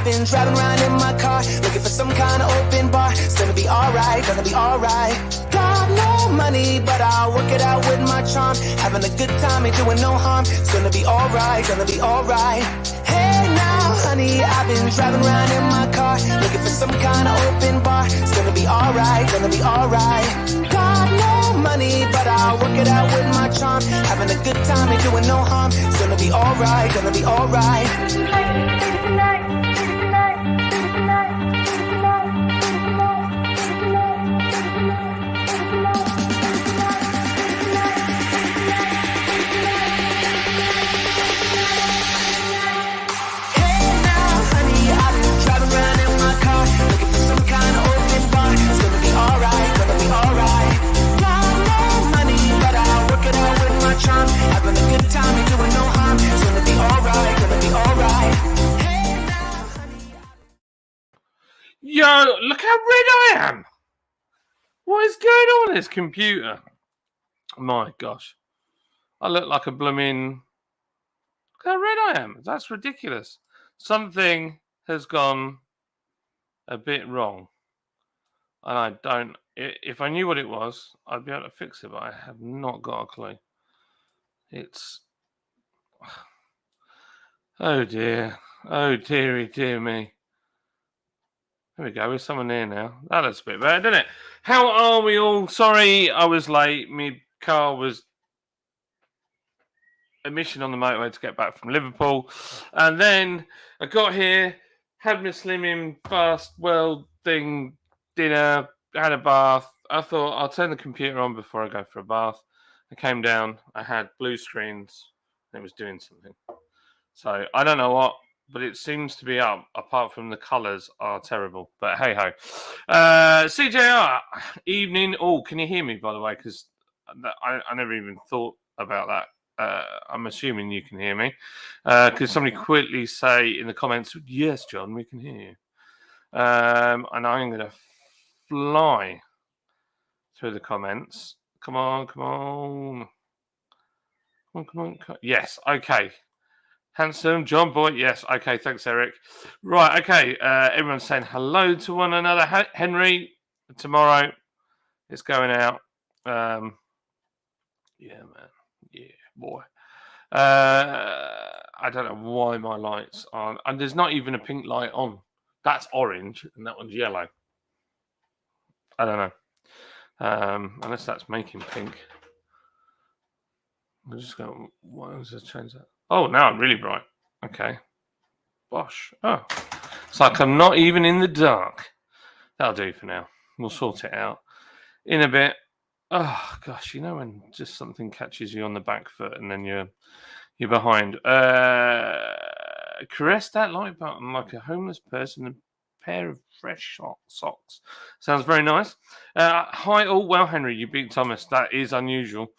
been driving around in my car, looking for some kind of open bar. It's gonna be alright, gonna be alright. Got no money, but I'll work it out with my charm. Having a good time, ain't doing no harm. It's gonna be alright, gonna be alright. Hey now, honey, I've been driving around in my car, looking for some kind of open bar. It's gonna be alright, gonna be alright. Got no money, but I'll work it out with my charm. Having a good time, ain't doing no harm. It's gonna be alright, gonna be alright. Having a good time, ain't doing no harm. It's gonna be alright, gonna be alright. Hey now, honey. Yo, look how red I am. What is going on with this computer? My gosh. I look like a blooming... Look how red I am. That's ridiculous. Something has gone a bit wrong. And I don't... If I knew what it was, I'd be able to fix it, but I have not got a clue. It's... Oh dear. Oh dearie, dear me. There we go. There's someone here now. That looks a bit better, doesn't it? How are we all? Sorry I was late. My car was a mission on the motorway to get back from Liverpool. And then I got here, had my slimming fast world thing, dinner, had a bath. I thought I'll turn the computer on before I go for a bath. I came down, I had blue screens, and it was doing something. So, I don't know what, but it seems to be up, apart from the colours are terrible. But hey-ho. CJR, evening. Oh, can you hear me, by the way? Because I never even thought about that. I'm assuming you can hear me. Could somebody quickly say in the comments, yes, John, we can hear you. And I'm going to fly through the comments. Come on. Come on. Yes, okay. Handsome, John Boy. Yes, okay. Thanks, Eric. Right, okay. Everyone's saying hello to one another. Henry, tomorrow it's going out. Yeah, man. Yeah, boy. I don't know why my lights aren't. And there's not even a pink light on. That's orange, and that one's yellow. I don't know. Unless that's making pink. I'm just going. Why was I change that? Oh, now I'm really bright. Okay. Bosh. Oh, it's like I'm not even in the dark. That'll do for now. We'll sort it out in a bit. Oh gosh, you know when just something catches you on the back foot and then you're behind. Caress that like button like a homeless person. A pair of fresh socks. Sounds very nice. Hi, all. Well, Henry, you beat Thomas. That is unusual.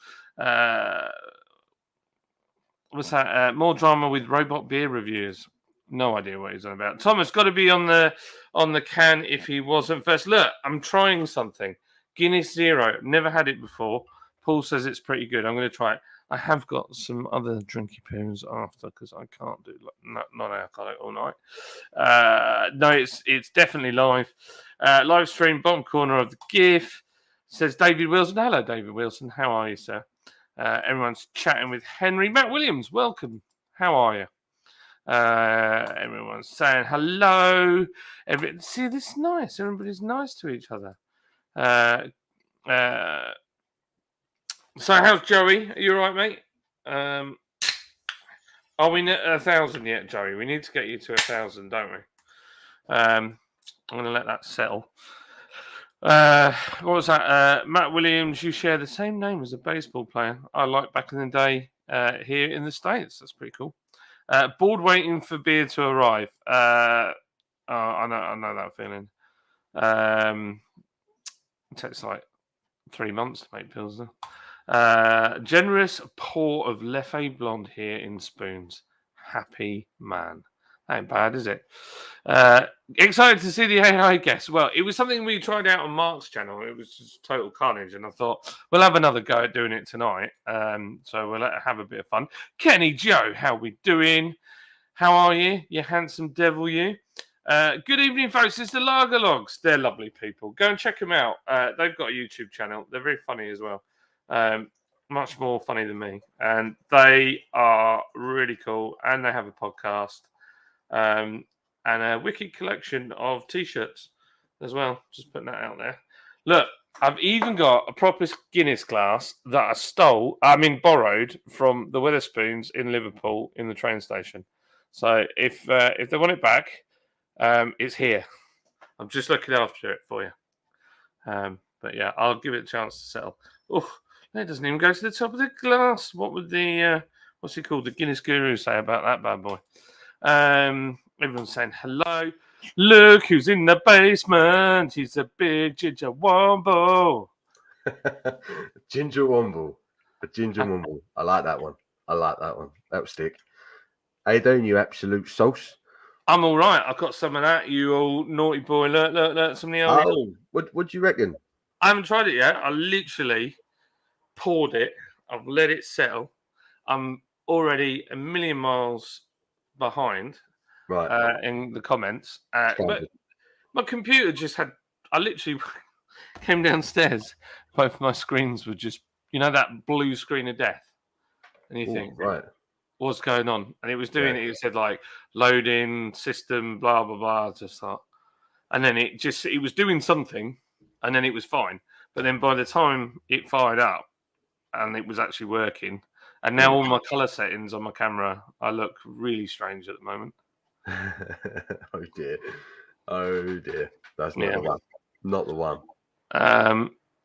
What's that? More drama with robot beer reviews. No idea what he's on about. Thomas got to be on the can if he wasn't first. Look, I'm trying something. Guinness Zero. Never had it before. Paul says it's pretty good. I'm going to try it. I have got some other drinky poos after because I can't do non-alcoholic all night. No, it's definitely live. Live stream, bottom corner of the GIF. Says David Wilson. Hello, David Wilson. How are you, sir? Everyone's chatting with Henry. Matt Williams, welcome. How are you? Everyone's saying hello. See, this is nice. Everybody's nice to each other. So how's Joey? Are you all right, mate? Are we at 1,000 yet, Joey? We need to get you to 1,000, don't we? I'm going to let that settle. What was that? Matt Williams, you share the same name as a baseball player I liked back in the day here in the States. That's pretty cool. Bored waiting for beer to arrive. I know that feeling. It takes like 3 months to make Pilsner. Generous pour of Leffe Blonde here in spoons. Happy man. That ain't bad, is it? Excited to see the AI guest. Well, it was something we tried out on Mark's channel. It was just total carnage, and I thought we'll have another go at doing it tonight. So we'll have a bit of fun. Kenny Joe, how we doing? How are you? You handsome devil, you. Good evening, folks. It's the Lager Logs. They're lovely people. Go and check them out. They've got a YouTube channel. They're very funny as well. Much more funny than me. And they are really cool. And they have a podcast. And a wicked collection of T-shirts as well. Just putting that out there. Look, I've even got a proper Guinness glass that I borrowed from the Wetherspoons in Liverpool in the train station. So if they want it back, it's here. I'm just looking after it for you. But yeah, I'll give it a chance to settle. Oh, it doesn't even go to the top of the glass. What would the what's he called? The Guinness Guru say about that bad boy? Everyone's saying hello. Look who's in the basement. He's a big ginger wombo. Ginger Womble. A ginger womble. I like that one. That'll stick. How you doing, you absolute sauce? I'm all right. I've got some of that. You old naughty boy. Look. Some of the old. Oh, what do you reckon? I haven't tried it yet. I literally poured it. I've let it settle. I'm already a million miles behind. Right. In the comments. But my computer just had. I literally came downstairs. Both my screens were just, that blue screen of death. And you think, right, what's going on? And it was doing it. It said like loading system, blah blah blah. Just like, and then it was doing something, and then it was fine. But then by the time it fired up, and it was actually working, and now all my color settings on my camera, I look really strange at the moment. Oh dear. That's not the one. Not the one.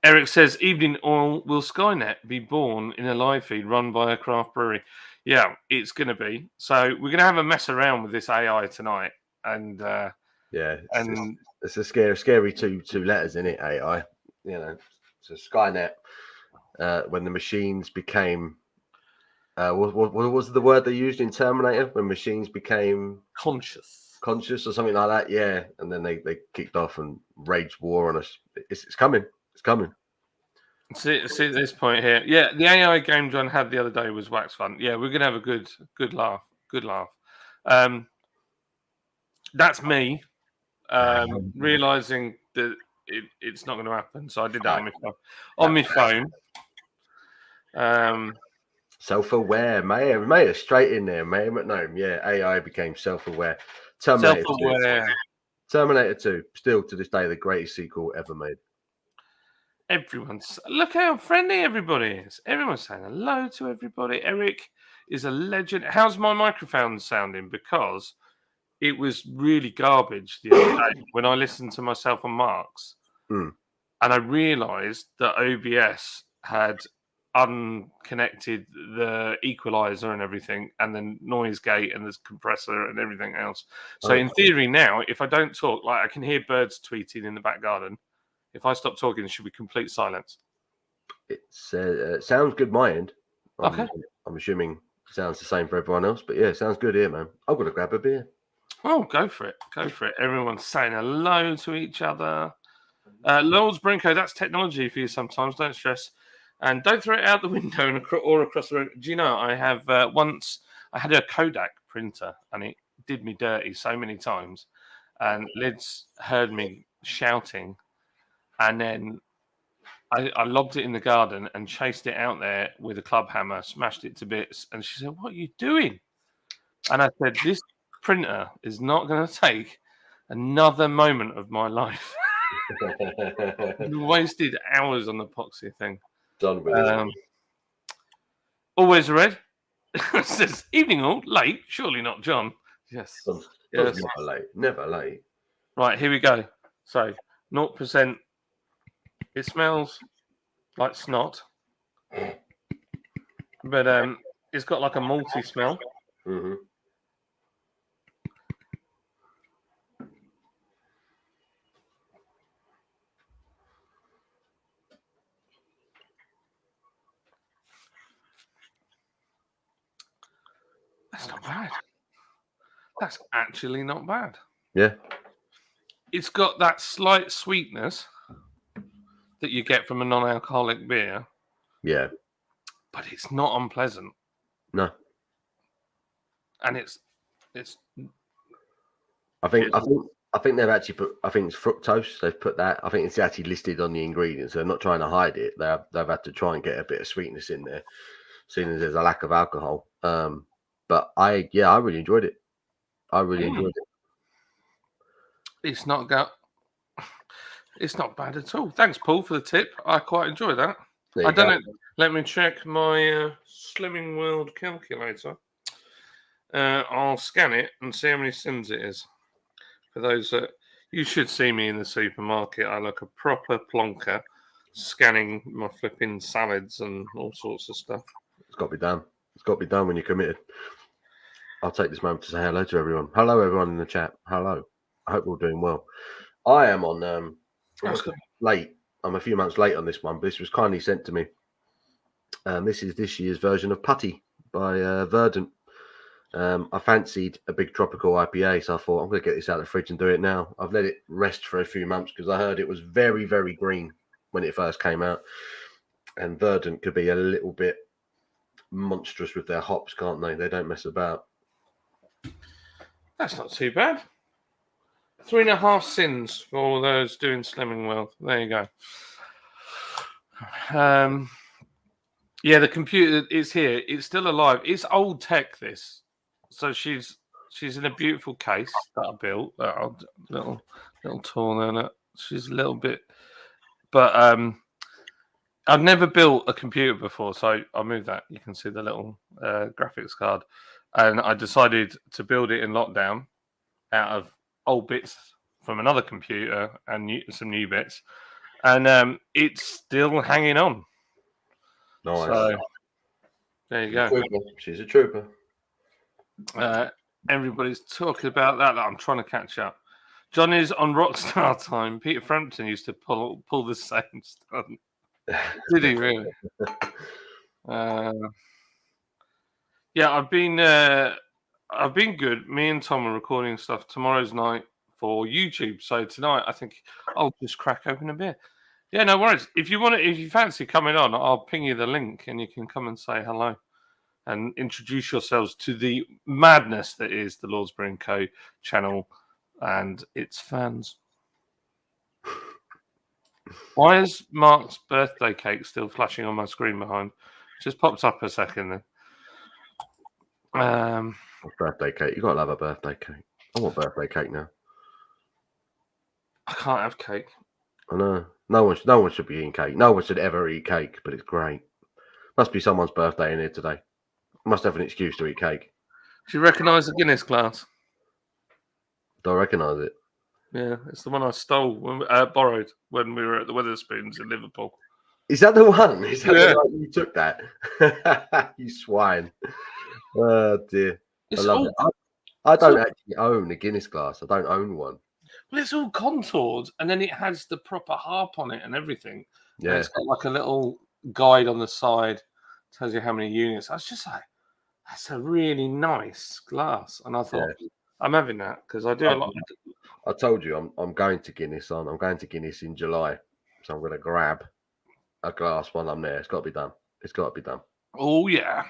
Eric says, evening oil, will Skynet be born in a live feed run by a craft brewery? Yeah, it's going to be. So we're going to have a mess around with this AI tonight. And it's a scary two letters, isn't it, AI? So Skynet, when the machines became, what was the word they used in Terminator? When machines became conscious or something like that, yeah. And then they kicked off and waged war on us. It's coming. It's coming. See this point here. Yeah, the AI game John had the other day was wax fun. Yeah, we're gonna have a good laugh. Good laugh. That's me realizing that it's not going to happen. So I did that on my phone. Self-aware, Mayor, straight in there, Mayor McNome. Yeah, AI became self-aware. Terminator 2, still to this day the greatest sequel ever made. Look how friendly everybody is. Everyone's saying hello to everybody. Eric is a legend. How's my microphone sounding? Because it was really garbage the other day when I listened to myself on Mark's, and I realised that OBS had unconnected the equalizer and everything, and then noise gate and the compressor and everything else. So in theory now, if I don't talk, like I can hear birds tweeting in the back garden. If I stop talking, it should be complete silence. It sounds good my end. Okay. I'm assuming it sounds the same for everyone else, but yeah, it sounds good here, man. I've got to grab a beer. Oh, go for it. Everyone's saying hello to each other. Lord's Brinko, that's technology for you sometimes. Don't stress. And don't throw it out the window or across the room. Do you know, I have once, I had a Kodak printer and it did me dirty so many times. And Lids heard me shouting. And then I lobbed it in the garden and chased it out there with a club hammer, smashed it to bits. And she said, "What are you doing?" And I said, "This printer is not going to take another moment of my life." Wasted hours on the epoxy thing. Always red. Says, "Evening all, late, surely not John." Yes. Yes. Never late. Right, here we go. So 0%. It smells like snot, but it's got like a malty smell. Mm-hmm. That's not bad. That's actually not bad. Yeah. It's got that slight sweetness that you get from a non-alcoholic beer. Yeah. But it's not unpleasant. No. And it's I think they've actually put. I think it's fructose. They've put that. I think it's actually listed on the ingredients. They're not trying to hide it. They've had to try and get a bit of sweetness in there, seeing as there's a lack of alcohol. But I really enjoyed it. I really enjoyed it. It's not bad at all. Thanks, Paul, for the tip. I quite enjoy that. I don't know. Let me check my Slimming World calculator. I'll scan it and see how many sins it is. For those that you should see me in the supermarket, I look a proper plonker, scanning my flipping salads and all sorts of stuff. It's got to be done. It's got to be done when you're committed. I'll take this moment to say hello to everyone. Hello, everyone in the chat. Hello. I hope we're all doing well. I am on late. I'm a few months late on this one, but this was kindly sent to me. This is this year's version of Putty by Verdant. I fancied a big tropical IPA, so I thought I'm going to get this out of the fridge and do it now. I've let it rest for a few months because I heard it was very, very green when it first came out. And Verdant could be a little bit monstrous with their hops, can't they? They don't mess about. That's not too bad. 3.5 sins for all those doing Slimming World. There you go. Yeah, the computer is here. It's still alive. It's old tech, this. So she's in a beautiful case that I built. That little torn in it. She's a little bit, but I've never built a computer before, so I moved that. You can see the little graphics card, and I decided to build it in lockdown out of old bits from another computer and some new bits, and it's still hanging on. Nice. So there you go. She's a trooper. Everybody's talking about that. I'm trying to catch up. John is on Rockstar time. Peter Frampton used to pull the same stunt. Did he really? Yeah, I've been good. Me and Tom are recording stuff tomorrow's night for YouTube. So tonight, I think I'll just crack open a beer. Yeah, no worries. If you fancy coming on, I'll ping you the link and you can come and say hello and introduce yourselves to the madness that is the Lordsbury & Co. channel and its fans. Why is Mark's birthday cake still flashing on my screen behind? Just pops up a second then. Birthday cake. You gotta love a birthday cake. I want birthday cake now. I can't have cake. I know. No one should be eating cake. No one should ever eat cake, but it's great. Must be someone's birthday in here today. Must have an excuse to eat cake. Do you recognise the Guinness glass? Do I recognise it? Yeah, it's the one I borrowed when we were at the Wetherspoons in Liverpool. Is that the one? Is that the one you took that? You swine. Oh, dear. I love it. I don't actually own a Guinness glass. I don't own one. Well, it's all contoured, and then it has the proper harp on it and everything. Yeah. And it's got like a little guide on the side, tells you how many units. I was just like, that's a really nice glass. And I thought, I'm having that because I do a lot. I told you I'm going to Guinness on. I'm going to Guinness in July. So I'm going to grab a glass while I'm there. It's got to be done. It's got to be done. Oh, yeah.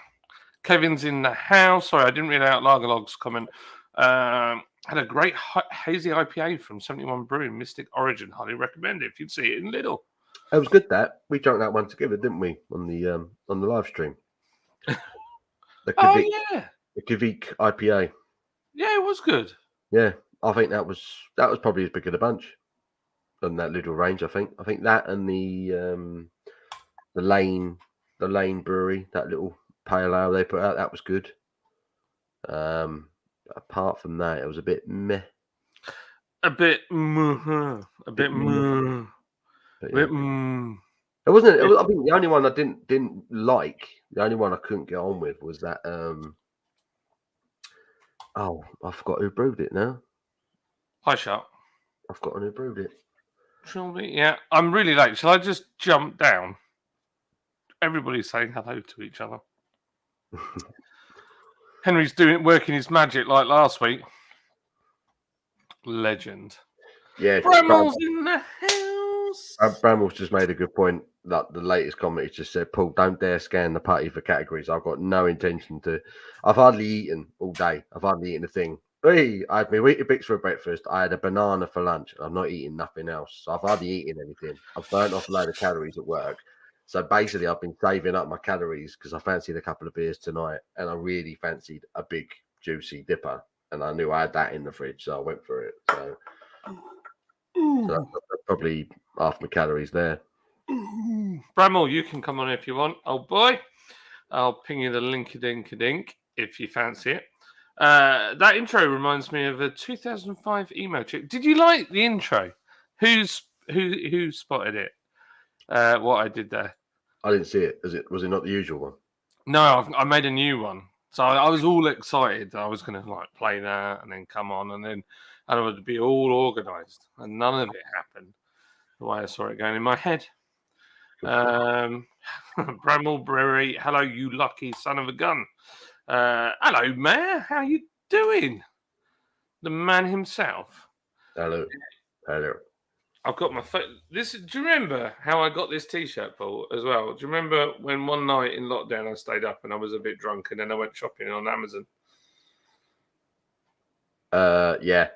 Kevin's in the house. Sorry, I didn't read out Lagerlog's comment. Had a great hazy IPA from 71 Brewing, Mystic Origin. Highly recommend it if you'd see it in Lidl. It was good that we drank that one together, didn't we? On the live stream. The Kvik IPA. Yeah, it was good. Yeah, I think that was probably as big of the bunch on that little range. I think that and the Lane Brewery, that little pale ale they put out, that was good. Apart from that, it was a bit meh. It wasn't. I think the only one I didn't like, the only one I couldn't get on with was that. Oh, I forgot who brewed it now. Hi, Sharp. I've forgotten who brewed it. Shall we? Yeah, I'm really late. Shall I just jump down? Everybody's saying hello to each other. Henry's working his magic like last week. Legend. Yeah, Bramwell's in the house. Bramwell's just made a good point. That the latest comment, he just said, "Paul, don't dare scan the Putty for categories. I've got no intention to. I've hardly eaten all day. I've hardly eaten a thing. I had my Weetabix for breakfast. I had a banana for lunch. I'm not eating nothing else. So I've hardly eaten anything. I've burnt off a load of calories at work. So basically, I've been saving up my calories because I fancied a couple of beers tonight, and I really fancied a big juicy dipper, and I knew I had that in the fridge, so I went for it. So that's probably half my calories there. Bramall, you can come on if you want, old boy. I'll ping you the linky-dink if you fancy it. That intro reminds me of a 2005 emo chick. Did you like the intro? Who spotted it? What I did there? I didn't see it. Was it not the usual one? No, I made a new one. So I was all excited. I was going to like play that and then come on and I would be all organised. And none of it happened the way I saw it going in my head. Bramall Brewery, hello, you lucky son of a gun. Hello, Mayor. How you doing? The man himself. Hello. I've got my phone. Do you remember how I got this T-shirt, Paul, as well? Do you remember when one night in lockdown I stayed up and I was a bit drunk and then I went shopping on Amazon? Yeah,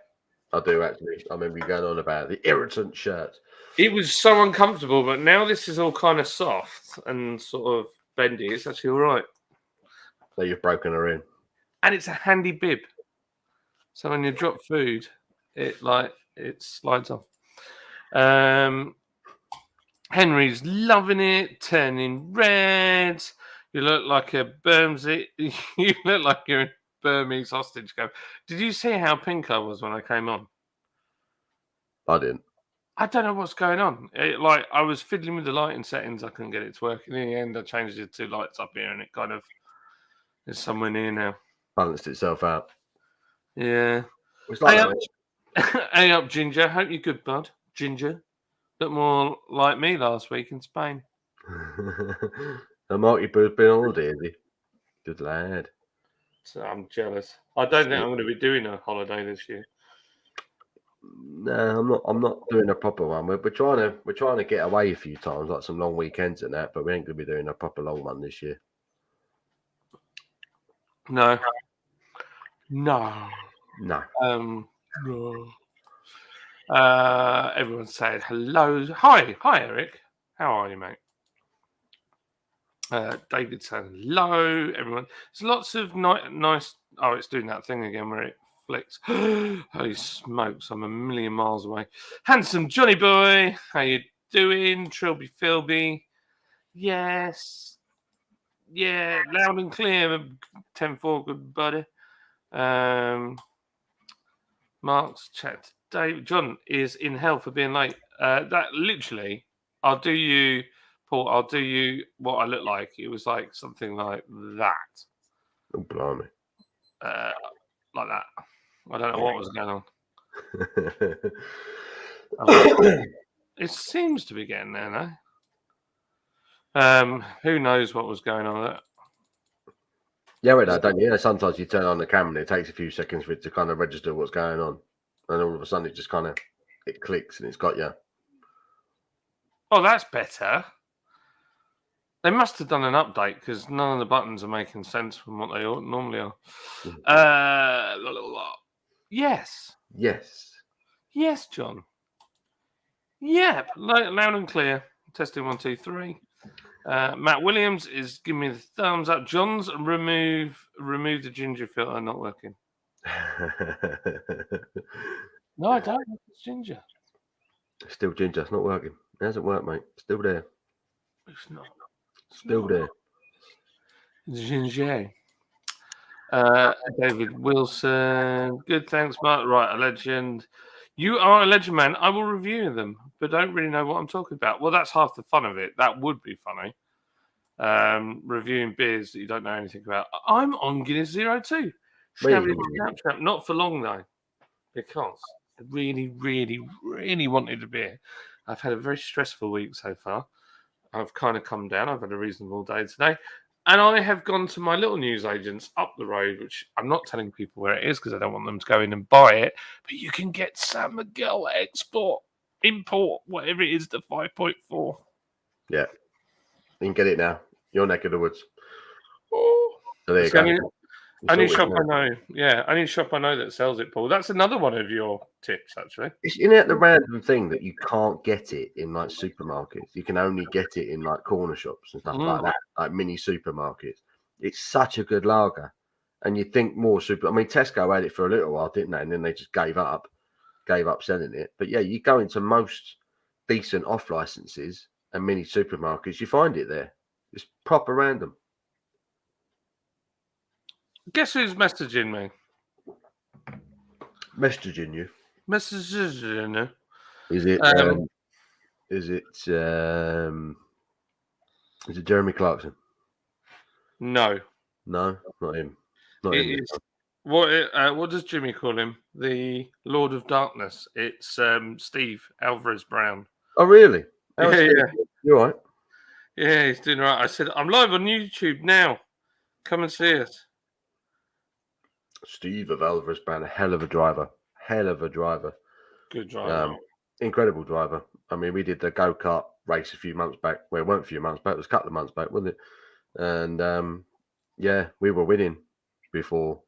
I do actually. I remember you going on about the irritant shirt. It was so uncomfortable, but now this is all kind of soft and sort of bendy. It's actually all right. So you've broken her in. And it's a handy bib. So when you drop food, it slides off. Henry's loving it, turning red. You look like a you look like you're a Burmese hostage camp. Did you see how pink I was when I came on? I didn't. I don't know what's going on. I was fiddling with the lighting settings. I couldn't get it to work. In the end, I changed the two lights up here, and it kind of is somewhere near now. Balanced itself out. Yeah. It's like hey up, Ginger. Hope you're good, bud. Ginger. Look more like me last week in Spain. The Marty-Bird's been on holiday, is he? Good lad. So I'm jealous. I don't think I'm going to be doing a holiday this year. No, I'm not doing a proper one. We're trying to get away a few times, like some long weekends and that, but we ain't going to be doing a proper long one this year. No. No. No. Everyone's saying hello. Hi, Eric. How are you, mate? David saying hello. Everyone. There's lots of nice. Oh, it's doing that thing again where it flicks. Holy smokes! I'm a million miles away. Handsome Johnny boy. How you doing? Trilby Philby. Yes. Yeah, loud and clear. 10-4, good buddy. Mark's chat. Dave John is in hell for being late. That literally, I'll do you, Paul. I'll do you what I look like. It was like something like that. Oh, blimey! Like that. I don't know what was going on. It seems to be getting there now. Who knows what was going on there? Yeah, right, don't you? Sometimes you turn on the camera and it takes a few seconds for it to kind of register what's going on. And all of a sudden it just kind of it clicks and it's got you. Oh, that's better. They must have done an update because none of the buttons are making sense from what they normally are. Yes. Yes, John. Yep. Loud and clear. Testing 1, 2, 3. Matt Williams is giving me the thumbs up. John's remove the ginger filter not working. No, I don't. It's ginger. It's still ginger. It's not working. It hasn't worked, mate. It's still there. It's not. Still there. Ginger. David Wilson. Good, thanks, Mark. Right, a legend. You are a legend, man. I will review them, but don't really know what I'm talking about. Well, that's half the fun of it. That would be funny. Reviewing beers that you don't know anything about. I'm on Guinness 02. Not for long, though, because I really, really, really wanted a beer. I've had a very stressful week so far. I've kind of come down. I've had a reasonable day today. And I have gone to my little newsagents up the road, which I'm not telling people where it is because I don't want them to go in and buy it. But you can get San Miguel import, whatever it is, the 5.4. Yeah. You can get it now. Your neck of the woods. Oh. So there you go. Only shop I know. Yeah, only shop I know that sells it, Paul. That's another one of your tips, actually. Isn't it the random thing that you can't get it in like supermarkets? You can only get it in like corner shops and stuff like that, like mini supermarkets. It's such a good lager, and you think more super. I mean, Tesco had it for a little while, didn't they? And then they just gave up selling it. But yeah, you go into most decent off licenses and mini supermarkets, you find it there. It's proper random. Guess who's messaging me? Messaging you. Messaging you. Is it? Is it Jeremy Clarkson? No, not him. Not it him. is. What does Jimmy call him? The Lord of Darkness. It's Steve Alvarez Brown. Oh, really? Yeah. You're right. Yeah, he's doing all right. I said, I'm live on YouTube now. Come and see us. Steve of Alvarez Brown, a hell of a driver. Good driver. Incredible driver. I mean, we did the go-kart race a few months back. Well, it weren't a few months back. It was a couple of months back, wasn't it? And yeah, we were winning before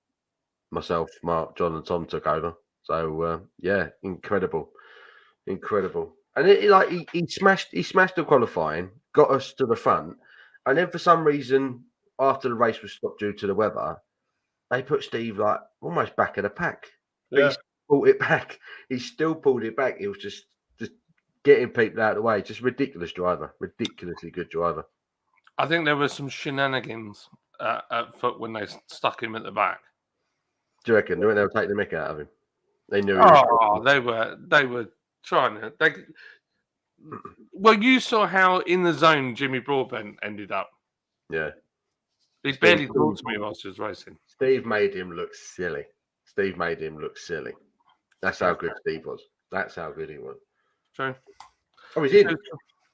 myself, Mark, John, and Tom took over. So yeah, incredible. And he smashed the qualifying, got us to the front, and then for some reason, after the race was stopped due to the weather, they put Steve like almost back of the pack. But he pulled it back. He still pulled it back. It was just getting people out of the way. Just ridiculously good driver. I think there were some shenanigans at foot when they stuck him at the back. Do you reckon? They were taking the mick out of him. They knew. They were trying to. Well, you saw how in the zone Jimmy Broadbent ended up. Yeah. He barely talked to me whilst he was racing. Steve made him look silly. That's how good Steve was. That's how good he was. True. Oh, he's in.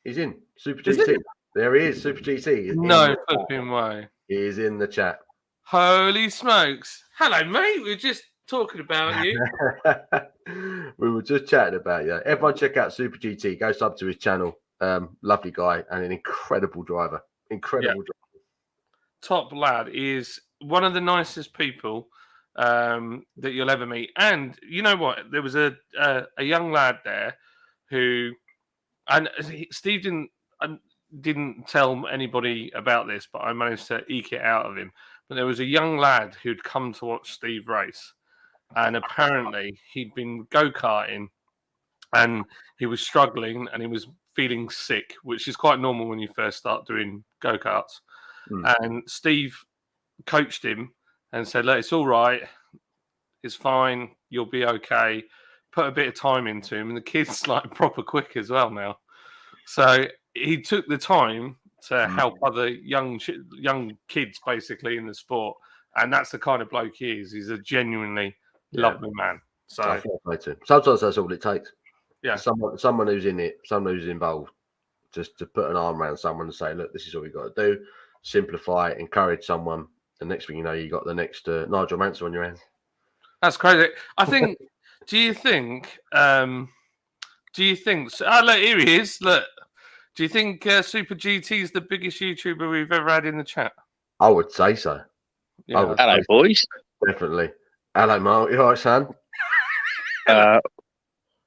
He's in. Super GT. There he is, Super GT. No flipping way. He is in the chat. Holy smokes. Hello, mate. We were just talking about you. We were just chatting about you. Everyone check out Super GT. Go sub to his channel. Lovely guy and an incredible driver. Incredible driver. Top lad. Is one of the nicest people that you'll ever meet. And you know what? There was a young lad there who, and Steve didn't tell anybody about this, but I managed to eke it out of him. But there was a young lad who'd come to watch Steve race, and apparently he'd been go-karting, and he was struggling, and he was feeling sick, which is quite normal when you first start doing go-karts. And Steve coached him and said, look, it's all right. It's fine. You'll be okay. Put a bit of time into him. And the kid's like proper quick as well now. So he took the time to help other young kids basically in the sport. And that's the kind of bloke he is. He's a genuinely lovely man. So sometimes that's all it takes. Yeah. Someone who's in it, someone who's involved, just to put an arm around someone and say, look, this is what we got to do. Simplify, encourage someone. The next thing you know, you got the next Nigel Mansell on your hands. That's crazy. I think. Do you think? Oh, look, here he is. Look. Do you think Super GT is the biggest YouTuber we've ever had in the chat? I would say so. Yeah. Hello, boys. Definitely. Hello, Mark. You all right, son?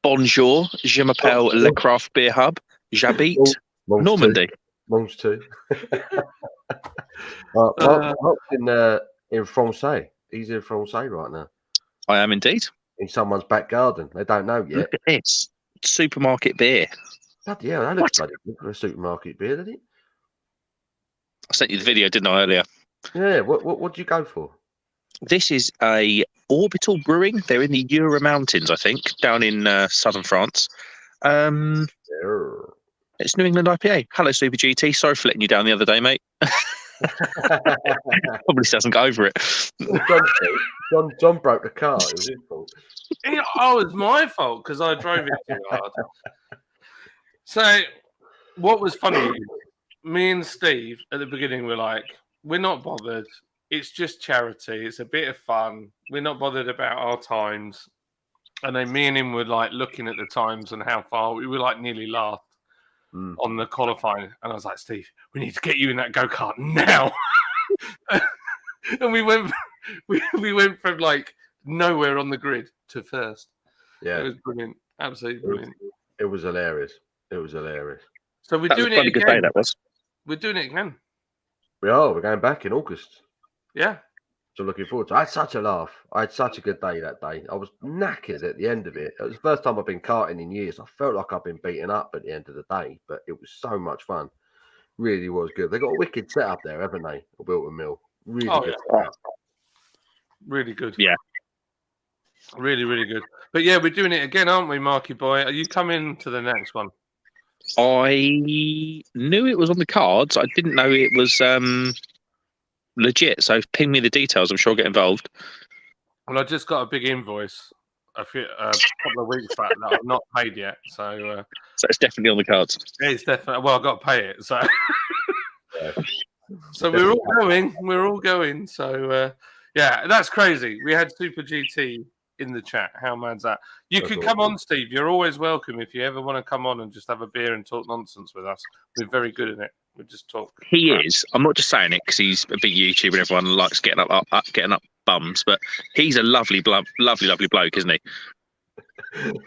Bonjour. Je m'appelle Le Craft Beer Hub. J'habite Normandy. Mongs too. Mark's in Francais. He's in Francais right now. I am indeed. In someone's back garden. They don't know yet. Look at this. Supermarket beer. Bloody hell, that looks bloody good for a supermarket beer, doesn't it? I sent you the video, didn't I, earlier? Yeah, what did you go for? This is a Orbital Brewing. They're in the Jura Mountains, I think, down in southern France. It's New England IPA. Hello, Super GT. Sorry for letting you down the other day, mate. Probably doesn't go over it. John broke the car. It was his fault. It's my fault because I drove it too hard. So, what was funny, me and Steve at the beginning were like, we're not bothered. It's just charity. It's a bit of fun. We're not bothered about our times. And then me and him were like looking at the times and how far we were like nearly laughed on the qualifying. And I was like, Steve, we need to get you in that go-kart now. And we went we went from like nowhere on the grid to first. Yeah, It was brilliant, absolutely brilliant. It was hilarious. It was hilarious. So we're That was doing a it bloody good day, again. that was. We're doing it again. We're going back in August. Yeah. So looking forward to it. I had such a laugh. I had such a good day that day. I was knackered at the end of it. It was the first time I've been karting in years. I felt like I've been beaten up at the end of the day, but it was so much fun. Really was good. They got a wicked setup there, haven't they? Wilton Mill. Really good setup. Really good. Yeah. Really, really good. But yeah, we're doing it again, aren't we, Marky boy? Are you coming to the next one? I knew it was on the cards. I didn't know it was legit. So ping me the details. I'm sure I'll get involved. Well, I just got a big invoice a couple of weeks back that I've not paid yet. So it's definitely on the cards. it's definitely. Well, I've got to pay it. So Yeah. so we're all going. We're all going. So yeah, that's crazy. We had Super GT in the chat. How mad's that? You That's can awesome. come on, Steve. You're always welcome if you ever want to come on and just have a beer and talk nonsense with us. We're very good at it. We just talk. He is. I'm not just saying it because he's a big YouTuber and everyone likes getting up bums, but he's a lovely bloke, isn't he?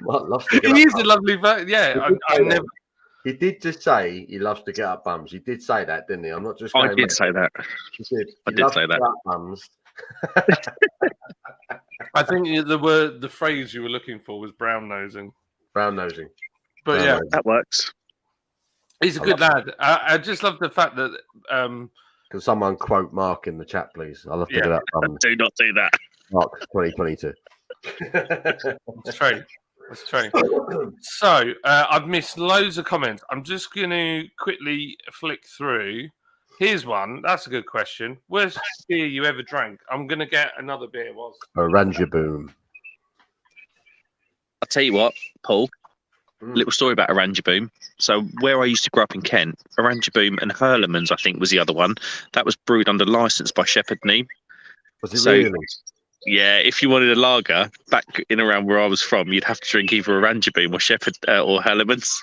Mark loves to get He up is a bums. lovely. Yeah, I never. He did just say he loves to get up bums. He did say that, didn't he? I'm not just. I going, did say that. He did. I He did loves say to that. get up bums. I think the phrase you were looking for was brown nosing. Brown nosing. But Brown yeah, nosing. That works. he's a good lad. I just love the fact that Can someone quote Mark in the chat, please? I love to Yeah. get up bums. Do not do that. Mark 2022. it's true. It's true. So I've missed loads of comments. I'm just going to quickly flick through. Here's one. That's a good question. Worst beer you ever drank? I'm going to get another beer. Was Oranje Boom. I'll tell you what, Paul. Mm. Little story about Oranjeboom. So where I used to grow up in Kent, Oranjeboom and Hurlemans, I think, was the other one. That was brewed under license by Shepherd Neame. Was it So- really? Yeah, if you wanted a lager back in around where I was from, you'd have to drink either Oranjeboom or Shepherd or Hurlemans.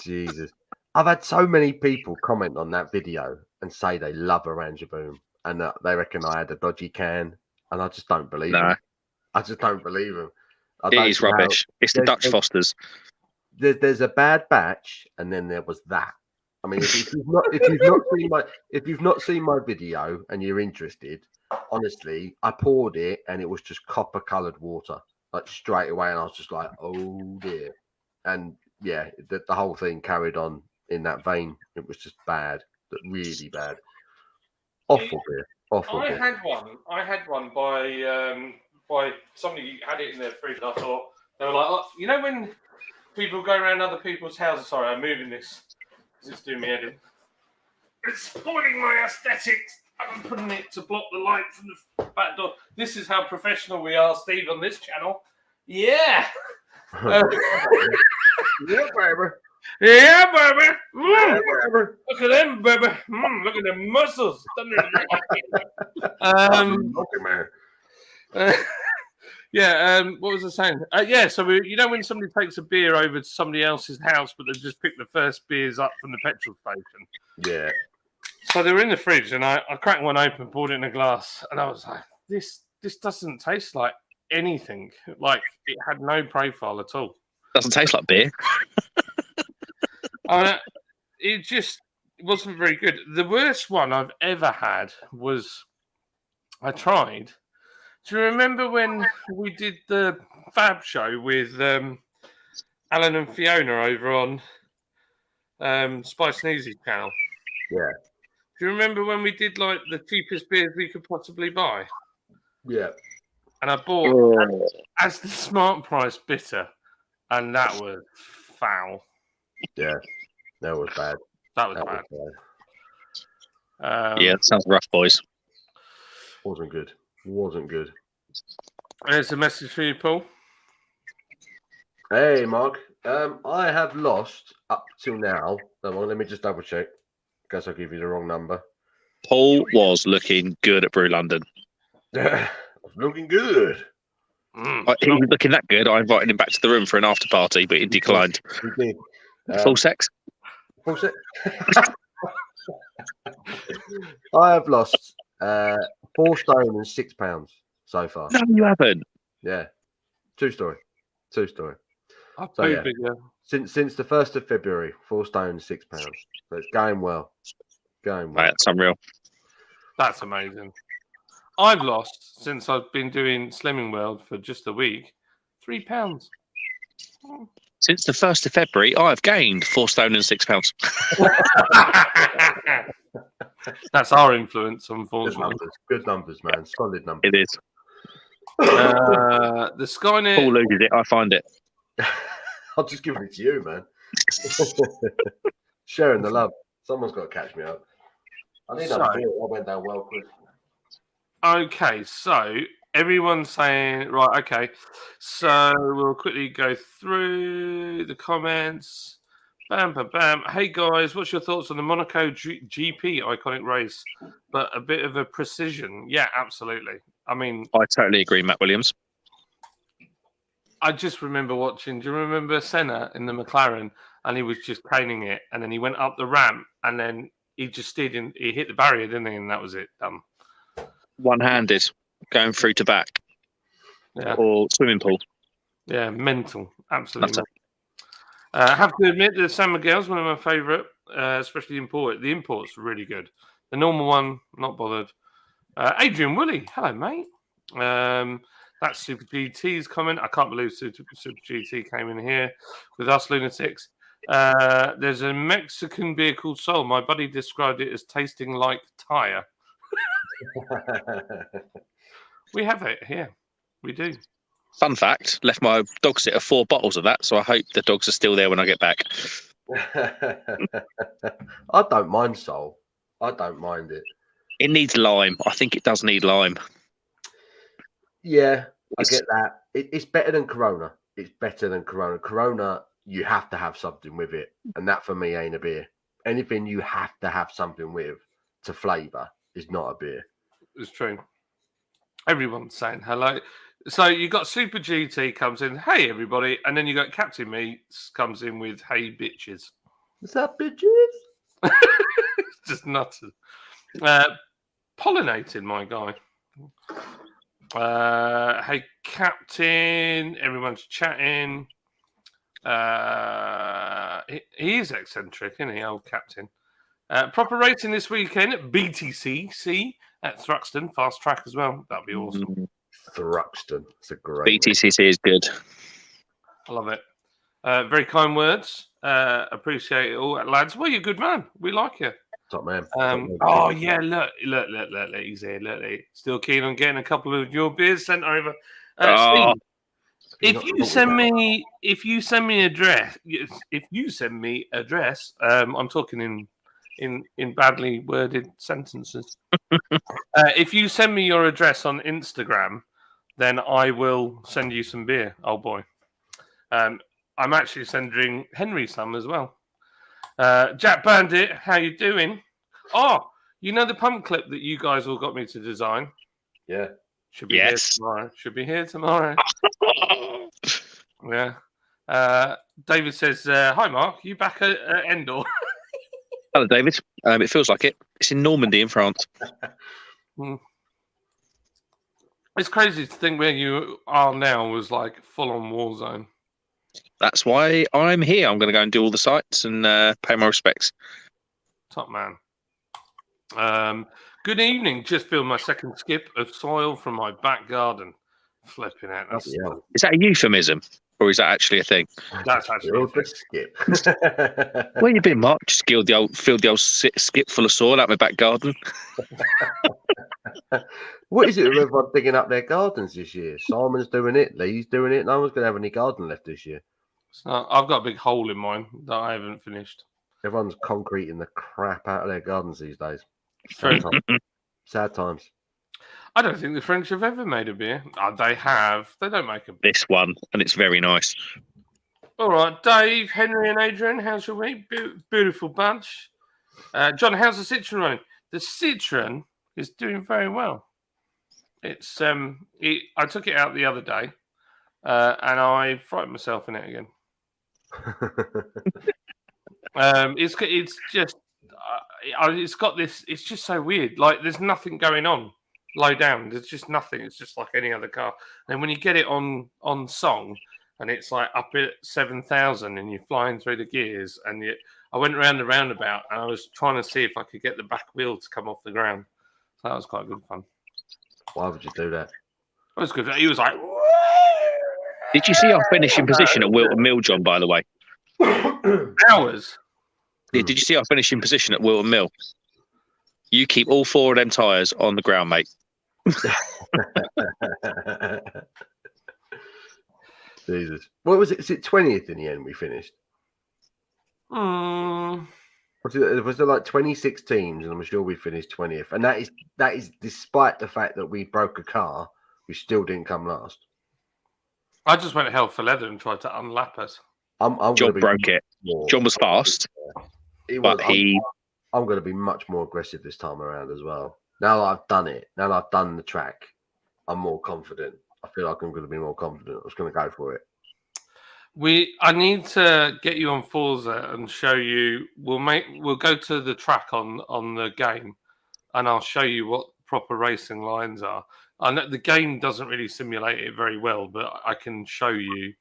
Jesus. I've had so many people comment on that video and say they love Oranje Boom and they reckon I had a dodgy can, and I just don't believe No. them. I just don't believe them. It is rubbish. It's the Dutch Fosters. There's a bad batch, and then there was that. I mean, if you've not seen my video and you're interested, honestly, I poured it and it was just copper-coloured water, like straight away, and I was just like, oh dear. And yeah, the whole thing carried on in that vein. It was just bad, but really bad. Awful beer. Awful I beer. had one by somebody had it in their fridge. And I thought they were like, oh, you know when people go around other people's houses. Sorry, I'm moving this. It's doing me head in. It's spoiling my aesthetics. I'm putting it to block the light from the back door. This is how professional we are, Steve, on this channel. Yeah. Yeah, baby. Yeah, baby. Yeah, baby. Look at them, baby. Look at them muscles. Okay, man. What was I saying? Yeah, so when somebody takes a beer over to somebody else's house, but they just pick the first beers up from the petrol station. Yeah. So they were in the fridge, and I cracked one open, poured it in a glass, and I was like, this doesn't taste like anything. Like, it had no profile at all. Doesn't taste like beer. It just wasn't very good. The worst one I've ever had was I tried. Do you remember when we did the Fab show with Alan and Fiona over on Spice and Easy's channel? Yeah. Do you remember when we did like the cheapest beers we could possibly buy? Yeah. And I bought as the Smart Price bitter, and that was foul. Yeah. That was bad. That was That bad. Yeah, that sounds rough, boys. Wasn't good. Wasn't good. There's a message for you, Paul. Hey, Mark. I have lost up till now. Hold on, let me just double check. Guess I'll give you the wrong number. Paul was looking good at Brew London. I was looking good. He was looking that good. I invited him back to the room for an after party, but he declined. We did. Full sex? Full set. I have lost 4 stone and £6 so far. No, you haven't. Yeah, true story. I'll So, pay yeah. bigger. Since the 1st of February, 4 stone and £6. So it's going well. Mate, that's unreal. That's amazing. I've lost since I've been doing Slimming World for just a week, £3. Since the 1st of February, I've gained 4 stone and £6. That's our influence, unfortunately. Good numbers, man. Solid numbers. It is. The Skynet. Paul loses it, I find it. I'll just give it to you, man. Sharing the love. Someone's got to catch me up. I need another beer. I went down well quick. Okay, so everyone's saying, right, okay. So we'll quickly go through the comments. Bam, bam, bam. Hey, guys, what's your thoughts on the Monaco GP iconic race? But a bit of a precision. Yeah, absolutely. I mean, I totally agree, Matt Williams. I just remember watching. Do you remember Senna in the McLaren? And he was just caning it, and then he went up the ramp, and then he just stayed in. He hit the barrier, didn't he? And that was it. Done. One-handed, going through to back, or swimming pool. Yeah, mental. Absolutely. I have to admit that San Miguel's one of my favourite, especially the import. The import's really good. The normal one, not bothered. Adrian Woolley, hello, mate. That's Super GT's comment. I can't believe Super GT came in here with us lunatics. There's a Mexican beer called Sol. My buddy described it as tasting like tire. We have it here. We do. Fun fact, left my dog sitter 4 bottles of that, so I hope the dogs are still there when I get back. I don't mind Sol. I don't mind it. It needs lime. I think it does need lime. Yeah, I get that. It's better than Corona. It's better than Corona. Corona, you have to have something with it. And that for me ain't a beer. Anything you have to have something with to flavour is not a beer. It's true. Everyone's saying hello. So you got Super GT comes in, hey everybody, and then you got Captain Meats comes in with hey bitches. What's up, bitches? Just nuts. Pollinating, my guy. Hey Captain, everyone's chatting. He is eccentric, isn't he, old Captain? Proper racing this weekend at BTCC at Thruxton, fast track as well. That'd be awesome. Thruxton. It's a great BTCC is good. I love it. Very kind words. Appreciate it all, lads. Well, you're a good man. We like you. Top man. Oh yeah, look, he's here. Look, still keen on getting a couple of your beers sent over. Steve, if you send me address, I'm talking in badly worded sentences. If you send me your address on Instagram, then I will send you some beer, old boy. I'm actually sending Henry some as well. Jack Bandit, how you doing? Oh, you know the pump clip that you guys all got me to design? Yeah. Should be here tomorrow. Yeah. David says, hi, Mark. You back at Endor? Hello, David. It feels like it. It's in Normandy in France. It's crazy to think where you are now was like full-on war zone. That's why I'm here. I'm going to go and do all the sites and pay my respects. Top man. Good evening. Just filled my second skip of soil from my back garden. Flipping out. Is that a euphemism? Or is that actually a thing? That's actually a skip. Where you been, Mark? Just filled the old skip full of soil out my back garden. What is it with everyone digging up their gardens this year? Simon's doing it, Lee's doing it. No one's going to have any garden left this year. So I've got a big hole in mine that I haven't finished. Everyone's concreting the crap out of their gardens these days. Sad times. I don't think the French have ever made a beer. They have. They don't make a beer. This one, and it's very nice. All right, Dave, Henry, and Adrian, how's your week? Beautiful bunch. John, how's the Citroen running? The Citroen is doing very well. It's I took it out the other day, and I frightened myself in it again. It's just it's got this. It's just so weird. Like there's nothing going on. low down. There's just nothing. It's just like any other car. And when you get it on song, and it's like up at 7,000, and you're flying through the gears, and I went around the roundabout, and I was trying to see if I could get the back wheel to come off the ground. So that was quite good fun. Why would you do that? It was good. He was like, Did you see our finishing position at Wilton Mill, John, by the way? hours. Yeah, did you see our finishing position at Wilton Mill? You keep all 4 of them tyres on the ground, mate. Jesus. What was it? Is it 20th in the end we finished? Mm. Was there like 26 teams, and I'm sure we finished 20th. And that is despite the fact that we broke a car, we still didn't come last. I just went hell for leather and tried to unlap us. John broke it. John was fast, but I'm going to be much more aggressive this time around as well. Now that I've done it, now that I've done the track, I'm more confident. I feel like I'm going to be more confident. I was going to go for it. I need to get you on Forza and show you. We'll go to the track on the game, and I'll show you what proper racing lines are. I know the game doesn't really simulate it very well, but I can show you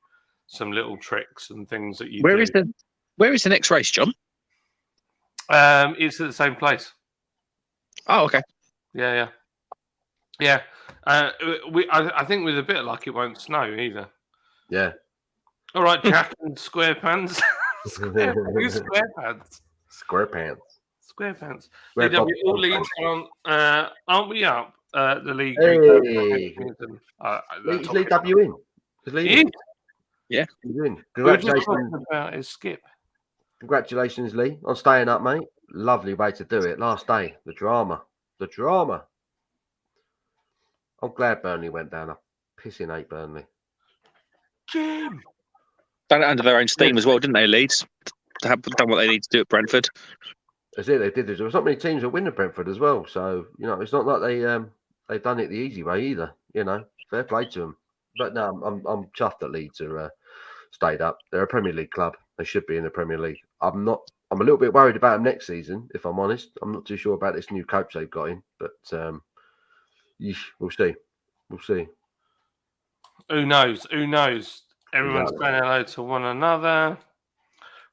some little tricks and things that you. Where is the next race, John? It's at the same place. Oh, okay. Yeah. I think with a bit of luck, it won't snow either. Yeah. All right, Jack and SquarePants. SquarePants. SquarePants. SquarePants. DW, all leads aren't we up the league? Hey. He's lead W in. He's leading. Yeah. He's in. Congratulations. About his skip. Congratulations, Lee, on staying up, mate. Lovely way to do it. Last day. The drama. I'm glad Burnley went down. I pissing hate Burnley. Jim. Done it under their own steam as well, didn't they, Leeds? They have done what they need to do at Brentford. That's it. They did. There was not many teams that win at Brentford as well. So, it's not like they've done it the easy way either. Fair play to them. But no, I'm chuffed that Leeds are stayed up. They're a Premier League club. They should be in the Premier League. I'm a little bit worried about them next season, if I'm honest. I'm not too sure about this new coach they've got in, but we'll see. Who knows? Everyone's saying hello to one another.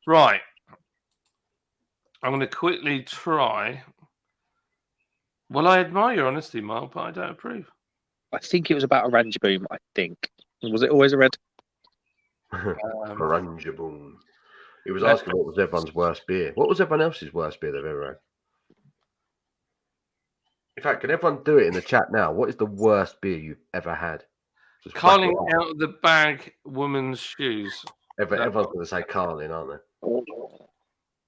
Right. I'm going to quickly try. Well, I admire your honesty, Mark, but I don't approve. I think it was about a Ranger Boom, I think. Was it always a red? Ranger Boom. He was asking what was everyone's worst beer. What was everyone else's worst beer they've ever had? In fact, can everyone do it in the chat now? What is the worst beer you've ever had? Carling out of the bag, woman's shoes. Everyone's going to say Carling, aren't they?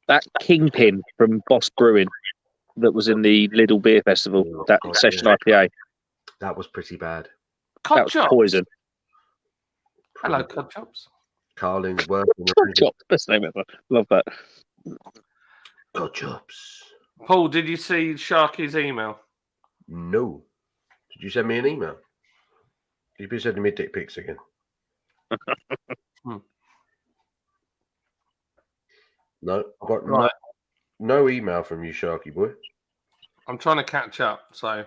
That Kingpin from Boss Brewing that was in the Lidl Beer Festival, Session IPA. That was pretty bad. Cod chops. Poison. Hello, Cod Chops. Carling's worst. Cod Chops, best name ever. Love that. Cod Chops. Paul, did you see Sharky's email? No. Did you send me an email? You've been sending me dick pics again. No, I've got no email from you, Sharky boy. I'm trying to catch up. So,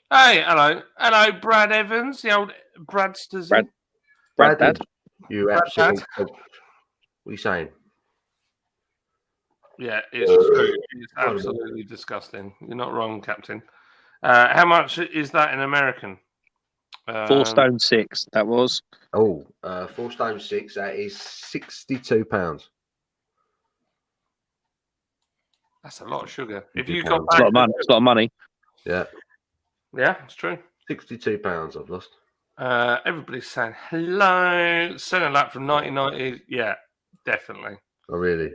hey, hello, Brad Evans, the old Bradsters. Brad Dad. You absolutely. What are you saying? Yeah, it's true. It's absolutely disgusting. You're not wrong, Captain. How much is that in American? 4 stone 6. That was. 4 stone 6. That is £62. That's a lot of sugar. If you got back, it's a lot of money. Yeah. Yeah, it's true. £62 I've lost. Everybody's saying hello. Centre lap from 1990. Yeah, definitely. Oh, really?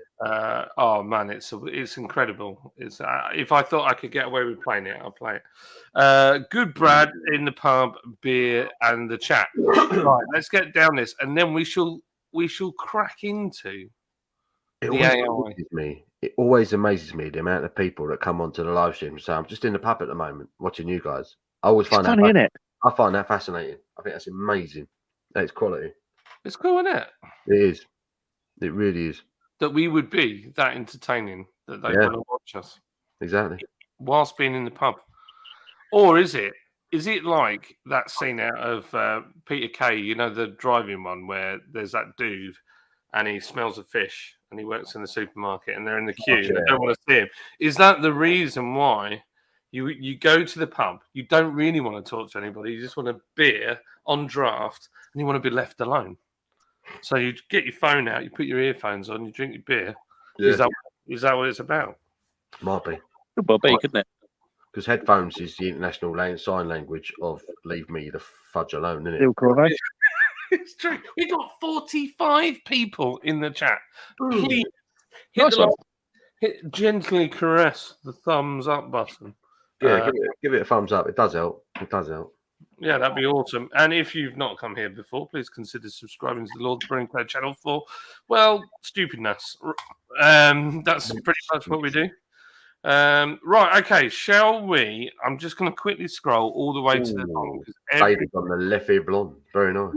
Oh man, it's incredible. It's if I thought I could get away with playing it, I'll play it. Good Brad in the pub, beer, and the chat. Right, let's get down this, and then we shall crack into the AI. It always amazes me the amount of people that come onto the live stream. So I'm just in the pub at the moment watching you guys. I always find that funny, isn't it? I find that fascinating. I think that's amazing. That's quality. It's cool, isn't it? It is. It really is. That we would be that entertaining that they want to watch us. Exactly. Whilst being in the pub. Or is it Is it like that scene out of Peter Kay? You know, the driving one where there's that dude and he smells a fish and he works in the supermarket and they're in the queue and they don't want to see him. Is that the reason why you go to the pub? You don't really want to talk to anybody. You just want a beer on draft and you want to be left alone. So you get your phone out, you put your earphones on, you drink your beer. Yeah. Is that what it's about? Might be. Could well be, couldn't it? Because headphones is the international sign language of "leave me the fudge alone," isn't it? Still correct. It's true. We got 45 people in the chat. Please Nice one. gently caress the thumbs up button. Yeah, give it a thumbs up. It does help. It does help. Yeah, that'd be awesome. And if you've not come here before, please consider subscribing to the Lord's Brewing Club channel for, well, stupidness. That's pretty much what we do. Right, okay, shall we? I'm just going to quickly scroll all the way to the bottom. David on the left ear blonde. Very nice.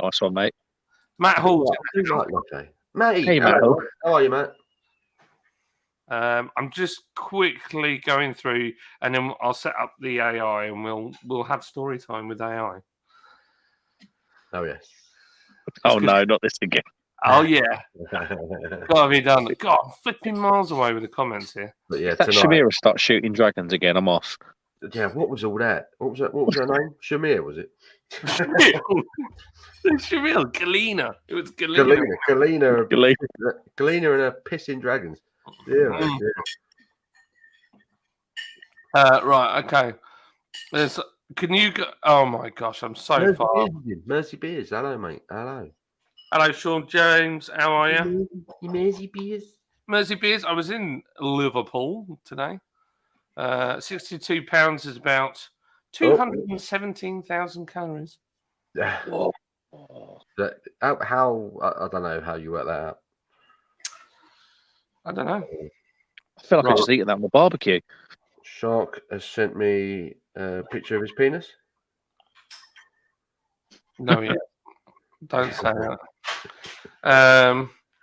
Nice one, mate. Matt Hall. Matty, hey, Matt. How are you, Matt? I'm just quickly going through, and then I'll set up the AI, and we'll have story time with AI. Oh yes. Oh no, not this again. Oh yeah, gotta be done. God, I'm flipping miles away with the comments here. But yeah, That tonight. Shamira starts shooting dragons again. I'm off. Yeah, what was all that? What was her name? Shamir, was it? Shamil, Galena. It was Galena. Galena Galena. and her pissing dragons. Yeah. Right, okay. Can you go? Oh my gosh, I'm so far. Mercy Beers. Hello, mate. Hello. Hello, Sean James. How are you? Mercy Beers. Mercy Beers. I was in Liverpool today. £62 is about 217,000 calories. How I don't know how you work that out. I don't know. I feel like I just eaten that on the barbecue. Shark has sent me a picture of his penis. No, yeah. Don't say that.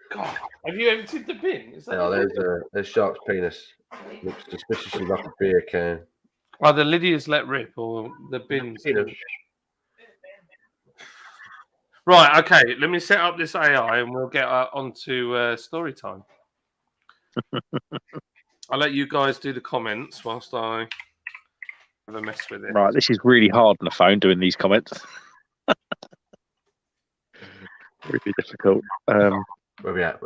God, have you emptied the bin? Is that there's Shark's penis. Looks suspiciously like a beer can. Either Lydia's let rip or the bin's. Right, okay. Let me set up this AI and we'll get onto story time. I'll let you guys do the comments whilst I have a mess with it. Right, this is really hard on the phone doing these comments. Really difficult. Where we at?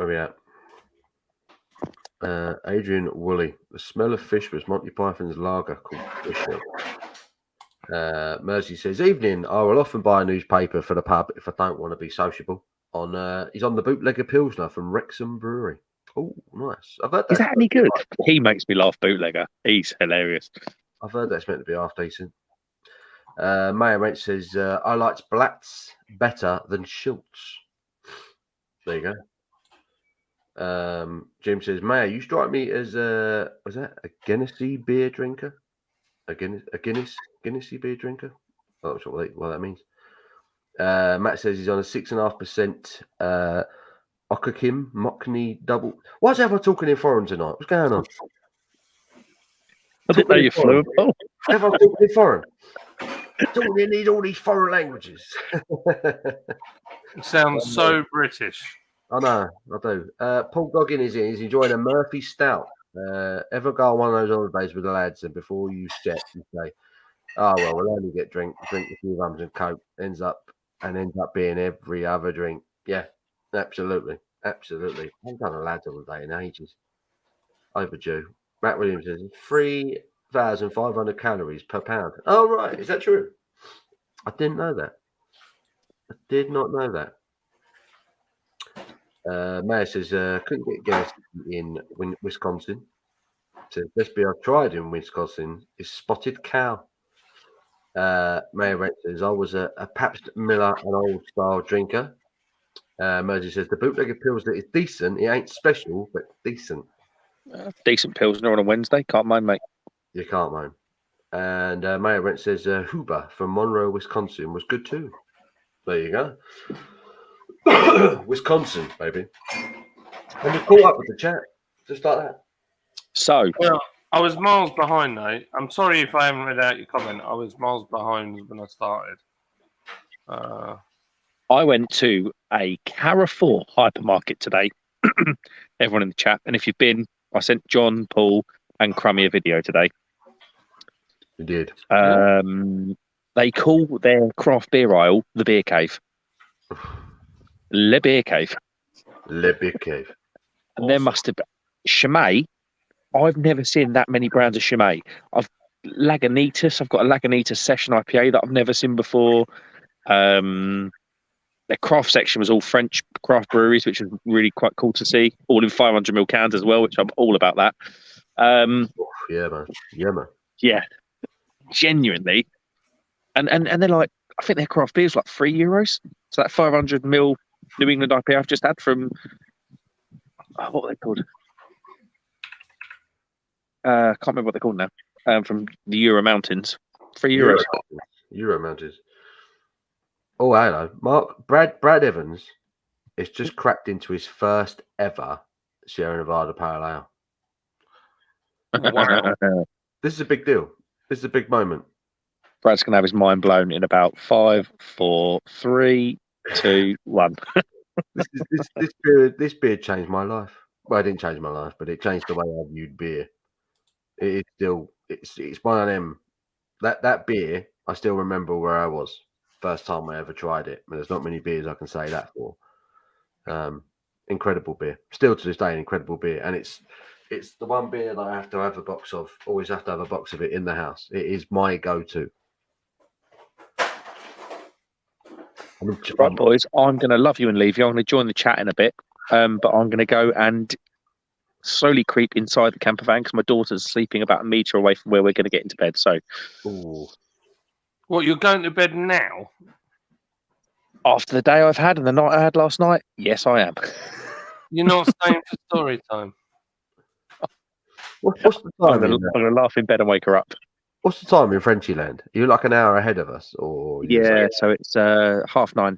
Adrian Woolley. The smell of fish was Monty Python's lager called Fisher. Mersey says, "Evening. I will often buy a newspaper for the pub if I don't want to be sociable." He's on the Bootlegger Pilsner from Wrexham Brewery. Oh, nice. I've heard that. Is that any good? He makes me laugh, Bootlegger. He's hilarious. I've heard that's meant to be half decent. Maya Wrench says, "I liked Blatz better than Schultz." There you go. Jim says, "Maya, you strike me as was that a Guinnessy beer drinker? A Guinnessy beer drinker? I'm not sure what that means." Matt says he's on a 6.5% Okakim Mockney double. Why's everyone talking in foreign tonight? What's going on? I didn't know you fluent. Oh, Everyone's talking in foreign. You need all these foreign languages. It sounds so British. I know, I do. Paul Goggin is in. He's enjoying a Murphy Stout. Ever go on one of those holidays with the lads and before you step, you say, "Oh well, we'll only get drink a few rums and coke." Ends up being every other drink. Yeah, absolutely. I haven't done a lads holiday in ages. Overdue. Matt Williams says 3,500 calories per pound. Oh right, is that true? I didn't know that. I did not know that. Mayor says, "Couldn't get Guinness in Wisconsin." Says, "Best beer I've tried in Wisconsin is Spotted Cow." Mayor Rent says, "I was a Pabst Miller, an old style drinker." Mersey says, "The bootlegger Pilsner is decent. It ain't special, but decent." decent Pilsner on a Wednesday. Can't mind, mate. You can't mind. And Mayor Rent says, "Huber from Monroe, Wisconsin was good too." There you go. Wisconsin, baby. And we caught up with the chat. Just like that. So, Well, I was miles behind, though. I'm sorry if I haven't read out your comment. I was miles behind when I started. I went to a Carrefour hypermarket today. Everyone in the chat, and if you've been, I sent John, Paul, and Crummy a video today. You did. They call their craft beer aisle the beer cave. Le Beer Cave. Le Beer Cave. And there must have been Chimay. I've never seen that many brands of Chimay. I've Lagunitas. I've got a Lagunitas Session IPA that I've never seen before. Their craft section was all French craft breweries, which was really quite cool to see. All in 500ml cans as well, which I'm all about that. Yeah, man. Yeah, genuinely. And they're like, I think their craft beer is like €3. So that 500ml New England IPA I've just had from, what are they called? I can't remember what they're called now. From the Euro Mountains. €3. Euro Mountains. Oh, hello. Mark. Brad Evans has just cracked into his first ever Sierra Nevada Pale Ale. Wow. This is a big deal. This is a big moment. Brad's going to have his mind blown in about 5, 4, 3, 2, 1. This beer changed my life. Well, it didn't change my life, but it changed the way I viewed beer. It's one of them. That beer, I still remember where I was first time I ever tried it. But there's not many beers I can say that for. Incredible beer. Still to this day, an incredible beer, and it's the one beer that I have to have a box of. Always have to have a box of it in the house. It is my go-to. Right, boys, I'm going to love you and leave you. I'm going to join the chat in a bit, but I'm going to go and slowly creep inside the camper van because my daughter's sleeping about a metre away from where we're going to get into bed. So, What, you're going to bed now? After the day I've had and the night I had last night, yes, I am. You're not staying for story time? What's the time? I'm going to laugh in bed and wake her up. What's the time in Frenchy land? Are you like an hour ahead of us, or yeah? So it's 9:30.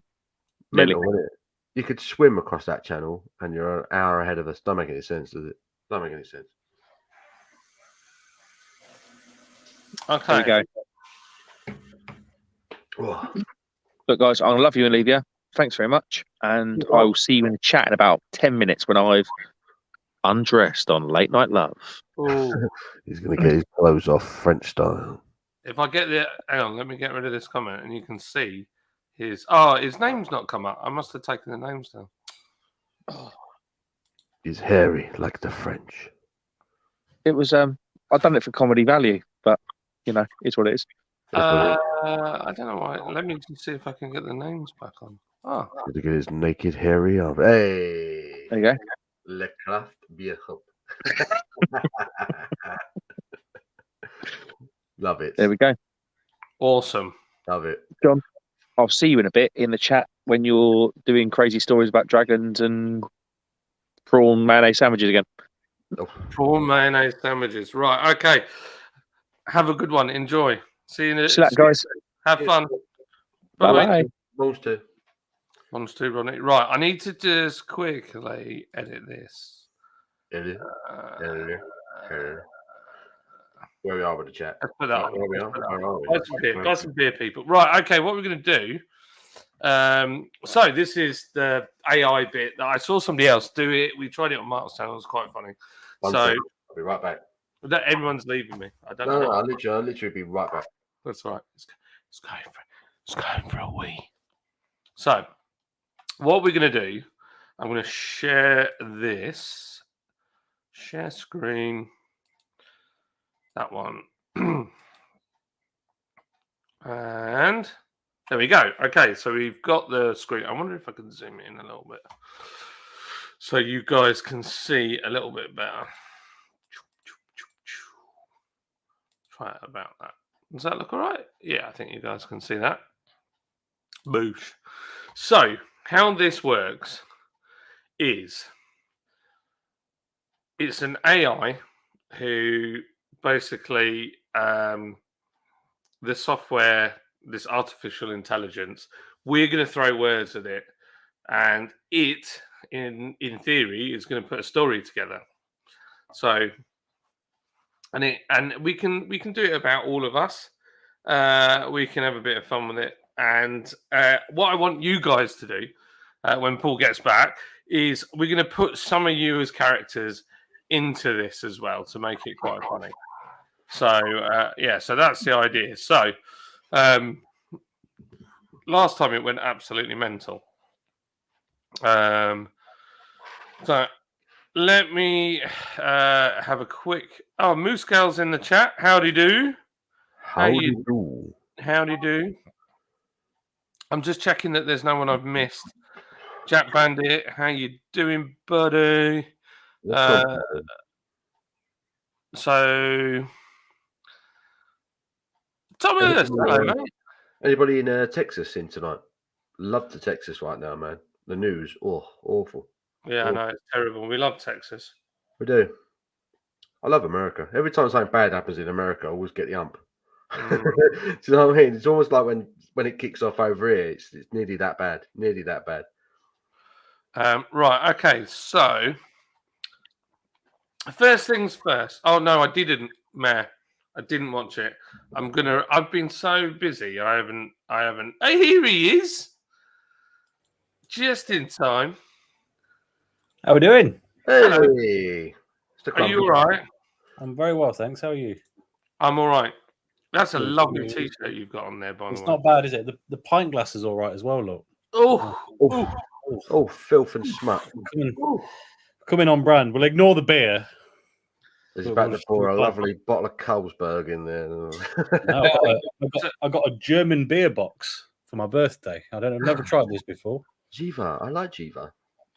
Mental, isn't it? You could swim across that channel, and you're an hour ahead of us. Don't make any sense, does it? Don't make any sense. Okay. There you go. Look, guys, I love you and leave you. Thanks very much, and I will see you in the chat in about 10 minutes when I've undressed on Late Night Love. He's going to get his clothes off French style. If I get the... Hang on, let me get rid of this comment, and you can see his name's not come up. I must have taken the names down. He's hairy like the French. It was, I've done it for comedy value, but, it's what it is. I don't know why. Let me just see if I can get the names back on. Oh. Look at his naked, hairy arm. Hey! There you go. Le Craft Beer Hub. Love it. There we go. Awesome. Love it. John, I'll see you in a bit in the chat when you're doing crazy stories about dragons and prawn mayonnaise sandwiches again. Prawn mayonnaise sandwiches. Right. Okay. Have a good one. Enjoy. See you in a See you later, guys. Have fun. Bye-bye. Ones two. Ronnie. Right. I need to just quickly edit this. Edit. Where we are with the chat. Let's put that on. Where we are. Got some beer, people. Right. Okay. What we're going to do. So this is the AI bit that I saw somebody else do it. We tried it on Mark's channel. It was quite funny. I'll be right back. Everyone's leaving me. I don't know. No, I'll literally be right back. That's right. It's going for a wee. So, what we're going to do, I'm going to share this. Share screen. That one. And there we go. Okay, so we've got the screen. I wonder if I can zoom in a little bit so you guys can see a little bit better. Try it about that. Does that look all right? Yeah, I think you guys can see that. Boosh. So, how this works is it's an AI who basically the software, this artificial intelligence, we're going to throw words at it, and it, in theory, is going to put a story together. So and we can do it about all of us. We can have a bit of fun with it. And what I want you guys to do when Paul gets back is we're going to put some of you as characters into this as well to make it quite funny. So so that's the idea. So last time it went absolutely mental. So let me have a quick. Oh, Moose Girl's in the chat. Howdy do. Howdy do. Howdy do. I'm just checking that there's no one I've missed. Jack Bandit, how you doing, buddy? So, tell me this, hello, mate. Anybody in Texas in tonight? Love the Texas right now, man. The news, awful. Yeah, I know, it's terrible. We love Texas. We do. I love America. Every time something bad happens in America, I always get the ump. Do you know what I mean? It's almost like when it kicks off over here, it's nearly that bad. Nearly that bad. Right, okay, so first things first. Oh no, I didn't, Mayor. I didn't watch it. I've been so busy. I haven't. Hey, here he is. Just in time. How are we doing? Hey, are you all right? I'm very well, thanks. How are you? I'm all right. That's a lovely T-shirt you've got on there, by the way. It's not bad, is it? The pint glass is all right as well, look. Oh, filth and smut. Coming on brand. We'll ignore the beer. He's about to pour a lovely bottle of Carlsberg in there. No, I got a German beer box for my birthday. I've never tried this before. Jiva, I like Jiva.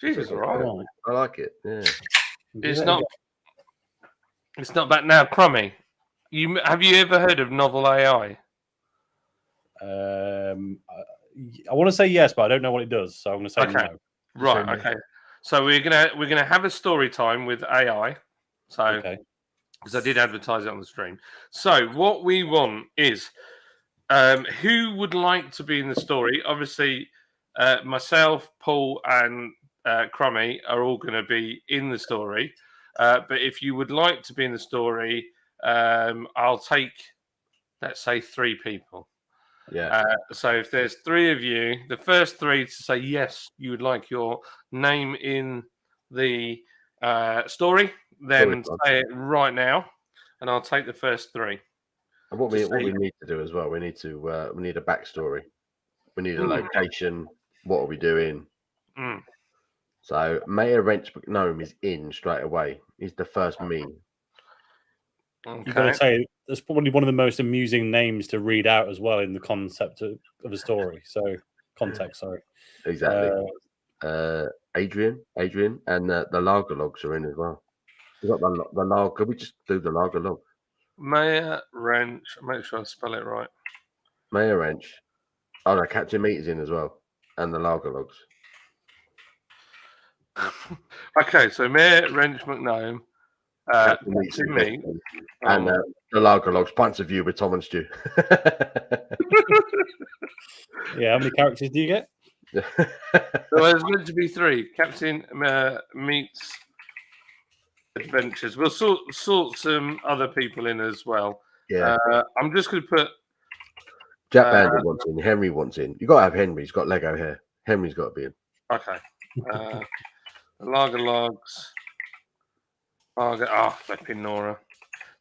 Jiva's all right. I like it. Yeah. It's not bad now, Crummy. Have you ever heard of Novel AI? I want to say yes, but I don't know what it does, so I'm going to say no. Right. Okay. So we're gonna have a story time with AI. So because I did advertise it on the stream. So what we want is who would like to be in the story? Obviously, myself, Paul, and Crummy are all going to be in the story. But if you would like to be in the story, I'll take, let's say, 3 people. Yeah. So if there's 3 of you, the first 3 to say yes, you would like your name in the story, then say it right now, and I'll take the first 3. And what we need to do as well, we need a backstory. We need a location. What are we doing? So Mayor Wrench McNome is in straight away. He's the first me. Okay. You've got to say that's probably one of the most amusing names to read out as well in the concept of a story. So context, sorry. Exactly. Adrian, and the lager logs are in as well. We got the lager. Could we just do the lager log? Mayor Wrench. Make sure I spell it right. Mayor Wrench. Oh no, Captain Meat is in as well, and the lager logs. Okay, so Mayor Wrench McNome, Captain Meat, and the lager logs. Pints of view with Tom and Stu. Yeah, how many characters do you get? So there's meant to be 3. Captain Meat's adventures. We'll sort some other people in as well. Yeah. I'm just going to put Jack Bandit wants in. Henry wants in. You got to have Henry. He's got Lego hair. Henry's got to be in. Okay. Lager logs. Flipping Nora.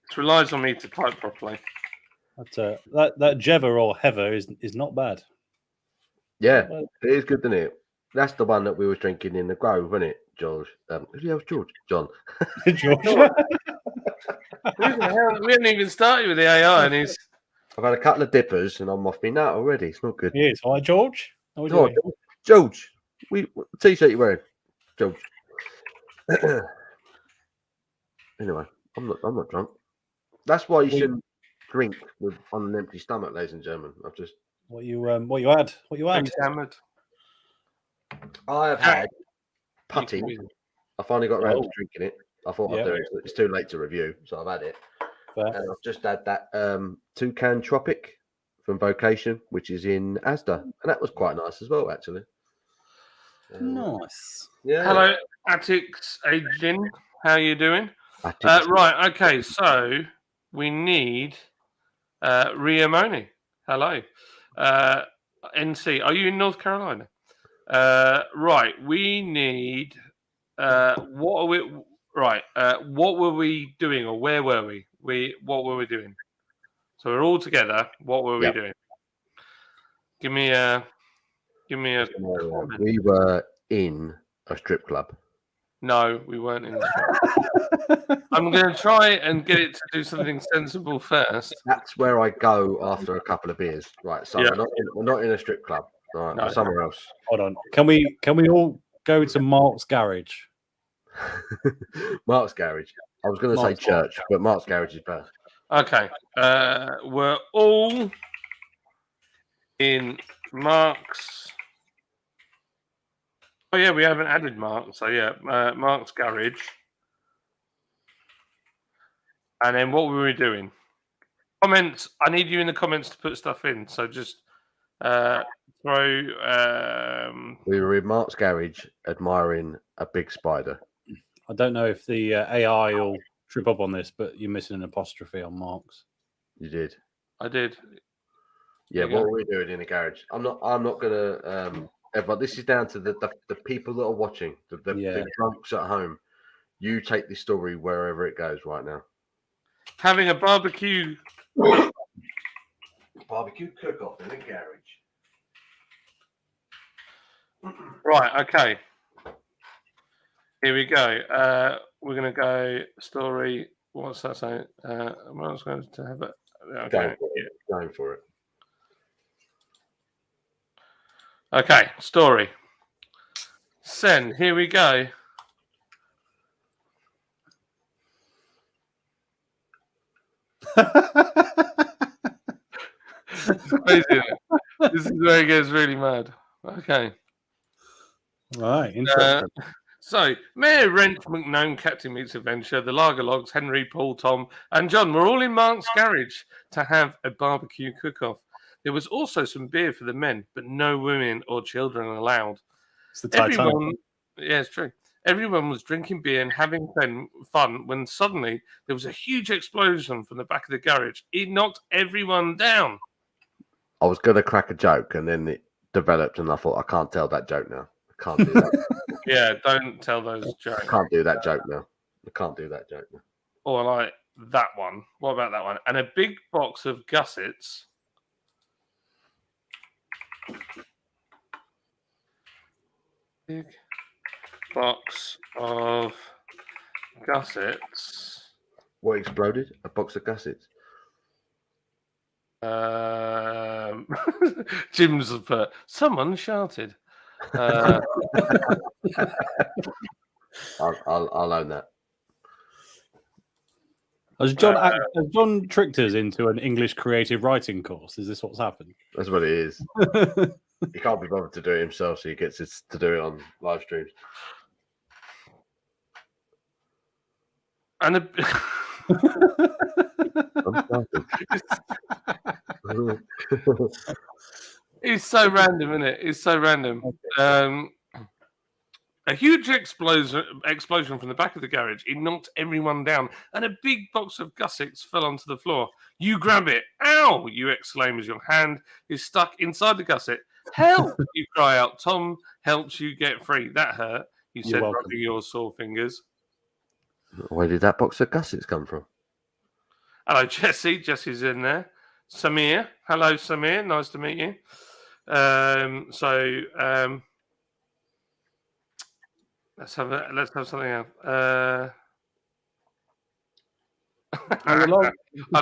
It relies on me to type properly. That Jeva or Heather is not bad. Yeah, it is good, isn't it? That's the one that we were drinking in the Grove, wasn't it, George? Who the hell's George? John. George. We haven't even started with the AI, and he's. I've had a couple of dippers, and I'm off me nut already. It's not good. Yes, hi George. George, what t-shirt you wearing, George? Anyway, I'm not drunk. That's why you shouldn't drink on an empty stomach, ladies and gentlemen. I've just what you had. Hammered. I have had putty. I finally got around to drinking it. I thought I'd do it. It's too late to review, so I've had it. Fair. And I've just had that Toucan Tropic from Vocation, which is in Asda, and that was quite nice as well, actually. Nice. Yeah. Hello, Attics Adrian. How are you doing? Right. Okay. So we need Ria Moni. Hello. NC, are you in North Carolina? Right, we need. What are we? Right, what were we doing, or where were we? What were we doing? So we're all together. What were we doing? Give me a comment. We were in a strip club. No, we weren't in. I'm going to try and get it to do something sensible first. That's where I go after a couple of beers. Right, so we're not in a strip club. Right, No. we're somewhere else. Hold on. Can we all go to Mark's garage? Mark's garage. I was going to say church, but Mark's garage is better. Okay. We're all in Mark's. Oh yeah, we haven't added Mark, so yeah, Mark's garage. And then what were we doing? Comments. I need you in the comments to put stuff in. So just throw. We were in Mark's garage admiring a big spider. I don't know if the AI will trip up on this, but you're missing an apostrophe on Mark's. You did. I did. Yeah, what were we doing in the garage? I'm not gonna. But this is down to the people that are watching, the drunks at home. You take this story wherever it goes right now. Having a barbecue cook-off in a garage. Right, okay. Here we go. We're going to go story. What's that saying? I was going to have it. Okay. Going for it. Okay, story. Send. Here we go. It's crazy, isn't it? This is where it gets really mad. Okay. Right, interesting. So, Mayor Wrench, McNone, Captain Meets Adventure, the Lagerlogs, Henry, Paul, Tom, and John were all in Mark's garage to have a barbecue cook-off. There was also some beer for the men, but no women or children allowed. It's the Titanic. Yeah, it's true. Everyone was drinking beer and having fun when suddenly there was a huge explosion from the back of the garage. It knocked everyone down. I was going to crack a joke, and then it developed, and I thought, I can't tell that joke now. I can't do that. Yeah, don't tell those jokes. I can't do that joke now. I can't do that joke now. Oh, I like that one. What about that one? And a big box of gussets. Big box of gussets. What exploded? A box of gussets. Jim's put, someone shouted. I'll own that. Has John tricked us into an English creative writing course? Is this what's happened? That's what it is. He can't be bothered to do it himself, so he gets us to do it on live streams. And it's so random, isn't it? It's so random. A huge explosion from the back of the garage. It knocked everyone down, and a big box of gussets fell onto the floor. You grab it. Ow! You exclaim as your hand is stuck inside the gusset. Help! You cry out. Tom helps you get free. That hurt, you said, rubbing your sore fingers. Where did that box of gussets come from? Hello, Jesse. Jesse's in there. Samir. Hello, Samir. Nice to meet you. Let's have something else.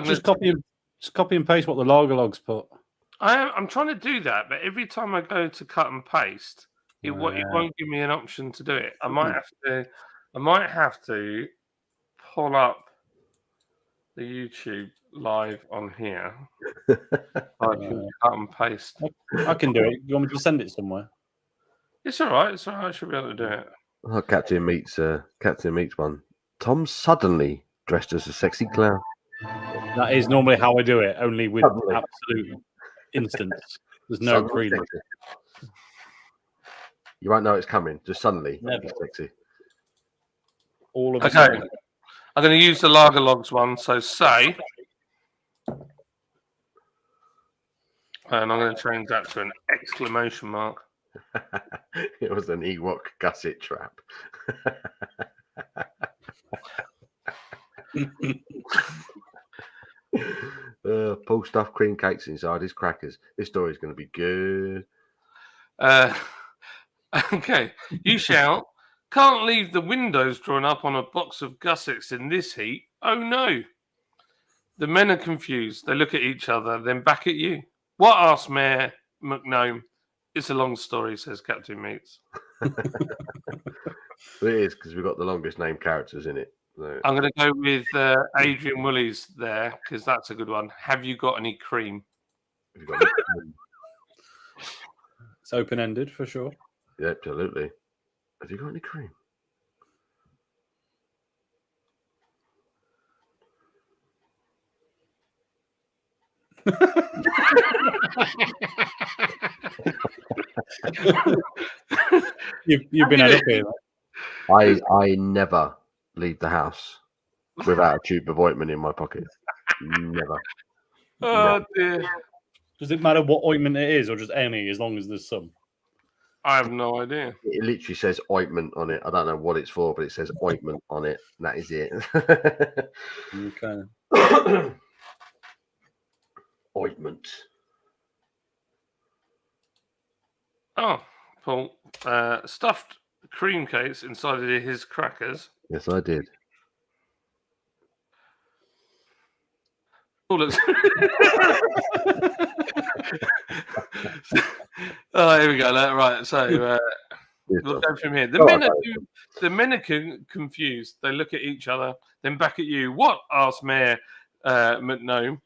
Just copy and paste what the Lagerlogs put. I'm trying to do that, but every time I go to cut and paste, it won't give me an option to do it. I might have to pull up the YouTube live on here. I can cut and paste. I can do it. You want me to send it somewhere? It's all right. It's all right. I should be able to do it. Oh, Captain Meets one. Tom suddenly dressed as a sexy clown. That is normally how I do it, only with absolute instance. There's no freedom. You won't know it's coming. Just suddenly, never sexy. All of a sudden. I'm going to use the Lagerlogs one. So say, And I'm going to change that to an exclamation mark. It was an Ewok gusset trap. Paul stuffed cream cakes inside his crackers. This story's going to be good. Okay, you shout, can't leave the windows drawn up on a box of gussets in this heat. Oh no. The men are confused. They look at each other, then back at you. What? Asked Mayor McNome. It's a long story, says Captain Meats. It is, because we've got the longest named characters in it. So. I'm going to go with Adrian Woolley's there, because that's a good one. Have you got any cream? Have you got any cream? It's open-ended for sure. Yeah, absolutely. Have you got any cream? You've been out here. I never leave the house without a tube of ointment in my pocket. Never. Oh dear. Does it matter what ointment it is, or just any, as long as there's some? I have no idea. It literally says ointment on it. I don't know what it's for, but it says ointment on it. And that is it. Okay. Ointment. Oh, Paul. Stuffed cream cakes inside of his crackers. Yes, I did. Oh, looks. Oh, here we go. Right, so we'll go from here. The men are confused. They look at each other, then back at you. What? Asked Mayor McNome.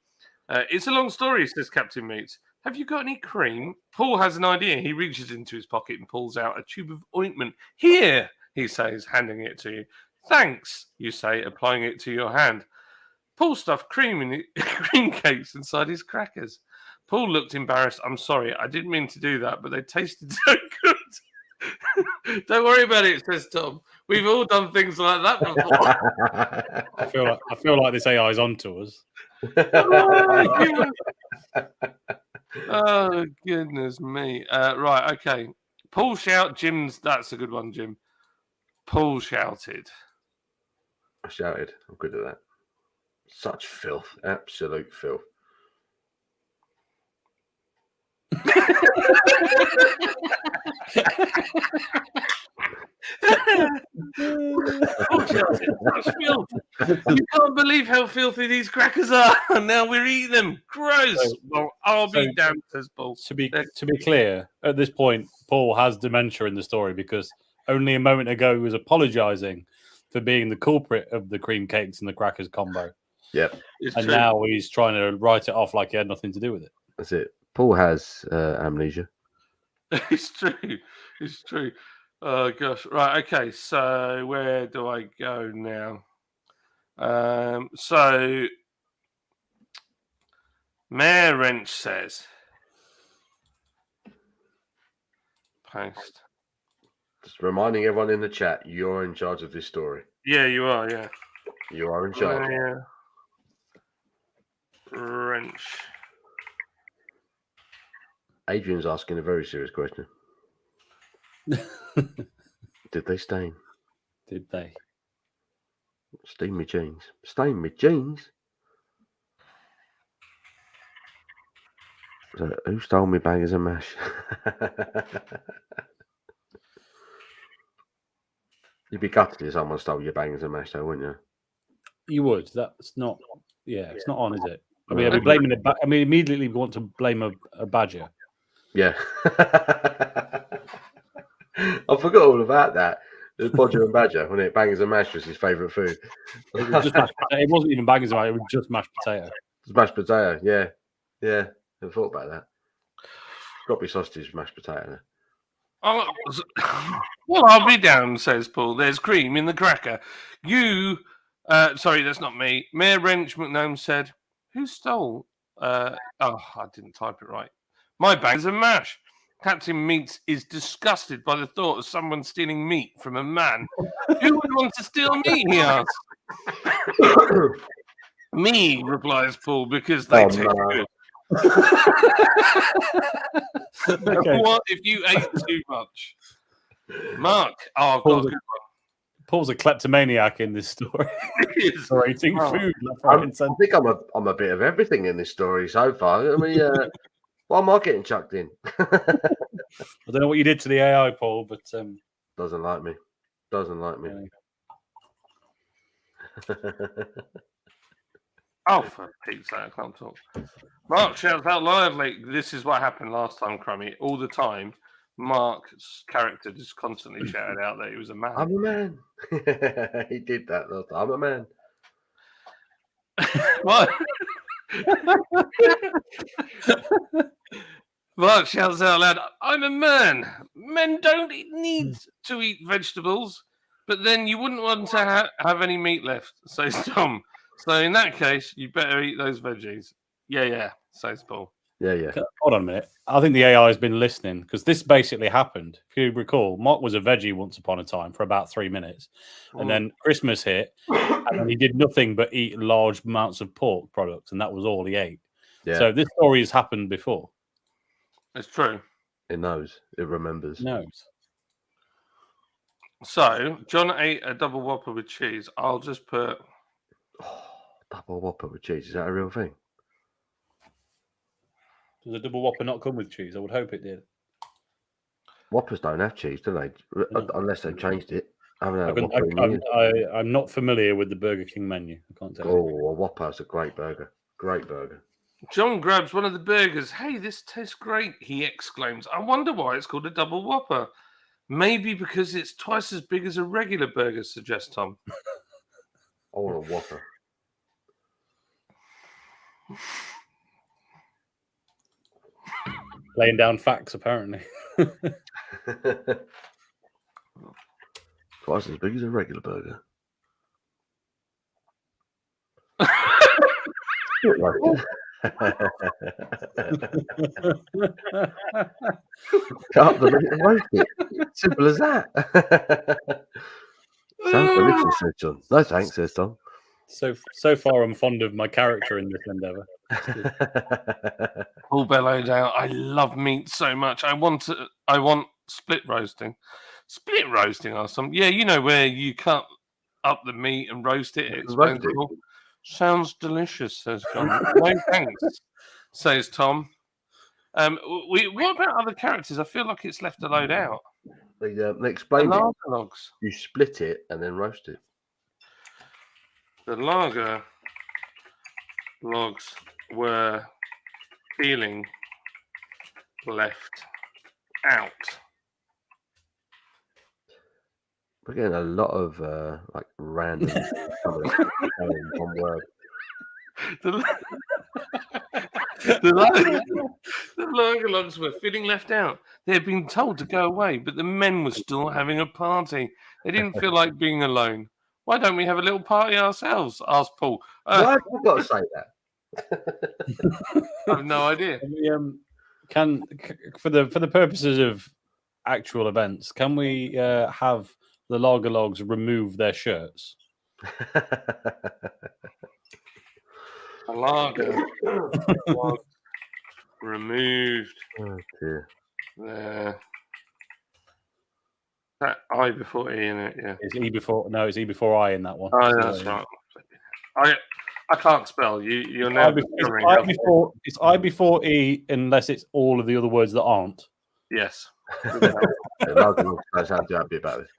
It's a long story, says Captain Meats. Have you got any cream? Paul has an idea. He reaches into his pocket and pulls out a tube of ointment. Here, he says, handing it to you. Thanks, you say, applying it to your hand. Paul stuffed cream cakes inside his crackers. Paul looked embarrassed. I'm sorry, I didn't mean to do that, but they tasted so good. Don't worry about it, says Tom. We've all done things like that before. I feel like this AI is onto us. Oh, goodness me. Right, okay. Paul Jim's, that's a good one, Jim. Paul shouted. I shouted. I'm good at that. Such filth. Absolute filth. You can't believe how filthy these crackers are. Now we're eating them. Gross. Well, I'll be damned, says Paul. To be clear, at this point, Paul has dementia in the story because only a moment ago he was apologising for being the culprit of the cream cakes and the crackers combo. Yep. And now he's trying to write it off like he had nothing to do with it. That's it. Paul has amnesia. It's true. It's true. Oh, gosh. Right, okay. So where do I go now? So Mayor Wrench says, post. Just reminding everyone in the chat, you're in charge of this story. Yeah, you are, yeah. You are in charge. Wrench. Adrian's asking a very serious question. Did they stain? Did they? Stain me jeans. Stain me jeans? So, who stole me bangers and mash? You'd be gutted if someone stole your bangers and mash, though, wouldn't you? You would. That's not. Yeah, it's not on, is it? I mean, I'd be blaming it. I mean, immediately we want to blame a badger. Yeah. I forgot all about that. It was Bodger and Badger, when it bangers and mash was his favourite food. It wasn't even bangers and mash, it was just mashed potato. It's mashed potato, yeah. Yeah, I thought about that. Got to be sausage, mashed potato. Oh, well, I'll be down, says Paul. There's cream in the cracker. Sorry, that's not me. Mayor Wrench McNome said, who stole? I didn't type it right. My bangers and mash. Captain Meats is disgusted by the thought of someone stealing meat from a man. Who would want to steal meat, he asks. Me, replies Paul, because they taste good. Okay. What if you ate too much? Mark, I've got a good Paul's a kleptomaniac in this story. one. For eating Oh. food left, right, and I centre. think I'm a bit of everything in this story so far. I mean, why am I getting chucked in? I don't know what you did to the AI, Paul, but Doesn't like me. Doesn't like me. Oh, for Pete's sake, I can't talk. Mark shouts out lively. This is what happened last time, Crummy. All the time, Mark's character just constantly shouted out that he was a man. I'm a man. He did that last time. I'm a man. What? Mark shouts out loud, I'm a man. Men don't need to eat vegetables, but then you wouldn't want to have any meat left, says Tom. So in that case, you better eat those veggies. Yeah, says Paul. Yeah. hold on a minute. I think the AI has been listening because this basically happened. If you recall, Mark was a veggie once upon a time for about 3 minutes. And then Christmas hit, and then he did nothing but eat large amounts of pork products, and that was all he ate. Yeah. So this story has happened before. It's true. It knows. It remembers. Knows. So John ate a double whopper with cheese. I'll just put Double Whopper with cheese. Is that a real thing? Does a double whopper not come with cheese? I would hope it did. Whoppers don't have cheese, do they? No. Unless they've changed it. I haven't had a Whopper in years. I'm not familiar with the Burger King menu. I can't tell you. Oh, a Whopper's a great burger. Great burger. John grabs one of the burgers. Hey, this tastes great, he exclaims. I wonder why it's called a double whopper. Maybe because it's twice as big as a regular burger, suggests Tom. I want a Whopper. Laying down facts, apparently. Twice as big as a regular burger. Cut up the meat and roast it. Simple as that. Sounds delicious, says John. No thanks, says Tom. So far, I'm fond of my character in this endeavour. Paul bellowed out, I love meat so much. I want split roasting. Split roasting or something. Yeah, you know where you cut up the meat and roast it. Roast it. Sounds delicious, says John. No thanks, says Tom. What about other characters? I feel like it's left a load out. They The explained it. lager logs. You split it and then roast it. The lager logs were feeling left out. We're getting a lot of like random one word. The lager logs were feeling left out. They had been told to go away, but the men were still having a party. They didn't feel like being alone. Why don't we have a little party ourselves? Asked Paul. Why have you got to say that? I have no idea. For the purposes of actual events, can we have the lager logs remove their shirts? A lager was removed. Oh dear. There. That I before E in it, yeah. Is E before? No, it's E before I in that one. Oh, that's right. I can't spell. You're now It's I before E unless it's all of the other words that aren't. Yes. I sound happy about this.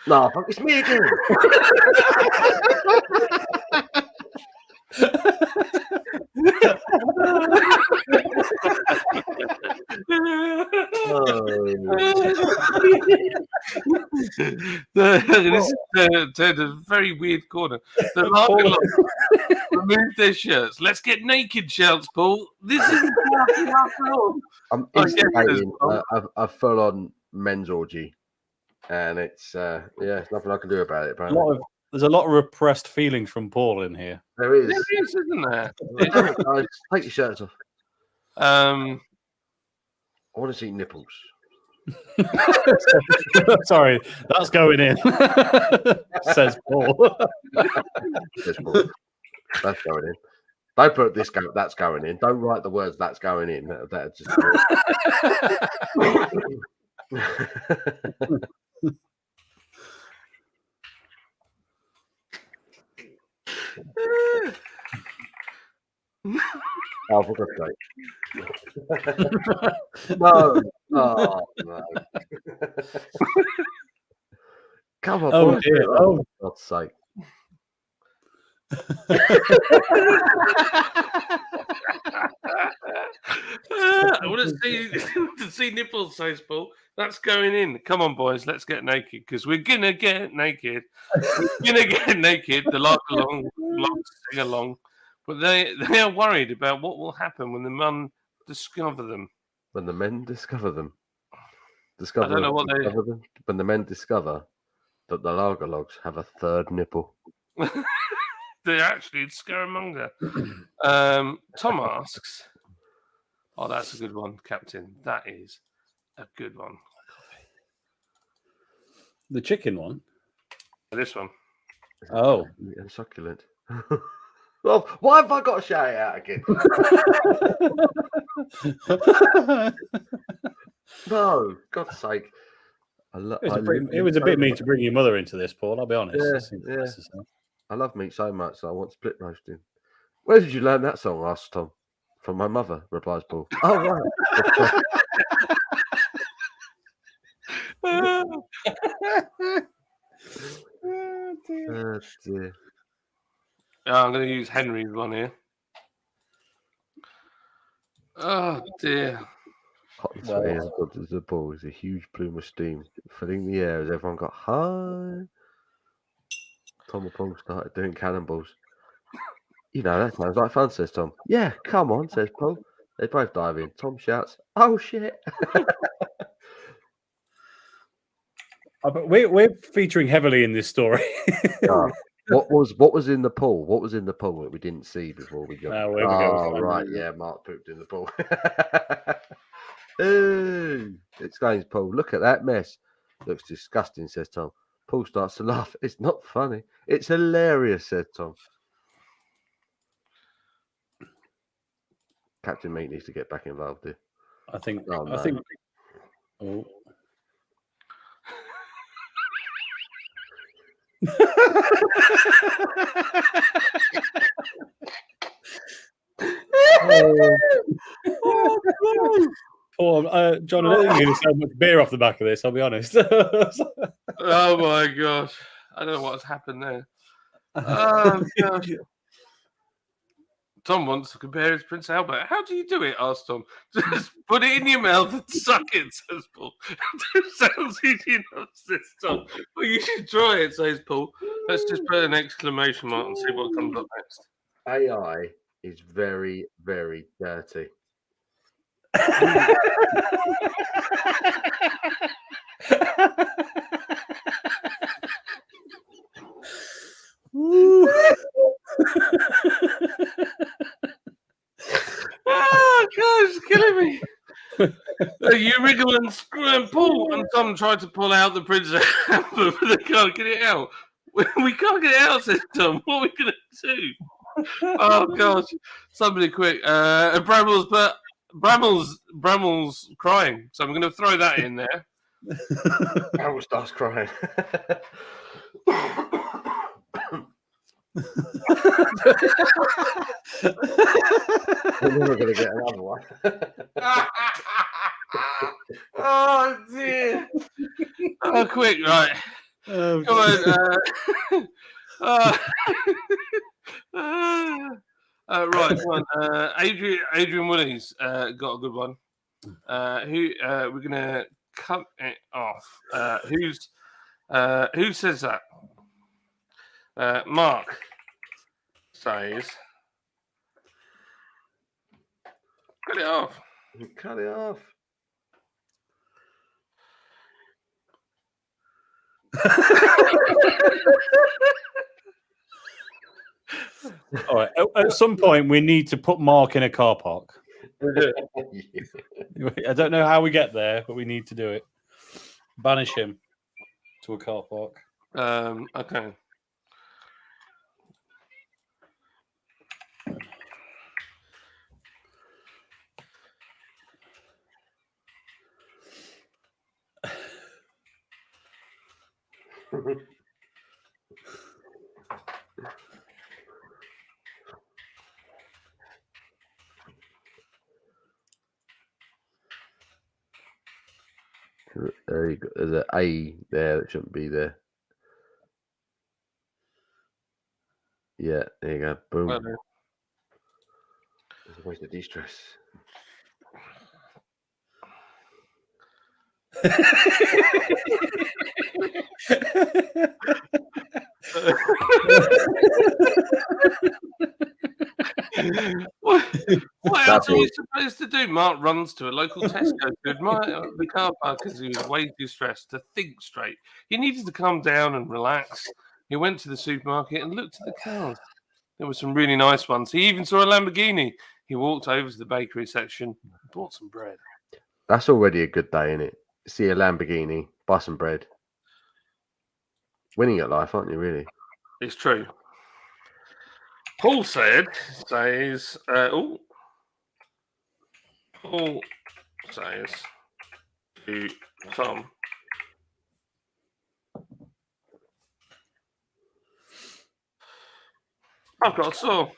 No, fuck, it's me again. This is turned a very weird corner. The lager logs remove their shirts. Let's get naked, shouts Paul. This is after all. I'm instigating a full-on men's orgy, and it's there's nothing I can do about it. Apparently. There's a lot of repressed feelings from Paul in here. There is, isn't there? Guys, take your shirts off. I want to see nipples. Sorry, that's going in. Says Paul. Says Paul. That's going in. Don't put this that's going in. Don't write the words that's going in. That just. Oh, for God's sake. No. Oh, no. Come on, Oh, boys. dear. Oh, for God's sake. I want to see nipples, says Paul. That's going in. Come on, boys, let's get naked because we're gonna get naked. We're gonna get naked. The laugh along, sing along, but they are worried about what will happen when the men discover them. When the men discover them. I don't know what they. When the men discover that the lager logs have a third nipple. They're actually scaremonger. Tom asks, "Oh, that's a good one, Captain. That is a good one." The chicken one. This one. Oh, And succulent. Well, why have I got to shout it out again? No, God's sake. it was a bit mean to bring your mother into this, Paul. I'll be honest. Yeah. I love meat so much that I want split roasting. Where did you learn that song? Asks Tom. From my mother, replies Paul. Oh, right. Oh, Oh, dear. I'm going to use Henry's one here. Oh, dear. Hot and sweaty as good as a ball is a huge plume of steam filling the air as everyone got high. Tom and Paul started doing cannonballs. You know, that sounds like fun, says Tom. Yeah, come on, says Paul. They both dive in. Tom shouts, oh, shit. but we're featuring heavily in this story. What was in the pool? What was in the pool that we didn't see before we got? Oh, right, yeah, Mark pooped in the pool. Ooh, exclaims Paul. Look at that mess. Looks disgusting, says Tom. Paul starts to laugh. It's not funny. It's hilarious, says Tom. Captain Meat needs to get back involved here. I think. Oh, no. I think. Oh. Paul, John, I don't think you're going to sell much beer off the back of this. I'll be honest. Oh my gosh, I don't know what's happened there. Oh gosh. Tom wants to compare it to Prince Albert. How do you do it? Asked Tom. Just put it in your mouth and suck it, says Paul. Sounds easy enough, says Tom. Well, you should try it, says Paul. Let's just put an exclamation mark and see what comes up next. AI is very, very dirty. Oh gosh, it's killing me. You wriggle and screw and pull, and Tom tried to pull out the princess, but they can't get it out. We can't get it out, says Tom. What are we going to do? Oh gosh, somebody quick! Brammel's crying, so I'm going to throw that in there. Bramble starts crying. We're never going to get another one. Oh dear! Oh, quick, right? Come on. Right, come on. Adrian Willies got a good one. We're gonna cut it off. Who says that? Mark says, cut it off. Cut it off. All right. At some point, we need to put Mark in a car park. I don't know how we get there, but we need to do it. Banish him to a car park. Okay. There you go. There's an A there that shouldn't be there. Yeah, there you go. Boom. Well done. There's a way to de-stress. What else are you supposed to do? Mark runs to a local Tesco to admire the car park because he was way too stressed to think straight. He needed to calm down and relax. He went to the supermarket and looked at the cars. There were some really nice ones. He even saw a Lamborghini. He walked over to the bakery section and bought some bread. That's already a good day, isn't it? See a Lamborghini, buy some bread. Winning at life, aren't you, really? It's true. Paul says, Paul says to Tom, I've got a saw.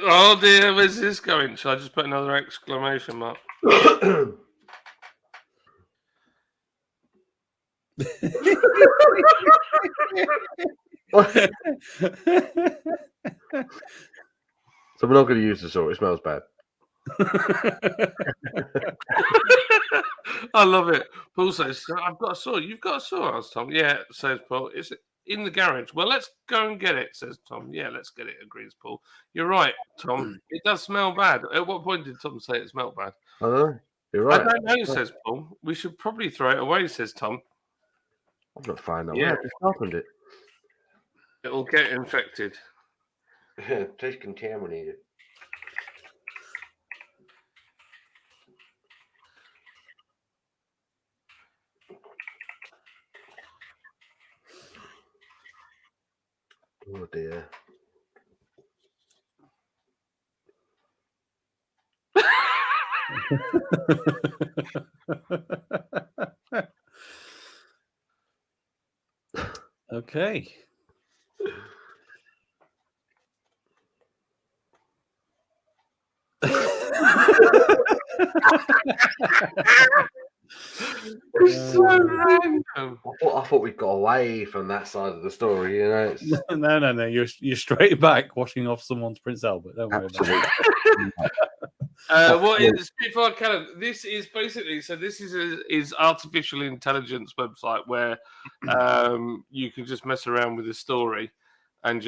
Oh dear, where's this going? Shall I just put another exclamation mark? So we're not going to use the saw. It smells bad. I love it. Paul says, I've got a saw. You've got a saw, asks Tom. Yeah, says Paul. It's in the garage. Well, let's go and get it, says Tom. Yeah, let's get it, agrees Paul. You're right, Tom. It does smell bad. At what point did Tom say it smelled bad? I don't know. You're right. I don't know, says Paul. We should probably throw it away, says Tom. I'm not fine. Yeah. I just opened it. It'll get infected. It tastes contaminated. Oh dear. Okay. It's so random. I thought we got away from that side of the story, you know. It's No. You're straight back washing off someone's Prince Albert. Don't worry about it. What is Spitfire Cannon? This is basically this is artificial intelligence website where you can just mess around with the story and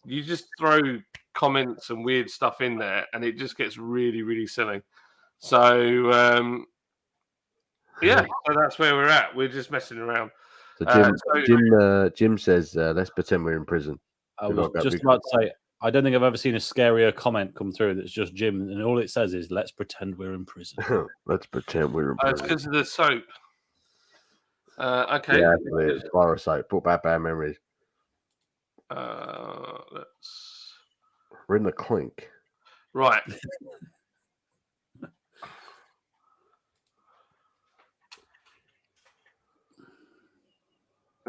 you just throw comments and weird stuff in there, and it just gets really, really silly. So yeah, so that's where we're at. We're just messing around. So Jim says, let's pretend we're in prison. I was just about to say, I don't think I've ever seen a scarier comment come through that's just Jim, and all it says is, let's pretend we're in prison. Let's pretend we're in prison. It's because of the soap. Okay. Yeah, it's virus soap. Put bad memories. We're in the clink. Right.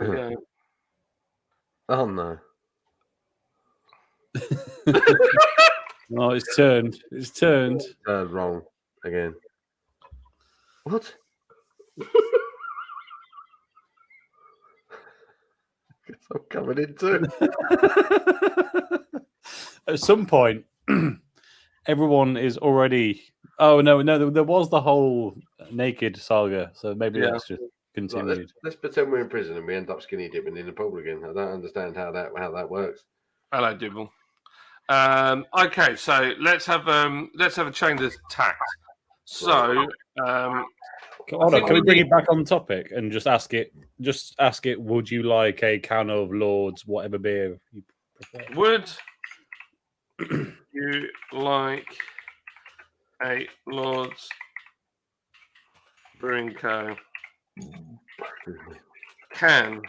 Okay. Oh no. Oh, it's turned. It's turned. Turned wrong again. What? I'm coming into it. At some point, everyone is already. Oh no! There was the whole naked saga, so maybe that's just continued. Right, let's pretend we're in prison and we end up skinny dipping in the pool again. I don't understand how that works. Hello, Dibble. Okay, so let's have a change of tact. So, hold on, can we bring it back on topic and just ask it? Just ask it. Would you like a can of Lord's whatever beer you prefer? Would you like a Lord's Brewing Co. can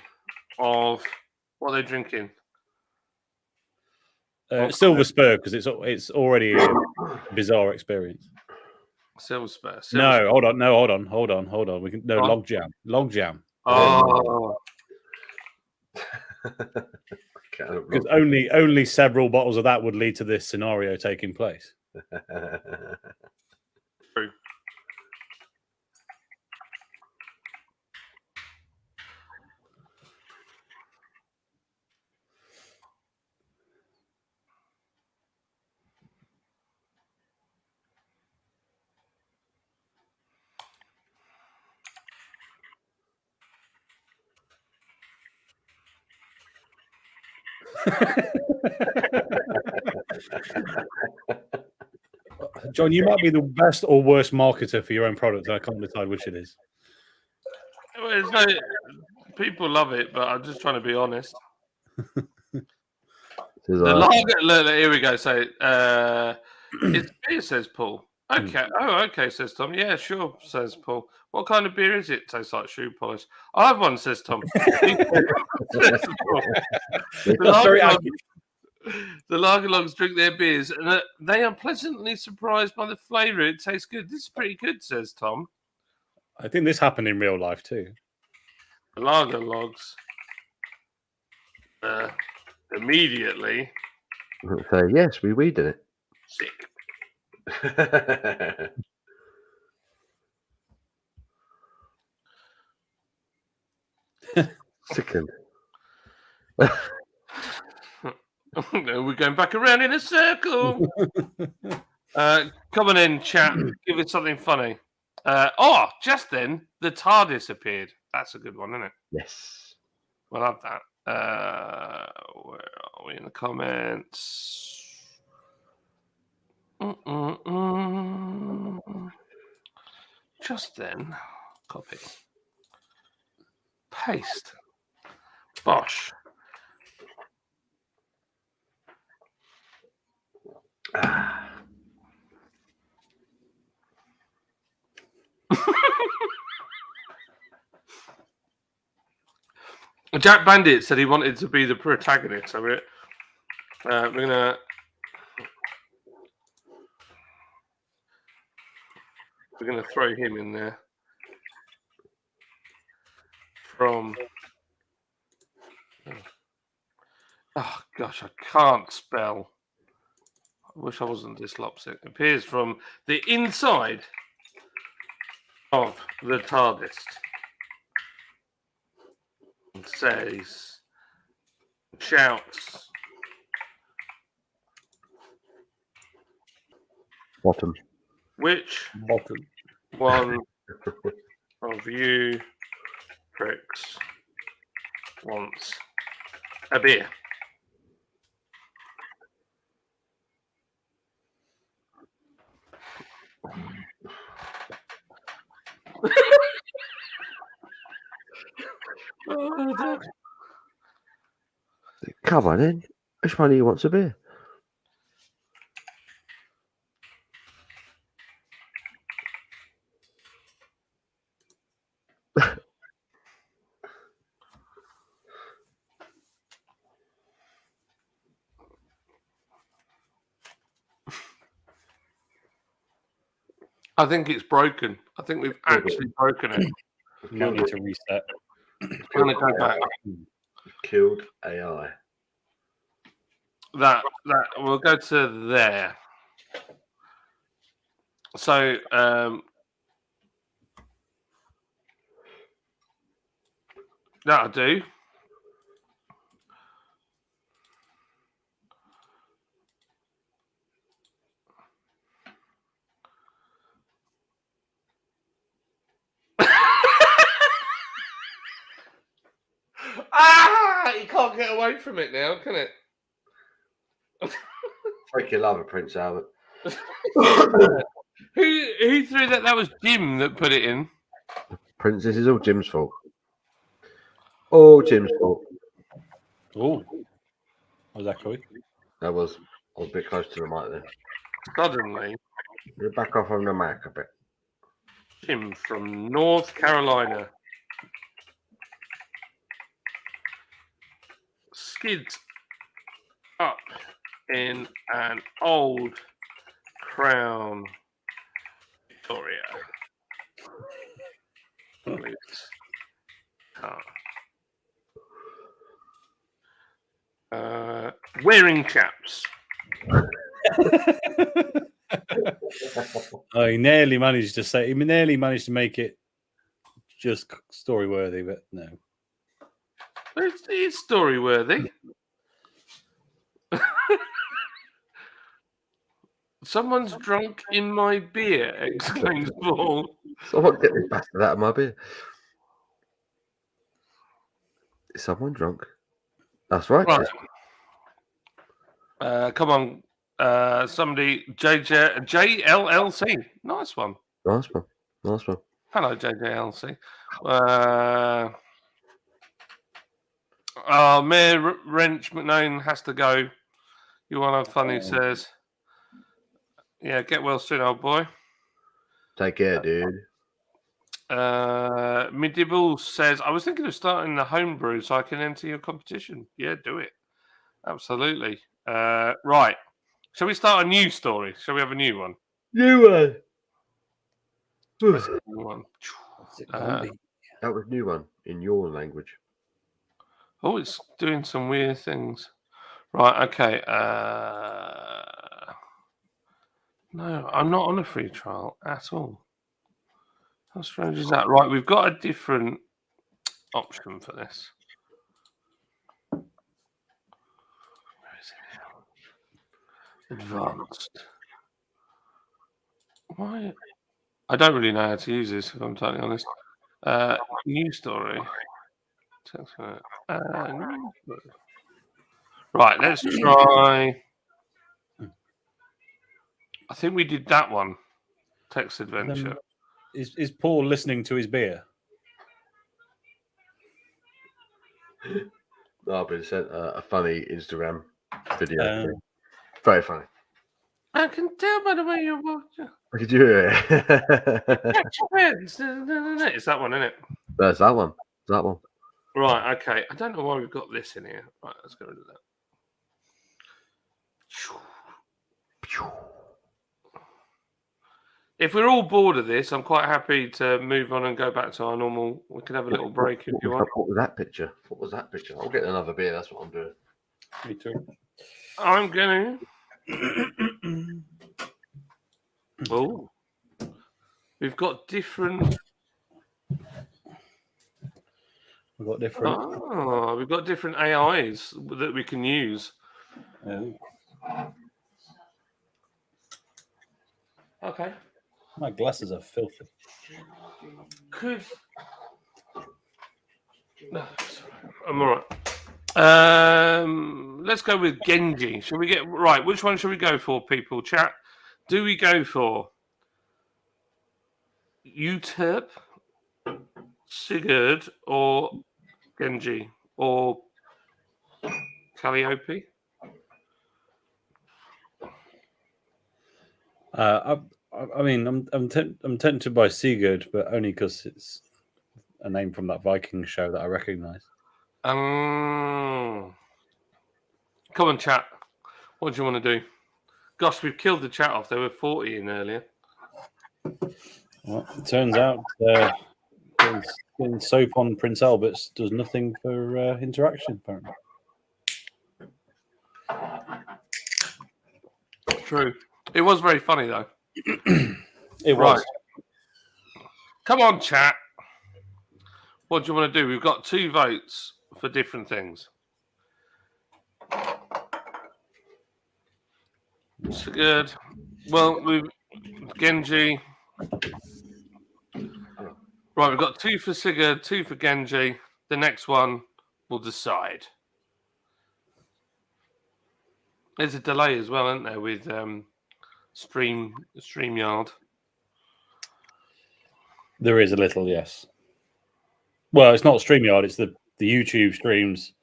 of what are they drinking? Silver Spur, because it's already bizarre experience. Silver spur. No, hold on. We can log jam. Oh, Because only several bottles of that would lead to this scenario taking place. true. John, you might be the best or worst marketer for your own product, and I can't decide which it is. Well, it's no, people love it, but I'm just trying to be honest. The lager, look, here we go. So, it's beer, says Paul. Okay. Oh, okay, says Tom. Yeah, sure, says Paul. What kind of beer is it? Tastes like shoe polish. I have one, says Tom. Says Paul. The lagerlogs drink their beers, and they are pleasantly surprised by the flavour. It tastes good. This is pretty good, says Tom. I think this happened in real life too. The lagerlogs immediately. So yes, we weeded it. Sick. Sickened. We're going back around in a circle. Come on in, chat. Give it something funny. Just then, the TARDIS appeared. That's a good one, isn't it? Yes. We'll have that. Where are we in the comments? Just then, copy. Paste. Bosh. Jack Bandit said he wanted to be the protagonist of it. We're gonna throw him in there from. Oh gosh, I can't spell. I wish I wasn't dyslexic. Appears from the inside of the TARDIS. And says, shouts, Bottom. which Bottom. one of you pricks wants a beer? Come on in. Which one of you wants a beer? I think it's broken. I think we've actually broken it. You might need to reset. I'm going to go back. Killed AI. That we'll go to there. So that'll do. You can't get away from it now, can it? Freaking love it, Prince Albert. Who threw that? That was Jim that put it in. Prince, this is all Jim's fault. All Jim's fault. Oh, was that quick? I was a bit close to the mic there. Suddenly, You're back off on the mic a bit. Jim from North Carolina skids up in an old Crown Victoria. Police car. Wearing chaps. Oh, he nearly managed to make it just story worthy, but no. It's story worthy. Someone's drunk in my beer, exclaims Paul. Someone get this bastard out of my beer. Is someone drunk? That's right. Right. Come on. Somebody, JLLC. Nice one. Nice one. Hello, JJLC. Mayor Wrench McNone has to go. You want to have fun, he says. Yeah, get well soon, old boy. Take care, dude. Medieval says, I was thinking of starting the homebrew so I can enter your competition. Yeah, do it. Absolutely. Right. Shall we start a new story? Shall we have a new one? New one. Let's have a new one. That was new one in your language. Oh, it's doing some weird things. Right, okay. No, I'm not on a free trial at all. How strange is that? Right, we've got a different option for this. Where is it? Advanced. Why? I don't really know how to use this, if I'm totally honest. New story. Right, let's try. I think we did that one. Text adventure. Is Paul listening to his beer? I've been sent a funny Instagram video. Very funny. I can tell by the way you're watching. Look at you. It's that one, isn't it? That's that one. Right, okay. I don't know why we've got this in here. Right, let's go into that. If we're all bored of this, I'm quite happy to move on and go back to our normal. We can have a little break if you want. What was that picture? I'll get another beer. That's what I'm doing. Me too. I'm going to. Oh. We've got different. We've got different. Oh, we've got different AIs that we can use. Okay. My glasses are filthy. No, I'm all right. Let's go with Genji. Shall we get right? Which one should we go for, people? Chat. Do we go for Uterp, Sigurd, or Genji, or Calliope? I mean, I'm tempted by Sigurd, but only because it's a name from that Viking show that I recognise. Come on, chat. What do you want to do? Gosh, we've killed the chat off. There were 40 in earlier. Well, it turns out getting soap on Prince Albert's does nothing for interaction, apparently. True. It was very funny, though. It was. Right. Come on, chat. What do you want to do? We've got 2 votes for different things. So good. Well, we've Genji. Right, we've got 2 for Sigurd, 2 for Genji. The next one will decide. There's a delay as well, isn't there, with StreamYard? There is a little, yes. Well, it's not StreamYard, it's the YouTube streams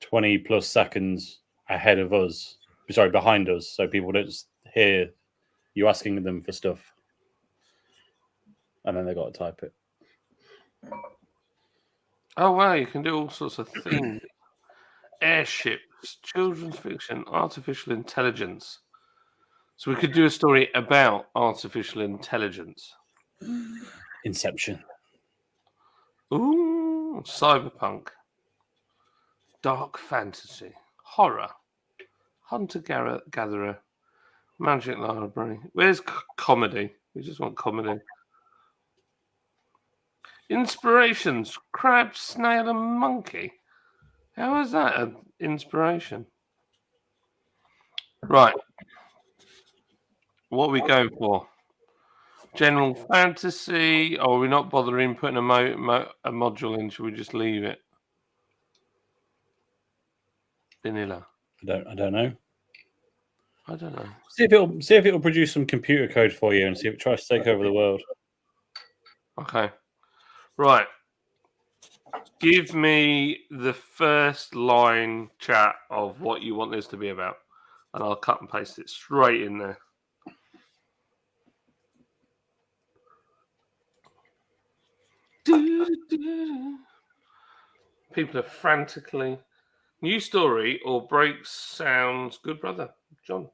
20 plus seconds ahead of us. Sorry, behind us, so people don't hear you asking them for stuff. And then they got to type it. Oh, wow, you can do all sorts of things. Airships, children's fiction, artificial intelligence. So we could do a story about artificial intelligence. Inception. Ooh, cyberpunk, dark fantasy, horror, hunter-gatherer, magic library. Where's comedy? We just want comedy. Inspirations, crab, snail, and monkey. How is that an inspiration? Right. What are we going for? General fantasy, or are we not bothering putting a module in? Should we just leave it? Vanilla. I don't know. I don't know. See if it'll produce some computer code for you, and see if it tries to take over the world. Okay. Right. Give me the first line, chat, of what you want this to be about, and I'll cut and paste it straight in there. People are frantically. New story or breaks sounds good, brother. John.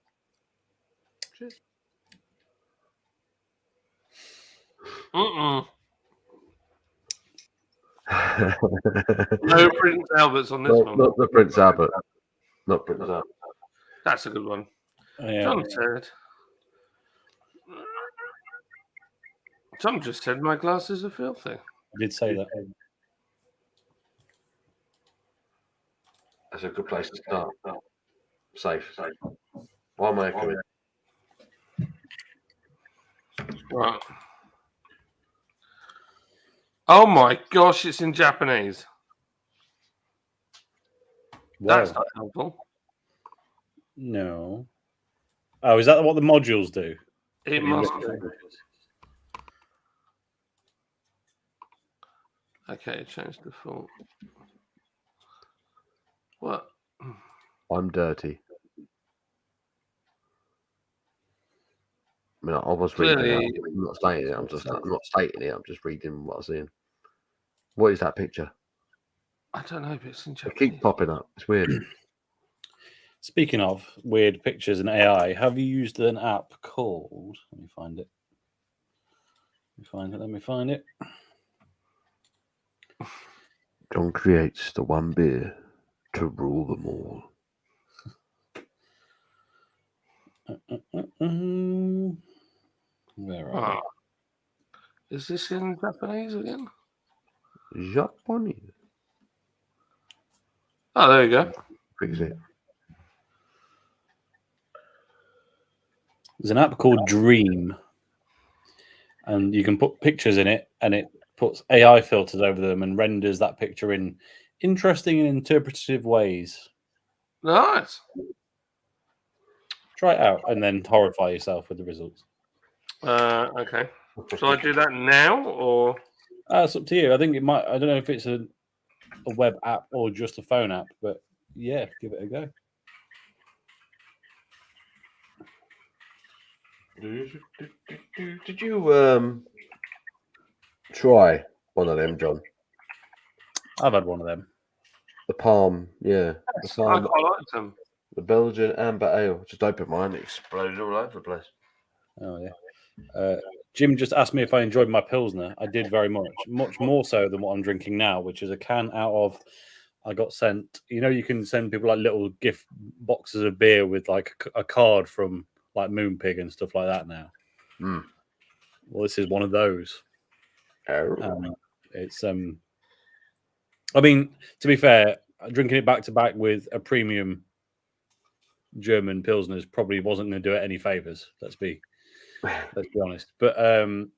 Cheers. No Prince Albert's on this one. Not the Prince Albert. Not Prince Albert. That's a good one. Yeah. John just said my glasses are filthy. I did say that. That's a good place to start. Safe. Why am I coming? Right. Oh my gosh, it's in Japanese. Wow. That's not helpful. No. Oh, is that what the modules do? It must be. Okay, change default. What? I'm dirty. I mean, I was reading Clearly- it. I'm not stating it. I'm not stating it. I'm just reading what I'm seeing. What is that picture? I don't know, but it's in It Japanese. keeps popping up. It's weird. Speaking of weird pictures and AI, have you used an app called? Let me find it. Let me find it. John creates the one beer to rule them all. Where are Oh. Is this in Japanese again? Japanese. Oh, there you go. Fix it. There's an app called Dream, and you can put pictures in it, and it puts AI filters over them and renders that picture in interesting and interpretative ways. Nice. Try it out and then horrify yourself with the results. Okay. Shall I do that now or? It's up to you. I think it might. I don't know if it's a web app or just a phone app, but yeah, give it a go. Did you try one of them, John? I've had one of them. The Palm, yeah. The I Palm, quite like them. the Belgian Amber Ale. Just opened mine, it exploded all over the place. Oh yeah. Jim just asked me if I enjoyed my Pilsner. I did very much more so than what I'm drinking now, which is a can out of. I got sent. You know, you can send people like little gift boxes of beer with like a card from like Moonpig and stuff like that now. Mm. Well, this is one of those. Oh. It's I mean, to be fair, drinking it back to back with a premium German Pilsner probably wasn't going to do it any favors. Let's be honest. But I'm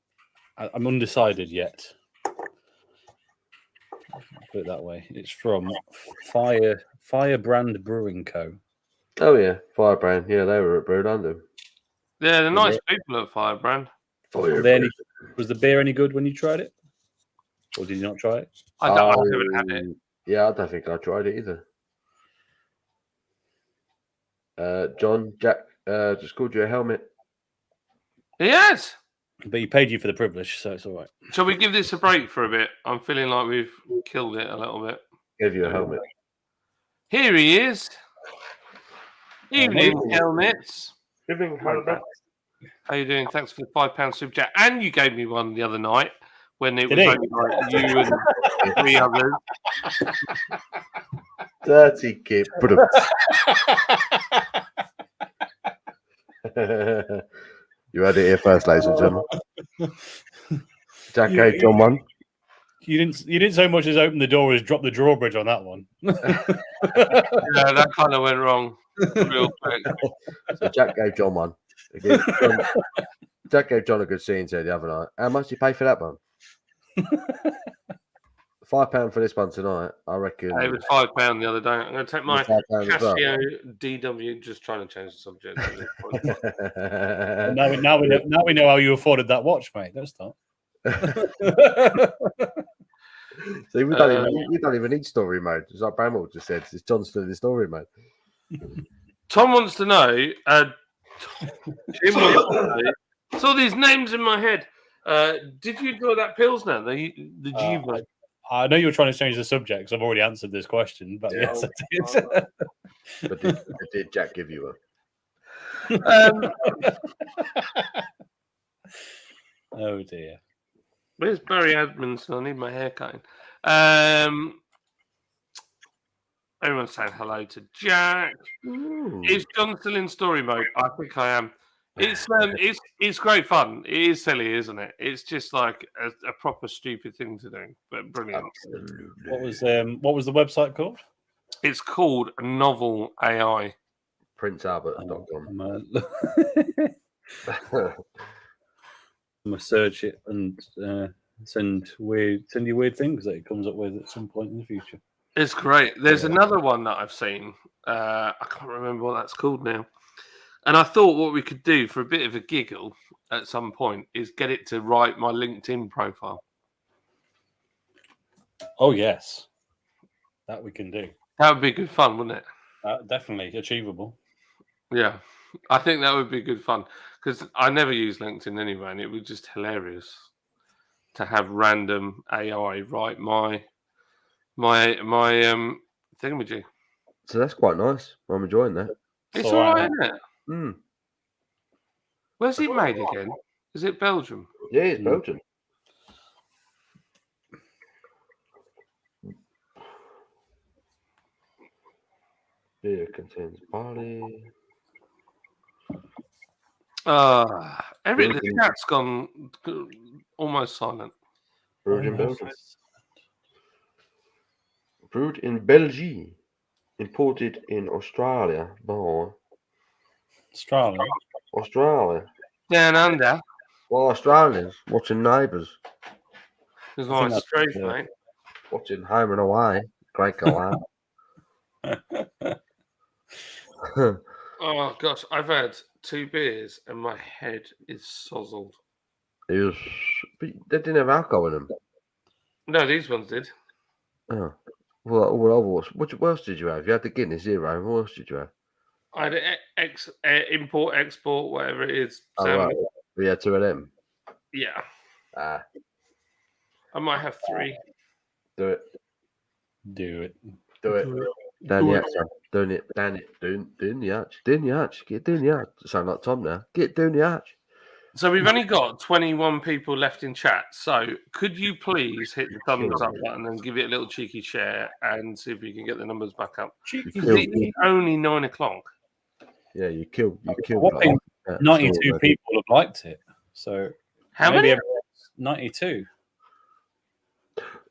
undecided yet. Put it that way. It's from Firebrand Brewing Co. Oh yeah, Firebrand. Yeah, they were at Brew London. Yeah, they're nice people at Firebrand. Was the beer any good when you tried it? Or did you not try it? I haven't had it. Yeah, I don't think I tried it either. John, Jack just called you a helmet. Yes. But he paid you for the privilege, so it's all right. Shall we give this a break for a bit? I'm feeling like we've killed it a little bit. Gave you a helmet. Here he is. Evening helmets. How you doing? Thanks for the £5 super chat. And you gave me one the other night when it Did was he? only like you and 3 others. Dirty kid. You heard it here first, ladies and gentlemen. Jack gave John one. You didn't so much as open the door as drop the drawbridge on that one. Yeah, that kind of went wrong real quick. So Jack gave John one. Jack gave John a good scene to the other night. How much did you pay for that one? £5 for this one tonight, I reckon. It was £5 the other day. I'm going to take my £5 as well. Casio DW. Just trying to change the subject. Now we know how you afforded that watch, mate. Don't stop. See, we don't even need story mode. It's like Bramwell just said. It's John still in story mode. Tom wants to know. Tim wants to know. Saw these names in my head. Did you enjoy that Pilsner? The Jiva? I know you were trying to change the subject, so I've already answered this question. But yes, I did. But did Jack give you Oh dear. Where's Barry Edmondson? I need my hair cutting. Everyone's saying hello to Jack. Is John still in story mode? I think I am. It's great fun. It is silly, isn't it? It's just like a proper stupid thing to do, but brilliant. Absolutely. What was the website called? It's called Novel AI. PrinceAlbert.com. I'm gonna search it and send you weird things that it comes up with at some point in the future. It's great. There's another one that I've seen. I can't remember what that's called now. And I thought what we could do for a bit of a giggle at some point is get it to write my LinkedIn profile. Oh yes, that we can do. That would be good fun, wouldn't it? Definitely achievable. Yeah, I think that would be good fun because I never use LinkedIn anyway, and it was just hilarious to have random AI write my thingamajig. So that's quite nice. I'm enjoying that. It's all right, isn't it? Mm. Where's it made again? Is it Belgium? Yeah, it's Belgium. Beer contains barley. The chat's gone almost silent. Brewed in Belgium. Brewed in Belgium. Imported in Australia. No. Australia. Down under. Well, Australians watching Neighbours. There's nice street, mate. Watching Home and Away. Great go out. Oh gosh, I've had 2 beers and my head is sozzled. But they didn't have alcohol in them. No, these ones did. Oh. Well, what else did you have? You had the Guinness Zero. What else did you have? I had import, export, whatever it is. Oh, right. We had 2 of them. Yeah. I might have 3. Do it. Down the arch, doing it. Down the arch. Down the arch. Get down the arch. Sound like Tom now. Get down the arch. So we've only got 21 people left in chat. So could you please hit the thumbs up button and give it a little cheeky share and see if we can get the numbers back up? It's only 9 o'clock. Yeah, you killed. 92 people have liked it. So how many? 92.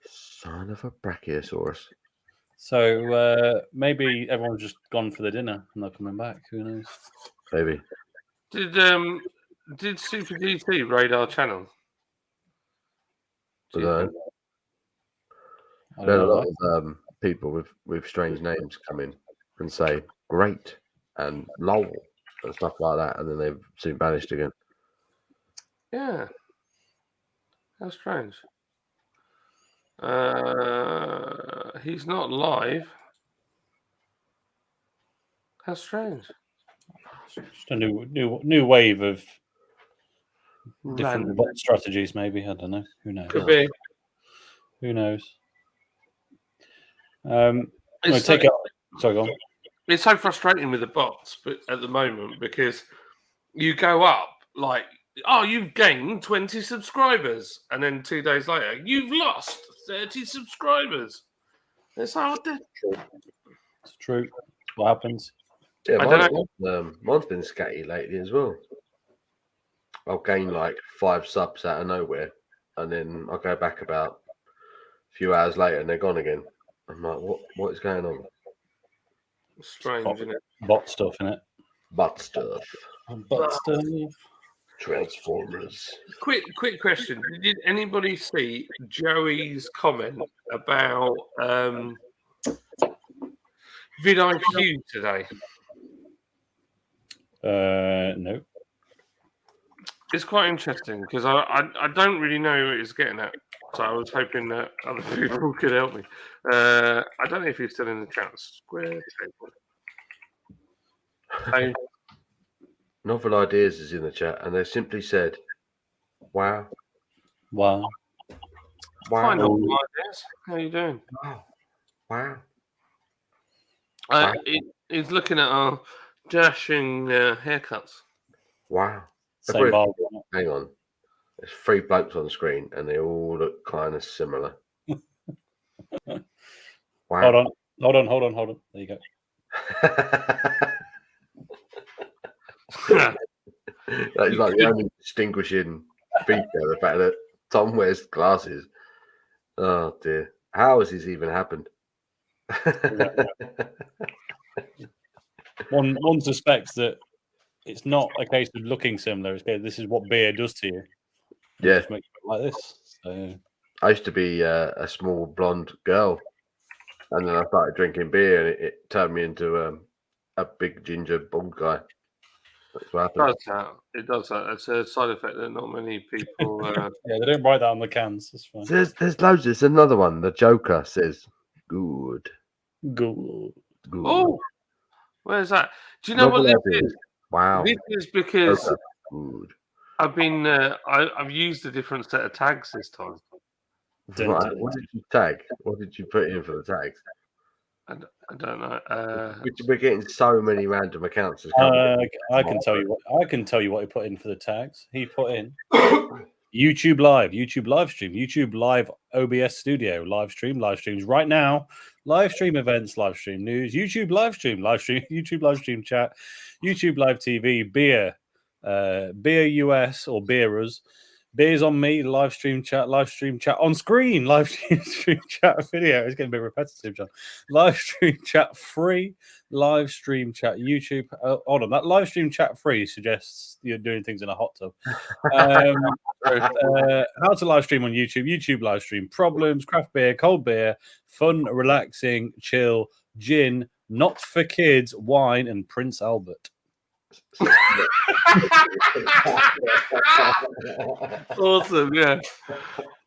Son of a brachiosaurus. So maybe everyone's just gone for the dinner and they're coming back. Who knows? Maybe. Did Super GT raid our channel? There are a lot of people with strange names come in and say great and lol and stuff like that, and then they've soon vanished again. Yeah. How strange. He's not live. How strange. Just a new wave of different strategies, maybe. I don't know. Who knows? Could be. Who knows? Sorry, go on. It's so frustrating with the bots, but at the moment because you go up like, oh, you've gained 20 subscribers, and then 2 days later, you've lost 30 subscribers. It's hard to. It's true. What happens? Yeah, I don't mine's been scatty lately as well. I'll gain like 5 subs out of nowhere, and then I'll go back about a few hours later, and they're gone again. I'm like, what is going on? Strange, isn't it? Bot stuff, innit? Butt stuff. Bot stuff. Transformers. Quick question. Did anybody see Joey's comment about vidIQ today? No. It's quite interesting because I don't really know what he's getting at. So I was hoping that other people could help me. I don't know if he's still in the chat. Square table. So, Novel Ideas is in the chat, and they simply said, "Wow, Wow. Hi, wow, Novel Ideas. How you doing? wow." He's looking at our dashing haircuts. Wow. Same bar. Hang on. There's 3 blokes on screen and they all look kind of similar. Wow. Hold on. There you go. That is like the only distinguishing feature, the fact that Tom wears glasses. Oh dear. How has this even happened? One suspects that it's not a case of looking similar. It's this is what beer does to you. Yeah. Just makes it like this. So I used to be a small blonde girl, and then I started drinking beer, and it turned me into a big ginger bald guy. That's what happened. It does that. It's a side effect that not many people. yeah, they don't write that on the cans. That's fine. There's loads. There's another one. The Joker says, "Good." Good. Oh, where's that? Do you know what this is? Wow. This is because Joker. Good. I've been. I've used a different set of tags this time. Right. What did you tag? What did you put in for the tags? I don't know. We're getting so many random accounts. I can tell you what. I can tell you what he put in for the tags. He put in YouTube Live, YouTube live stream, YouTube Live OBS Studio, live streams right now, live stream events, live stream news, YouTube live stream, YouTube live stream chat, YouTube Live TV, beer US or beerers. Beers on me, live stream chat on screen, live stream chat video. It's getting a bit repetitive, John. Live stream chat free, live stream chat YouTube. Hold on, that live stream chat free suggests you're doing things in a hot tub. How to live stream on YouTube live stream, problems, craft beer, cold beer, fun, relaxing, chill, gin, not for kids, wine, and Prince Albert. Awesome, yeah.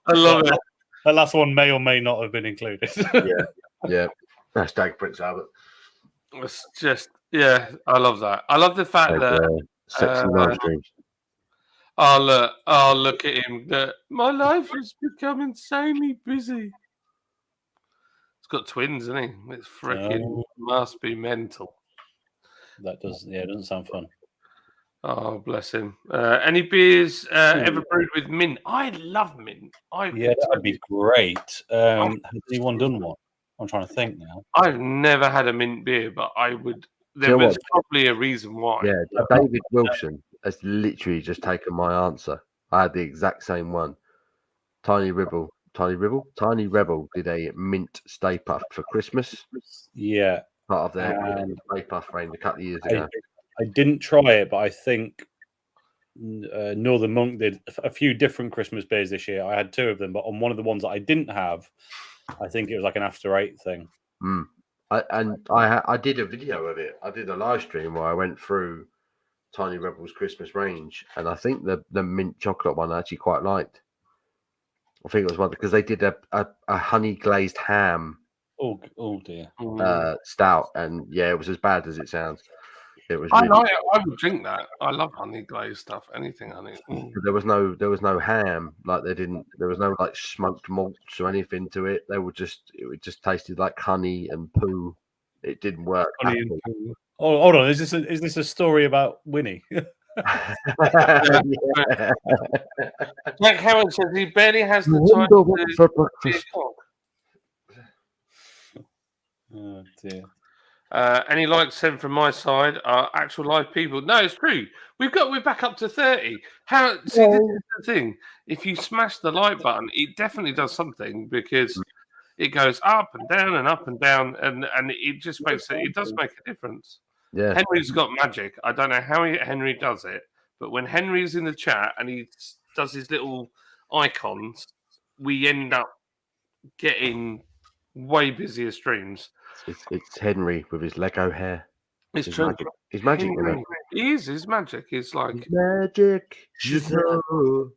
I love it. That last one may or may not have been included. yeah. Hashtag Prince Albert. It's just, yeah, I love that. I love the fact that sexy live streams. I'll look at him. That my life has become insanely busy. It's got twins, isn't he? It's freaking must be mental. That doesn't, it doesn't sound fun. Oh, bless him. Any beers ever brewed with mint? I love mint. That'd be great. Has anyone done one? I'm trying to think now. I've never had a mint beer, but I would. There was probably a reason why. Yeah, David Wilson has literally just taken my answer. I had the exact same one. Tiny Rebel did a mint Stay Puft for Christmas. Yeah. Part of their Stay Puft range a couple of years ago. I didn't try it, but I think Northern Monk did a few different Christmas beers this year. I had 2 of them, but on one of the ones that I didn't have, I think it was like an after 8 thing. I did a video of it. I did a live stream where I went through Tiny Rebel's Christmas range, and I think the mint chocolate one I actually quite liked. I think it was one because they did a honey glazed ham. Oh dear. Stout, and yeah, it was as bad as it sounds. It was. I like it. I would drink that. I love honey glazed stuff. Anything honey. There was no ham. Like there was no like smoked malts or anything to it. It just tasted like honey and poo. It didn't work. Honey and poo. Oh, hold on. Is this a story about Winnie? Yeah. Jack Howard says he barely has the You time wonder what to for be a breakfast. cock. Oh dear. Any likes sent from my side are actual live people. No, it's true. We're back up to 30. How see this is the thing. If you smash the like button, it definitely does something because it goes up and down and up and down and it just makes it does make a difference. Yeah. Henry's got magic. I don't know how Henry does it, but when Henry's in the chat and he does his little icons, we end up getting way busier streams. It's Henry with his Lego hair. It's He's true. magic. He's magic, you know. He is. His magic. It's like He's magic. You know.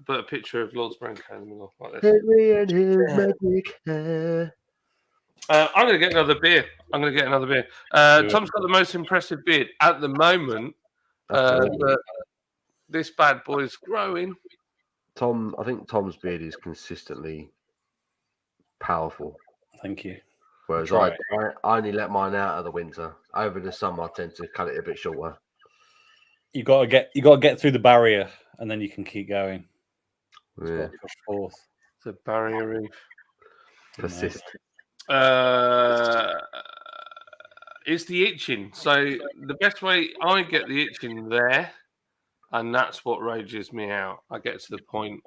put a picture of Lord Branco in the middle like this. Henry and his magic hair. I'm going to get another beer. Tom's got the most impressive beard at the moment. But this bad boy's growing. I think Tom's beard is consistently powerful. Thank you. Whereas I only let mine out of the winter. Over the summer, I tend to cut it a bit shorter. You got to get through the barrier, and then you can keep going. Yeah. Push forth. The barrier reef. Persist. It's the itching. So the best way I get the itching there, and that's what rages me out. I get to the point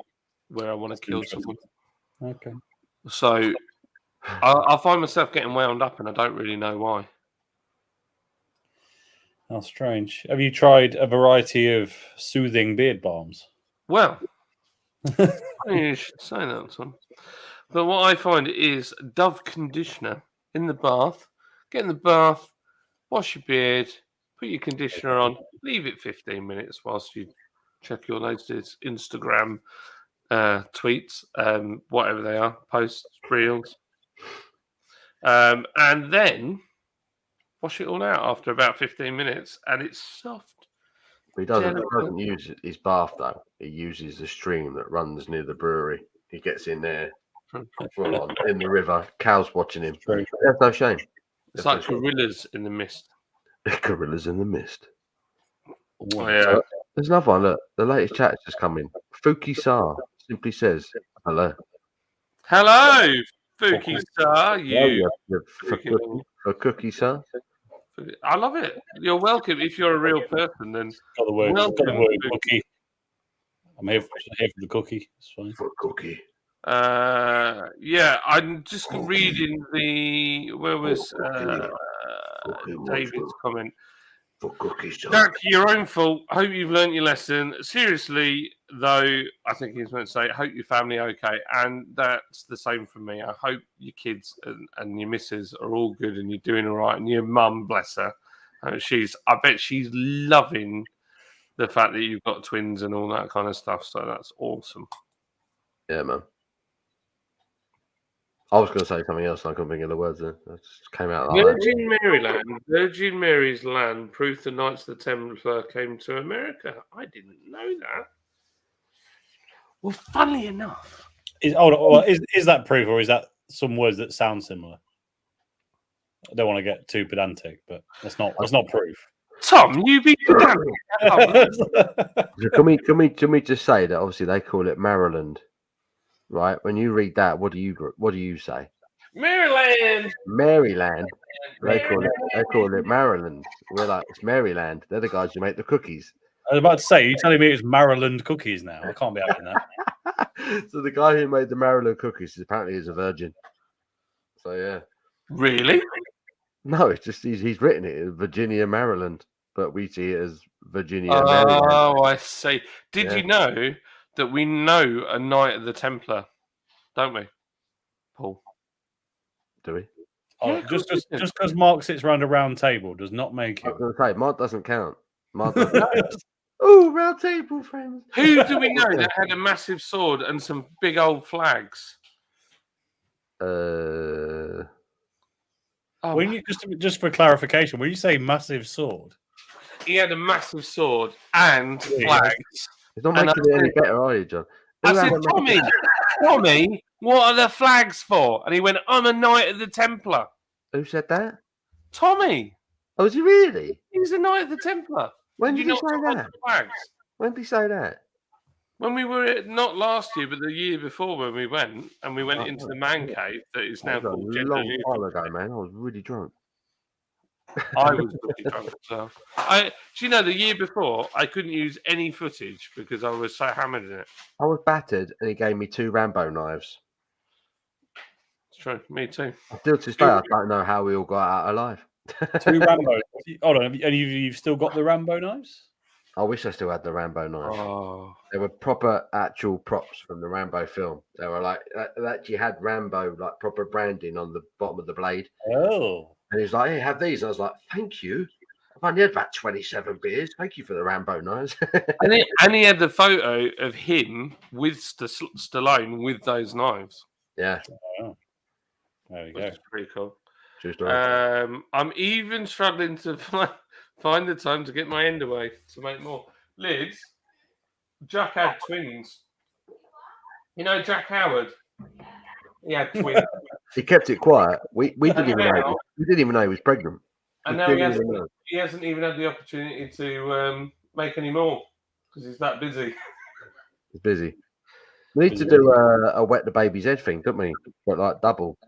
where I want to kill someone. Okay. So I find myself getting wound up, and I don't really know why. How strange. Have you tried a variety of soothing beard balms? Well, you should say that, Tom. But what I find is Dove conditioner in the bath. Get in the bath, wash your beard, put your conditioner on, leave it 15 minutes whilst you check your latest Instagram tweets, whatever they are, posts, reels. And then wash it all out after about 15 minutes, and it's soft. But he doesn't use his bath, though. He uses the stream that runs near the brewery. He gets in there, full on, in the river. Cows watching him. There's no shame. It's like gorillas in the mist. Gorillas in the mist. Oh, yeah. There's another one. Look, the latest chat has just come in. Fuki Sar simply says, hello. Hello, Fuki Star. For Cookie Sar. I love it. You're welcome. If you're a real person, then Got the word. welcome. Cookie. I'm here for the cookie. It's fine. For Cookie. Yeah, I'm just reading where was David's comment. For Cookie Sar. Jack, your own fault. Hope you've learnt your lesson. Seriously, though, I think he's meant to say, hope your family are okay. And that's the same for me. I hope your kids and your missus are all good and you're doing all right. And your mum, bless her. I bet she's loving the fact that you've got twins and all that kind of stuff. So that's awesome. Yeah, man. I was going to say something else and I couldn't think of the words then. It just came out like that. Virgin Mary's land, proof the Knights of the Templar came to America. I didn't know that. Well, funnily enough. Is that proof, or is that some words that sound similar? I don't want to get too pedantic, but that's not proof. Tom, you be pedantic. Can we just say that obviously they call it Maryland, right? When you read that, what do you say? Maryland. Maryland. They call it Maryland. We're like, it's Maryland. They're the guys who make the cookies. I was about to say, you're telling me it's Maryland cookies now? I can't be having that. So the guy who made the Maryland cookies apparently is a virgin. So yeah. Really? No, it's just he's written it as Virginia, Maryland, but we see it as Virginia, Maryland. Oh, I see. Did you know that we know a Knight of the Templar, don't we, Paul? Do we? Oh, just because Mark sits around a round table does not make I him. was going to say, Mark doesn't count. Mark doesn't count. Oh, round table, friends. Who do we know that had a massive sword and some big old flags? When you just for clarification, when you say massive sword, he had a massive sword and flags. It's not making it any better, are you, John? I said, Tommy, what are the flags for? And he went, I'm a Knight of the Templar. Who said that? Tommy. Oh, is he really? He's a Knight of the Templar. When Did did you he not say talk that? about flags? When did he say that? When we were not last year, but the year before when we went into the man cave that is now That was called a Gender long Neutral. while ago, man. I was really drunk. I was really drunk as well. Do you know the year before I couldn't use any footage because I was so hammered in it. I was battered, and he gave me 2 Rambo knives. It's true, me too. Still to this day, I don't know how we all got out alive. 2 Rambo. Hold on, and you've still got the Rambo knives? I wish I still had the Rambo knives. Oh, They were proper actual props from the Rambo film. They were like they actually had Rambo like proper branding on the bottom of the blade. Oh. And he's like, "Hey, have these." I was like, "Thank you. I've only had about 27 beers. Thank you for the Rambo knives." and he had the photo of him with Stallone with those knives. Yeah, Oh. There we Which go. is pretty cool. true story. I'm even struggling to find the time to get my end away to make more. Liz, Jack had twins. You know Jack Howard? He had twins. He kept it quiet. We didn't And even know. now- We didn't even know he was pregnant. And We now didn't even know. he hasn't even had the opportunity to make any more because he's that busy. He's busy. We need to do a wet the baby's head thing, don't we? But like double.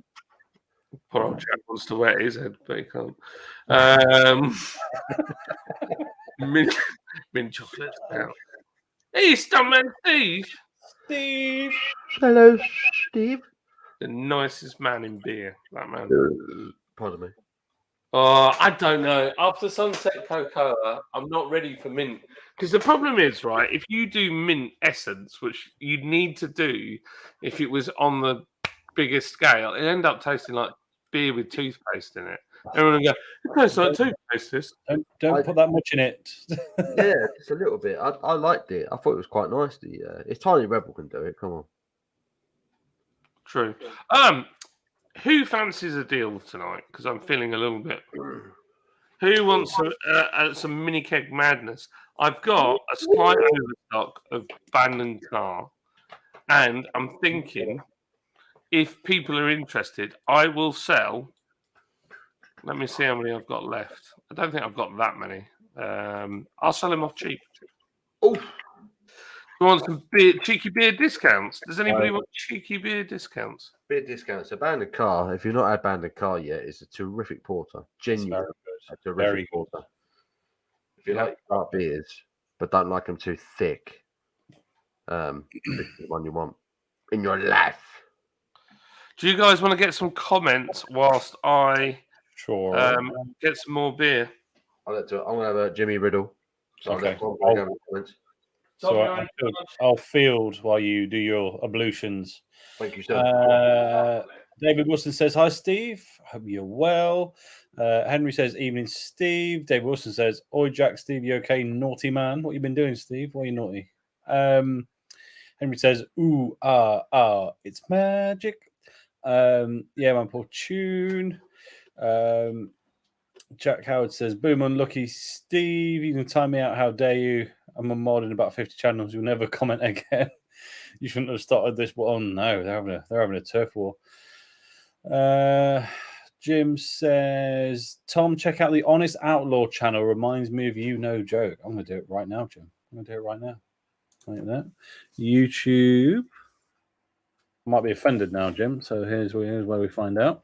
Poor old Jack wants to wet his head, but he can't. Mint chocolate now. Hey, Stuntman Steve, Steve. Hello, Steve. the nicest man in beer. That man. Pardon me. Oh, I don't know. After Sunset Cocoa, I'm not ready for mint. Because the problem is, right, if you do mint essence, which you'd need to do if it was on the biggest scale, it end up tasting like beer with toothpaste in it. Everyone will go, it tastes like toothpaste, this. Don't put that much in it. Yeah, just a little bit. I liked it. I thought it was quite nice. It's Tiny Rebel can do it. Come on. True. Who fancies a deal tonight? Because I'm feeling a little bit. Who wants some mini keg madness? I've got a slight overstock of abandoned car, and I'm thinking if people are interested, I will sell. Let me see how many I've got left. I don't think I've got that many. I'll sell them off cheap. Oh, You want some cheeky beer discounts? Does anybody want cheeky beer discounts? beer discounts. Abandoned car. If you're not had abandoned car yet, it's a terrific porter. Genuinely, a terrific Very porter. If you like dark beers but don't like them too thick, this is the one you want in your life. Do you guys want to get some comments whilst I Sure. get some more beer? I'm gonna have a Jimmy Riddle. So Okay. I'll go with comments. So I'll field while you do your ablutions. Thank you, sir. David Wilson says, hi, Steve. Hope you're well. Henry says, evening, Steve. David Wilson says, oi, Jack, Steve, you okay? Naughty man. What you been doing, Steve? Why are you naughty? Henry says, ooh, it's magic. Yeah, man, poor tune. Jack Howard says, boom, unlucky Steve. You can time me out. How dare you? I'm on more than about 50 channels. You'll never comment again. You shouldn't have started this. Well, oh no, they're having a turf war. Jim says, Tom, check out the Honest Outlaw channel. Reminds me of you, no joke. I'm going to do it right now, Jim. I'm going to do it right now. Like that. YouTube. I might be offended now, Jim. So here's where we find out.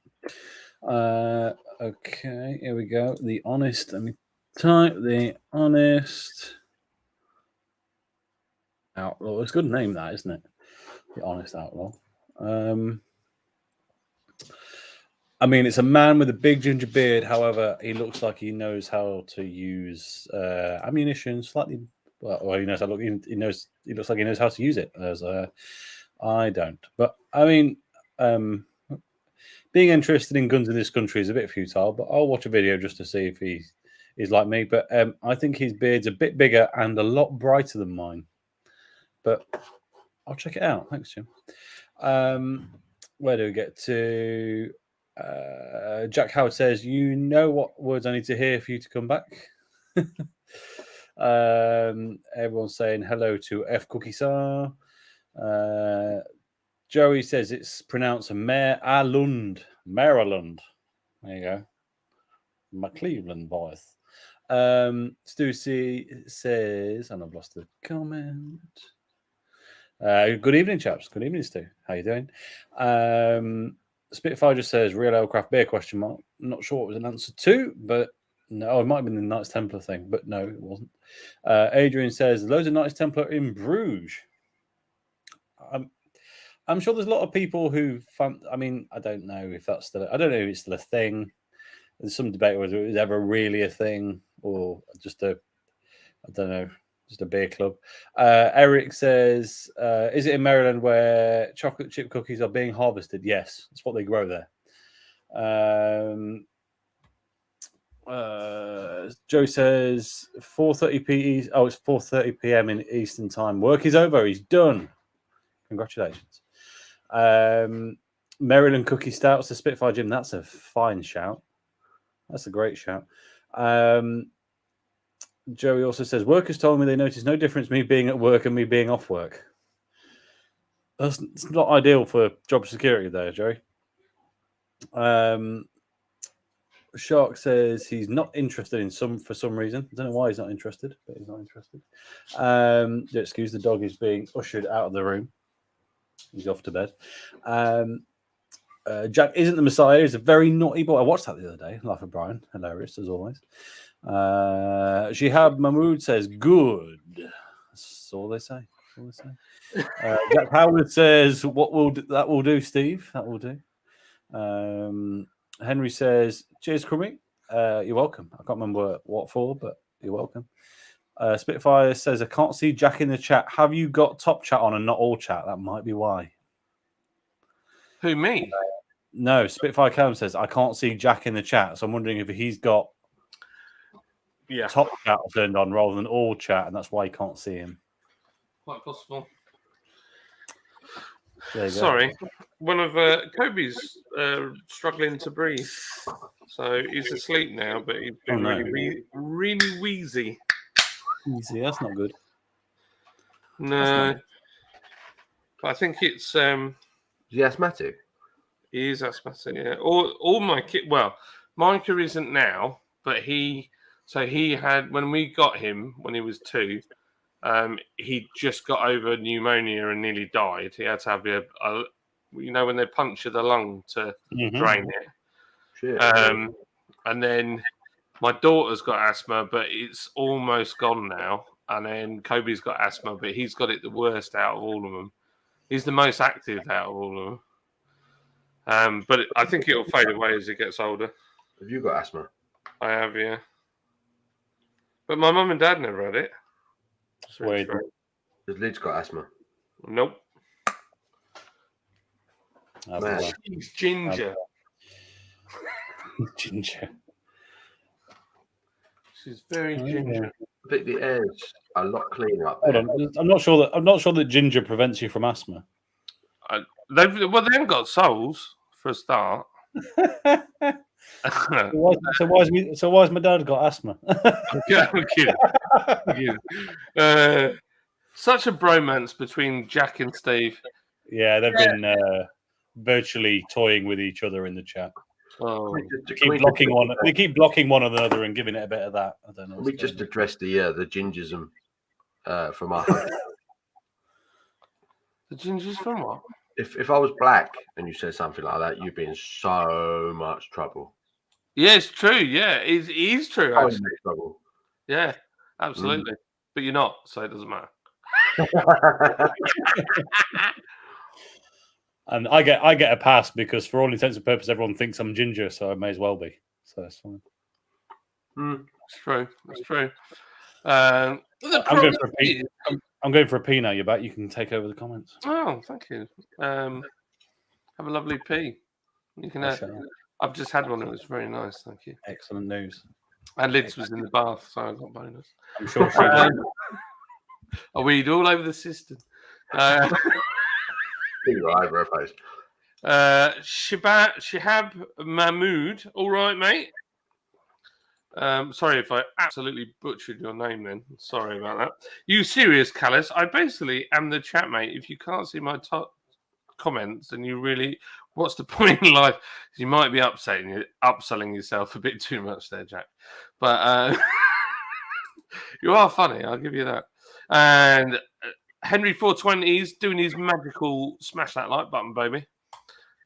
Okay, here we go. The Honest. Let me type the Honest Outlaw. It's a good name, that, isn't it? The Honest Outlaw. I mean, it's a man with a big ginger beard. However, he looks like he knows how to use ammunition slightly. Well, he knows how to look. He knows. He looks like he knows how to use it. As I don't. But I mean, being interested in guns in this country is a bit futile. But I'll watch a video just to see if he's like me. But I think his beard's a bit bigger and a lot brighter than mine. But I'll check it out. Thanks, Jim. Where do we get to? Jack Howard says, you know what words I need to hear for you to come back? Everyone's saying hello to F. Cookie Sar. Joey says it's pronounced Maryland. There you go. My Cleveland voice. Stussy says, and I've lost the comment. Good evening, chaps. Good evening, Stu. How you doing? Spitfire just says, real ale craft beer, question mark. Not sure what was an answer to, but no, it might have been the Knights Templar thing, but no, it wasn't. Adrian says, loads of Knights Templar in Bruges. I'm sure there's a lot of people who I mean, I don't know if that's still, I don't know if it's still a thing. There's some debate whether it was ever really a thing or just I don't know, just a beer club. Eric says, is it in Maryland where chocolate chip cookies are being harvested? Yes, that's what they grow there. Joe says 4:30 p. Oh, it's 4:30 p.m. in Eastern time. Work is over. He's done. Congratulations. Maryland Cookie Stouts, the Spitfire Gym. That's a fine shout. That's a great shout. Joey also says, workers told me they noticed no difference me being at work and me being off work. It's not ideal for job security there, Joey. Shark says he's not interested in for some reason. I don't know why he's not interested, but he's not interested. Excuse the dog is being ushered out of the room. He's off to bed. Jack isn't the Messiah. He's a very naughty boy. I watched that the other day. Laugh at Brian. Hilarious as always. Shihab Mahmood says good. That's all they say. Jack Howard says that will do, Steve. That will do. Henry says, cheers, Crummy. You're welcome. I can't remember what for, but you're welcome. Spitfire says, I can't see Jack in the chat. Have you got top chat on and not all chat? That might be why. Who, me? No, Spitfire Callum says, I can't see Jack in the chat. So I'm wondering if he's got top chat turned on rather than all chat, and that's why you can't see him. Quite possible. Sorry. One of Kobe's struggling to breathe. So he's asleep now, but he's been really wheezy. Easy, that's not good. No. But I think it's... Is he asthmatic? He is asthmatic, yeah. All my kid... Well, Micah isn't now, but he had... When we got him, when he was 2... he just got over pneumonia and nearly died. He had to have when they puncture the lung to drain it. Shit. And then my daughter's got asthma, but it's almost gone now. And then Kobe's got asthma, but he's got it the worst out of all of them. He's the most active out of all of them. But I think it'll fade away as he gets older. Have you got asthma? I have, yeah. But my mum and dad never had it. Wait. Has Lid's got asthma? Nope. Man. She's ginger. Ginger. She's very ginger. I think the air's a lot cleaner up Hold there. on. I'm not sure that ginger prevents you from asthma. They haven't got souls for a start. So why has my dad got asthma? I'm kidding. Such a bromance between Jack and Steve. Yeah, they've been virtually toying with each other in the chat. Oh, They keep blocking one another and giving it a bit of that. I don't know. We just addressed the gingerism from our home. The gingers from what? If I was black and you said something like that, you'd be in so much trouble. Yeah, it's true. Yeah, it is true. So Actually. much trouble. Yeah, absolutely. But you're not, so it doesn't matter. And I get a pass because, for all intents and purposes, everyone thinks I'm ginger, so I may as well be. So that's fine. It's true. It's true. I'm going for a pee now. You're back. You can take over the comments. Oh, thank you. Have a lovely pee. You can. I've just had one. It was very nice. Thank you. Excellent news. And Liz was in the bath, so I got bonus. I'm sure she did. I weed all over the system. Right over her face. Shihab Mahmood. All right, mate. Sorry if I absolutely butchered your name then. Sorry about that. You serious, Callus? I basically am the chat, mate. If you can't see my top comments, then you really... What's the point in life? You might be upselling yourself a bit too much there, Jack. But You are funny, I'll give you that. And Henry 420's doing his magical smash that like button, baby.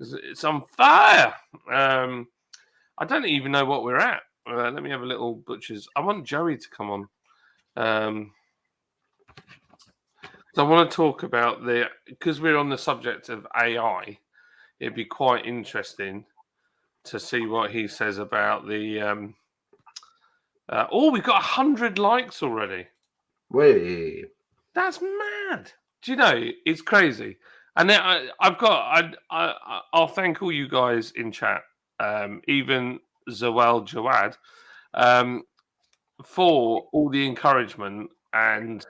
It's on fire. I don't even know what we're at. Let me have a little butchers. I want Joey to come on. So I want to talk about because we're on the subject of AI. It'd be quite interesting to see what he says about the. We've got 100 likes already. Wait. That's mad. Do you know? It's crazy. And then I'll thank all you guys in chat, even Zawal Jawad, for all the encouragement. And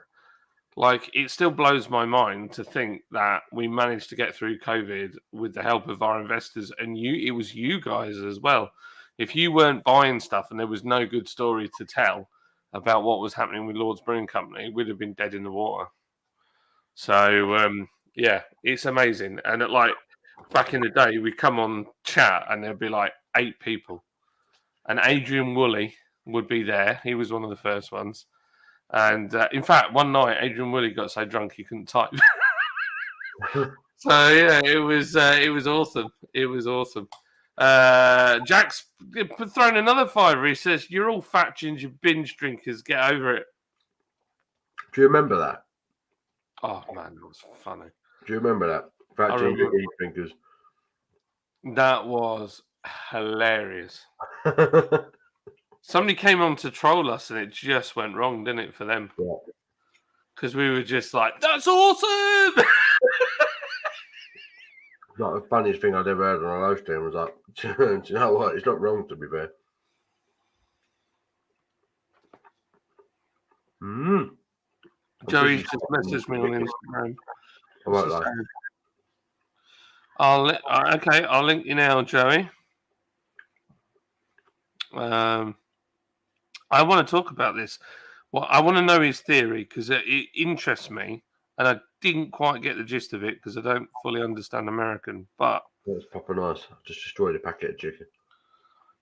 like, it still blows my mind to think that we managed to get through COVID with the help of our investors and it was you guys as well. If you weren't buying stuff and there was no good story to tell about what was happening with Lord's Brewing Company, we'd have been dead in the water. So, yeah, it's amazing. And like back in the day, we'd come on chat and there'd be like 8 people. And Adrian Woolley would be there. He was one of the first ones. And in fact, one night, Adrian Woolley got so drunk he couldn't type. So, yeah, it was awesome. It was awesome. Jack's thrown another $5. He says, "You're all fat ginger binge drinkers. Get over it." Do you remember that? Oh man, that was funny. Do you remember that? Fat ginger binge drinkers. That was hilarious. Somebody came on to troll us, and it just went wrong, didn't it, for them? Yeah. Because we were just like, "That's awesome." Not the funniest thing I'd ever heard on a live stream was like, do you know what? It's not wrong, to be fair. Joey just messaged me on Instagram. I won't lie. I'll link you now, Joey. I want to talk about this. Well, I want to know his theory because it interests me, and I didn't quite get the gist of it because I don't fully understand American. But That's proper nice. I just destroyed a packet of chicken.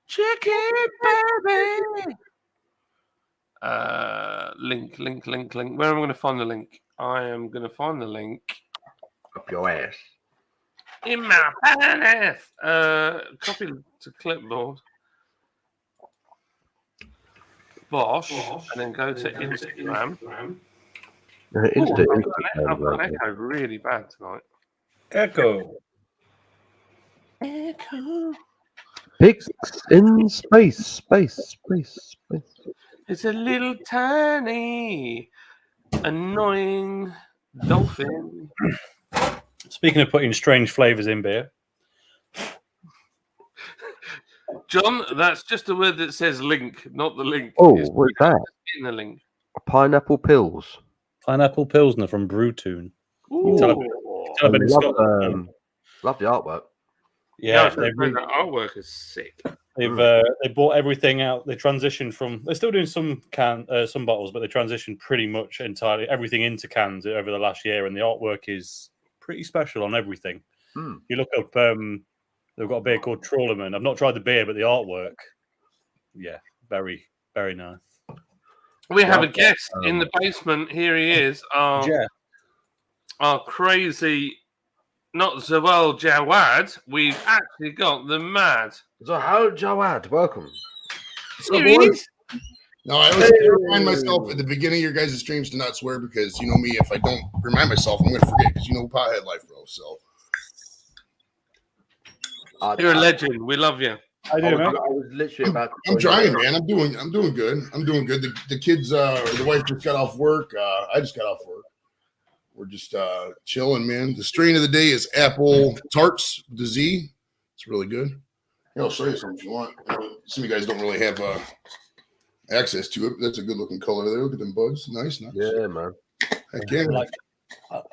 Chicken, baby. Link. Where am I going to find the link? I am going to find the link Up your ass. in my pants. Copy to clipboard. Bosh, and then go to Instagram. I've got an echo really bad tonight. Echo. Pigs in space. It's a little tiny, annoying dolphin. Speaking of putting strange flavors in beer, John, that's just a word that says link, not the link. Oh, what's that? In the link. Pineapple pills. pineapple pilsner from Brewtoon. Love the artwork. Yeah, the artwork is sick. They bought everything out. They transitioned from. They're still doing some bottles, but they transitioned pretty much entirely everything into cans over the last year, and the artwork is pretty special on everything. You look up. They've got a beer called Trawlerman. I've not tried the beer, but the artwork, yeah, very, very nice. We have a guest in the basement. Here he is. Our crazy, not Zawal Jawad. We've actually got the mad. Zawal Jawad, welcome. Here he is. No, I always remind myself at the beginning of your guys' streams to not swear because you know me. If I don't remind myself, I'm going to forget because you know pothead life, bro. So you're a legend. We love you. I do, man. I was literally about. I'm trying, man. I'm doing good. I'm doing good. The kids, the wife just got off work. I just got off work. We're just chilling, man. The strain of the day is apple tarts with the Z. It's really good. Here, I'll show you something if you want. Some of you guys don't really have access to it. But that's a good looking color there. Look at them buds. Nice. Yeah, man. Heck yeah.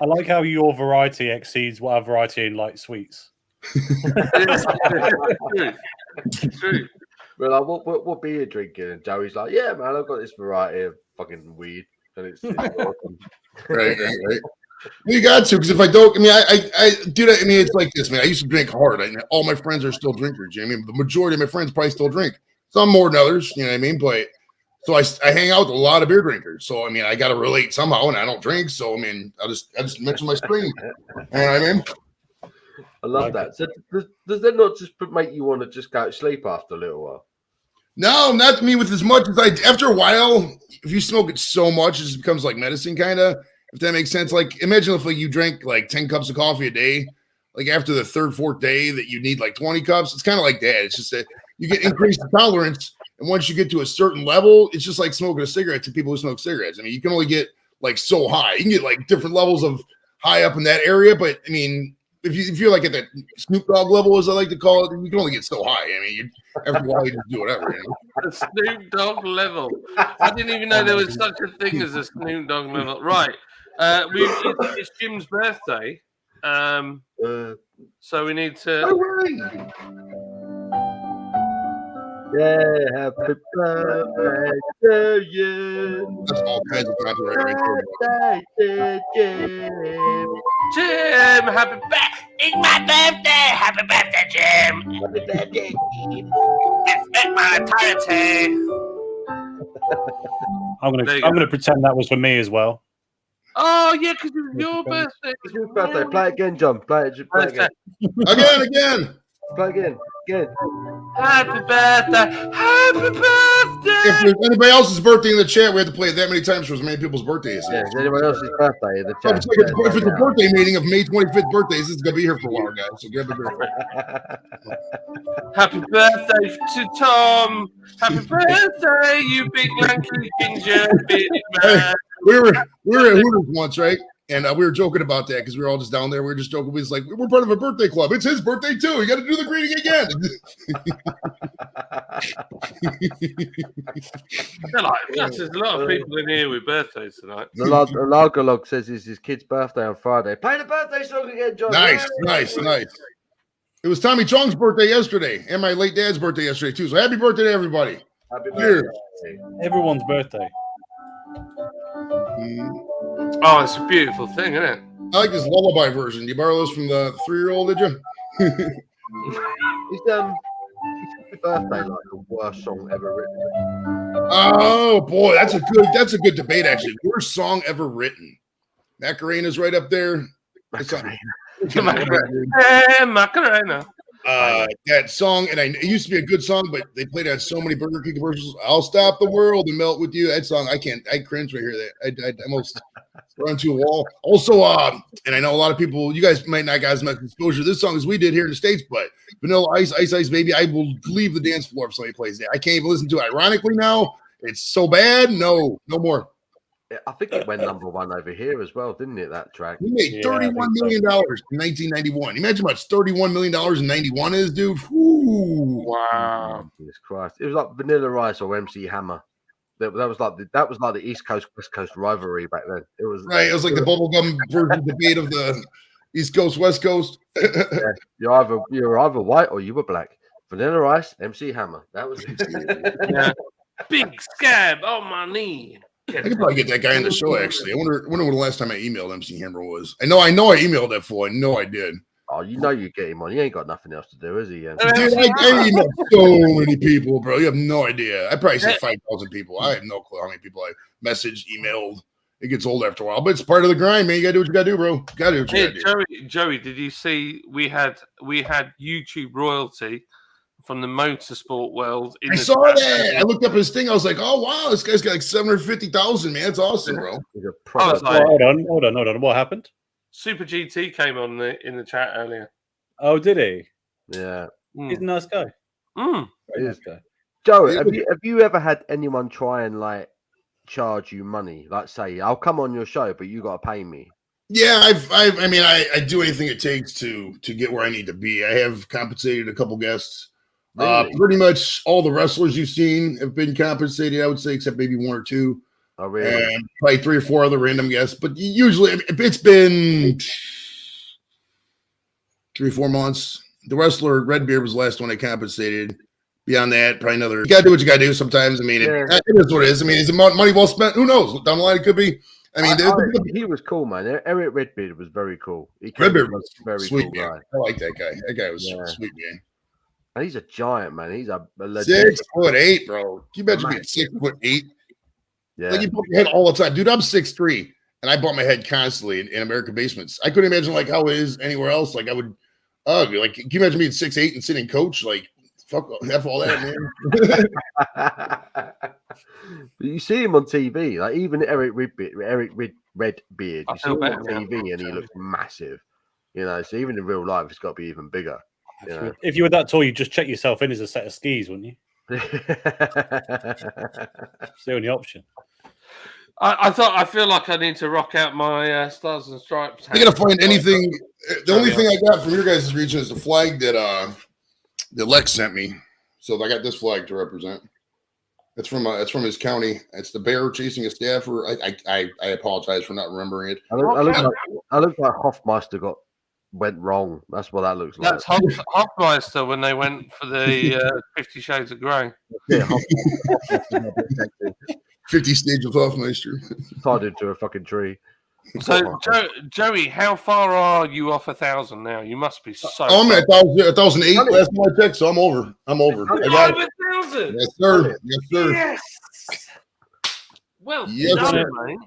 I like how your variety exceeds what our variety in like sweets. True. We're like, what beer you drinking? And Joey's like, yeah, man, I've got this variety of fucking weed, and it's awesome. Right. You got to, because if I don't, I mean, I do that. I mean, it's like this, man. I used to drink hard. All my friends are still drinkers. You know what I mean, the majority of my friends probably still drink. Some more than others. You know what I mean? But So I hang out with a lot of beer drinkers. So I mean, I got to relate somehow, and I don't drink. So I mean, I just mention my stream. You know what I mean? I love that. So does that not just make you want to just go to sleep after a little while? No, not me with as much as after a while, if you smoke it so much, it just becomes like medicine, kind of, if that makes sense. Like, imagine if like you drank like 10 cups of coffee a day, like after the third, fourth day that you need like 20 cups. It's kind of like that. It's just that you get increased tolerance. And once you get to a certain level, it's just like smoking a cigarette to people who smoke cigarettes. I mean, you can only get like so high. You can get like different levels of high up in that area. But I mean, if you're like at that Snoop Dogg level, as I like to call it, you can only get so high. I mean, after a while, you just do whatever. You know? The Snoop Dogg level. I didn't even know there was such a thing as a Snoop Dogg level. Right. It's Jim's birthday. So we need to. Oh, right. Yeah, happy birthday to you. That's all kinds of copyright right there. Jim, happy birthday! It's my birthday! Happy birthday, Jim! Happy birthday. Expect my entirety. I'm There you gonna go. pretend that was for me as well. Oh yeah, because it was your birthday. It's your birthday. Play it again, John. Play it again. Again. Play again. Again. Happy birthday! Happy If birthday! there's anybody else's birthday in the chat, we have to play it that many times for as many people's birthdays. Yeah, is anyone else's birthday in the So chat? if it's a birthday meeting of May 25th birthdays, it's gonna be here for a while, guys. So grab a beer. Happy birthday to Tom! Happy birthday, you big lanky ginger bearded man! We were at Hooters once, right? And we were joking about that because we were all just down there. We were just joking. We was like, we're part of a birthday club. It's his birthday too. You got to do the greeting again. They're like, there's a lot of people in here with birthdays tonight. The Lagerlog says it's his kid's birthday on Friday. Play the birthday song again, John. Nice. It was Tommy Chong's birthday yesterday, and my late dad's birthday yesterday too. So happy birthday to everybody. Happy Cheers. birthday. Everyone's birthday. Oh, it's a beautiful thing, isn't it? I like this lullaby version. You borrow those from the 3-year-old, did you? Is happy birthday like the worst song ever written? Oh boy, that's a good debate actually. Worst song ever written. Macarena's right up there. Macarena. That song, and it used to be a good song, but they played it on so many Burger King commercials. I'll stop the world and melt with you. That song, I cringe when I hear that. I almost run to a wall. Also, and I know a lot of people, you guys might not guys much exposure to this song as we did here in the States, but Vanilla Ice, Ice Ice Baby, I will leave the dance floor if somebody plays that. I can't even listen to it. Ironically now, it's so bad. No more. I think it went number one over here as well, didn't it? That track. We made $31 million in 1991. Imagine how much $31 million in 91 is, dude. Ooh. Wow. Jesus Christ! It was like Vanilla Ice or MC Hammer. That was like the East Coast West Coast rivalry back then. It was right. It was like the bubblegum version debate of the East Coast West Coast. Yeah, you're either white or you were black. Vanilla Ice, MC Hammer. That was it. Yeah. Big scab on my knee. I could probably get that guy in the show. Actually, I wonder when the last time I emailed MC Hammer was. I know I emailed that fool. I know I did. Oh, you know you get him on. He ain't got nothing else to do, is he? Dude, I emailed so many people, bro. You have no idea. I probably said 5,000 people. I have no clue how many people I messaged, emailed. It gets old after a while, but it's part of the grind, man. You gotta do what you gotta do, bro. Gotta do what you gotta do. Joey, did you see we had YouTube royalty from the motorsport world? I saw that. I looked up his thing. I was like, oh wow, this guy's got like 750,000, man. That's awesome, bro. I was like, hold on. What happened? Super GT came on in the chat earlier. Oh, did he? Yeah. He's a nice guy. Mm. Very nice guy. Joe, have you ever had anyone try and like charge you money? Like say, I'll come on your show, but you got to pay me. Yeah, I do anything it takes to get where I need to be. I have compensated a couple guests. Really? Pretty much all the wrestlers you've seen have been compensated, I would say, except maybe one or two. Oh, really? And probably 3 or 4 other random guests. But usually, if it's been 3 or 4 months. The wrestler Redbeard was the last one I compensated. Beyond that, probably another. You got to do what you got to do sometimes. I mean, it is what it is. I mean, is it money well spent? Who knows? Down the line, it could be. I mean, he was cool, man. Eric Redbeard was very cool. Redbeard was very sweet, cool man. guy. I like that guy. That guy was sweet, man. And he's a giant, man. He's a legit. 6'8", bro. Can you imagine being 6'8"? Yeah. Like you bump your head all the time, dude. I'm 6'3", and I bump my head constantly in American basements. I couldn't imagine like how it is anywhere else. Like I would, like, can you imagine being 6'8" and sitting coach? Like, fuck all that, man. But you see him on TV, like even Eric Redbeard. You see him on TV, and he looks massive. You know, so even in real life, it's got to be even bigger. You know? If you were that tall, you'd just check yourself in as a set of skis, wouldn't you? It's the only option. I feel like I need to rock out my Stars and Stripes. I gotta find anything. The only thing I got from your guys' region is the flag that Lex sent me. So I got this flag to represent. It's from his county. It's the bear chasing a staffer. I apologize for not remembering it. I look like Hoffmeister went wrong. That's what that looks like. That's Hoffmeister when they went for the 50 Shades of Grey. Yeah, 50 Stages of Hoffmeister. Tied into a fucking tree. So, Joey, how far are you off 1,000 now? You must be so. I'm at 1,008 last time I checked, so I'm over. I got it. 1,000. Yes, sir. Yes, sir. Yes. Well, yes, done, sir. mate.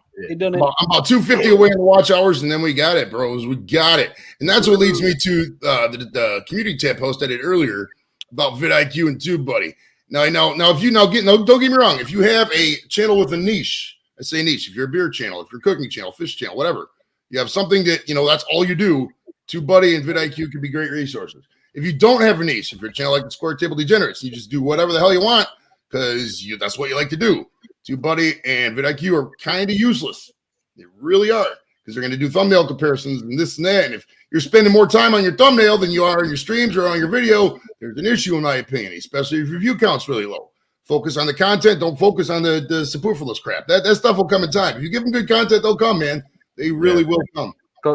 I'm about 250 away in the watch hours, and then we got it, bros. We got it. And that's what leads me to the community tab post I did earlier about vidIQ and TubeBuddy. Now, if you don't get me wrong, if you have a channel with a niche, I say niche, if you're a beer channel, if you're a cooking channel, fish channel, whatever, you have something that, that's all you do, TubeBuddy and vidIQ can be great resources. If you don't have a niche, if you're a channel like the Square Table Degenerates, you just do whatever the hell you want because that's what you like to do. TubeBuddy and vidIQ are kind of useless. They really are, because they're going to do thumbnail comparisons and this and that. And if you're spending more time on your thumbnail than you are on your streams or on your video, there's an issue in my opinion, especially if your view count's really low. Focus on the content. Don't focus on the superfluous crap. That stuff will come in time. If you give them good content, they'll come, man. They really will come.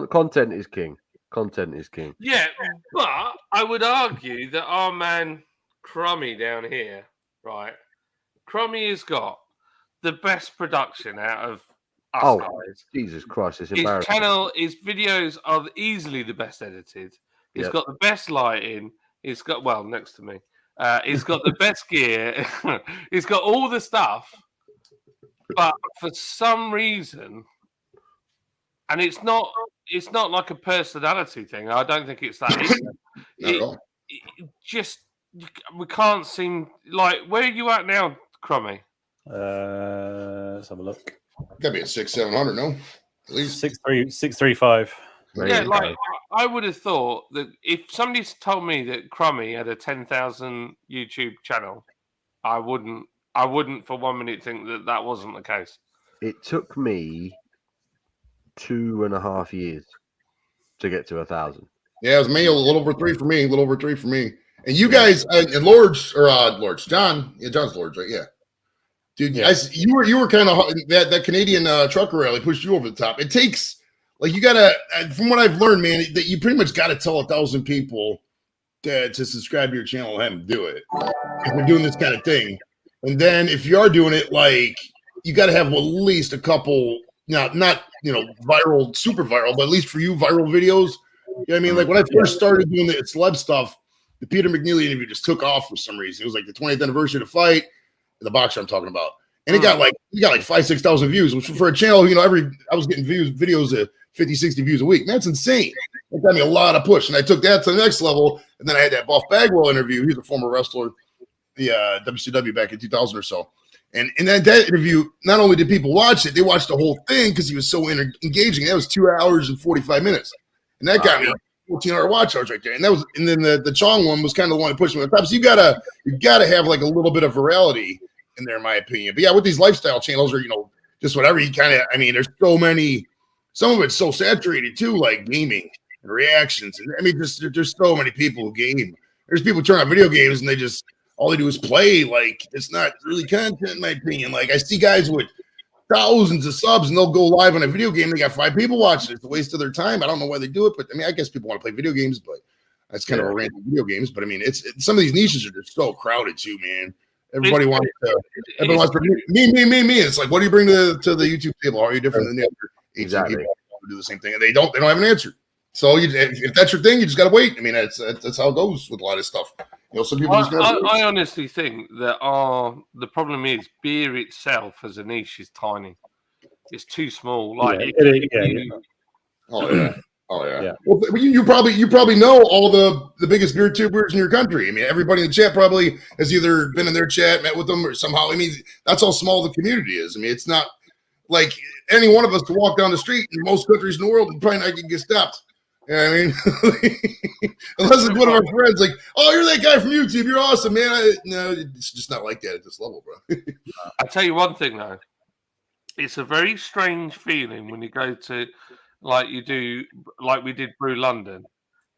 Content is king. Content is king. Yeah, but I would argue that our man Crummy down here, right? Crummy has got the best production out of us guys. Jesus Christ, it's His embarrassing. channel, his videos are easily the best edited. He's got the best lighting. He's got, well, next to me. He's got the best gear. He's got all the stuff. But for some reason, and it's not like a personality thing. I don't think it's that. It just, we can't seem, like, where are you at now, Crummy? Let's have a look. Gotta be at 600-700, no? At least 635. Yeah, like I would have thought that if somebody's told me that Crummy had a 10,000 YouTube channel, I wouldn't for 1 minute think that wasn't the case. It took me 2.5 years to get to 1,000. Yeah, it was me. A little over 3 for me. And you guys, and Lords, John. Yeah, John's Lords, right? Yeah. Dude, yeah. You were kind of that Canadian trucker rally pushed you over the top. It takes, like, you gotta, from what I've learned, man, that you pretty much gotta tell 1,000 people to subscribe to your channel and have them do it if we're doing this kind of thing. And then if you are doing it, like, you gotta have at least a couple, not viral, super viral, but at least for you, viral videos. You know what I mean? Like when I first started doing the celeb stuff, the Peter McNeely interview just took off for some reason. It was like the 20th anniversary of the fight. The boxer I'm talking about, and it got like 5,000-6,000 views, which for a channel, I was getting videos of 50-60 views a week. Man, that's insane. It got me a lot of push, and I took that to the next level. And then I had that Buff Bagwell interview. He's a former wrestler, the WCW back in 2000 or so. And in that interview, not only did people watch it, they watched the whole thing because he was so engaging. That was 2 hours and 45 minutes, and that got me 14-hour watch hours right there. And then the Chong one was kind of the one that pushed me on top. So you gotta have like a little bit of virality in there, in my opinion. But yeah, with these lifestyle channels or just whatever, you kind of, there's so many, some of it's so saturated too, like gaming and reactions, and there's so many people who game. There's people turn on video games and all they do is play. Like, it's not really content, in my opinion. Like, I see guys with thousands of subs and they'll go live on a video game. They got 5 people watching. It's a waste of their time. I don't know why they do it, but I guess people want to play video games, but that's kind of a random video games. But it's some of these niches are just so crowded too, man. Everybody wants to me. It's like, what do you bring to the YouTube table? Are you different than the other 18 Exactly. people who do the same thing? And they don't have an answer. So if that's your thing, you just got to wait. That's how it goes with a lot of stuff. You know, some people just I honestly think that the problem is beer itself as a niche is tiny. It's too small. Like Oh yeah. Well, you probably know all the biggest beer tubers in your country. I mean, everybody in the chat probably has either been in their chat, met with them, or somehow. I mean, that's how small the community is. I mean, it's not like any one of us to walk down the street in most countries in the world and probably not get stopped. You know what I mean? Unless it's one of our friends, like, oh, you're that guy from YouTube. You're awesome, man. No, it's just not like that at this level, bro. I'll tell you one thing, though. It's a very strange feeling when you go to, like we did Brew London,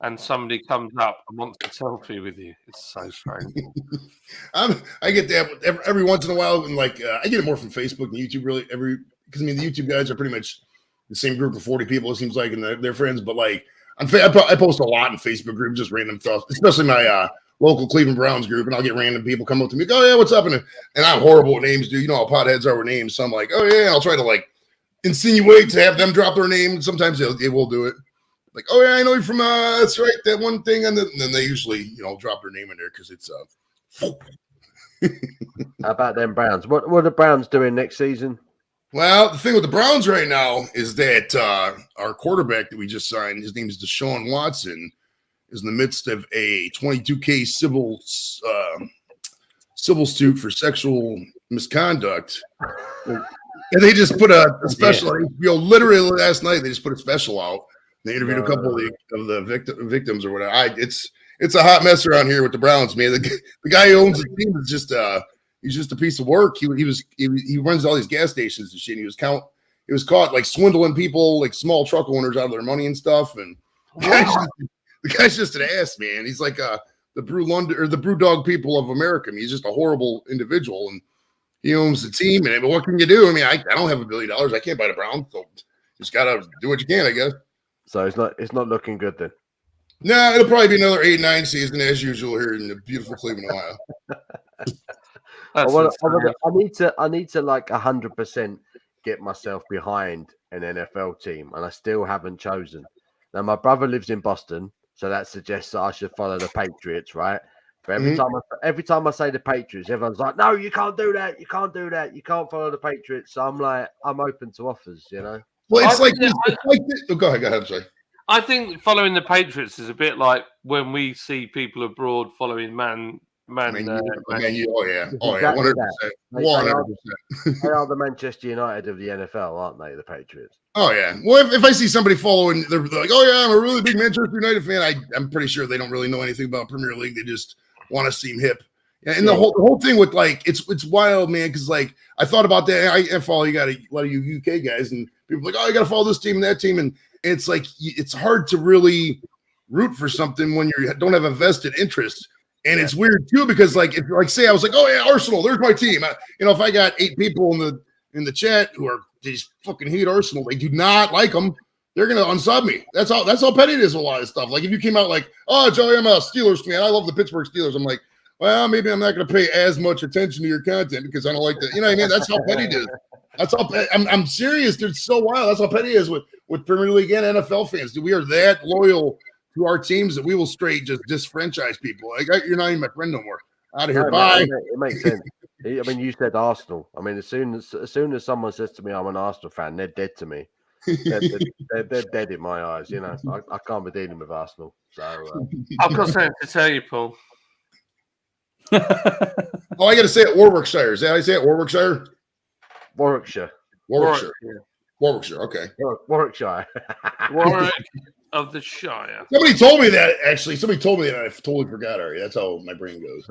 and somebody comes up and wants a selfie with you. It's so strange. I get that every once in a while, and like I get it more from Facebook and YouTube. Really, because I mean the YouTube guys are pretty much the same group of 40 people. It seems like, and they're friends. But like I post a lot in Facebook groups, just random stuff, especially my local Cleveland Browns group, and I'll get random people come up to me, go, oh yeah, what's up? And I'm horrible with names, dude. You know how potheads are with names. So I'm like, oh yeah, and I'll try to like insinuate to have them drop their name. Sometimes they will do it. Like, oh yeah, I know you from that's right, that one thing, and then they usually drop their name in there because it's How about them Browns? What are the Browns doing next season? Well, the thing with the Browns right now is that our quarterback that we just signed, his name is Deshaun Watson, is in the midst of a 22K civil suit for sexual misconduct. And they just put a special on HBO. Literally last night, they just put a special out. They interviewed a couple of the victims or whatever. It's a hot mess around here with the Browns, man. The guy who owns the team is just he's just a piece of work. He runs all these gas stations and shit. And he was caught like swindling people, like small truck owners, out of their money and stuff. And the guy's just an ass, man. He's like the Brew London or the Brew Dog people of America. I mean, he's just a horrible individual, and he owns the team. And what can you do? I mean, I don't have $1 billion. I can't buy the Browns, so just gotta do what you can, I guess. So it's not looking good then. No, it'll probably be another 8-9 season as usual here in the beautiful Cleveland, Ohio. I need to like 100% get myself behind an NFL team, and I still haven't chosen. Now my brother lives in Boston, so that suggests that I should follow the Patriots, right? But every time I say the Patriots, everyone's like, "No, you can't do that. You can't do that. You can't follow the Patriots." So I'm like, I'm open to offers, Well, it's like this. Go ahead. I'm sorry. I think following the Patriots is a bit like when we see people abroad following Man. Oh yeah, 100%. They are the Manchester United of the NFL, aren't they? The Patriots. Oh yeah. Well, if I see somebody following, they're like, "Oh yeah, I'm a really big Manchester United fan." I'm pretty sure they don't really know anything about Premier League. They just want to seem hip. And the whole thing with like it's wild, man. Because like I thought about that. I follow a lot of you UK guys, and people are like, "Oh, you got to follow this team and that team," and it's like it's hard to really root for something when you don't have a vested interest. And it's weird too because like if say I was like, "Oh yeah, Arsenal, there's my team." If I got 8 people in the chat who they just fucking hate Arsenal, they do not like them, they're gonna unsub me. That's how petty it is with a lot of stuff. Like if you came out like, "Oh, Joey, I'm a Steelers fan. I love the Pittsburgh Steelers." I'm like, well, maybe I'm not gonna pay as much attention to your content because I don't like that. You know what I mean? That's how petty it is. That's how I'm serious. They're so wild. That's how petty it is with Premier League and NFL fans. Dude, we are that loyal to our teams that we will straight just disfranchise people. Like, you're not even my friend no more. Out of here. Bye. It makes sense. I mean, you said Arsenal. I mean, as soon as someone says to me I'm an Arsenal fan, they're dead to me. They're dead in my eyes. I can't be dealing with Arsenal. So I've got something to tell you, Paul. I got to say it. Warwickshire. Is that how you say it? Warwickshire. Warwickshire. Okay. Warwickshire. Warwick of the Shire. Somebody told me that actually. Somebody told me that. I totally forgot already. That's how my brain goes.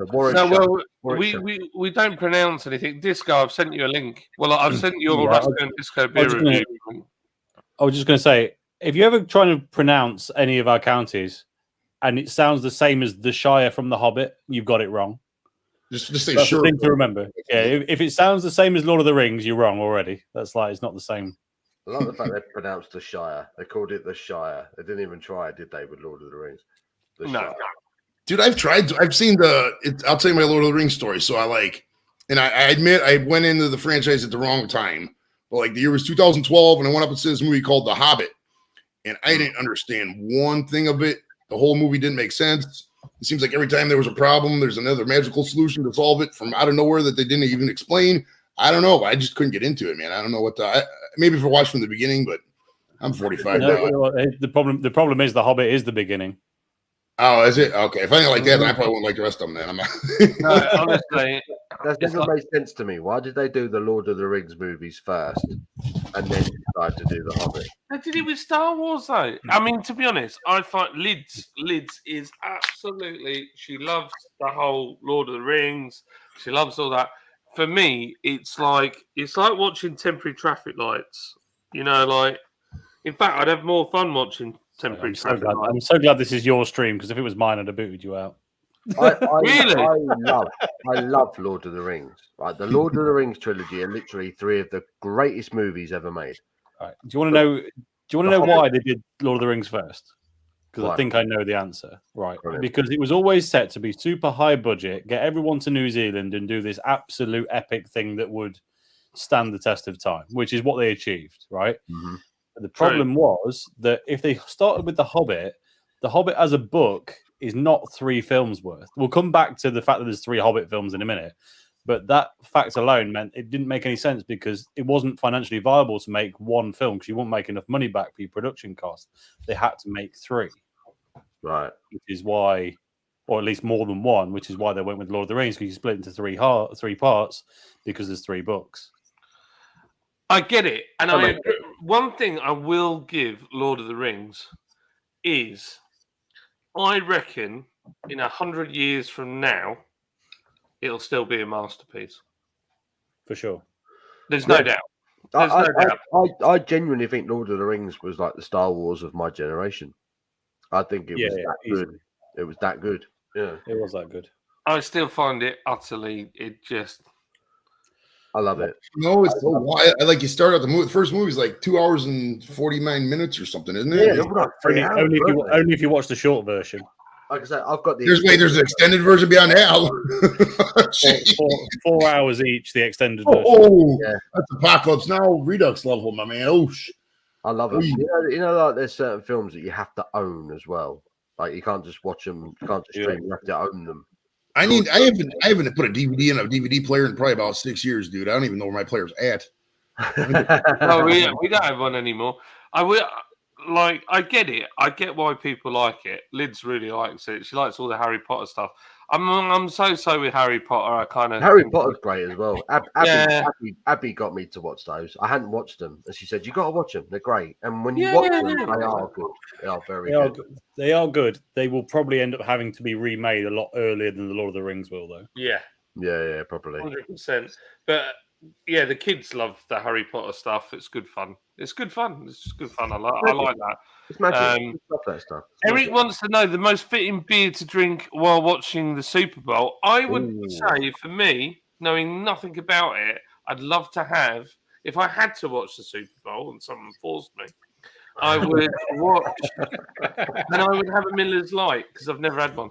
We don't pronounce anything. Disco, I've sent you a link. Well, I've sent you a Rust and Disco beer review. I was just going to say, if you ever try to pronounce any of our counties and it sounds the same as the Shire from The Hobbit, you've got it wrong. Just say That's sure. the thing to remember. Yeah, if it sounds the same as Lord of the Rings, you're wrong already. That's like it's not the same. I love the fact they pronounced the Shire. They called it the Shire. They didn't even try, did they, with Lord of the Rings? No. Dude, I've tried. I've seen I'll tell you my Lord of the Rings story. So and I admit I went into the franchise at the wrong time. But like the year was 2012, and I went up and saw this movie called The Hobbit, and I didn't understand one thing of it. The whole movie didn't make sense. It seems like every time there was a problem, there's another magical solution to solve it from out of nowhere that they didn't even explain. I don't know. I just couldn't get into it, man. I don't know what maybe if I watched from the beginning, but I'm 45 now. The problem is The Hobbit is the beginning. Oh, is it? Okay. If I didn't like that, then I probably wouldn't like the rest of them then. I'm not... No, honestly, That doesn't make sense to me. Why did they do the Lord of the Rings movies first and then decide to do the Hobbit? they did it with Star Wars, though. I mean, to be honest, I find Lids is absolutely. She loves the whole Lord of the Rings. She loves all that. For me, it's like watching temporary traffic lights. You know, like in fact, I'd have more fun watching temporary traffic lights. I'm so glad this is your stream because if it was mine, I'd have booted you out. Really? I love Lord of the Rings. Right, the Lord of the Rings trilogy are literally 3 of the greatest movies ever made. Right. Do you want to know why they did Lord of the Rings first? Because I think I know the answer. Right. Brilliant. Because it was always set to be super high budget, get everyone to New Zealand and do this absolute epic thing that would stand the test of time, which is what they achieved, right? Mm-hmm. But the problem was that if they started with The Hobbit as a book is not 3 films worth. We'll come back to the fact that there's 3 Hobbit films in a minute. But that fact alone meant it didn't make any sense because it wasn't financially viable to make 1 film because you wouldn't make enough money back for your production costs. They had to make 3. Right. Which is why, or at least more than 1, which is why they went with Lord of the Rings because you split into 3 parts because there's 3 books. I get it. And one thing I will give Lord of the Rings is I reckon in 100 years from now, it'll still be a masterpiece. For sure. There's no doubt. There's no doubt. I genuinely think Lord of the Rings was like the Star Wars of my generation. I think it was that good. It was that good. Yeah. It was that good. I still find it utterly, I love it. No, it's so wild. Like you start out the movie. The first movie is like 2 hours and 49 minutes or something, isn't it? Yeah, only if you watch the short version. Like I said, I've got the. There's an extended version beyond that. 4 hours each. The extended version. Oh, yeah. That's Apocalypse Now Redux level, my man. Oh, I love it. You know, like there's certain films that you have to own as well. Like you can't just watch them. You can't just stream. You have to own them. I haven't put a DVD in a DVD player in probably about 6 years, dude. I don't even know where my player's at. No, we don't have one anymore. I get it. I get why people like it. Lids really likes it. She likes all the Harry Potter stuff. I'm so with Harry Potter. I kind of Harry Potter's great as well. Abby got me to watch those. I hadn't watched them, and she said, "You got to watch them. They're great." And when you watch them, they are good. They are very good. They are good. They will probably end up having to be remade a lot earlier than the Lord of the Rings will, though. Yeah, probably 100%. But yeah, the kids love the Harry Potter stuff. It's good fun. It's good fun. It's just good fun. I like that. It's magic. Love that stuff. Eric wants to know the most fitting beer to drink while watching the Super Bowl. I would say, for me, knowing nothing about it, I'd love to have, if I had to watch the Super Bowl and someone forced me, I would watch, and I would have a Miller's Light because I've never had one.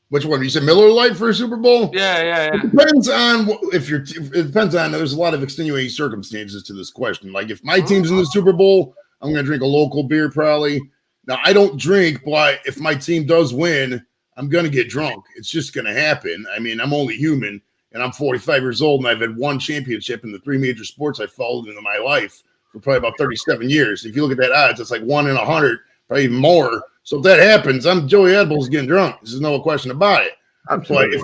Which one? You said Miller Lite for a Super Bowl? Yeah. It depends on it depends on. There's a lot of extenuating circumstances to this question. Like if my team's in the Super Bowl, I'm going to drink a local beer probably. Now I don't drink, but if my team does win, I'm going to get drunk. It's just going to happen. I mean, I'm only human, and I'm 45 years old, and I've had 1 championship in the 3 major sports I followed into my life for probably about 37 years. If you look at that odds, it's like 1 in 100, probably even more. So if that happens, I'm Joey Edibles getting drunk. There's no question about it. Absolutely.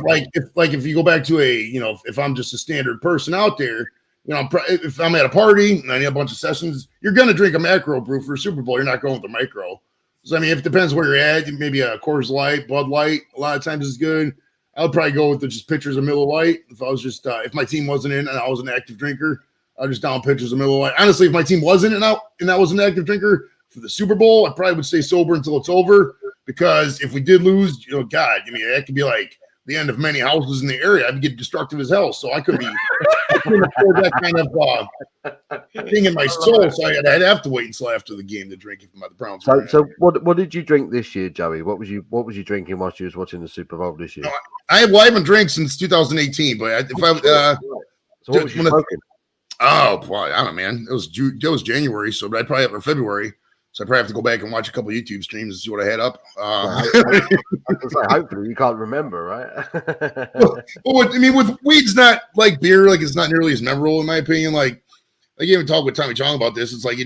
But if you go back to if I'm just a standard person out there, if I'm at a party and I need a bunch of sessions, you're going to drink a macro brew for a Super Bowl. You're not going with a micro. So, I mean, it depends where you're at. Maybe a Coors Light, Bud Light, a lot of times is good. I would probably go with just pitchers of Miller Lite. If I was just, if my team wasn't in and I was an active drinker, I'd just down pitchers of Miller Lite. Honestly, if my team wasn't in and I was an active drinker for the Super Bowl, I probably would stay sober until it's over. Because if we did lose, that could be like the end of many houses in the area. I'd get destructive as hell. So I couldn't afford that kind of thing in my soul. So I'd have to wait until after the game to drink if the Browns. So what did you drink this year, Joey? What was you drinking whilst you was watching the Super Bowl this year? No, I haven't drank since 2018. But so what was you smoking? Oh boy, I don't know, man. It was January, so I'd probably have it in February. So I probably have to go back and watch a couple YouTube streams and see what I had up. Hopefully you can't remember, right? Well, I mean, with weed's not like beer. Like it's not nearly as memorable in my opinion. Like I even talked with Tommy Chong about this. It's like you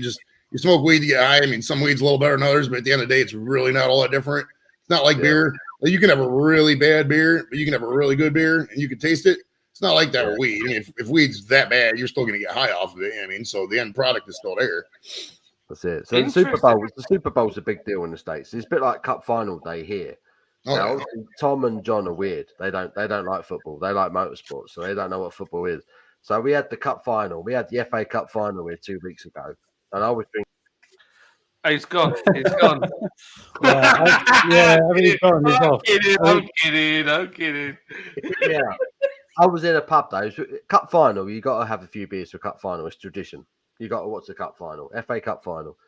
smoke weed, you get high. I mean, some weed's a little better than others, but at the end of the day, it's really not all that different. It's not like beer. Like you can have a really bad beer, but you can have a really good beer and you can taste it. It's not like that with weed. I mean, if weed's that bad, you're still going to get high off of it. I mean, so the end product is still there. That's it. So the Super Bowl's a big deal in the States. It's a bit like Cup Final Day here. Now, Tom and John are weird. They don't like football. They like motorsport, so they don't know what football is. So we had the Cup Final. We had the FA Cup Final here 2 weeks ago, and I was drinking. He's gone. He's gone. I mean, he's gone. He's off. I'm kidding. Yeah. I was in a pub though. Cup final, you got to have a few beers for cup final. It's tradition. You got to watch the cup final, FA Cup final.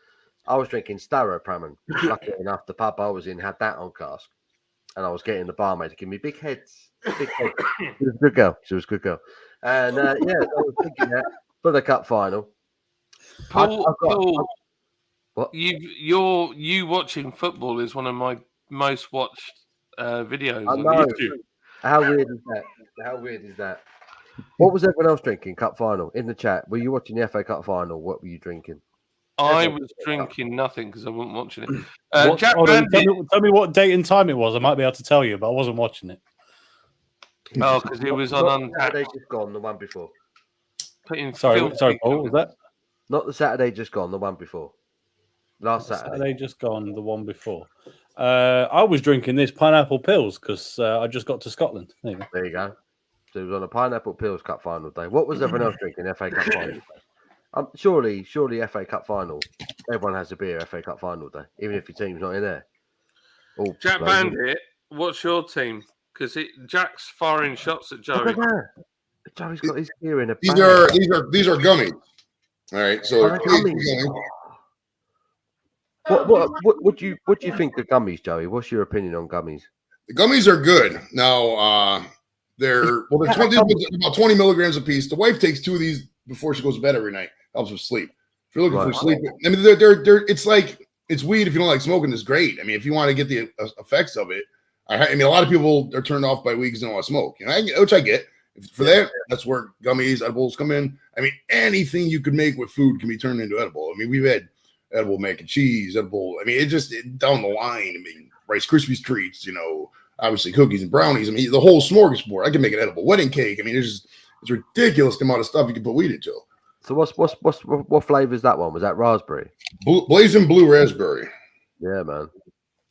I was drinking Staropramen. Lucky enough, the pub I was in had that on cask, and I was getting the barmaid to give me big heads. Big heads. She was a good girl. She was a good girl. And I was thinking that for the cup final. Paul, what? You watching football is one of my most watched videos on know. YouTube. How weird is that? What was everyone else drinking? Cup final in the chat. Were you watching the FA Cup final? What were you drinking? I was drinking nothing because I wasn't watching it. Jack tell me what date and time it was. I might be able to tell you, but I wasn't watching it. Oh, because it was on Untapped. Saturday just gone, the one before. Sorry, Paul. Was that not the Saturday just gone? The one before. Last Saturday just gone. The one before. I was drinking this pineapple pills because I just got to Scotland. There you go. So it was on a pineapple pills cup final day. What was everyone else drinking? FA Cup final day. Surely FA Cup final. Everyone has a beer FA Cup final day, even if your team's not in there. Jack Bandit, what's your team? Because Jack's firing shots at Joey. Joey's got his gear in a. These are gummies. All right, so what do you think of gummies, Joey? What's your opinion on gummies? The gummies are good. Now they're about 20 milligrams a piece. The wife takes 2 of these before she goes to bed every night. Helps her sleep. If you're looking for sleep, I mean, they're it's like it's weed. If you don't like smoking, it's great. I mean, if you want to get the effects of it, I mean, a lot of people are turned off by weed because they don't want to smoke. You know, which I get. For that, that's where gummies, edibles come in. I mean, anything you could make with food can be turned into edible. I mean, we've had edible mac and cheese, edible. I mean, it down the line. I mean, Rice Krispies treats. You know, obviously cookies and brownies. I mean, the whole smorgasbord. I can make an edible wedding cake. I mean, it's ridiculous the amount of stuff you can put weed into. So what flavor is that one? Was that raspberry? Blazing blue raspberry. Yeah, man.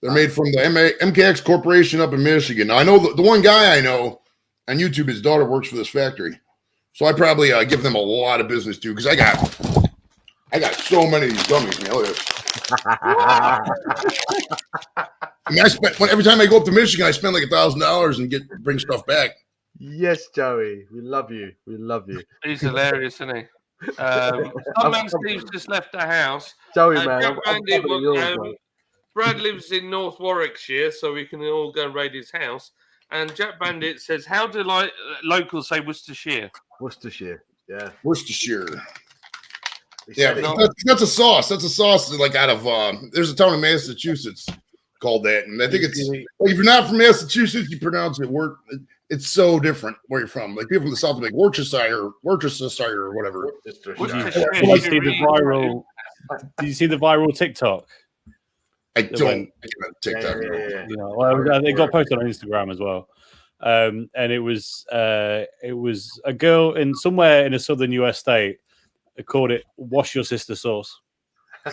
They're made from the MKX Corporation up in Michigan. Now I know the one guy I know on YouTube. His daughter works for this factory, so I probably give them a lot of business too because I got so many of these gummies. I mean, every time I go up to Michigan, I spend like $1,000 and bring stuff back. Yes, Joey, we love you. We love you. He's hilarious, isn't he? Man Steve's just left the house. Joey, man. Brad lives in North Warwickshire, so we can all go and raid his house. And Jack Bandit says, "How do locals say Worcestershire?" Worcestershire, yeah. Worcestershire. Yeah, that's a sauce. That's a sauce like out of there's a town in Massachusetts called that, and I think it's like if you're not from Massachusetts, you pronounce it It's so different where you're from. Like people from the south, like Worcestershire, or whatever. Did you see the viral TikTok? I don't TikTok. Yeah. You know, they got posted on Instagram as well, and it was a girl in somewhere in a southern US state. They called it "Wash Your Sister Sauce." I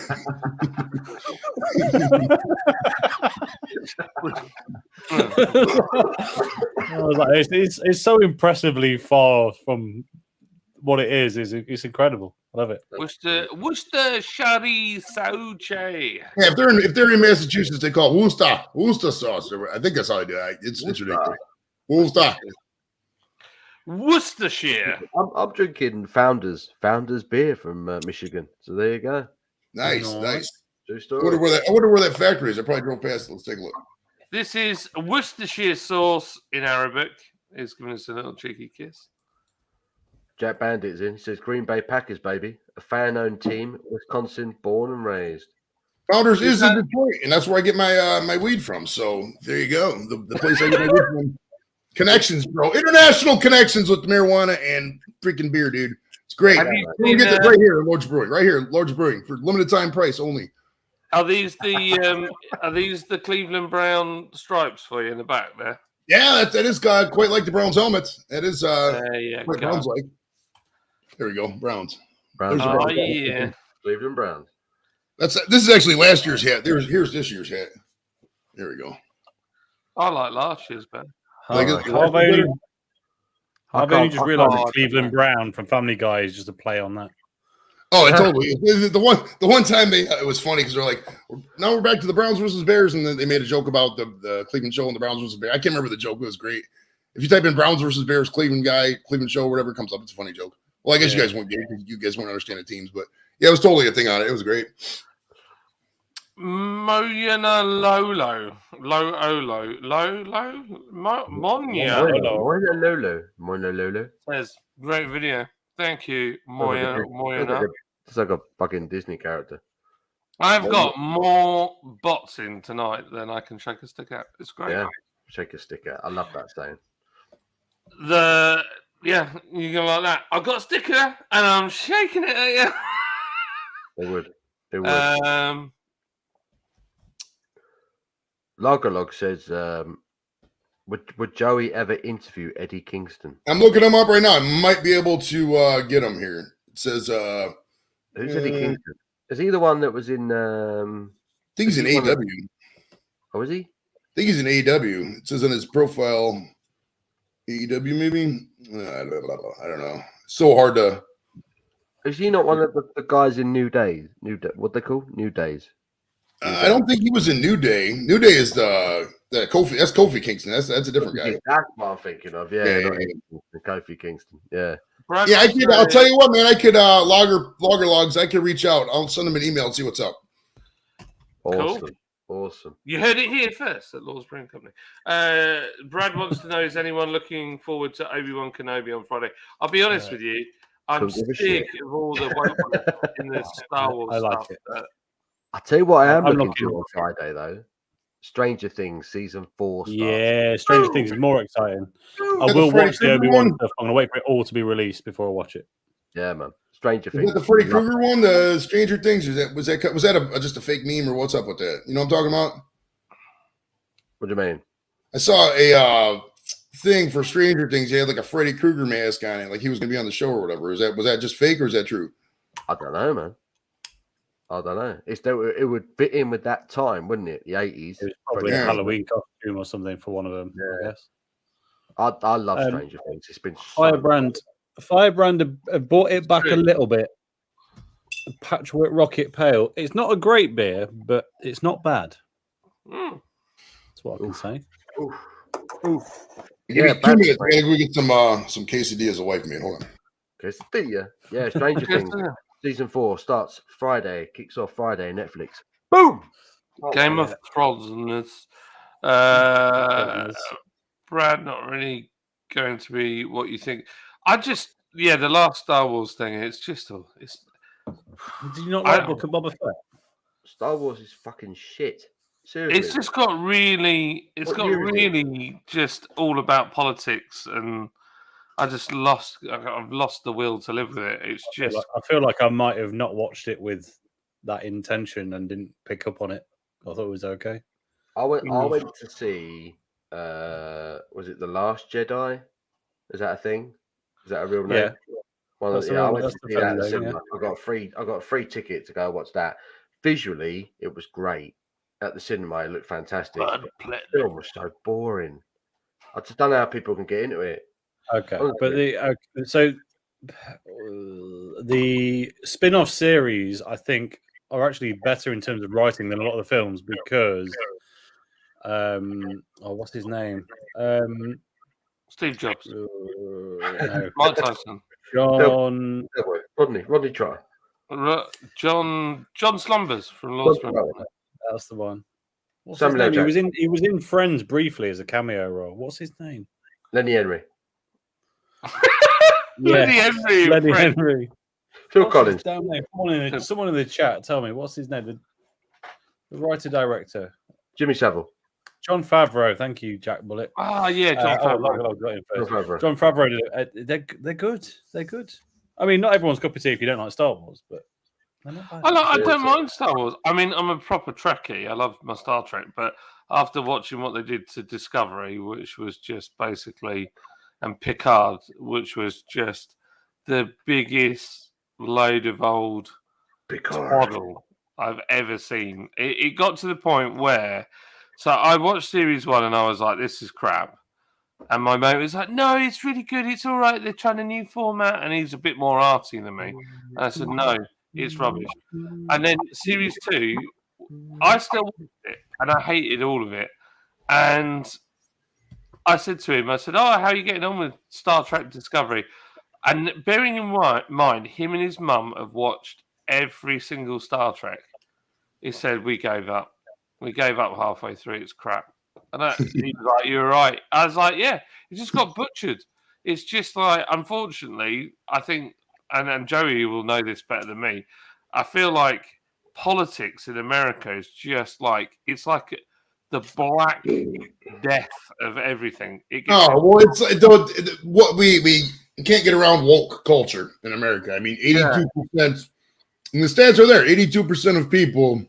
was like, it's so impressively far from what it is. It's incredible. I love it. Worcestershire sauce. Yeah, if they're in Massachusetts, they call it Worcester sauce. I think that's how they do it. It's ridiculous. Worcestershire. I'm drinking Founders beer from Michigan. So there you go. Nice. True story. I wonder where that factory is. I probably drove past it. Let's take a look. This is Worcestershire sauce in Arabic. It's giving us a little cheeky kiss. Jack Bandit's in. He says Green Bay Packers, baby. A fan-owned team, Wisconsin, born and raised. Founders is in Detroit, and that's where I get my weed from. So there you go. The place I get my weed from. Connections, bro. International connections with marijuana and freaking beer, dude. It's great. You get it right here at Lord's Brewing. Right here, Lord's Brewing for limited time price only. Are these the Cleveland Brown stripes for you in the back there? Yeah, that is quite like the Browns helmets. That is what Browns like. There we go, Browns. Yeah, Cleveland Browns. This is actually last year's hat. Here's this year's hat. There we go. I like last year's better. I've only just realised that Cleveland Brown from Family Guy is just a play on that. Oh, totally. The one time it was funny because they're like, now we're back to the Browns versus Bears, and then they made a joke about the Cleveland show and the Browns versus Bears. I can't remember the joke. It was great. If you type in Browns versus Bears, Cleveland show, whatever comes up, it's a funny joke. Well, I guess you guys won't get it because you guys won't understand the teams, but yeah, it was totally a thing on it. It was great. Moyana Lolo. Lolo. Says, great video. Thank you, Moyana. It's like a fucking Disney character. I've got more bots in tonight than I can shake a stick at. It's great. Yeah, shake a stick at. I love that saying. You go like that. I've got a sticker and I'm shaking it at you. They would. Lagerlog says, would Joey ever interview Eddie Kingston? I'm looking him up right now. I might be able to get him here. It says, who's Eddie Kingston? Is he the one that was in? I think he's in AEW. Oh, is he? I think he's in AEW. It says on his profile, AEW maybe. I don't know. It's so hard to. Is he not one of the guys in New Days? What they call New Days? I don't think he was in New Day. New Day is the Kofi. That's Kofi Kingston. That's a different guy. That's what I'm thinking of. Yeah. Kofi Kingston. Yeah. I'll tell you what, man. I could logger logs. I could reach out. I'll send him an email and see what's up. Awesome. You heard it here first at Lord's Brewing Company. Brad wants to know: is anyone looking forward to Obi-Wan Kenobi on Friday? I'll be honest with you. I'm sick of all the weight in the Star Wars stuff. I'll tell you what I am looking for on Friday, though. Stranger Things Season 4 starts. Yeah, Stranger Things is more exciting. I will watch the Obi-Wan stuff. I'm going to wait for it all to be released before I watch it. Yeah, man. Stranger Things. Is that the Freddy Krueger one, the Stranger Things? Was that just a fake meme, or what's up with that? You know what I'm talking about? What do you mean? I saw a thing for Stranger Things. He had like a Freddy Krueger mask on it, like he was going to be on the show or whatever. Was that just fake, or is that true? I don't know, man. I don't know. It would fit in with that time, wouldn't it? The 80s. It was probably a Halloween costume or something for one of them. Yeah. I guess. I love Stranger Things. It's been Firebrand have brought it back a little bit. Patchwork Rocket Pale. It's not a great beer, but it's not bad. That's what I can say. Oof. Yeah, 2 minutes. We get some quesadillas away from me. Hold on. Quesadilla. Yeah, Stranger Things. Season 4 starts Friday, kicks off Friday, Netflix. Boom! Game of Thrones, and it's Brad not really going to be what you think. The last Star Wars thing, it's just it's. Did you not like Book of Boba Fett? Star Wars is fucking shit. Seriously. It's just got really, just all about politics, and I've lost the will to live with it. It's just. I feel like I might have not watched it with that intention and didn't pick up on it. I thought it was okay. I went to see. Was it The Last Jedi? Is that a thing? Is that a real name? Yeah. I went to see that at the cinema. I got a free ticket to go watch that. Visually, it was great. At the cinema, it looked fantastic. The film was so boring. I just don't know how people can get into it. Okay, but the spin-off series, I think, are actually better in terms of writing than a lot of the films because, what's his name? Steve Jobs. No. Mike Tyson. Rodney Try. John Slumbers from Motorsport. That's the one. What's his name? He was in Friends briefly as a cameo role. What's his name? Lenny Henry. Lenny Henry. Phil Collins. Someone in the chat, tell me what's his name. The writer-director. Jimmy Savile. John Favreau. Thank you, Jack Bullet. Ah, yeah, John Favreau. John Favreau. They're good. They're good. I mean, not everyone's cup of tea if you don't like Star Wars, but they're not bad. I don't mind Star Wars. I mean, I'm a proper Trekkie. I love my Star Trek, but after watching what they did to Discovery, which was just basically, and Picard, which was just the biggest load of old twaddle I've ever seen. It got to the point where, so I watched series 1 and I was like, this is crap. And my mate was like, no, it's really good. It's all right. They're trying a new format. And he's a bit more arty than me. And I said, no, it's rubbish. And then series 2, I still watched it and I hated all of it. And I said to him, how are you getting on with Star Trek Discovery? And bearing in mind, him and his mum have watched every single Star Trek. He said, we gave up. We gave up halfway through. It's crap. And he was like, you're right. I was like, yeah, it just got butchered. It's just like, unfortunately, I think, and Joey will know this better than me, I feel like politics in America is just like, it's like the black death of everything. We can't get around woke culture in America. I mean, 82%, and the stats are there, 82% of people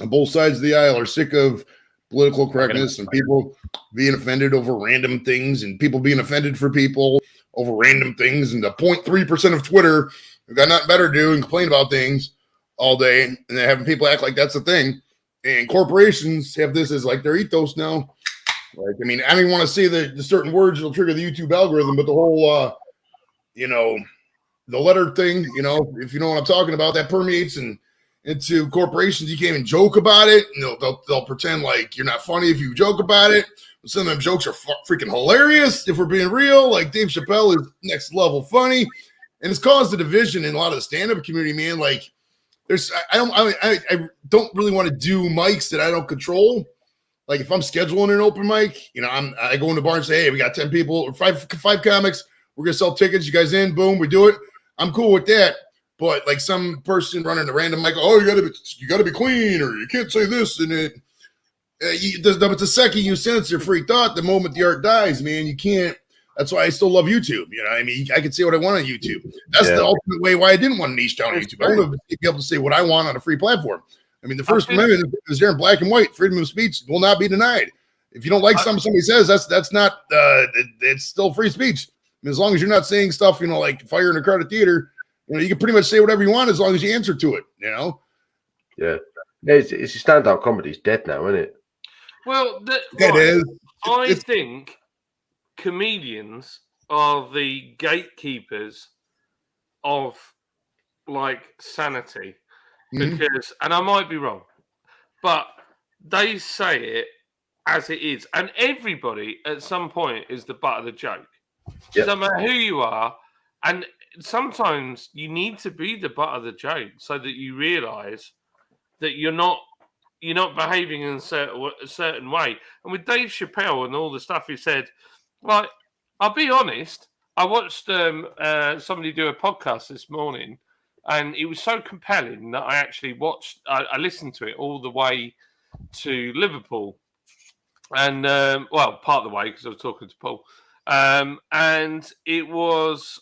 on both sides of the aisle are sick of political correctness and people being offended over random things and people being offended for people over random things. And the 0.3% of Twitter who got nothing better to do and complain about things all day, and they're having people act like that's a thing. And corporations have this as like their ethos now. Like, I mean, I don't even want to say the certain words that'll trigger the YouTube algorithm, but the whole, the letter thing, if you know what I'm talking about, that permeates into corporations. You can't even joke about it. They'll pretend like you're not funny if you joke about it. But some of them jokes are freaking hilarious if we're being real. Like Dave Chappelle is next level funny, and it's caused a division in a lot of the stand-up community, man. Like, I don't really want to do mics that I don't control. Like if I'm scheduling an open mic, I go in the bar and say, hey, we got 10 people or five comics. We're gonna sell tickets. You guys in? Boom, we do it. I'm cool with that. But like some person running a random mic, oh, you gotta be clean, or you can't say this, and it. But the second you censor free thought, the moment the art dies, man, you can't. That's why I still love YouTube. I mean, I can say what I want on YouTube. That's the ultimate way why I didn't want to niche down on YouTube. I want to be able to say what I want on a free platform. I mean, the First Amendment is there in black and white. Freedom of speech will not be denied. If you don't like something somebody says, that's not. It's still free speech. I mean, as long as you're not saying stuff, like fire in a crowded theater, you can pretty much say whatever you want as long as you answer to it. Yeah. It's your stand-up comedy's dead now, isn't it? Well, I think comedians are the gatekeepers of like sanity. Because, and I might be wrong, but they say it as it is, and everybody at some point is the butt of the joke. Yep. No matter who you are, and sometimes you need to be the butt of the joke so that you realise that you're not behaving in a certain way. And with Dave Chappelle and all the stuff he said, like, I'll be honest, I watched somebody do a podcast this morning. And it was so compelling that I actually I listened to it all the way to Liverpool. And, part of the way, because I was talking to Paul. And it was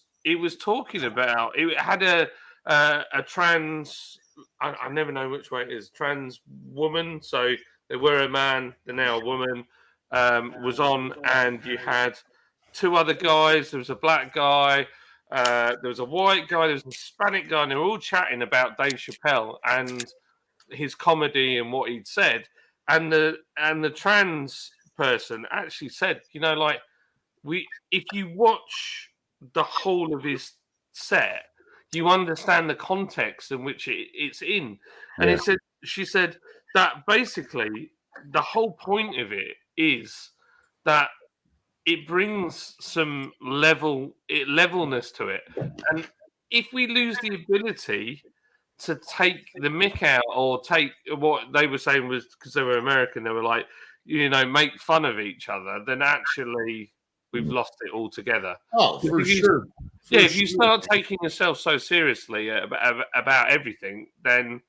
talking about, it had a trans, I never know which way it is, trans woman. So they were a man, they're now a woman, was on. And you had two other guys. There was a black guy. There was a white guy, there was a Hispanic guy, and they were all chatting about Dave Chappelle and his comedy and what he'd said. And the trans person actually said, if you watch the whole of his set, you understand the context in which it's in. And she said that basically the whole point of it is that it brings some levelness to it. And if we lose the ability to take the mick out or take what they were saying was, because they were American, they were like, make fun of each other, then actually we've lost it altogether. Oh, for sure. If you start taking yourself so seriously about everything, then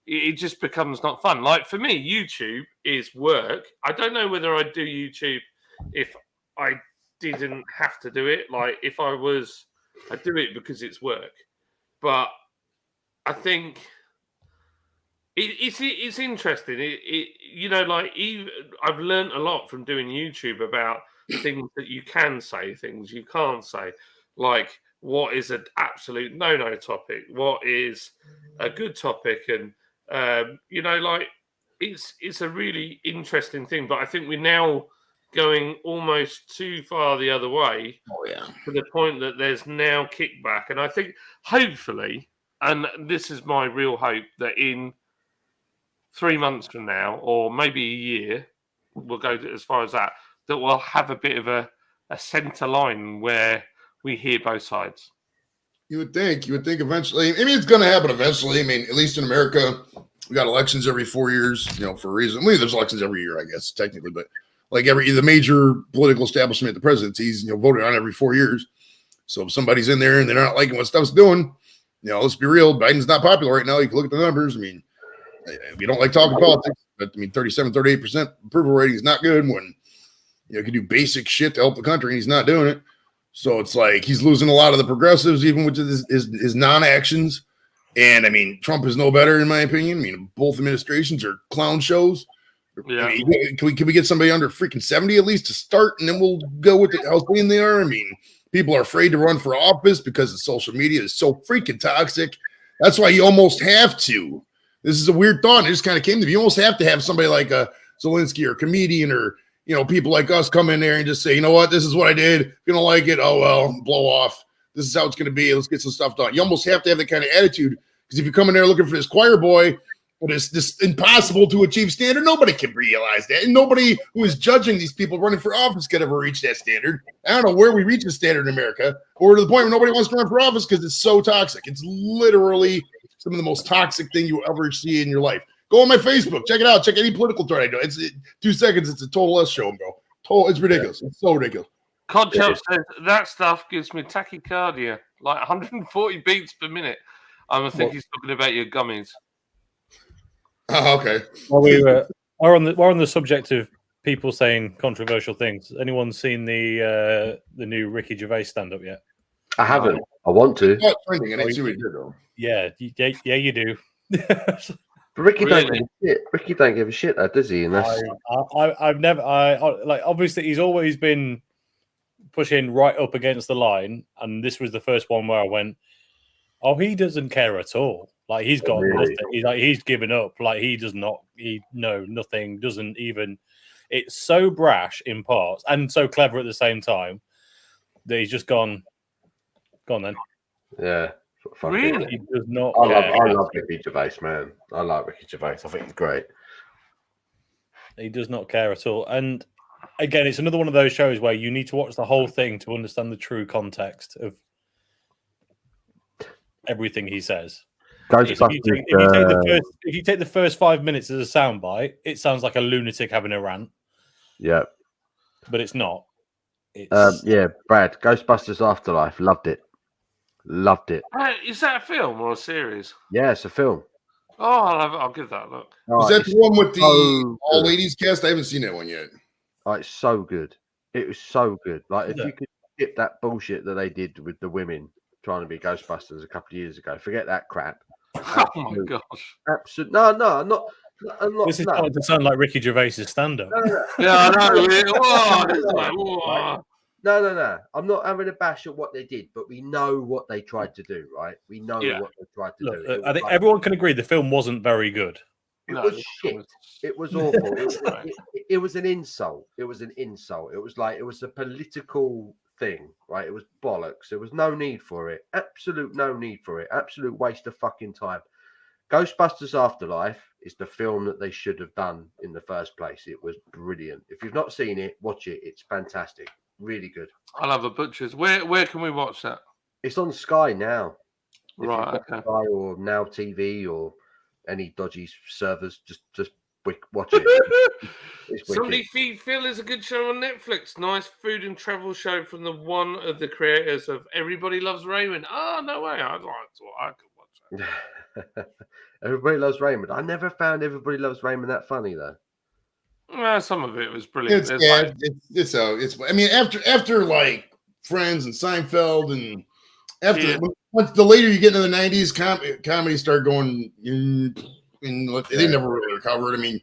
it just becomes not fun. Like for me, YouTube is work. I don't know whether I'd do YouTube if I didn't have to do it. Like if I was, I do it because it's work. But I think it's interesting. I've learned a lot from doing YouTube about things that you can say, things you can't say, like what is an absolute no topic, what is a good topic, and it's a really interesting thing. But I think we're now going almost too far the other way. Oh yeah. To the point that there's now kickback, and I think hopefully, and this is my real hope, that in 3 months from now, or maybe a year, we'll go as far as that we'll have a bit of a centre line where we hear both sides. You would think eventually. I mean, it's going to happen eventually. I mean, at least in America, we got elections every 4 years, for a reason. I mean, there's elections every year, I guess, technically, but like the major political establishment, the presidencies, voted on every 4 years. So if somebody's in there and they're not liking what stuff's doing, let's be real, Biden's not popular right now. You can look at the numbers. I mean, we don't like talking politics, but I mean, 38% approval rating is not good when you can do basic shit to help the country and he's not doing it. So it's like he's losing a lot of the progressives, even with his non-actions. And I mean, Trump is no better, in my opinion. I mean, both administrations are clown shows. Yeah. I mean, can we get somebody under freaking 70 at least to start, and then we'll go with how clean they are? I mean, people are afraid to run for office because the social media is so freaking toxic. That's why you almost have to. This is a weird thought. It just kind of came to me. You almost have to have somebody like a Zelensky or a comedian or people like us come in there and just say, you know what, this is what I did. If you don't like it, oh well, blow off. This is how it's going to be. Let's get some stuff done. You almost have to have that kind of attitude, because if you come in there looking for this choir boy, but it's this impossible to achieve standard, nobody can realize that. And nobody who is judging these people running for office could ever reach that standard. I don't know where we reach the standard in America, or to the point where nobody wants to run for office because it's so toxic. It's literally some of the most toxic thing you will ever see in your life. Go on my Facebook, check it out. Check any political thread I do. It's 2 seconds. It's a total S show, bro. It's ridiculous. It's so ridiculous. Conchop says that stuff gives me tachycardia, like 140 beats per minute. I think he's talking about your gummies. Oh, okay. Well, we're on the subject of people saying controversial things. Has anyone seen the new Ricky Gervais stand up yet? I haven't. I want to. It's not trending. I didn't see what he did, though. Yeah, you do. But Ricky don't give a shit. Ricky don't give a shit, though, does he? And that's... I've never. Like obviously he's always been pushing right up against the line, and this was the first one where I went, "Oh, he doesn't care at all. Like he's got nothing. He's given up. Like he does not. Nothing. Doesn't even. It's so brash in parts and so clever at the same time that he's just gone. Go on then. Yeah. Really? He does not. I love Ricky Gervais, man. I like Ricky Gervais. I think he's great. He does not care at all. And again, it's another one of those shows where you need to watch the whole thing to understand the true context of everything he says. If you take the first 5 minutes as a soundbite, it sounds like a lunatic having a rant. Yeah. But it's not. Yeah, Brad, Ghostbusters Afterlife. Loved it. Is that a film or a series? Yeah, it's a film. Oh, I'll give that a look. Was that the one with the all ladies cast? I haven't seen that one yet. Oh, it's so good. It was so good. Like if you could skip that bullshit that they did with the women trying to be Ghostbusters a couple of years ago, forget that crap. Oh my gosh! Absolutely. No, I'm not. This is starting to sound like Ricky Gervais' stand-up. No. Yeah, I know. No. I'm not having a bash at what they did, but we know what they tried to do, right? We know what they tried to do. I think everyone can agree the film wasn't very good. It was shit. It was awful. It was an insult. It was a political thing, right? It was bollocks. There was no need for it. Absolute no need for it. Absolute waste of fucking time. Ghostbusters Afterlife is the film that they should have done in the first place. It was brilliant. If you've not seen it, watch it. It's fantastic. Really good. I love the butchers. Where can we watch that? It's on Sky now. Right. Okay. Sky or Now TV or any dodgy servers, just watch it. Somebody feed Phil is a good show on Netflix. Nice food and travel show from one of the creators of Everybody Loves Raymond. Oh, no way. I could watch that. Everybody Loves Raymond. I never found Everybody Loves Raymond that funny though. Some of it was brilliant. It's There's it's. I mean, after like Friends and Seinfeld, and after once the later you get into the '90s, comedy started going. They never really recovered. I mean,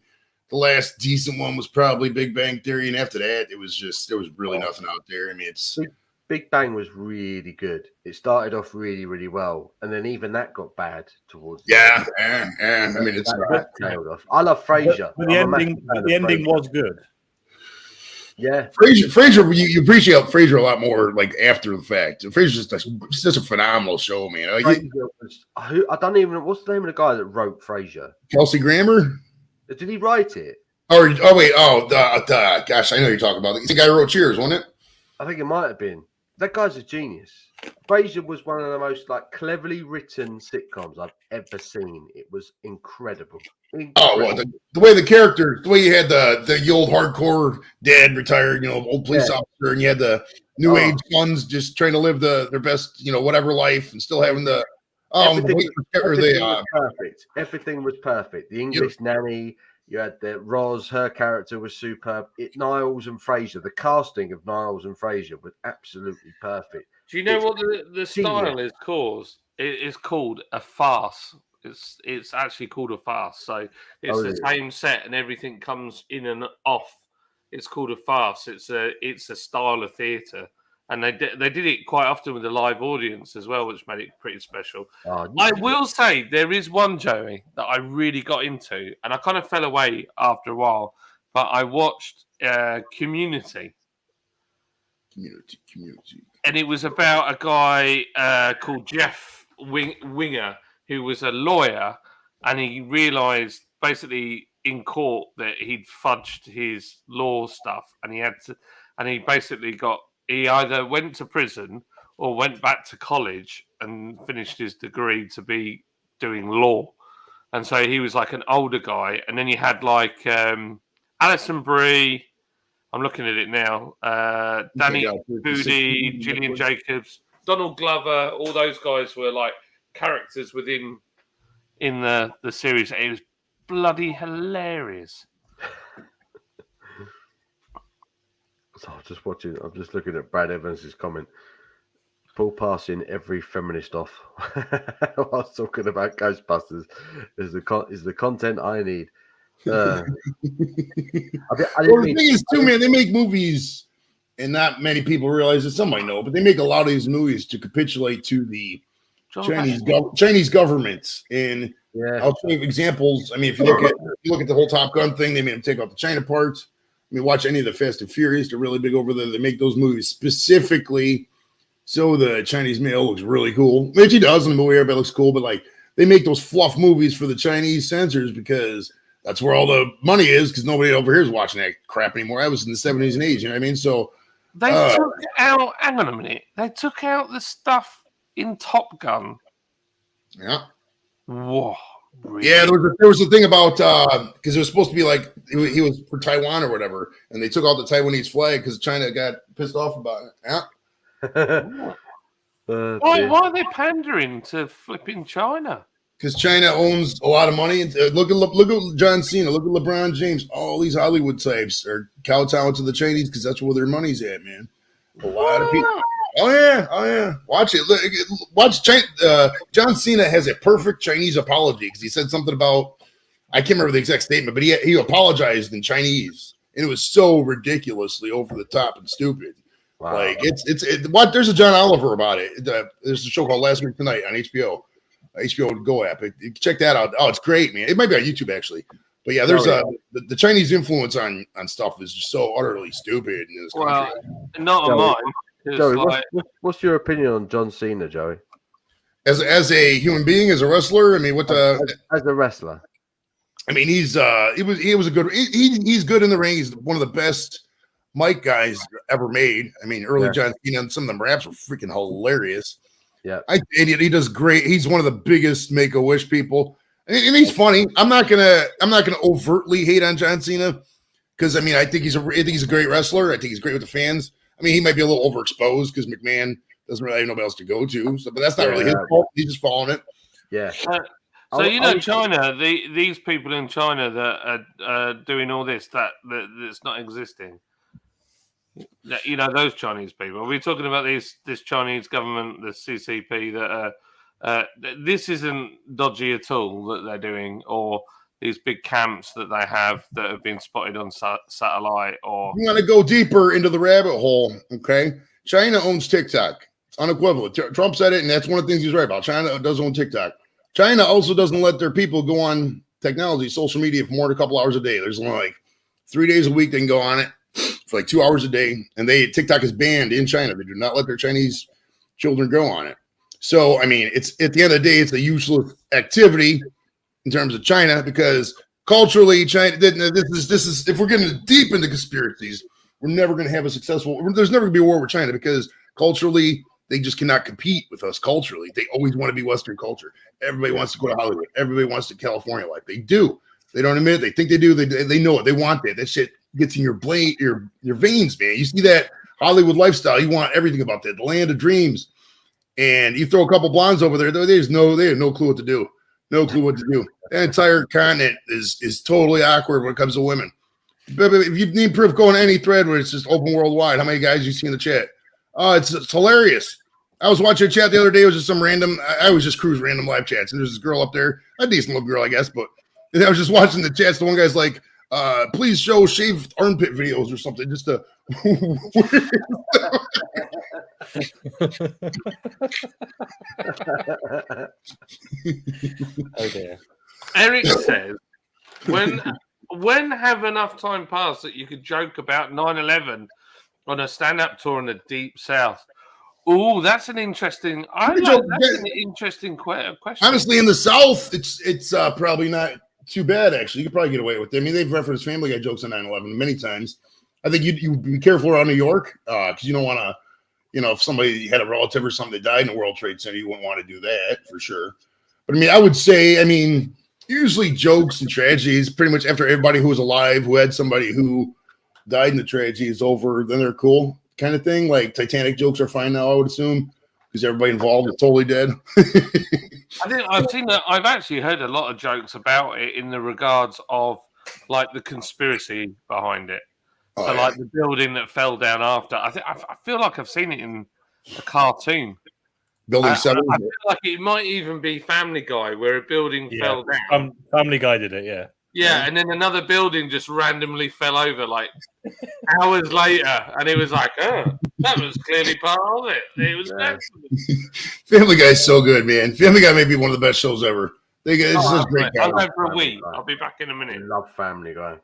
the last decent one was probably Big Bang Theory, and after that, there was really nothing out there. I mean, it's Big Bang was really good. It started off really, really well, and then even that got bad towards. Yeah. I mean, it's tailed off. I love Frasier. But the ending was good. Yeah, Frasier. You appreciate Frasier a lot more like after the fact. Frasier's just a phenomenal show, man. Like, I don't even know what's the name of the guy that wrote Frasier. Kelsey Grammer. Did he write it? Gosh, I know you're talking about. The guy who wrote Cheers, wasn't it? I think it might have been. That guy's a genius. Frasier was one of the most like cleverly written sitcoms I've ever seen. It was incredible. Oh, well, the way the way you had the old hardcore dad retired, old police officer, and you had the new age sons just trying to live their best, whatever life, and still having the everything was perfect. Everything was perfect. The English nanny. You had the Roz, her character was superb. Niles and Frasier, the casting of Niles and Frasier was absolutely perfect. Do you know what the style is called? It is called a farce. It's actually called a farce. So it's the same set and everything comes in and off. It's called a farce. It's a style of theatre. And they did it quite often with a live audience as well, which made it pretty special. I will say there is one, Joey, that I really got into, and I kind of fell away after a while, but I watched Community. Community. And it was about a guy called Jeff Winger, who was a lawyer, and he realised basically in court that he'd fudged his law stuff, and he either went to prison or went back to college and finished his degree to be doing law. And so he was like an older guy. And then you had like Alison Brie. I'm looking at it now. Danny Pudi, Gillian Jacobs, Donald Glover. All those guys were like characters in the series. It was bloody hilarious. So I'm just looking at Brad Evans's comment. Paul passing every feminist off whilst talking about Ghostbusters is the content I need. The thing is, too, man, they make movies, and not many people realize it. Some might know, but they make a lot of these movies to capitulate to the Chinese government. And I'll show you examples. I mean, if you look at the whole Top Gun thing, they made them take out the China parts. I mean, watch any of the Fast and Furious. They're really big over there. They make those movies specifically so the Chinese male looks really cool. Which he does in the movie. Everybody looks cool, but like they make those fluff movies for the Chinese censors because that's where all the money is. Because nobody over here is watching that crap anymore. I was in the 70s and 80s. You know what I mean? So they took out. Hang on a minute. They took out the stuff in Top Gun. Yeah. Whoa. Really? Yeah, there was a thing about because it was supposed to be like he was for Taiwan or whatever, and they took out the Taiwanese flag because China got pissed off about it. Yeah. Why are they pandering to flipping China? Because China owns a lot of money. Look at John Cena. Look at LeBron James. All these Hollywood types are kowtowing to the Chinese because that's where their money's at, man. A lot of people. Oh yeah. Watch it. Watch John Cena has a perfect Chinese apology because he said something about I can't remember the exact statement, but he apologized in Chinese, and it was so ridiculously over the top and stupid. Wow. Like it's there's a John Oliver about it. There's a show called Last Week Tonight on HBO Go app. Check that out. Oh, it's great, man. It might be on YouTube actually. But yeah, there's the Chinese influence on stuff is just so utterly stupid in this country. Well, not on mine. Joey, what's your opinion on John Cena, Joey? As a human being, as a wrestler, I mean, as a wrestler? I mean, he's good in the ring. He's one of the best mic guys ever made. I mean, early John Cena, and some of them raps were freaking hilarious. Yeah, and he does great. He's one of the biggest Make-A-Wish people, and he's funny. I'm not gonna overtly hate on John Cena because I mean, I think he's a great wrestler. I think he's great with the fans. I mean, he might be a little overexposed because McMahon doesn't really have nobody else to go to. So, but that's not really his fault. He's just following it. Yeah. So China, these people in China that are doing all this that's not existing. Those Chinese people. We're talking about this Chinese government, the CCP. This isn't dodgy at all that they're doing, or these big camps that they have that have been spotted on satellite. Or you want to go deeper into the rabbit hole? Okay, China owns TikTok. It's unequivocal. Trump said it, and that's one of the things he's right about. China does own TikTok. China also doesn't let their people go on technology, social media for more than a couple hours a day. There's only like 3 days a week they can go on it for like 2 hours a day. And TikTok is banned in China. They do not let their Chinese children go on it. So, I mean, it's at the end of the day, it's a useless activity in terms of China, because culturally, China, this is if we're getting deep into conspiracies, we're never going to have a successful, there's never going to be a war with China, because culturally, they just cannot compete with us culturally. They always want to be Western culture. Everybody wants to go to Hollywood. Everybody wants to California life. They do. They don't admit it. They think they do. They know it. They want that. That shit gets in your veins, man. You see that Hollywood lifestyle. You want everything about that. The land of dreams. And you throw a couple blondes over there. They have no clue what to do. No clue what to do. That entire continent is totally awkward when it comes to women. But if you need proof, go on any thread where it's just open worldwide. How many guys you see in the chat? Oh, it's hilarious. I was watching a chat the other day. It was just some random. I was just cruise random live chats, and there's this girl up there, a decent little girl, I guess. But I was just watching the chats. The one guy's like, "Please show shaved armpit videos or something." Just to. Okay. Eric says, when have enough time passed that you could joke about 9/11 on a stand-up tour in the Deep South? Oh, that's an interesting. That's an interesting question. Honestly, in the South, it's probably not too bad. Actually, you could probably get away with it. I mean, they've referenced Family Guy jokes on 9/11 many times. I think you be careful around New York, because you don't want to. If somebody had a relative or something that died in the World Trade Center, you wouldn't want to do that for sure. But I mean, I would say, usually jokes and tragedies, pretty much after everybody who was alive, who had somebody who died in the tragedy is over, then they're cool. Kind of thing. Like Titanic jokes are fine now, I would assume, because everybody involved is totally dead. I think I've seen that. I've actually heard a lot of jokes about it in the regards of like the conspiracy behind it. Like the building that fell down after. I feel like I've seen it in a cartoon. Building 7. I feel like it might even be Family Guy, where a building fell down. Family Guy did it, yeah. Yeah, and then another building just randomly fell over like hours later, and it was like, oh, that was clearly part of it. It was excellent. Family Guy's so good, man. Family Guy may be one of the best shows ever. It's just great. I'll go for a week. I'll be back in a minute. I love Family Guy.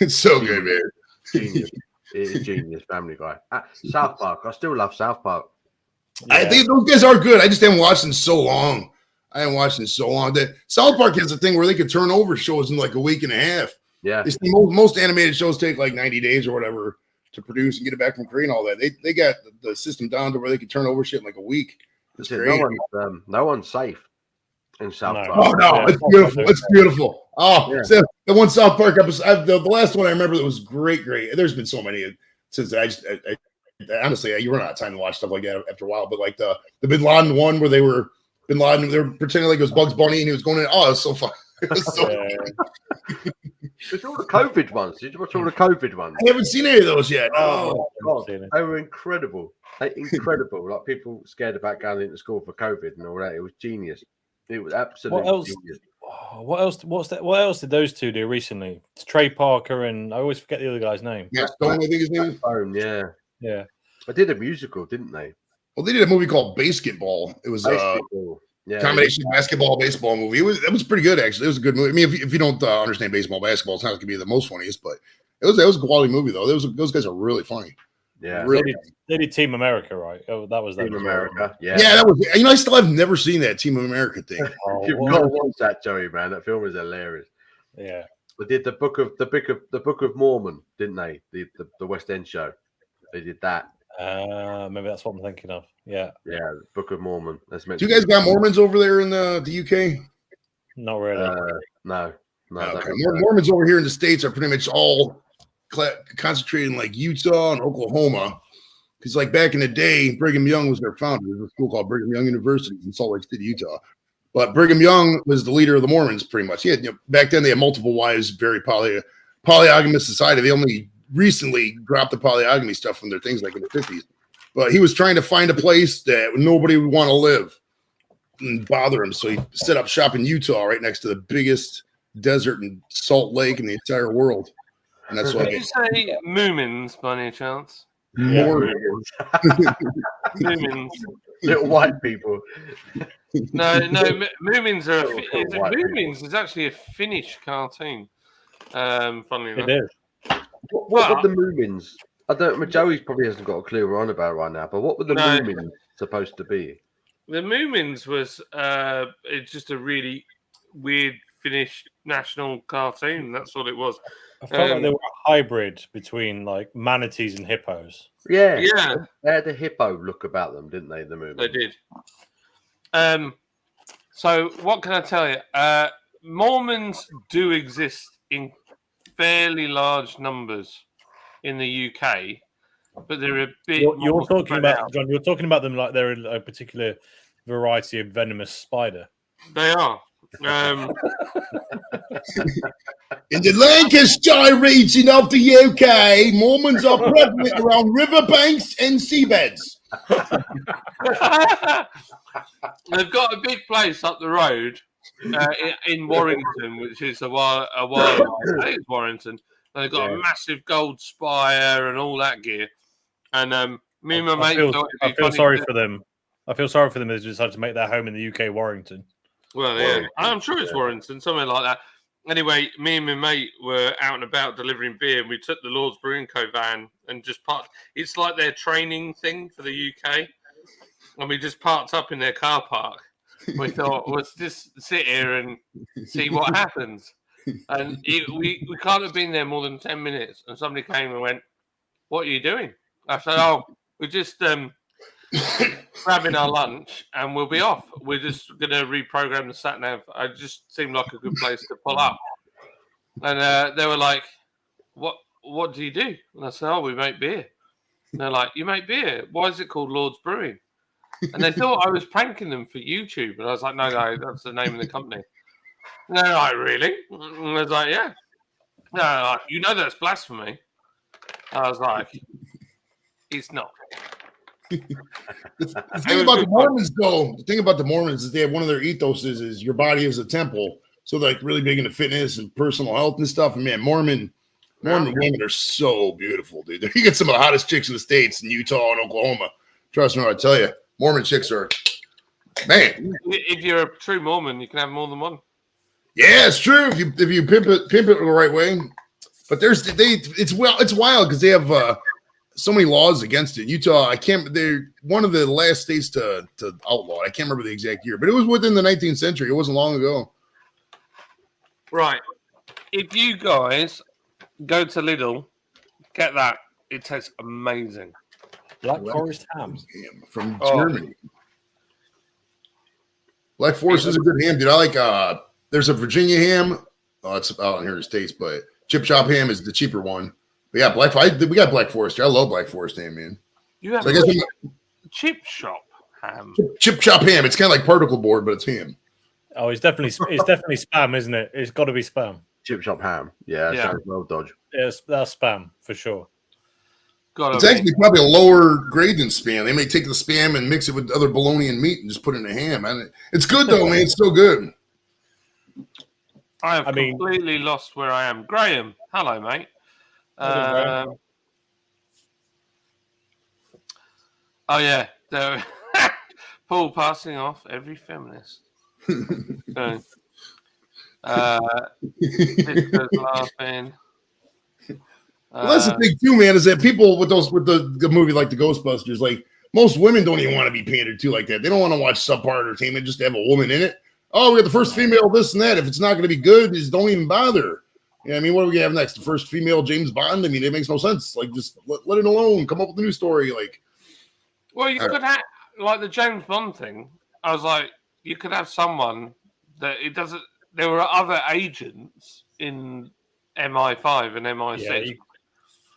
It's so good, man. Genius. It is genius, Family Guy. South Park. I still love South Park. Yeah. I think those guys are good. I just haven't watched them so long. That South Park has a thing where they could turn over shows in like a week and a half. Yeah. Most animated shows take like 90 days or whatever to produce and get it back from Korea and all that. They got the system down to where they could turn over shit in like a week. It's great. No one's safe in South Park. Oh no, it's beautiful. It's beautiful. Oh, yeah. So the one South Park episode, the last one I remember that was great. There's been so many since I honestly, you run out of time to watch stuff like that after a while. But like the Bin Laden one where they were pretending like it was Bugs Bunny and he was going in. Oh, it was so fun. It was so fun. It's all the COVID ones. Did you watch all the COVID ones? I haven't seen any of those yet. Oh God, they were incredible. Incredible. Like people scared about going into school for COVID and all that. It was genius. It was absolutely genius. What else did those two do recently? It's Trey Parker and I always forget the other guy's name. Yeah, Stone, I think his name is. Yeah. They did a musical, didn't they? Well, they did a movie called Basketball. It was a combination basketball, baseball movie. It was pretty good, actually. It was a good movie. I mean, if you don't understand basketball, it's not going to be the most funniest, but it was a quality movie, though. Those guys are really funny. Yeah. Really. They did Team America, right? Oh, that was Team America. Yeah. Yeah, that was. I still have never seen that Team America thing. You've got to watch that, Joey, man. That film is hilarious. Yeah. They did the Book of Mormon, didn't they? The West End show. They did that. Maybe that's what I'm thinking of. Yeah. Yeah, the Book of Mormon. That's meant. Do you guys got Mormons over there in the UK? Not really. No. Okay. Mormons over here in the States are pretty much all concentrated in like Utah and Oklahoma. Because like back in the day, Brigham Young was their founder. There's a school called Brigham Young University in Salt Lake City, Utah. But Brigham Young was the leader of the Mormons, pretty much. He had, back then they had multiple wives, very polygamous society. They only recently dropped the polygamy stuff from their things like in the 50s. But he was trying to find a place that nobody would want to live and bother him. So he set up shop in Utah, right next to the biggest desert and salt lake in the entire world. And that's why Did you say Moomins by any chance? more. Moomins. Little white people. No, Moomins are White Moomins is actually a Finnish cartoon. Funnily enough. It is. What were the Moomins? I don't. Joey probably hasn't got a clue we're on about right now. But what were the Moomins supposed to be? The Moomins was it's just a really weird Finnish national cartoon. That's what it was. I felt like they were a hybrid between like manatees and hippos. Yeah. They had a hippo look about them, didn't they? The Moomins. They did. So what can I tell you? Mormons do exist in fairly large numbers in the UK, but they're a bit. You're talking about John. You're talking about them like they're a particular variety of venomous spider. They are. In the Lancashire region of the UK, Mormons are prevalent around riverbanks and seabeds. They've got a big place up the road in Warrington, which is a while. I think it's Warrington. They've got a massive gold spire and all that gear. And me and my mate I feel sorry for them. I feel sorry for them. They decided to make their home in the UK, Warrington. Well, yeah, I'm sure it's Warrington, somewhere like that. Anyway, me and my mate were out and about delivering beer, and we took the Lord's Brewing Co. van and just parked. It's like their training thing for the UK, and we just parked up in their car park. We thought, let's just sit here and see what happens. And we can't have been there more than 10 minutes, and somebody came and went, "What are you doing?" I said, "Oh, we're just grabbing our lunch and we'll be off. We're just going to reprogram the sat nav. It just seemed like a good place to pull up." And they were like, what do you do? And I said, "Oh, we make beer." And they're like, "You make beer? Why is it called Lord's Brewing?" And they thought I was pranking them for YouTube. And I was like, no, that's the name of the company. And they're like, "Really?" And I was like, "Yeah." No, like, "You know that's blasphemy." I was like, "It's not." The thing about the Mormons, though, is they have one of their ethoses is your body is a temple. So they're like really big into fitness and personal health and stuff. And man, Mormon women are so beautiful, dude. You get some of the hottest chicks in the States in Utah and Oklahoma. Trust me when I tell you, Mormon chicks are, man. If you're a true Mormon, you can have more than one. Yeah, it's true. If you pimp it the right way. But it's wild because they have so many laws against it. Utah, they're one of the last states to outlaw it. I can't remember the exact year, but it was within the 19th century. It wasn't long ago. Right. If you guys go to Lidl, get that. It tastes amazing. Black Forest ham from Germany. Black Forest is a good ham, dude. I like there's a Virginia ham. Oh, it's out in here in the States, but Chip Shop ham is the cheaper one. But yeah, we got Black Forest here. I love Black Forest ham, man. You have Chip Shop ham. Chip Shop ham. It's kind of like particle board, but it's ham. Oh, it's definitely spam, isn't it? It's got to be spam. Chip Shop ham. Yeah. Sounds well dodge. Yes, that's spam for sure. It's actually probably a lower grade than spam. They may take the spam and mix it with other bologna and meat and just put it in a ham. And it's good though, man. It's so good. I have completely lost where I am. Graham, hello, mate. Oh yeah, Paul passing off every feminist. Victor's laughing. Well, that's the thing too, man. Is that people with the movie like the Ghostbusters, like most women don't even want to be pandered to like that. They don't want to watch subpar entertainment just to have a woman in it. Oh, we got the first female, this and that. If it's not going to be good, just don't even bother. Yeah, I mean, what do we have next? The first female James Bond? I mean, it makes no sense. Like, just let it alone. Come up with a new story. Like, well, you could have like the James Bond thing. I was like, you could have someone that it doesn't. There were other agents in MI5 and MI6. Yeah,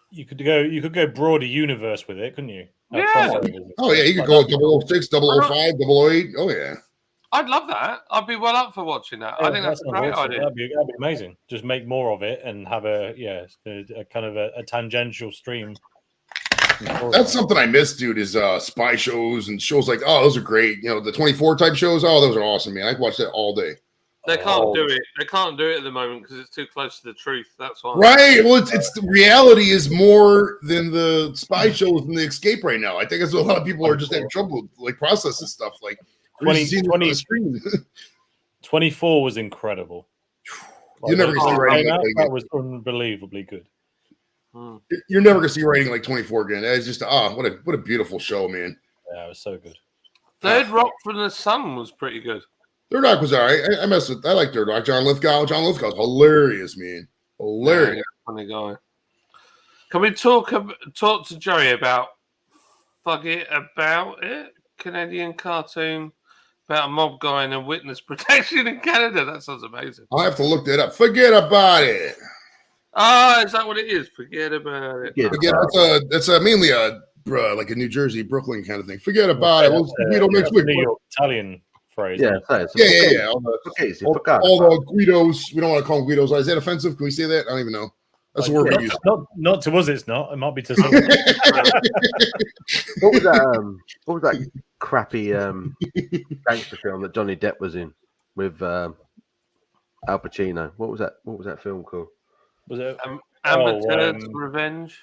you could go broader universe with it, couldn't you? Yeah. Oh yeah, you could go 006, 005, 008. Oh yeah. I'd love that. I'd be well up for watching that. I think that's a great idea. That'd be amazing. Just make more of it and have a kind of a tangential stream. That's something I miss, dude, is spy shows and shows like, oh, those are great. You know, the 24 type shows. Oh, those are awesome, man. I watch that all day. They can't do it. They can't do it at the moment because it's too close to the truth. That's why. Right. Well, it's the reality is more than the spy shows and the escape right now. I think that's what a lot of people are just having trouble with, like processing stuff. Like 24 was incredible. You're never gonna see writing that was unbelievably good. You're never gonna see writing like 24 again. That's just what a beautiful show, man. Yeah, it was so good. Third Rock from the Sun was pretty good. Third Rock was all right. I like Third Rock. John Lithgow. John Lithgow's hilarious, man. Hilarious. Yeah, funny guy. Can we talk to Joey about Forget About It? Canadian cartoon about a mob guy and a witness protection in Canada. That sounds amazing. I'll have to look that up. Forget About It. Is that what it is? Forget About It. That's mainly like a New Jersey, Brooklyn kind of thing. Forget about it. We'll next week. New York Italian phrase. Yeah. All the Guidos. We don't want to call them Guidos. Is that offensive? Can we say that? I don't even know. That's the word we use. Not to us. It's not. It might be to someone. What was that crappy gangster film that Johnny Depp was in with Al Pacino? What was that film called? Was it Amber Turd's Revenge?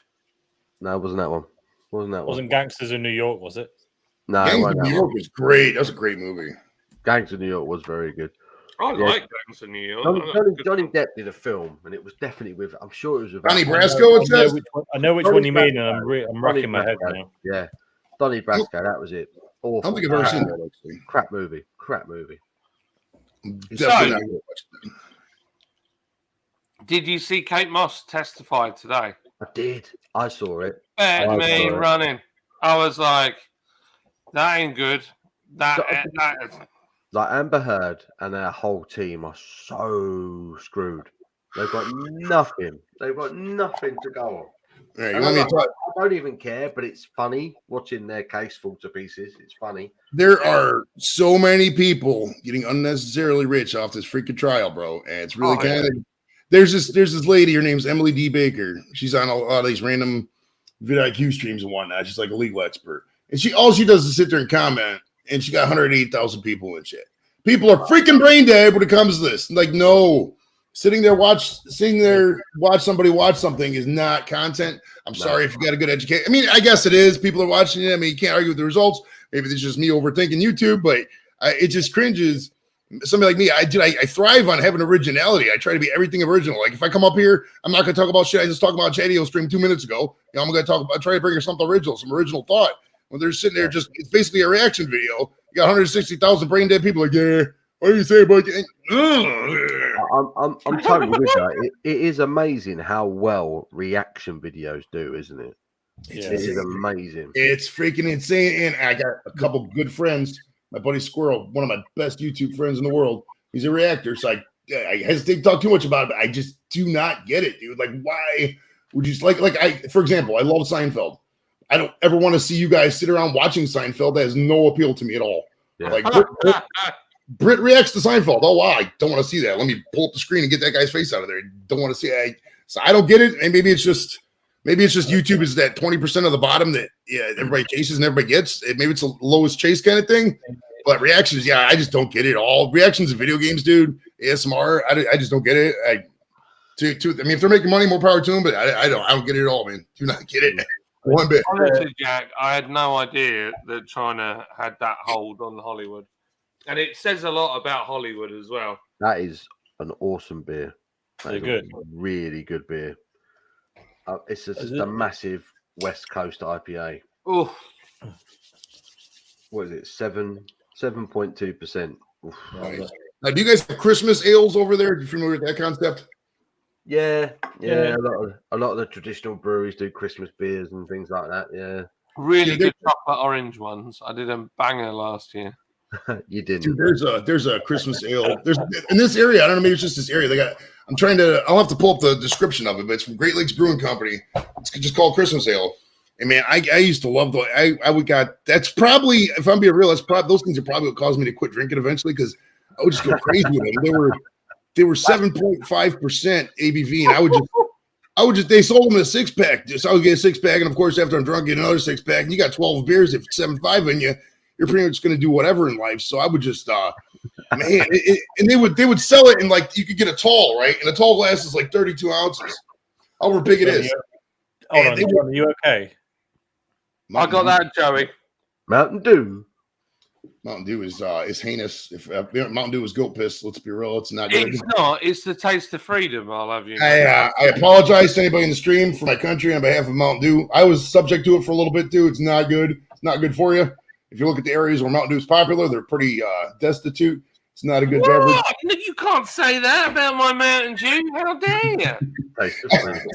No, it wasn't that one. Wasn't Gangsters in New York, was it? No, Gangsters in New York was great. That was a great movie. Gangsters in New York was very good. I like Gangsters in New York. Johnny Depp did a film, and it was definitely with. I'm sure it was with Donnie Brasco. I know which one you mean, and I'm racking my head now. Yeah, Donnie Brasco. That was it. Awful. I don't think I've ever seen that. Actually. Crap movie. Did you see Kate Moss testify today? I did. I saw it. Running. I was like, that ain't good. That is. Like Amber Heard and their whole team are so screwed. They've got nothing. They've got nothing to go on. Right, I don't even care, but it's funny watching their case fall to pieces. It's funny. There are so many people getting unnecessarily rich off this freaking trial, bro. And it's really kind of. There's this lady. Her name's Emily D. Baker. She's on a lot of these random vidIQ streams and whatnot. She's like a legal expert, and all she does is sit there and comment. And she got 108,000 people and shit. People are freaking brain dead when it comes to this. Like, no, sitting there watch somebody watch something is not content. I'm sorry if you got a good education. I mean, I guess it is. People are watching it. I mean, you can't argue with the results. Maybe it's just me overthinking YouTube, but it just cringes. Somebody like me, I thrive on having originality. I try to be everything original. Like if I come up here, I'm not going to talk about shit I just talked about Chadio stream 2 minutes ago. You know, I'm going to try to bring her something original, some original thought. When they're sitting there, it's basically a reaction video. You got 160,000 brain dead people like, yeah, what do you say about it? I'm totally with you. It is amazing how well reaction videos do, isn't it? Yeah. It is amazing. It's freaking insane. And I got a couple good friends. My buddy Squirrel, one of my best YouTube friends in the world. He's a reactor. So I hesitate to talk too much about it, but I just do not get it, dude. Like, why would you for example, I love Seinfeld. I don't ever want to see you guys sit around watching Seinfeld. That has no appeal to me at all. Yeah. Like Brit reacts to Seinfeld. Oh wow, I don't want to see that. Let me pull up the screen and get that guy's face out of there. Don't want to see it. So I don't get it. And maybe it's just YouTube is that 20% of the bottom that everybody chases and everybody gets. Maybe it's a lowest chase kind of thing. But reactions, I just don't get it all. Reactions in video games, dude. ASMR, I just don't get it. I mean, if they're making money, more power to them. But I don't get it at all, man. Do not get it. One bit. Honestly, Jack, I had no idea that China had that hold on Hollywood. And it says a lot about Hollywood as well. That is an awesome beer. They're good. Really good beer. It's just a massive West Coast IPA. Oh. What is it? 7.2%. Nice. Now, do you guys have Christmas ales over there? Are you familiar with that concept? Yeah. A lot of the traditional breweries do Christmas beers and things like that. Yeah, really good chocolate orange ones. I did a banger last year. You didn't. Dude, there's a Christmas ale. There's in this area. I don't know. Maybe it's just this area. I'll have to pull up the description of it, but it's from Great Lakes Brewing Company. It's just called Christmas ale, And man, I used to love that's probably, if I'm being real, those things are probably what caused me to quit drinking eventually, because I would just go crazy with them. They were 7.5% ABV, and they sold them in a 6-pack. Just I would get a 6-pack, and of course, after I'm drunk, get another 6-pack, and you got 12 beers. If 7.5 in you, you're pretty much going to do whatever in life. So I would just, man, and they would sell it in, like, you could get a tall, right? And a tall glass is like 32 ounces. However big it is. Hold on, John, are you okay? I got that, Joey. Mountain Dew. Mountain Dew is heinous. If Mountain Dew is goat piss, let's be real, it's not good. It's not. It's the taste of freedom. I'll have you know. I apologize to anybody in the stream for my country on behalf of Mountain Dew. I was subject to it for a little bit too. It's not good. It's not good for you. If you look at the areas where Mountain Dew is popular, they're pretty destitute. It's not a good beverage. You can't say that about my Mountain Dew. How dare you?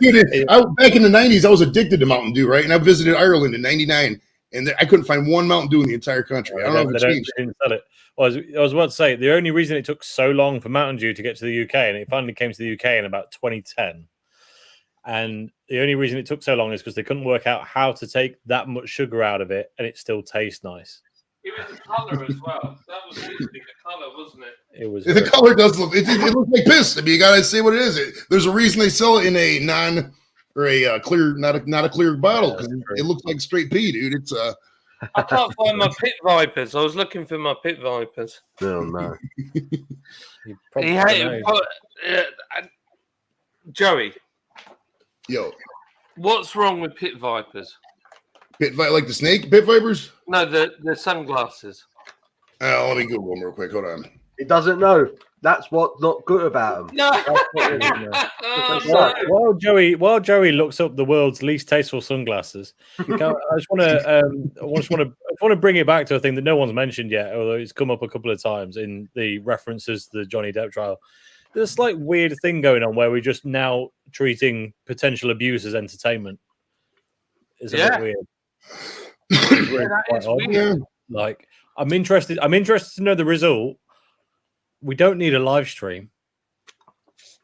Dude, back in the 90s, I was addicted to Mountain Dew, right? And I visited Ireland in 99, and I couldn't find one Mountain Dew in the entire country. I don't know if it changed. They didn't sell it. Well, I was about to say, the only reason it took so long for Mountain Dew to get to the UK, and it finally came to the UK in about 2010, and the only reason it took so long is because they couldn't work out how to take that much sugar out of it, and it still tastes nice. It was the colour as well. That was literally the colour, wasn't it? It was. The color does look. It looks like piss. I mean, you gotta say what it is. There's a reason they sell it in a clear, not a clear bottle, because it looks like straight pee, dude. It's I can't find my pit vipers. I was looking for my pit vipers. Oh no. Joey. Yo. What's wrong with pit vipers? Like the snake pit vipers? No, the sunglasses. Let me Google them real quick. Hold on. He doesn't know. That's what's not good about them. No. While Joey looks up the world's least tasteful sunglasses, I just want to bring it back to a thing that no one's mentioned yet, although it's come up a couple of times in the references to the Johnny Depp trial. There's a slight weird thing going on where we're just now treating potential abuse as entertainment. It's a bit weird. It's weird. Like, I'm interested to know the result. We don't need a live stream.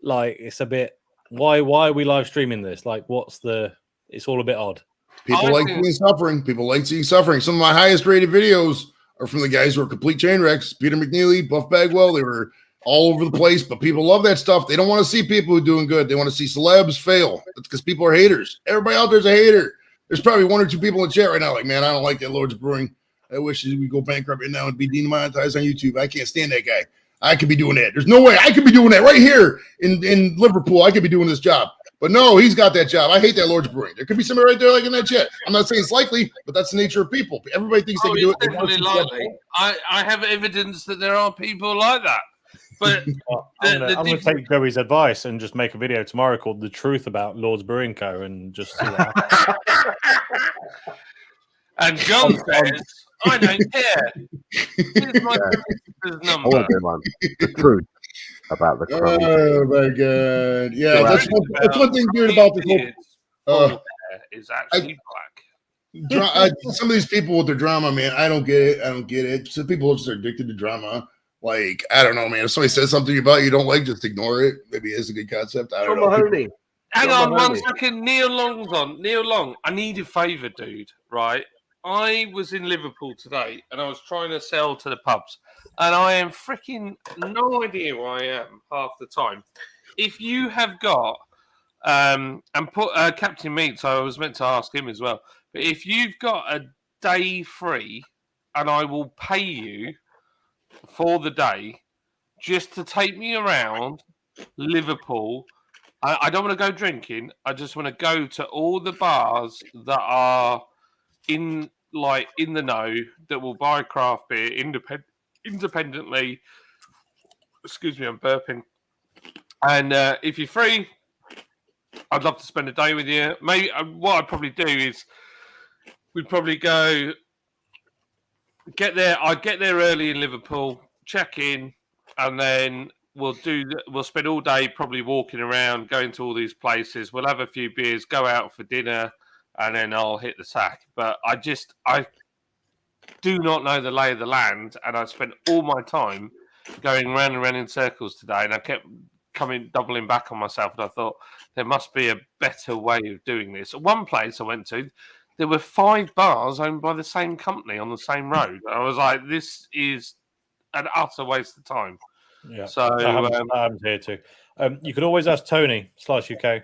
Like, it's a bit, why are we live streaming this? Like, it's all a bit odd. People like seeing suffering. People like seeing suffering. Some of my highest rated videos are from the guys who are complete train wrecks. Peter McNeely, Buff Bagwell, they were all over the place, but people love that stuff. They don't want to see people who are doing good. They want to see celebs fail. That's because people are haters. Everybody out there's a hater. There's probably one or two people in the chat right now like, man, I don't like that Lord's Brewing. I wish we go bankrupt right now and be demonetized on YouTube. I can't stand that guy. I could be doing that. There's no way I could be doing that right here in Liverpool. I could be doing this job. But no, he's got that job. I hate that Lord's Brewing. There could be somebody right there like in that chat. I'm not saying it's likely, but that's the nature of people. Everybody thinks they can do it. Definitely likely. I have evidence that there are people like that. But I'm going to take Joey's advice and just make a video tomorrow called "The Truth About Lord's Brewing Co." and just see what happens. And John says, "I don't care." Here's my number. I want to man. The truth about the crime. Oh my god! Yeah, that's one thing good about this whole. Is actually black. Some of these people with their drama, man, I don't get it. Some people are just addicted to drama. Like, I don't know, man. If somebody says something about you don't like, just ignore it. Maybe it's a good concept. I don't know. Hang on 1 second. Neil Long's on. Neil Long, I need a favour, dude. Right? I was in Liverpool today and I was trying to sell to the pubs. And I am freaking no idea where I am half the time. If you have got, and put Captain Meats, I was meant to ask him as well. But if you've got a day free and I will pay you for the day just to take me around Liverpool. I don't want to go drinking. I just want to go to all the bars that are in the know that will buy craft beer independently. Excuse me, I'm burping. And if you're free, I'd love to spend a day with you. Maybe what I'd probably do is we'd probably go get there. I'd get there early in Liverpool, check in, and then we'll spend all day probably walking around, going to all these places. We'll have a few beers, go out for dinner, and then I'll hit the sack. But I do not know the lay of the land, and I spent all my time going round and round in circles today, and I kept doubling back on myself, and I thought there must be a better way of doing this. One place I went to, there were 5 bars owned by the same company on the same road. I was like, this is an utter waste of time. Yeah, So, that happens here too. You could always ask Tony, Slice UK.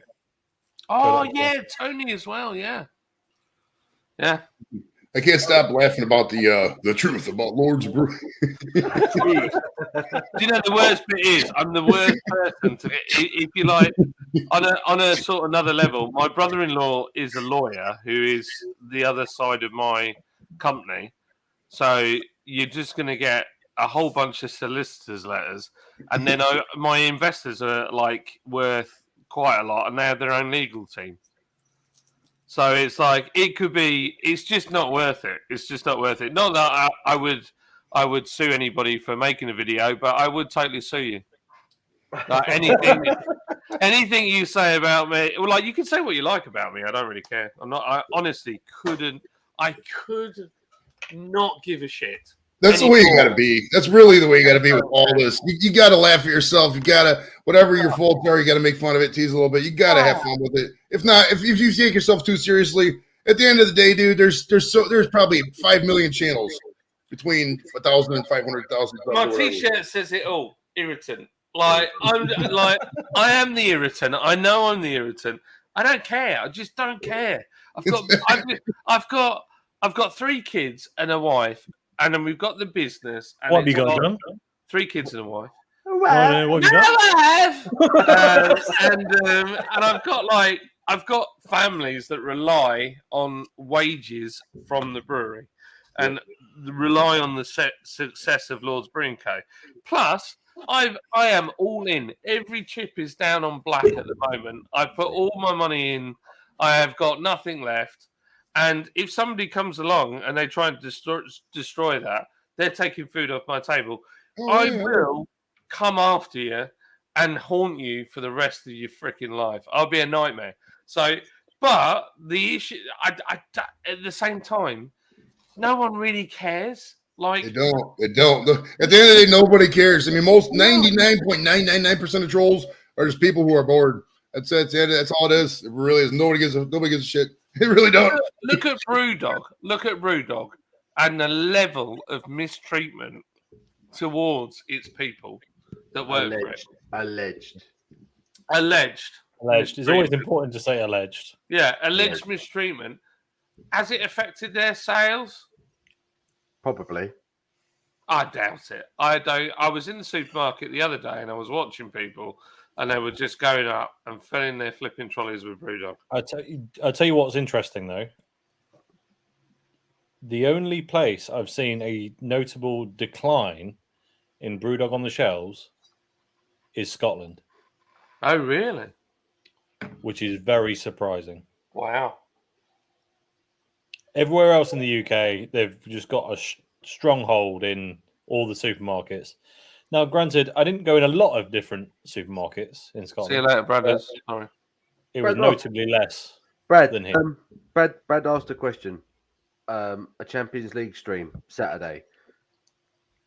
yeah, Tony as well. Yeah. I can't stop laughing about the truth about Lord's Brew. Do you know the worst bit is I'm the worst person to get, if you like, on a sort of another level. My brother-in-law is a lawyer who is the other side of my company, so you're just going to get a whole bunch of solicitors' letters, and then my investors are like worth quite a lot, and they have their own legal team. So it's like it's just not worth it. It's just not worth it. Not that I would sue anybody for making a video, but I would totally sue you. Like anything you say about me, well, like you can say what you like about me. I don't really care. I honestly couldn't. I could not give a shit. That's the way you got to be. That's really the way you got to be with all this. You got to laugh at yourself. You got to, whatever your faults are, you got to make fun of it, tease a little bit. You got to have fun with it. If not, if you take yourself too seriously, at the end of the day, dude, there's probably 5 million channels between 1,000 and 500,000. My T-shirt says it all. Irritant. Like I am the irritant. I know I'm the irritant. I don't care. I just don't care. I've got 3 kids and a wife. And then we've got the business. And What have you got, John? 3 kids and a wife. What have you got? And I've got families that rely on wages from the brewery, and rely on the success of Lord's Brewing Co. Plus, I am all in. Every chip is down on black at the moment. I've put all my money in. I have got nothing left. And if somebody comes along and they try and destroy that, they're taking food off my table. I will come after you and haunt you for the rest of your freaking life. I'll be a nightmare. So, but the issue, at the same time, no one really cares. Like They don't. At the end of the day, nobody cares. I mean, most 99.999% of trolls are just people who are bored. That's it. That's all it is. It really is. Nobody gives a shit. They really don't. Look at Brewdog. Look at Brewdog and the level of mistreatment towards its people that work for it. Alleged. It's always important to say alleged. Yeah, alleged mistreatment. Has it affected their sales? Probably. I doubt it. I don't. I was in the supermarket the other day and I was watching people, and they were just going up and filling their flipping trolleys with Brewdog. I'll tell you what's interesting, though. The only place I've seen a notable decline in Brewdog on the shelves is Scotland. Oh, really? Which is very surprising. Wow. Everywhere else in the UK, they've just got a stronghold in all the supermarkets. Now, granted, I didn't go in a lot of different supermarkets in Scotland. See you later, brothers. Sorry. It was notably less than here. Brad asked a question. A Champions League stream Saturday.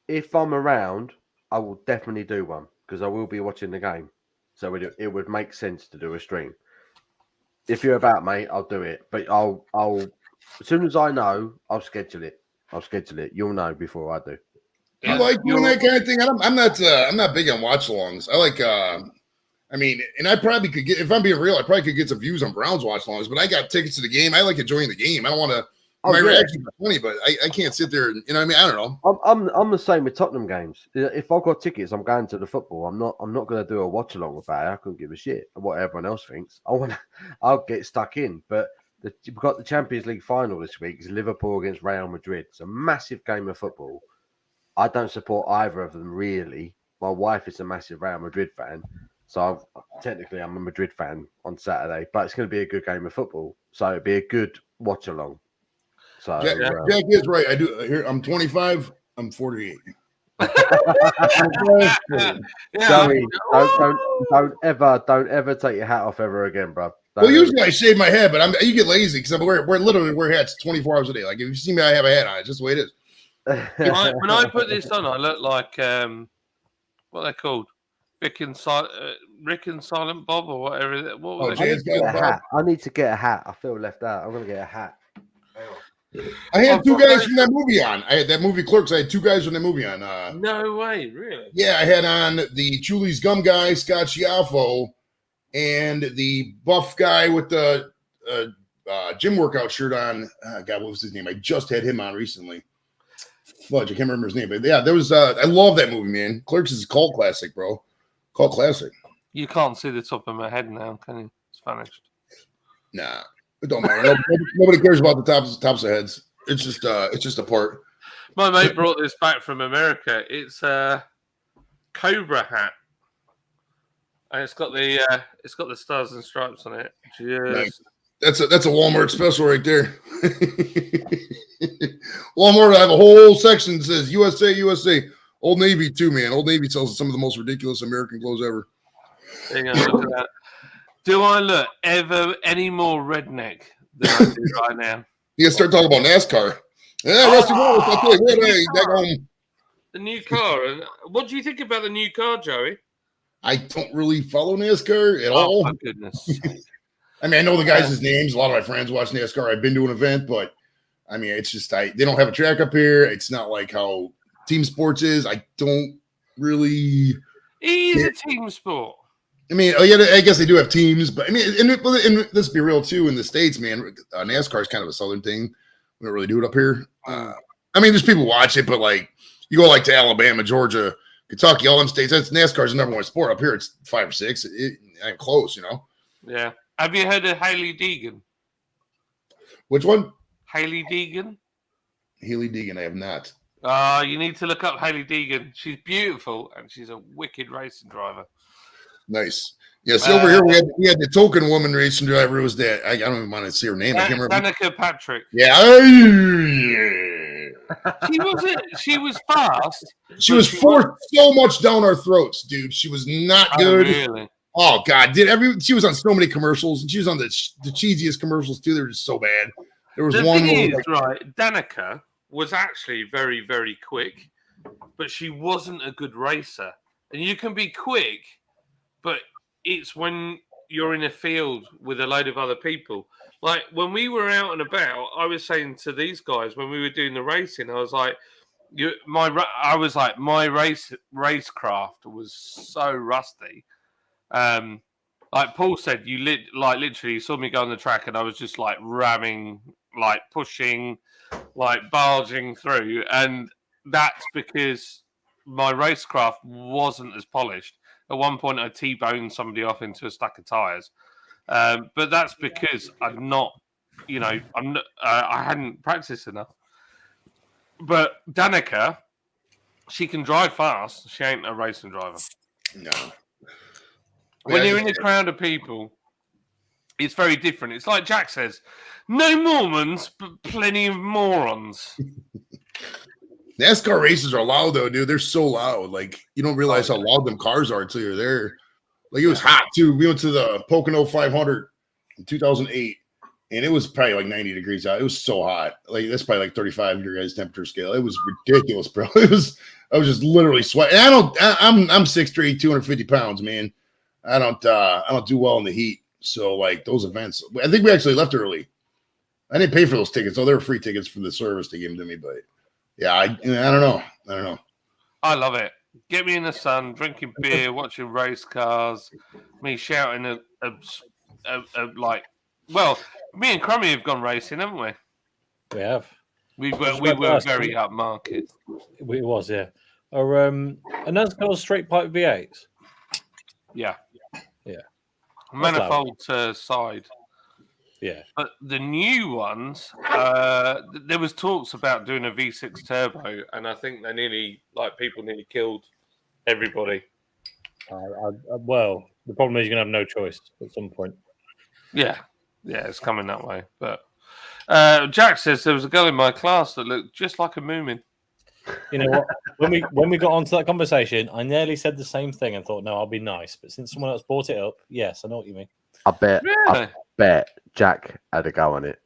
If I'm around, I will definitely do one because I will be watching the game. So it would make sense to do a stream. If you're about, mate, I'll do it. But I'll as soon as I know, I'll schedule it. You'll know before I do. I like doing that kind of thing. I'm not big on watch-alongs. I like and I probably could get, if I'm being real, I probably could get some views on Browns watch-alongs, but I got tickets to the game. I like enjoying the game. I don't want to. My reactions are funny, but I can't sit there and, I don't know. I'm the same with Tottenham games. If I've got tickets, I'm going to the football. I'm not going to do a watch along about it. I couldn't give a shit what everyone else thinks. I'll get stuck in. But we've got the Champions League final this week. It's Liverpool against Real Madrid. It's a massive game of football. I don't support either of them really. My wife is a massive Real Madrid fan, so technically I'm a Madrid fan on Saturday. But it's going to be a good game of football, so it'll be a good watch along. So Jack is right. I do. Here, I'm 25. I'm 48. Joey, don't ever take your hat off ever again, bro. Well, usually I shave my head, but you get lazy because we're literally wear hats 24 hours a day. Like if you see me, I have a hat on. It's just the way it is. When I put this on, I look like what they're called, Rick and Silent Bob or whatever. What was it? I need to get a hat. I feel left out. I'm gonna get a hat. I had I've two got guys no- from that movie on. I had that movie Clerks. I had two guys from that movie on. No way, really? Yeah, I had on the Chuli's gum guy, Scott Schiaffo, and the buff guy with the gym workout shirt on. God, what was his name? I just had him on recently. Fudge, I can't remember his name, but yeah, there was. I love that movie, man. Clerks is a cult classic, bro. Cult classic. You can't see the top of my head now, can you? It's vanished. Nah, it don't matter. Nobody cares about the tops of heads. It's just a part. My mate brought this back from America. It's a Cobra hat, and it's got the stars and stripes on it. Nice. That's a Walmart special right there. Walmart, I have a whole section that says USA, USA. Old Navy too, man. Old Navy sells some of the most ridiculous American clothes ever. There you go, look at that. Do I look ever any more redneck than I do right now? You gotta start talking about NASCAR. Yeah, Rusty Wallace, I'll tell you what, hey, the new car. And what do you think about the new car, Joey? I don't really follow NASCAR at all. Oh, my goodness. I mean, I know the guys' names. A lot of my friends watch NASCAR. I've been to an event, but I mean, it's just they don't have a track up here. It's not like how team sports is. I don't really. It is a team sport. I mean, oh yeah, I guess they do have teams, but I mean, and let's be real too. In the States, man, NASCAR is kind of a Southern thing. We don't really do it up here. I mean, there's people watch it, but like you go like to Alabama, Georgia, Kentucky, all them states. That's NASCAR's the number one sport. Up here, it's 5 or 6. It ain't close, you know. Yeah. Have you heard of Haley Deegan? Which one? Haley Deegan. Haley Deegan. I have not. You need to look up Haley Deegan. She's beautiful and she's a wicked racing driver. Nice. Yeah, see, over here we had the token woman racing driver. It was that I don't even want to see her name. I can't remember. Danica Patrick. Yeah. She was fast. She was forced so much down our throats, dude. She was not good. Really? Oh God! She was on so many commercials, and she was on the cheesiest commercials too. They were just so bad. There was one. Right. Danica was actually very, very quick, but she wasn't a good racer. And you can be quick, but it's when you're in a field with a load of other people. Like when we were out and about, I was saying to these guys when we were doing the racing, I was like, my racecraft was so rusty. Like Paul said, literally saw me go on the track, and I was just like ramming, like pushing, like barging through, and that's because my racecraft wasn't as polished. At one point, I T-boned somebody off into a stack of tires, but that's because I hadn't practiced enough. But Danica, she can drive fast. She ain't a racing driver. No. When you're in a crowd of people, it's very different. It's like Jack says, no Mormons, but plenty of morons. NASCAR races are loud though, dude. They're so loud. Like you don't realize how loud them cars are until you're there. Like it was hot too. We went to the Pocono 500 in 2008, and it was probably like 90 degrees out. It was so hot. Like that's probably like 35 degrees temperature scale. It was ridiculous, bro. I was just literally sweating. I'm 6'3", 250 pounds, man. I don't do well in the heat. So like those events, I think we actually left early. I didn't pay for those tickets. Oh, they were free tickets for the service they gave them to me, but. Yeah, I don't know. I love it. Get me in the sun, drinking beer, watching race cars, me shouting well, me and Crummy have gone racing, haven't we? We have. We were very upmarket. It was, yeah. And that's called straight pipe V8s. Yeah. Yeah. Manifold side. Yeah. But the new ones, there was talks about doing a V6 turbo, and I think people nearly killed everybody. Well, the problem is you're going to have no choice at some point. Yeah, it's coming that way. But Jack says there was a girl in my class that looked just like a Moomin. You know what? when we got onto that conversation, I nearly said the same thing and thought, no, I'll be nice. But since someone else brought it up, yes, I know what you mean. I bet. Really? I bet Jack had a go on it.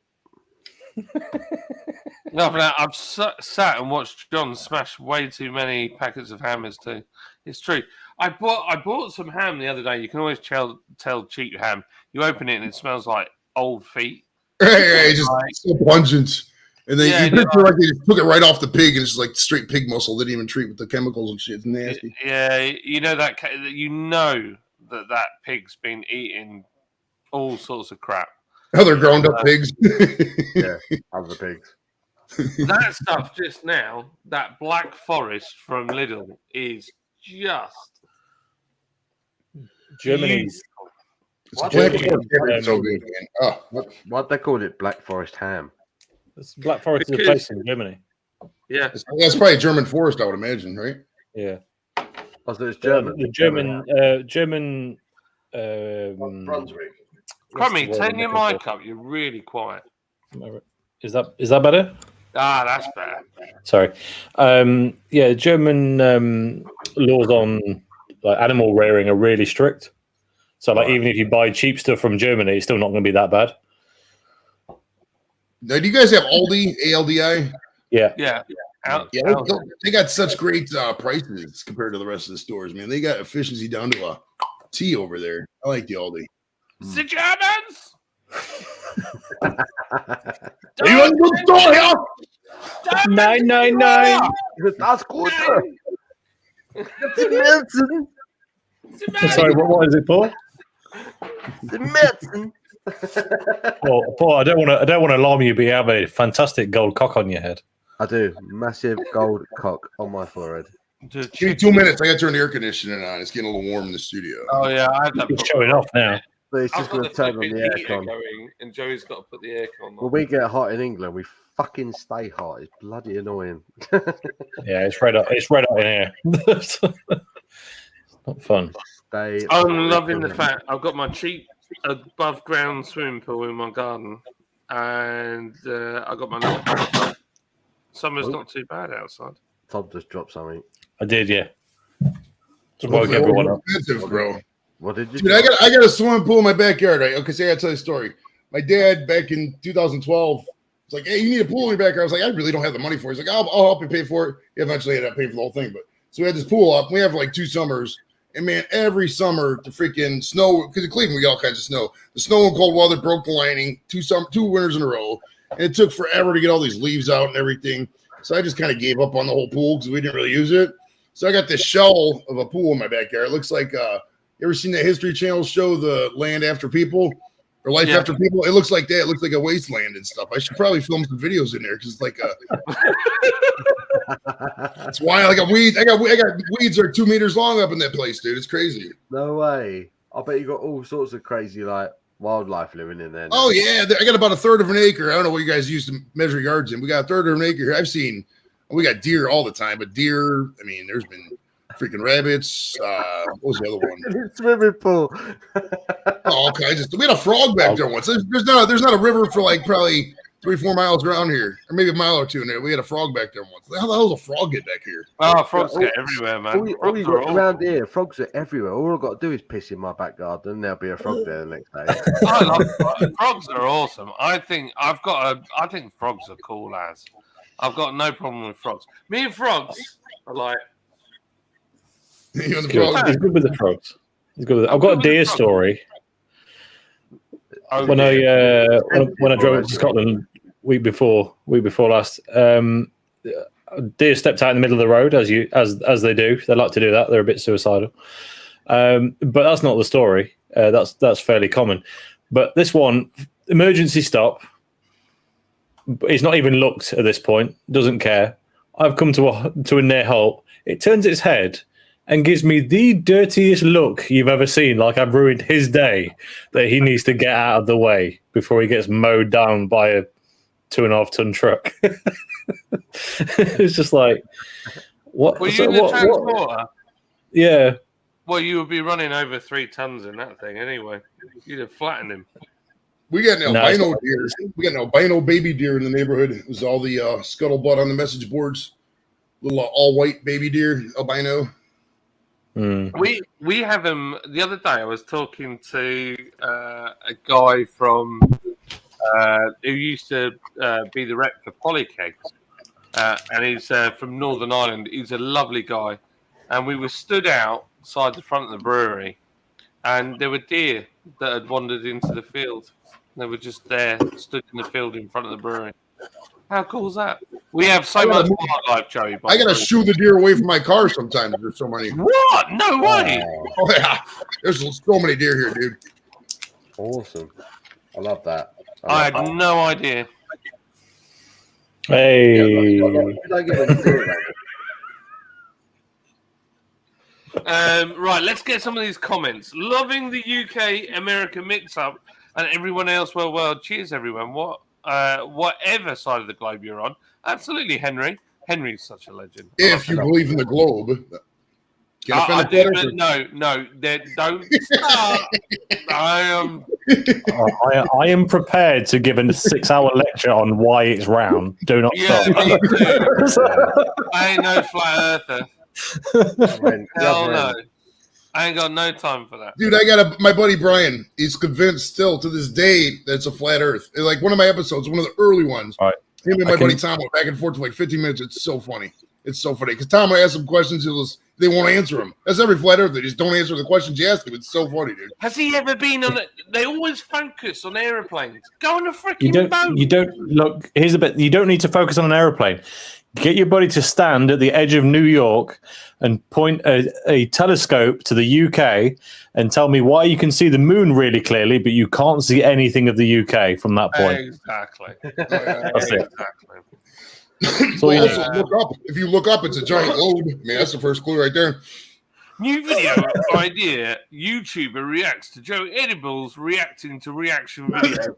No, but I've sat and watched John smash way too many packets of hammers too. It's true. I bought some ham the other day. You can always tell cheap ham. You open it and it smells like old feet. Hey, just so pungent. And then Yeah, you picture like they just took it right off the pig, and it's just like straight pig muscle. They didn't even treat with the chemicals and shit. It's nasty. Yeah, you know that pig's been eating all sorts of crap. Other ground up pigs. Yeah, other pigs. That stuff just now, that Black Forest from Lidl is just Germany's. What Black they Forest is so good, man. Oh, what they call it? Black Forest ham. Black Forest is a place in Germany. yeah. that's probably German forest, I would imagine, right? Yeah. Oh, so it's German. The German. Brunswick. Crummy, turn your mic up. You're really quiet. Is that better? Ah, that's better. Sorry. German laws on like animal rearing are really strict. So like even if you buy cheap stuff from Germany, it's still not going to be that bad. Now, do you guys have Aldi, ALDI? Yeah. Yeah. They got such great prices compared to the rest of the stores, man. They got efficiency down to a T over there. I like the Aldi. The Germans! Are you on the good store here? 999. That's good. Sorry, what is it, Paul? The medicine. Paul, I don't want to alarm you, but you have a fantastic gold cock on your head. I do. Massive gold cock on my forehead. Give me 2 minutes. I got to turn the air conditioning on. It's getting a little warm in the studio. Oh, yeah. I have that. It's showing off now. But it's I've just got going to turn on the aircon. going, and Joey's got to put the aircon on. When we get hot in England, we fucking stay hot. It's bloody annoying. Yeah, it's red hot. It's red hot in here. It's not fun. I'm loving the fact I've got my cheap above ground swimming pool in my garden, and I got my little. Summer's not too bad outside. Tom just dropped something. I did, yeah. To woke everyone up. Expensive, bro. What did you? Dude, I got a swimming pool in my backyard. Right? Okay, so I got to tell you a story. My dad back in 2012 was like, "Hey, you need a pool in your backyard." I was like, "I really don't have the money for it." He's like, "I'll help you pay for it." He eventually ended up paying for the whole thing. But so we had this pool up. We have like 2 summers. And man, every summer the freaking snow, because in Cleveland we got all kinds of snow. The snow and cold weather broke the lining 2 winters in a row, and it took forever to get all these leaves out and everything. So I just kind of gave up on the whole pool because we didn't really use it. So I got this shell of a pool in my backyard. It looks like you ever seen that History Channel show, The Land After People or Life After People? It looks like that. It looks like a wasteland and stuff. I should probably film some videos in there because it's like it's wild. I got weeds. I got weeds that are 2 meters long up in that place, dude. It's crazy. No way. I bet you got all sorts of crazy like wildlife living in there now. Oh yeah, I got about a third of an acre. I don't know what you guys used to measure yards in. We got a third of an acre here. I've seen. We got deer all the time, but deer. I mean, there's been freaking rabbits. What was the other one? Swimming pool. Oh, okay. We had a frog back there once. There's not a river for like probably 3-4 miles around here, or maybe a mile or 2 in there. We had a frog back there once. How the hell does a frog get back here? Oh, frogs get everywhere, man. All you got around here, frogs are everywhere. All I've got to do is piss in my back garden, and there'll be a frog there the next day. I love frogs. Frogs are awesome. I think frogs are cool as. I've got no problem with frogs. Me and frogs are like. You and the He's good with the frogs. He's good with it. I've got a deer story. When I drove up to Scotland week before last, deer stepped out in the middle of the road as they do. They like to do that. They're a bit suicidal. But that's not the story. That's fairly common. But this one, emergency stop. It's not even looked at this point. Doesn't care. I've come to a near halt. It turns its head and gives me the dirtiest look you've ever seen. Like I've ruined his day. That he needs to get out of the way before he gets mowed down by a 2.5-ton truck. It's just like, what? Were you in the transporter? Yeah. Well, you would be running over 3 tons in that thing anyway. You'd have flattened him. We got an albino deer. We got an albino baby deer in the neighborhood. It was all the scuttlebutt on the message boards. Little all-white baby deer, albino. We have them. The other day, I was talking to a guy from who used to be the rep for Polykegs, and he's from Northern Ireland. He's a lovely guy, and we were stood outside the front of the brewery, and there were deer that had wandered into the field. They were just there, stood in the field in front of the brewery. How cool is that? We have so much wildlife, Joey. I gotta shoo the deer away from my car sometimes. There's so many. What? No way. Oh yeah, there's so many deer here, dude. Awesome. I love that. I had no idea. Hey. Right, let's get some of these comments. Loving the UK-America mix-up and everyone else. Well, cheers, everyone. Whatever side of the globe you're on. Absolutely, Henry. Henry's such a legend. If you believe in the globe. I do, but no, don't start. I am prepared to give a 6-hour lecture on why it's round. Do not stop. Me too. I ain't no flat earther. Hell no. I ain't got no time for that. Dude, I got my buddy Brian. He's convinced still to this day that it's a flat earth. Like one of my episodes, one of the early ones. All right. Him and my buddy Tom went back and forth for like 15 minutes. It's so funny. It's so funny. Because Tom, I ask him questions, they won't answer them. That's every flat earth. They just don't answer the questions you ask them. It's so funny, dude. Has he ever been on it? They always focus on airplanes. Go on a freaking boat. You don't look. Here's a bit. You don't need to focus on an aeroplane. Get your buddy to stand at the edge of New York and point a telescope to the UK and tell me why you can see the moon really clearly, but you can't see anything of the UK from that point. Exactly. That's it. Exactly. So also, look up. If you look up, it's a giant globe. Man, that's the first clue right there. New video idea. YouTuber reacts to Joe Edibles reacting to reaction videos.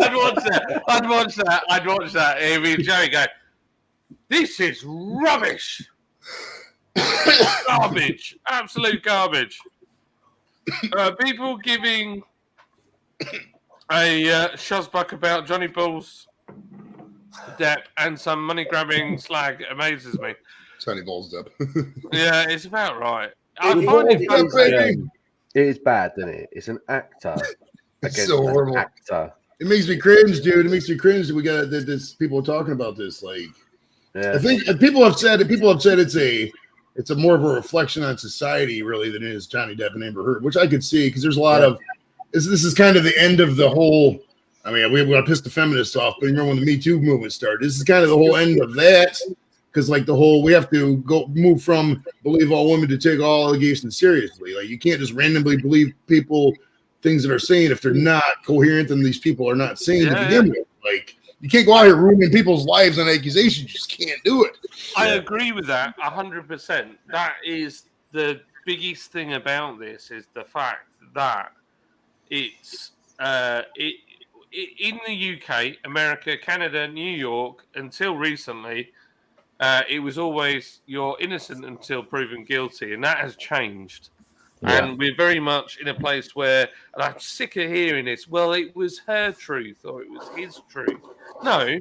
I'd watch that. Here we Joey go. This is rubbish. Garbage. Absolute garbage. People giving a shuzbuck about Johnny Bull's debt and some money grabbing slag amazes me. Johnny Bull's debt. Yeah, it's about right. It is bad, isn't it? It's an actor. It's so horrible. Actor. It makes me cringe, dude. It makes me cringe that we got this. People talking about this. Like, yeah. I think people have said it's a more of a reflection on society, really, than it is Johnny Depp and Amber Heard, which I could see because there's a lot of. This is kind of the end of the whole. I mean, we want to piss the feminists off, but remember when the Me Too movement started? This is kind of the whole end of that. Because like we have to move from believe all women to take all allegations seriously. Like you can't just randomly believe things that are saying if they're not coherent and these people are not saying to begin with. Like you can't go out here ruining people's lives on accusations. You just can't do it. I agree with that 100%. That is the biggest thing about this is the fact that it's in the UK, America, Canada, New York until recently. It was always you're innocent until proven guilty, and that has changed. Yeah. And we're very much in a place where, and I'm sick of hearing this, well, it was her truth or it was his truth. No.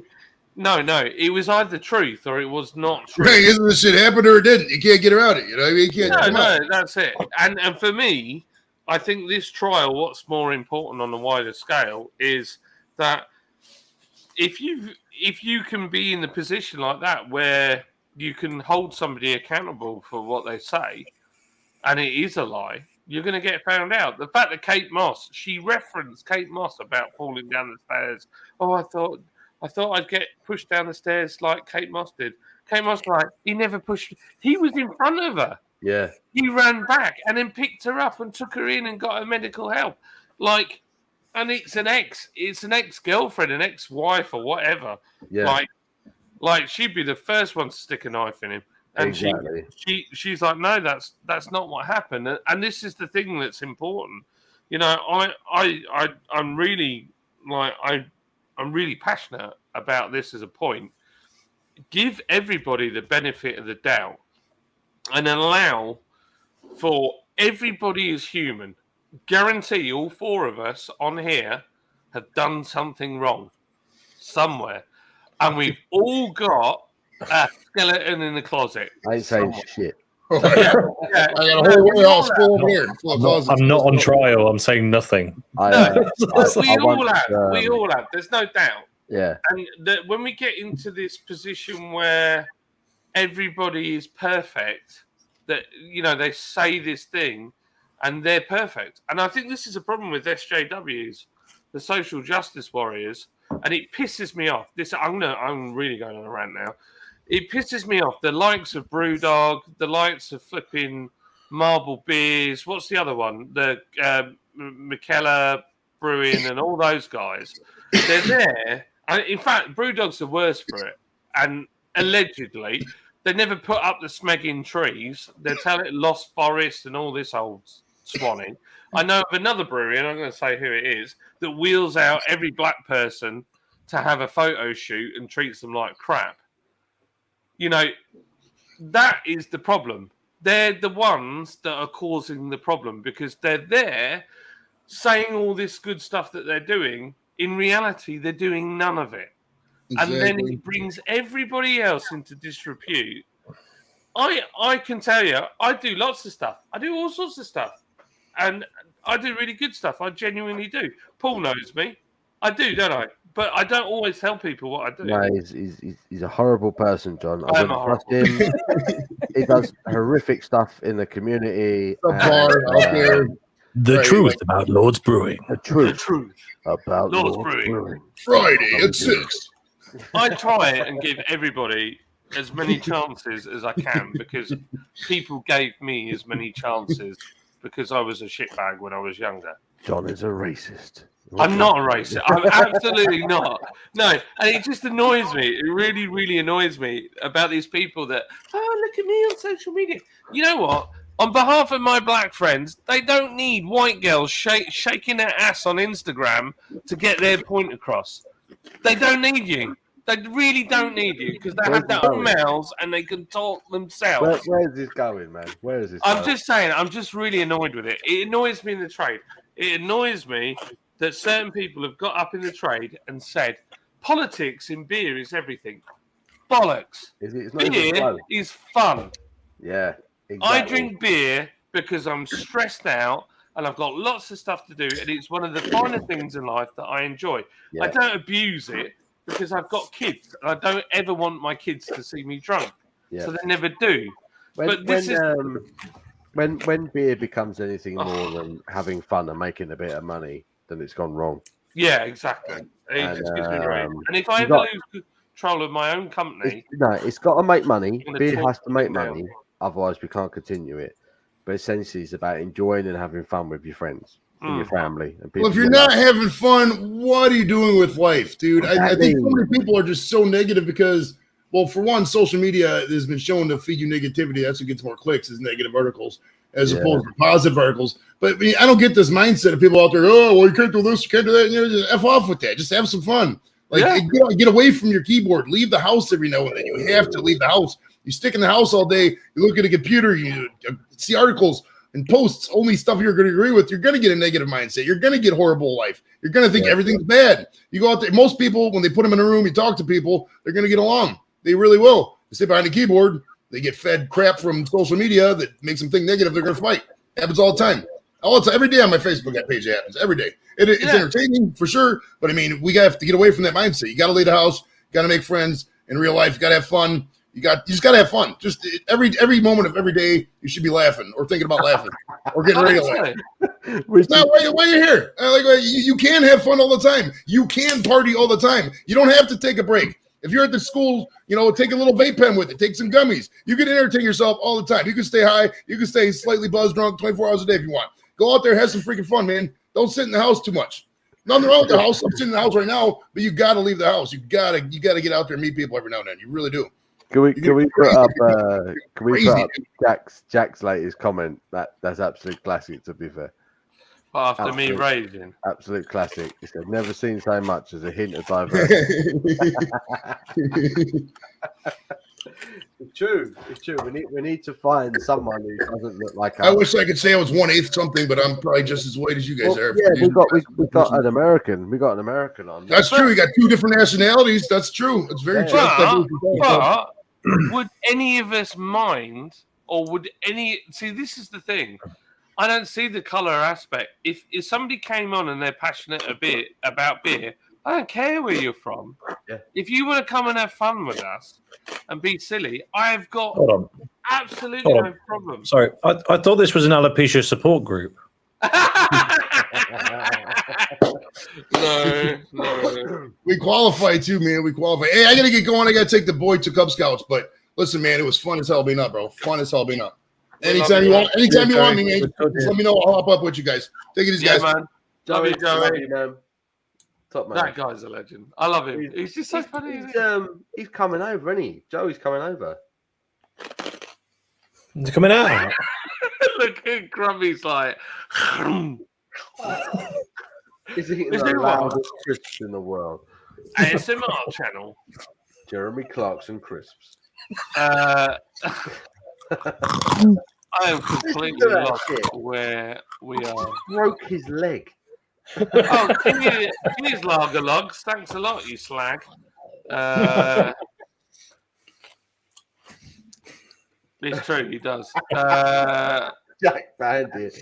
It was either truth or it was not true. Right, either this shit happened or it didn't. You can't get around it. You know, you can't. No, that's it. And for me, I think this trial, what's more important on a wider scale, is that if you can be in the position like that where you can hold somebody accountable for what they say and it is a lie, you're going to get found out. The fact that Kate Moss, she referenced Kate Moss about falling down the stairs. Oh, I thought I'd get pushed down the stairs like Kate Moss did. Kate Moss, like, he never pushed. He was in front of her. Yeah. He ran back and then picked her up and took her in and got her medical help. Like, and it's an ex-girlfriend, an ex-wife or whatever. Yeah. Like she'd be the first one to stick a knife in him. And exactly. she's like, no, that's not what happened. And this is the thing that's important. You know, I'm really I'm really passionate about this as a point. Give everybody the benefit of the doubt and allow for everybody is human. Guarantee all four of us on here have done something wrong somewhere. And we've all got a skeleton in the closet. I ain't saying shit. I got a whole warehouse full of here. I'm not on trial. I'm saying nothing. We all have. There's no doubt. Yeah. And when we get into this position where everybody is perfect, that, you know, they say this thing and they're perfect. And I think this is a problem with SJWs, the social justice warriors, and it pisses me off. I'm really going on a rant now. It pisses me off. The likes of Brewdog, the likes of flipping Marble Beers. What's the other one? The McKellar Brewing and all those guys. They're there. In fact, Brewdog's the worst for it. And allegedly, they never put up the smegging trees. They tell it Lost Forest and all this old swanning. I know of another brewery, and I'm going to say who it is, that wheels out every black person to have a photo shoot and treats them like crap. You know, that is the problem. They're the ones that are causing the problem because they're there saying all this good stuff that they're doing. In reality, they're doing none of it. Exactly. And then it brings everybody else into disrepute. I can tell you, I do lots of stuff. I do all sorts of stuff. And I do really good stuff. I genuinely do. Paul knows me. I do, don't I? But I don't always tell people what I do. No, he's a horrible person, John. I am a horrible person. He does horrific stuff in the community. The truth about Lord's Brewing. The truth about Lord's Brewing. Friday at 6. I try and give everybody as many chances as I can because people gave me as many chances because I was a shitbag when I was younger. John is a racist. I'm not a racist. I'm absolutely not. No, and it just annoys me. It really, really annoys me about these people that, look at me on social media. You know what? On behalf of my black friends, they don't need white girls shaking their ass on Instagram to get their point across. They don't need you. They really don't need you because they have their own mouths and they can talk themselves. Where is this going, man? Where is this I'm going? just saying, I'm just really annoyed with it. It annoys me in the trade. It annoys me that certain people have got up in the trade and said, politics in beer is everything. Bollocks. Beer is fun. Yeah, exactly. I drink beer because I'm stressed out and I've got lots of stuff to do, and it's one of the finer things in life that I enjoy. Yeah. I don't abuse it because I've got kids, and I don't ever want my kids to see me drunk. Yeah. So they never do. When beer becomes anything more than having fun and making a bit of money, then it's gone wrong. Yeah, exactly. It just gives me right. And if I ever lose control of my own company... It's got to make money. Beer has to make money. Otherwise, we can't continue it. But essentially, it's about enjoying and having fun with your friends and your family. And well, if you're not having fun, what are you doing with life, dude? I think so many people are just so negative because, well, for one, social media has been shown to feed you negativity. That's what gets more clicks is negative articles as opposed to positive articles. But I mean, I don't get this mindset of people out there, oh, well, you can't do this, you can't do that. You know, just F off with that. Just have some fun. Get away from your keyboard. Leave the house every now and then. You have to leave the house. You stick in the house all day, you look at a computer, you see articles and posts, only stuff you're going to agree with, you're going to get a negative mindset. You're going to get horrible life. You're going to think everything's bad. You go out there, most people, when they put them in a room, you talk to people, they're going to get along. They really will. They sit behind a keyboard, they get fed crap from social media that makes them think negative, they're going to fight. It happens all the time. Every day on my Facebook page, it happens. Every day. It's entertaining for sure, but I mean, we have to get away from that mindset. You got to leave the house, got to make friends in real life, you got to have fun. You just got to have fun. Just every moment of every day, you should be laughing or thinking about laughing or getting ready to laugh. It's not why you're here. You can have fun all the time. You can party all the time. You don't have to take a break. If you're at the school, take a little vape pen with it. Take some gummies. You can entertain yourself all the time. You can stay high. You can stay slightly buzzed drunk 24 hours a day if you want. Go out there, have some freaking fun, man. Don't sit in the house too much. Nothing wrong with the house. I'm sitting in the house right now, but you got to leave the house. You got to get out there and meet people every now and then. You really do. Can we put up Jack's latest comment? That's absolute classic, to be fair. After me raging. Absolute classic. He said, never seen so much as a hint of diversity. It's true. We need to find someone who doesn't look like us. I wish I could say I was 1/8 something, but I'm probably just as white as you guys are. Yeah, we got an American. We got an American on. That's true. We got two different nationalities. That's true. It's very true. But would any of us mind, or would any see? This is the thing. I don't see the color aspect. If somebody came on and they're passionate about beer, I don't care where you're from. Yeah. If you want to come and have fun with us and be silly, I've got absolutely no problem. Sorry, I thought this was an alopecia support group. No, No. We qualify too, man. We qualify. Hey, I gotta get going. I gotta take the boy to Cub Scouts. But listen, man, it was fun as hell being up, bro. Fun as hell being up. Anytime you want me, man, just let me know. I'll hop up with you guys. Take it easy, guys. Man. Love you, Joey. Love you, man. Top man. That guy's a legend. I love him. He's just so funny. He's coming over, isn't he? Joey's coming over. He's coming out. Look at Grumpy's like. He's eating the loudest crisps in the world. ASMR channel. Jeremy Clarkson crisps. I am completely lost where we are. Broke his leg. Oh, cheers, Lager Logs. Thanks a lot, you slag. It's true, he does. Jack Bandit.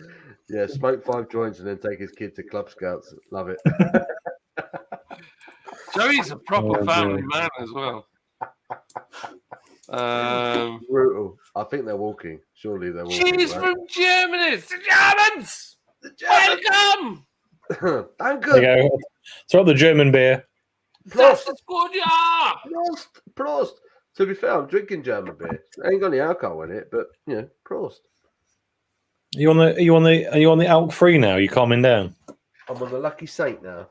Yeah, smoke 5 joints and then take his kid to Club Scouts. Love it. Joey's a proper family man as well. Brutal. I think they're walking. Surely they're walking. Cheers right? from Germany. The Germans. Welcome. Danke. There you go. Throw the German beer. That's good, yeah. Prost. To be fair, I'm drinking German beer. I ain't got any alcohol in it, but Prost. Are you on the alk free now? You calming down? I'm on the lucky saint now.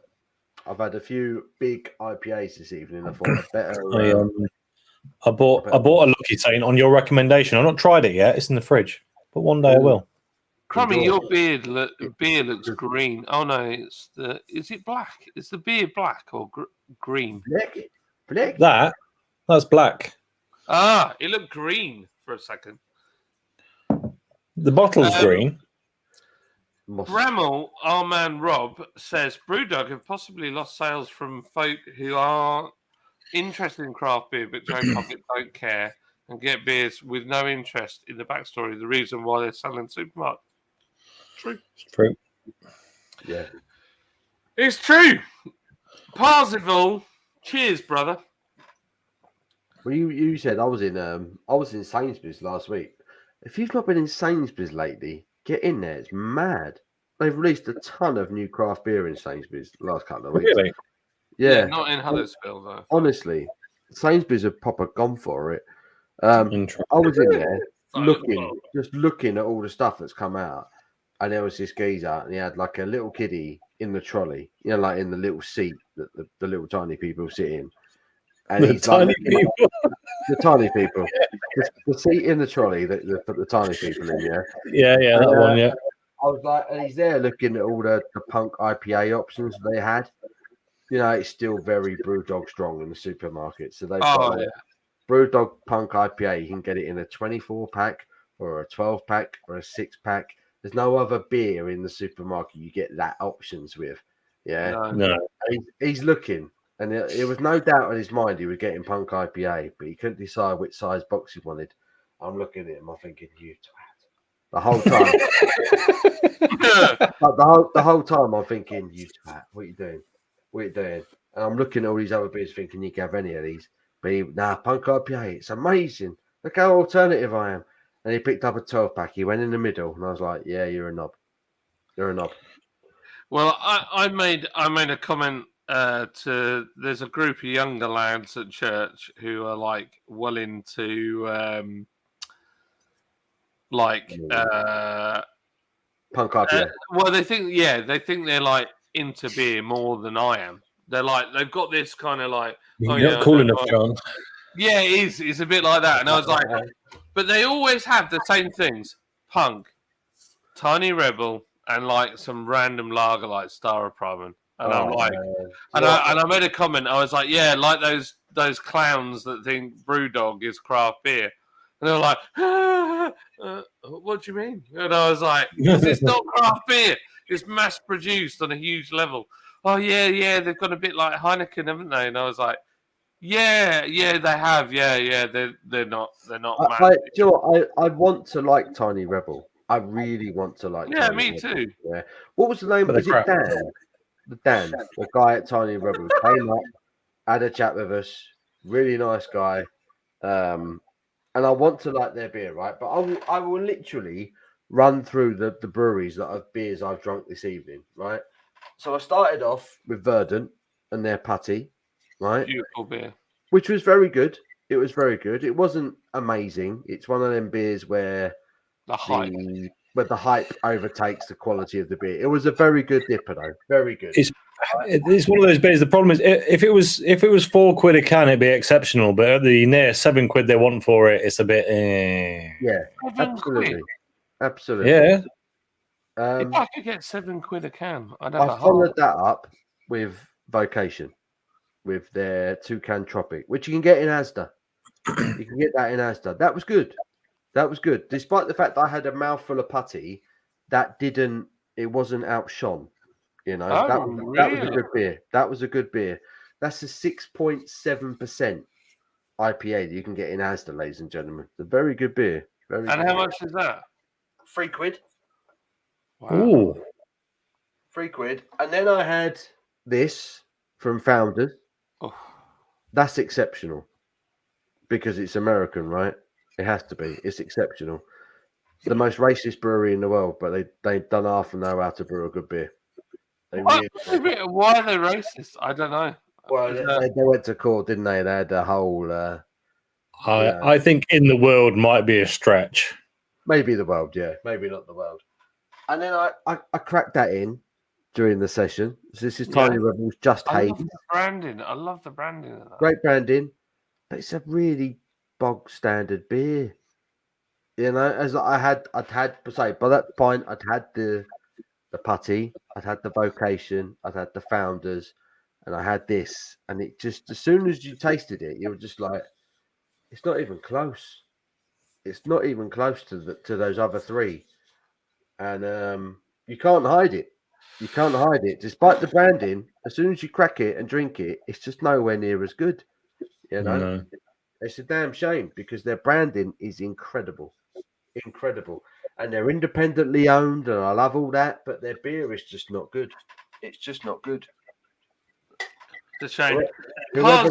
I've had a few big IPAs this evening. I thought I'd better. I bought a Lucky Saint on your recommendation. I've not tried it yet. It's in the fridge, but one day I will. Crummy, your beer looks green. Oh no, is it black? Is the beer black or green? Black. That's black. Ah, it looked green for a second. The bottle's green. Bramall, our man Rob, says Brewdog have possibly lost sales from folk who are interested in craft beer but Joe Pocket don't care and get beers with no interest in the backstory, the reason why they're selling supermarket. True. It's true. Yeah. It's true. Parzival, cheers, brother. Well, you said I was in Sainsbury's last week. If you've not been in Sainsbury's lately, get in there. It's mad. They've released a ton of new craft beer in Sainsbury's the last couple of weeks. Really? Yeah. Not in Huddersfield, though. Honestly, Sainsbury's have proper gone for it. I was in there looking at all the stuff that's come out, and there was this geezer, and he had like a little kiddie in the trolley, like in the little seat that the little tiny people sit in. And he's tiny people. The tiny people. The seat in the trolley that put the tiny people in, yeah. Yeah, that one, yeah. I was like, and he's there looking at all the punk IPA options they had. It's still very Brewdog strong in the supermarket. So they've got Brewdog Punk IPA. You can get it in a 24-pack or a 12-pack or a 6-pack. There's no other beer in the supermarket you get that options with. Yeah. No. He's looking. And it was no doubt in his mind he was getting Punk IPA, but he couldn't decide which size box he wanted. I'm looking at him, I'm thinking, you twat. The whole time. the whole time I'm thinking, you twat, what are you doing? What are you doing? And I'm looking at all these other beers thinking you can have any of these. But Punk IPA, it's amazing. Look how alternative I am. And he picked up a 12-pack. He went in the middle, and I was like, yeah, you're a knob. You're a knob. Well, I made a comment there's a group of younger lads at church who are like willing to Punk IPA. Well, they think they're like into beer more than I am. They're like they've got this kind of like You're not cool enough, John. Yeah, it is. It's a bit like that. And I was like, but they always have the same things: Punk, Tiny Rebel, and like some random lager like Star of Prime. And I'm like, and I made a comment. I was like, yeah, like those clowns that think Brewdog is craft beer. And they were like, what do you mean? And I was like, it's not craft beer. It's mass produced on a huge level. Oh yeah, they've got a bit like Heineken, haven't they? And I was like, yeah, they have. Yeah, they're not. Do you know what? I want to like Tiny Rebel. I really want to like. Yeah, Tiny me Rebel. too. Yeah. What was the name? Is it Dan? The guy at Tiny Rebel came up, had a chat with us. Really nice guy. And I want to like their beer, right? But I will literally run through the breweries that of beers I've drunk this evening, right? So I started off with Verdant and their putty, right? Beautiful beer. Which was very good. It was very good. It wasn't amazing. It's one of them beers where The hype. the hype overtakes the quality of the beer. It was a very good dipper, though. Very good. It's one of those beers. The problem is, if it was £4 a can, it'd be exceptional. But at the near £7 they want for it, it's a bit. Yeah, absolutely, absolutely. Yeah. If I could get £7 a can, I'd have I a followed that up with Vocation, with their Toucan Tropic, which you can get in Asda. You can get that in Asda. That was good. That was good. Despite the fact that I had a mouthful of putty, it wasn't outshone. You know, Oh, that was a good beer. That was a good beer. That's a 6.7% IPA that you can get in Asda, ladies and gentlemen. It's a very good beer. Very And good how beer. much is that? £3. Wow. Ooh. £3. And then I had this from Founders. Oh. That's exceptional because it's American, right? It has to be. It's exceptional. The most racist brewery in the world, but they don't half know how to brew a good beer. Why are they racist? I don't know. Well, they went to court, didn't they? They had a whole. I think in the world might be a stretch. Maybe the world, yeah. Maybe not the world. And then I cracked that in during the session. So this is Tiny Rebels Just I Hate. love the branding. I love the branding of that. Great branding, but it's a really bog standard beer. You know, I'd had by that point I'd had the putty, I'd had the Vocation, I'd had the Founders, and I had this, and it just as soon as you tasted it, you were just like, it's not even close. It's not even close to those other three, and you can't hide it. You can't hide it, despite the branding. As soon as you crack it and drink it, it's just nowhere near as good. You know, No. It's a damn shame because their branding is incredible, and they're independently owned, and I love all that. But their beer is just not good. It's just not good. It's a shame. Whoever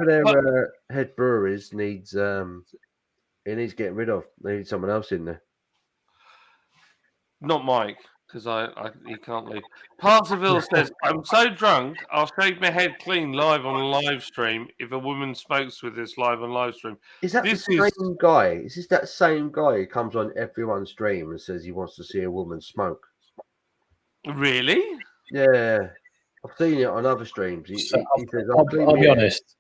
their head brewer is needs he needs getting rid of. They need someone else in there. Not Mike, because he can't leave. Parserville says, I'm so drunk, I'll shave my head clean live on a live stream if a woman smokes with us live on live stream. Is that the same guy? Is this that same guy who comes on everyone's stream and says he wants to see a woman smoke? Really? Yeah. I've seen it on other streams. He says, I'll be honest.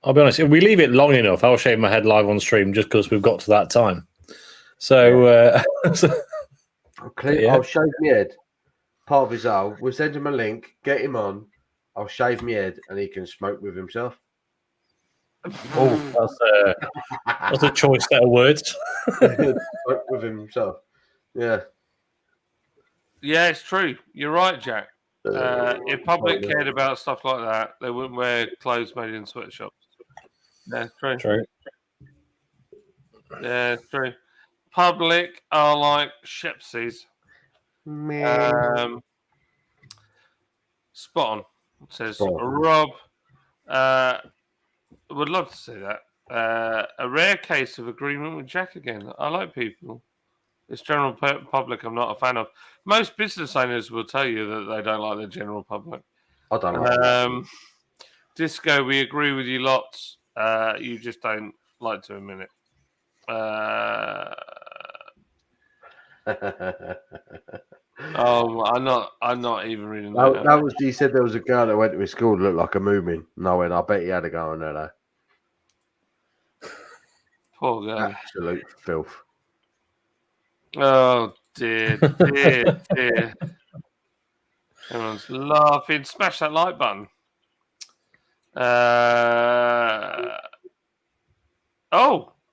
I'll be honest. If we leave it long enough, I'll shave my head live on stream just because we've got to that time. So, I'll shave my head. Part of his owl. We'll send him a link. Get him on. I'll shave my head, and he can smoke with himself. Oh, that's a choice set of words. Smoke with himself. Yeah. Yeah, it's true. You're right, Jack. If public cared about stuff like that, they wouldn't wear clothes made in sweatshops. Yeah, true. Yeah, it's true. Public are like Shepsies. Spot on, says Rob. Would love to see that. A rare case of agreement with Jack again. I like people. This general public I'm not a fan of. Most business owners will tell you that they don't like the general public. I don't like Disco, we agree with you lots. You just don't like to admit it. I'm not even reading that. That was. He said there was a girl that went to his school that looked like a moomin. No, I bet he had a go on there though. Poor girl. Absolute filth. Oh dear. Everyone's laughing. Smash that like button.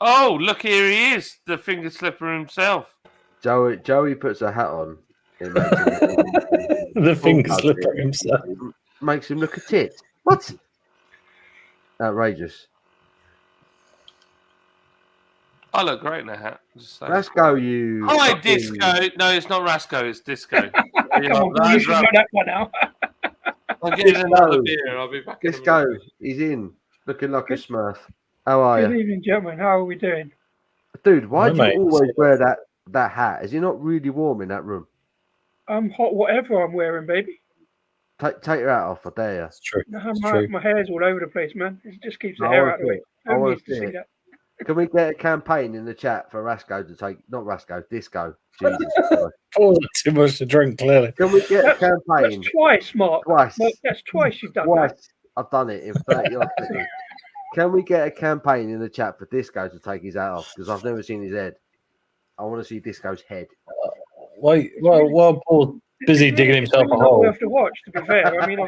Oh, look, here he is, the finger slipper himself. Joey puts a hat on. It makes him the finger slipper himself. Makes him look a tit. What? Outrageous. I look great in a hat. Rasco, you. Hi, Disco. No, it's not Rasco, it's Disco. You should know that by now. I'm getting another beer. I'll be back. Disco, he's in. Looking like a smurf. How are you? Good evening, gentlemen. How are we doing? Dude, why do you always wear that hat? Is it not really warm in that room? I'm hot whatever I'm wearing, baby. Take your hat off, I dare you. It's true. No, It's my, true. my hair's all over the place, man. It just keeps the I hair wanna out of the see way. it. I Who wanna needs to see see it. that? Can we get a campaign in the chat for Rasco to take, not Rasco, Disco? Jesus Christ. Oh, too much to drink, clearly. Can we get a That's campaign twice, Mark. twice? Mark, that's twice you've done Twice. that. I've done it in 30 odd seconds. Can we get a campaign in the chat for Disco to take his hat off? Because I've never seen his head. I want to see Disco's head. Wait, while Paul's busy digging himself really a not hole. worth to watch, to be fair. I mean,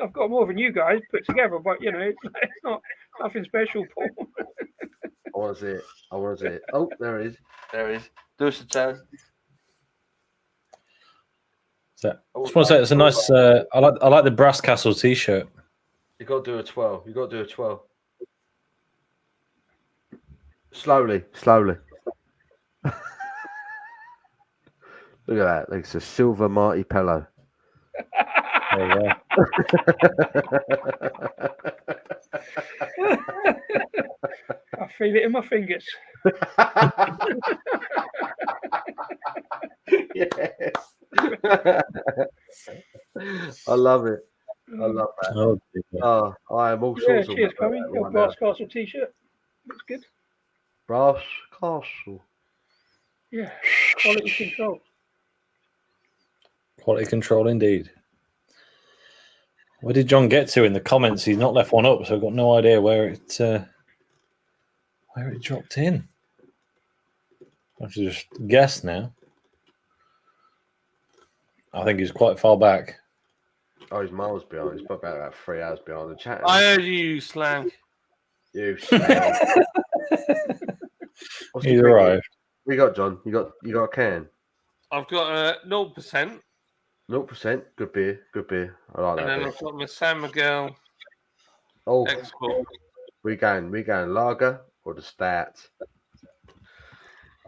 I've got more than you guys put together, but you know, it's not nothing special, Paul. I want to see it. I want to see it. Oh, there it is. There it is. Do us a turn. So, I just want to say it's a nice. I like the Brass Castle T-shirt. You got to do a 12. You got to do a 12. Slowly. Look at that. It's a silver Marty Pello. There you go. I feel it in my fingers. Yes. I love it. I love that. Oh, dear. Oh, I am all Yeah, sorts of cheers, about Chloe. that Your right Brass now. Castle T-shirt looks good. Brass Castle. Yeah, quality control. Quality control indeed. Where did John get to in the comments? He's not left one up, so I've got no idea where it dropped in. I have to just guess now. I think he's quite far back. Oh, he's miles behind. He's probably about 3 hours behind the chat. I heard you slang. You slag. What's He's the arrived. We got John. You got a can. I've got 0%, 0%. Good beer. Good beer. I like and that then beer. I've got my San Miguel Oh, export. we going lager or the stout?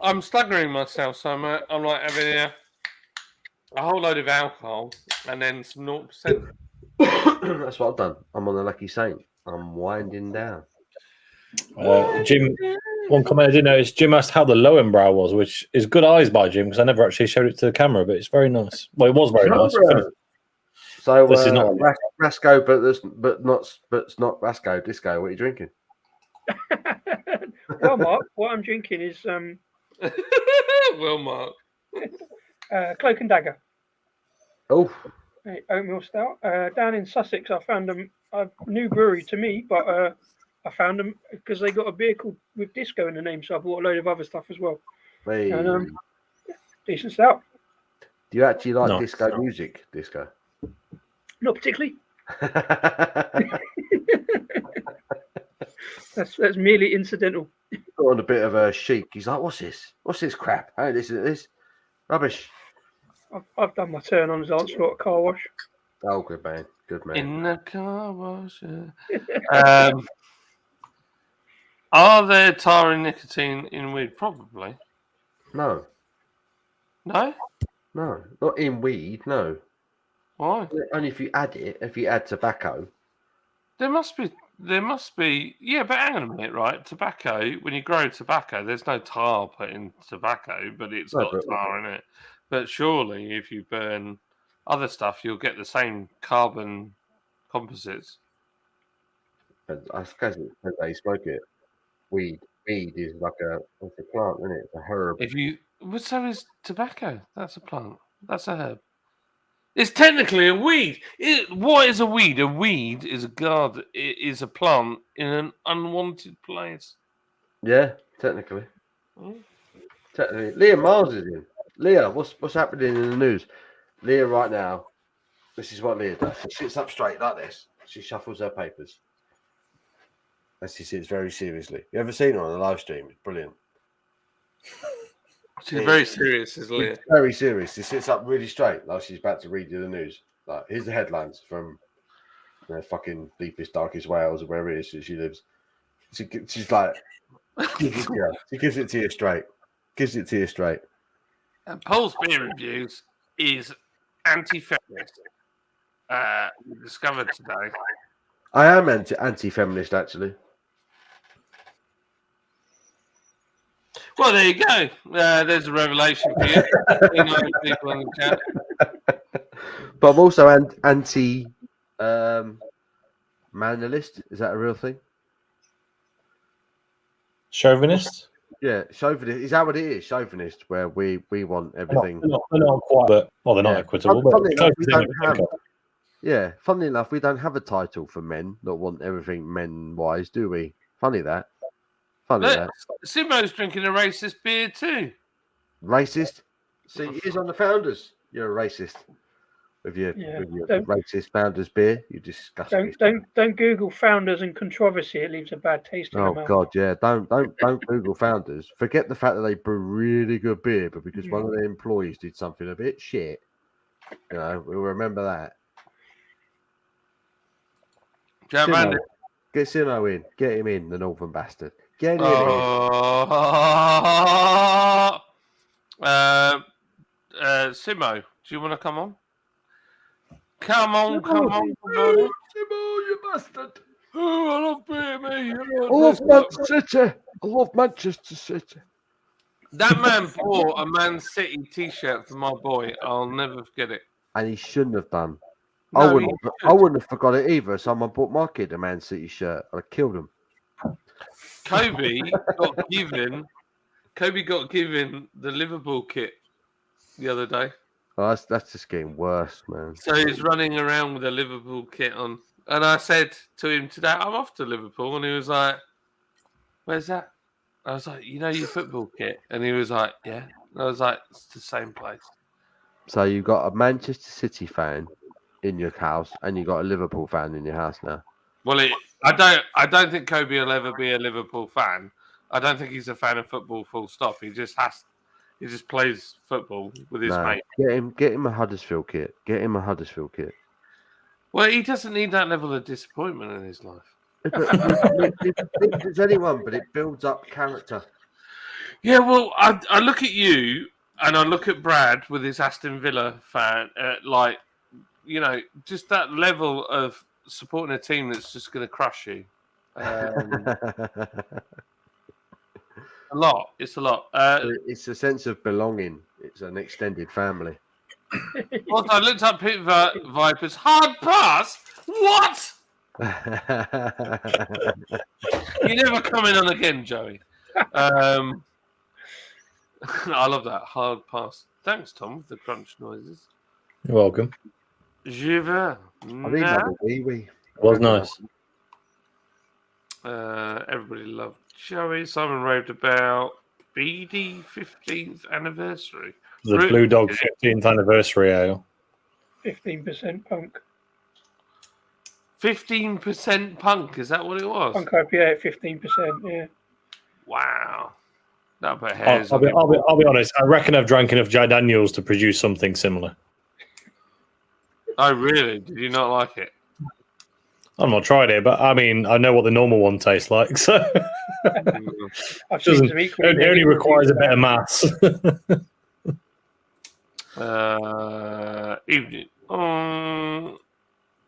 I'm staggering myself, so I'm like having a whole load of alcohol and then some 0%. That's what I've done. I'm on the lucky saint. I'm winding down. Jim, one comment I did notice, Jim asked how the Lowenbrow was, which is good eyes by Jim, because I never actually showed it to the camera, but it's very nice. Well, it was very nice. So This is not Rasco, but it's not Rasco. Disco. What are you drinking? Well, Mark, what I'm drinking is Well, Mark. Cloak and Dagger. Oh, Oatmeal stout. Down in Sussex, I found them. A new brewery to me, but I found them because they got a beer called with disco in the name, so I bought a load of other stuff as well. hey. And decent stout. Do you actually like No. disco music? Disco. Not particularly. That's merely incidental. Got on a bit of a chic. He's like, "What's this? What's this crap? Hey, this is this rubbish." I've done my turn on the dance floor at car wash. Oh, good man. Good man. In the car wash. Yeah. Are there tar and nicotine in weed? Probably. No, No? not in weed. No, Why? only if you add it. If you add tobacco. There must be. Yeah, but hang on a minute, right? Tobacco, when you grow tobacco, there's no tar put in tobacco, but it's No, got but- tar in it. But surely if you burn other stuff, you'll get the same carbon composites. I suppose it depends how you smoke it. Weed is like it's a plant, isn't it? It's a herb. Well, so is tobacco. That's a plant. That's a herb. It's technically a weed. What is a weed? A weed is is a plant in an unwanted place. Yeah, technically. Mm. Technically, Leah Miles is in. Leah, what's happening in the news? Leah, right now, this is what Leah does. She sits up straight like this. She shuffles her papers. And she sits very seriously. You ever seen her on the live stream? It's brilliant. She's very serious, is Leah. She's very serious. She sits up really straight, like she's about to read you the news. Like, here's the headlines from fucking deepest, darkest Wales or wherever it is that she lives. She's like, she gives it to you straight. Gives it to you straight. Paul's beer reviews is anti-feminist. We discovered today. I am anti-feminist, actually. Well, there you go. There's a revelation for you. 29 people in the chat. But I'm also anti manualist. Is that a real thing? Chauvinist? Yeah, chauvinist. Is that what it is? Chauvinist, where we want everything. They're not quite, but they're not Yeah. equitable. But Funnily enough, we closest thing I don't can have. think of. Yeah, funnily enough, we don't have a title for men that want everything men-wise, do we? Funny that. Funny Look, that. Simo's drinking a racist beer too. Racist. See, he's on the founders. You're a racist. With your Don't- racist founders beer, you disgust me. Don't Google founders and controversy. It leaves a bad taste in the Oh mouth. God, yeah. Don't Google founders. Forget the fact that they brew really good beer, but because one of their employees did something a bit shit, we'll remember that. Jack Bandit. Get Simo in. Get him in, the northern bastard. Get him in. Simo, do you want to come on? Come on. Simo, you bastard. Oh, I love beer, me. I love Manchester City. I love Manchester City. That man bought a Man City t-shirt for my boy. I'll never forget it. And he shouldn't have done. No, I wouldn't have forgot it either. Someone bought my kid a Man City shirt. I'd have killed him. Kobe got given the Liverpool kit the other day. Oh, that's just getting worse, man. So he's running around with a Liverpool kit on. And I said to him today, I'm off to Liverpool. And he was like, where's that? I was like, you know your football kit? And he was like, yeah. And I was like, it's the same place. So you've got a Manchester City fan in your house, and you've got a Liverpool fan in your house now. Well, I don't think Kobe will ever be a Liverpool fan. I don't think he's a fan of football. Full stop. He just plays football with his mate. Get him a Huddersfield kit. Get him a Huddersfield kit. Well, he doesn't need that level of disappointment in his life. It's anyone, but it builds up character. Yeah, well, I look at you and I look at Brad with his Aston Villa fan, just that level of supporting a team that's just going to crush you. A lot. It's a lot. It's a sense of belonging. It's an extended family. Also, I looked up Pit Vipers. Hard pass? What? You're never coming on again, Joey. I love that. Hard pass. Thanks, Tom, for the crunch noises. You're welcome. Je veux. I think that was nice. Everybody loved Joey. Simon raved about BD 15th anniversary. The Blue Dog 15th anniversary ale. 15% punk. 15% punk. Is that what it was? Punk IPA at 15%. Yeah. Wow. That'll put hairs I'll be honest. I reckon I've drank enough Jack Daniels to produce something similar. Oh, really? Did you not like it? I've not tried it, but I mean, I know what the normal one tastes like, so I've seen some equally. it only requires a bit of mass. Evening.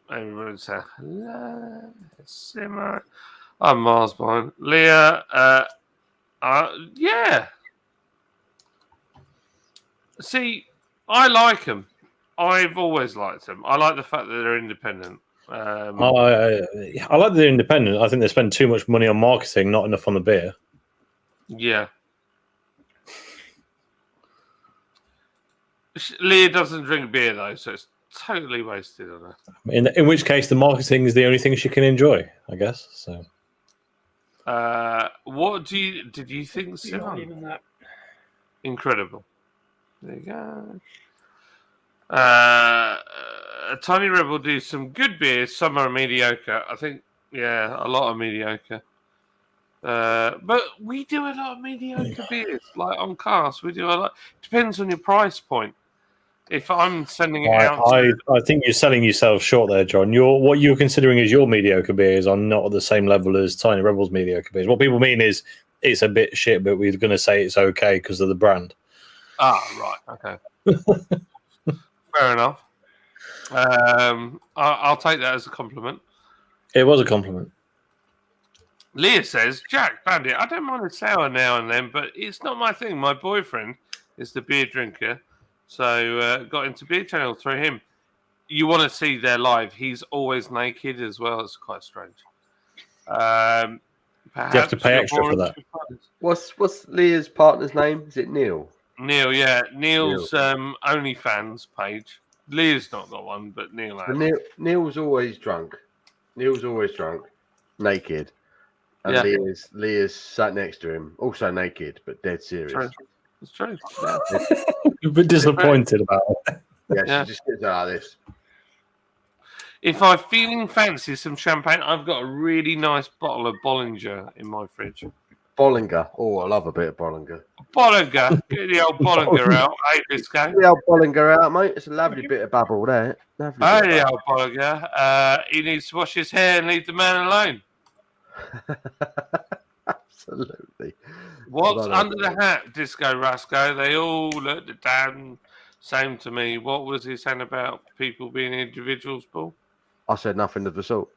Everyone say hello. Simmer. I'm Mars behind. Leah. Yeah. See, I like them. I've always liked them. I like the fact that they're independent. I like that they're independent. I think they spend too much money on marketing, not enough on the beer. Yeah. Leah doesn't drink beer though, so it's totally wasted on her. In which case, the marketing is the only thing she can enjoy, I guess. So. What did you think, Simon? Not even that. Incredible. There you go. Tiny Rebel do some good beers. Some are mediocre. I think, yeah, a lot of mediocre. But we do a lot of mediocre beers, like on cast. We do a lot. Depends on your price point. If I'm sending it out, I think you're selling yourself short there, John. What you're considering as your mediocre beers are not at the same level as Tiny Rebel's mediocre beers. What people mean is it's a bit shit, but we're going to say it's okay because of the brand. Ah, right, okay, fair enough. I'll take that as a compliment. It was a compliment. Leah says, Jack Bandit, I don't mind a sour now and then, but it's not my thing. My boyfriend is the beer drinker, so got into Beer Channel through him. you want to see their live. He's always naked as well. It's quite strange. Perhaps Do you have to pay you're extra more for that? into partners. What's Leah's partner's name? Is it Neil? Neil, yeah. Neil's OnlyFans page. Leah's not got one, but Neil has. Neil's always drunk. Neil's always drunk, naked, and Yeah. Leah's sat next to him, also naked but dead serious. True. It's true. Yeah. A bit disappointed about it. Yeah, she just gets out of this. If I'm feeling fancy some champagne, I've got a really nice bottle of Bollinger in my fridge. Bollinger. Oh, I love a bit of Bollinger. Bollinger. Get the old Bollinger out. Hey, this guy. Get the old Bollinger out, mate. It's a lovely bit of bubble there. Lovely Hey, bit the of old Bollinger. He needs to wash his hair and leave the man alone. bubble. Absolutely. What's I love under the hat, Disco Rasco? They all look the damn same to me. What was he saying about people being individuals, Paul? I said nothing of the sort.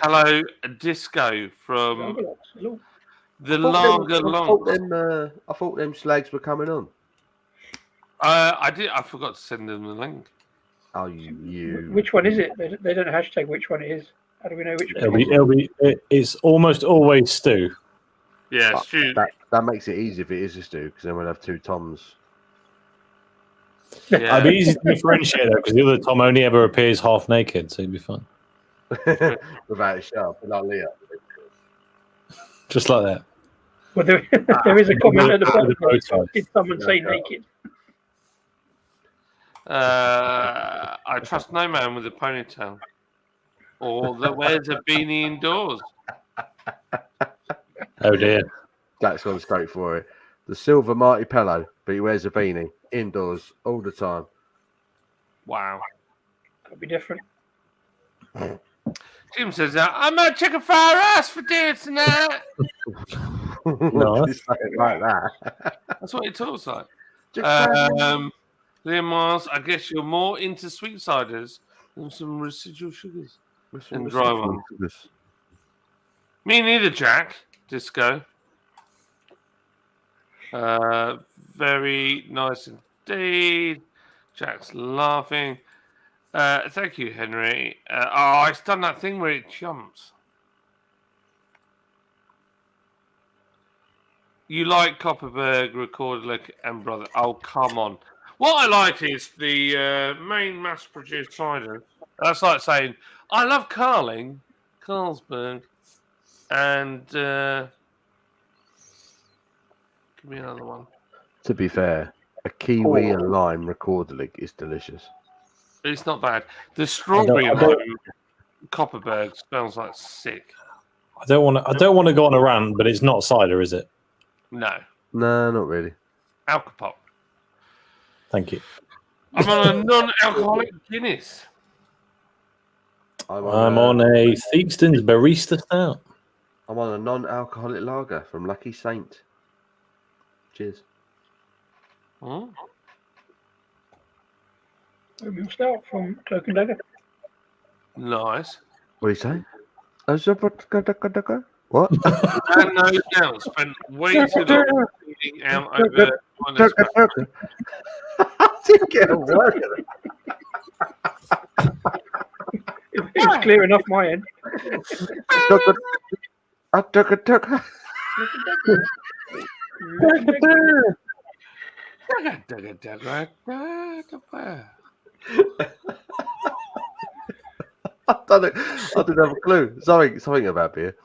Hello, Disco from Hello. the Lager Long. I thought them slags were coming on. I forgot to send them the link. Oh, you. Which one is it? They don't hashtag which one it is. How do we know which one? It's almost always Stu. Yeah, Stu. That makes it easy if it is a Stu, because then we'll have two Toms. Yeah. It'd be easy to differentiate though, because the other Tom only ever appears half naked, so he'd be fine. Without a shirt, but like Leah. Just like that. Well, there is a comment at the bottom. Photo. Did someone say naked? I trust no man with a ponytail or that wears a beanie indoors. Oh dear. Jack's gone straight for it. The silver Marty Pello, but he wears a beanie indoors all the time. Wow. Could be different. Jim says, I'm not chicken fried rice for dinner tonight. No, like that. That's what he talks like. Liam Miles, I guess you're more into sweet ciders than some residual sugars and dry ones. Me neither, Jack. Disco. Very nice indeed. Jack's laughing. Thank you, Henry. It's done that thing where it jumps. You like Copperberg, Recorder, and Brother. Oh, come on. What I like is the main mass-produced cider. That's like saying, I love Carling, Carlsberg, and give me another one. To be fair, a kiwi and lime Recorder is delicious. It's not bad. The strawberry one, Copperberg, smells like sick. I don't want to go on a rant, but it's not cider, is it? No. No, not really. Alcopop. Thank you. I'm on a non-alcoholic Guinness. I'm on a Theakston's Barista Stout. I'm on a non-alcoholic lager from Lucky Saint. Cheers. Hmm? Oatmeal stout from Cloak and Dagger. Nice. What do you say? What? And no doubt spent way too long eating out over minus I didn't get a word of it. It was clear enough my end. I didn't have a clue. Something about beer.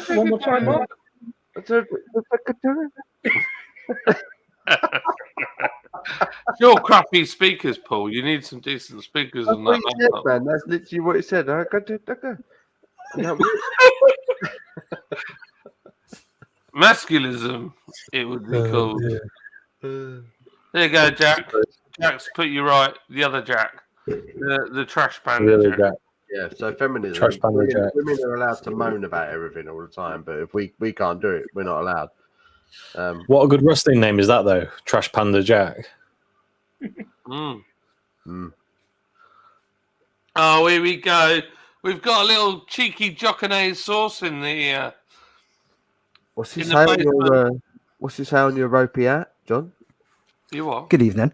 One more time, Mark. Your crappy speakers, Paul. You need some decent speakers on that That's what he said, laptop. man. That's literally what he said. Masculism, it would be called. There you go, Jack. Jack's put you right. The other Jack. The trash panda Jack. Yeah, so feminism. Trash panda Jack. Women are allowed to moan about everything all the time, but if we can't do it, we're not allowed. What a good wrestling name is that, though? Trash Panda Jack. Mm. Mm. Oh, here we go. We've got a little cheeky Jockanaise sauce in the. What's he in say the on your What's he say on your ropey hat, John? You are. Good evening.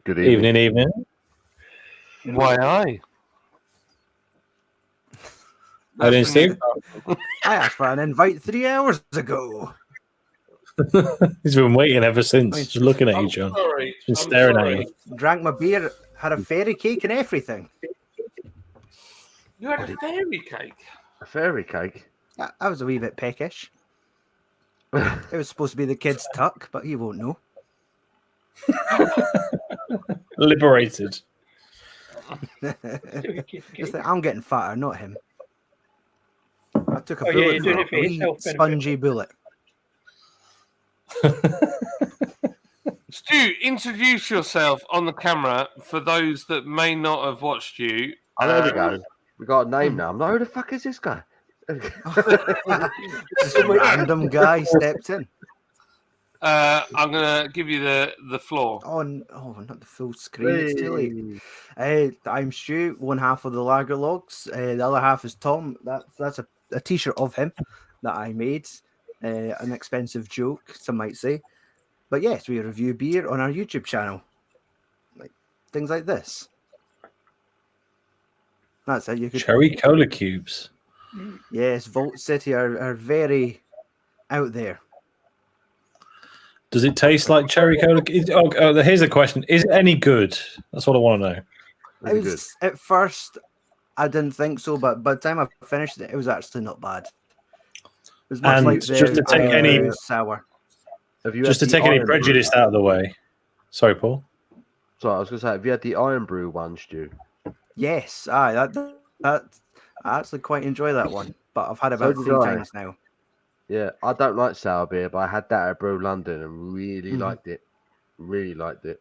Good evening. Evening. Why I? How doing, Steve? I asked for an invite 3 hours ago. He's been waiting ever since. Just looking at you, John. Sorry. He's been staring at you. Drank my beer, had a fairy cake and everything. You had a fairy cake. A fairy cake. I was a wee bit peckish. It was supposed to be the kid's tuck, but he won't know. Liberated. Just like, I'm getting fatter, not him. I took a Oh, yeah, bullet you're for doing a it for his wee health benefit. spongy bullet. Stu, introduce yourself on the camera for those that may not have watched you. There we go. We got a name now. I'm like, who the fuck is this guy? Just a random guy stepped in. I'm gonna give you the floor. Not the full screen. It's too late. I'm Stu, one half of the Lager Logs. The other half is Tom. That's a t-shirt of him that I made. An expensive joke, some might say. But yes, we review beer on our YouTube channel. Like things like this. That's it. You could Cherry cola cubes. Yes, Vault City are very out there. Does it taste like cherry cola? Here's a question: is it any good? That's what I want to know. At first, I didn't think so, but by the time I finished it, it was actually not bad. It was much And like just to take any sour. Just to take any prejudice out of the way. Sorry, Paul. Sorry, I was going to say, have you had the Iron Brew one, Stu? Yes, that I actually quite enjoy that one, but I've had it about 3 times now. Yeah, I don't like sour beer, but I had that at Brew London and really liked it. Really liked it.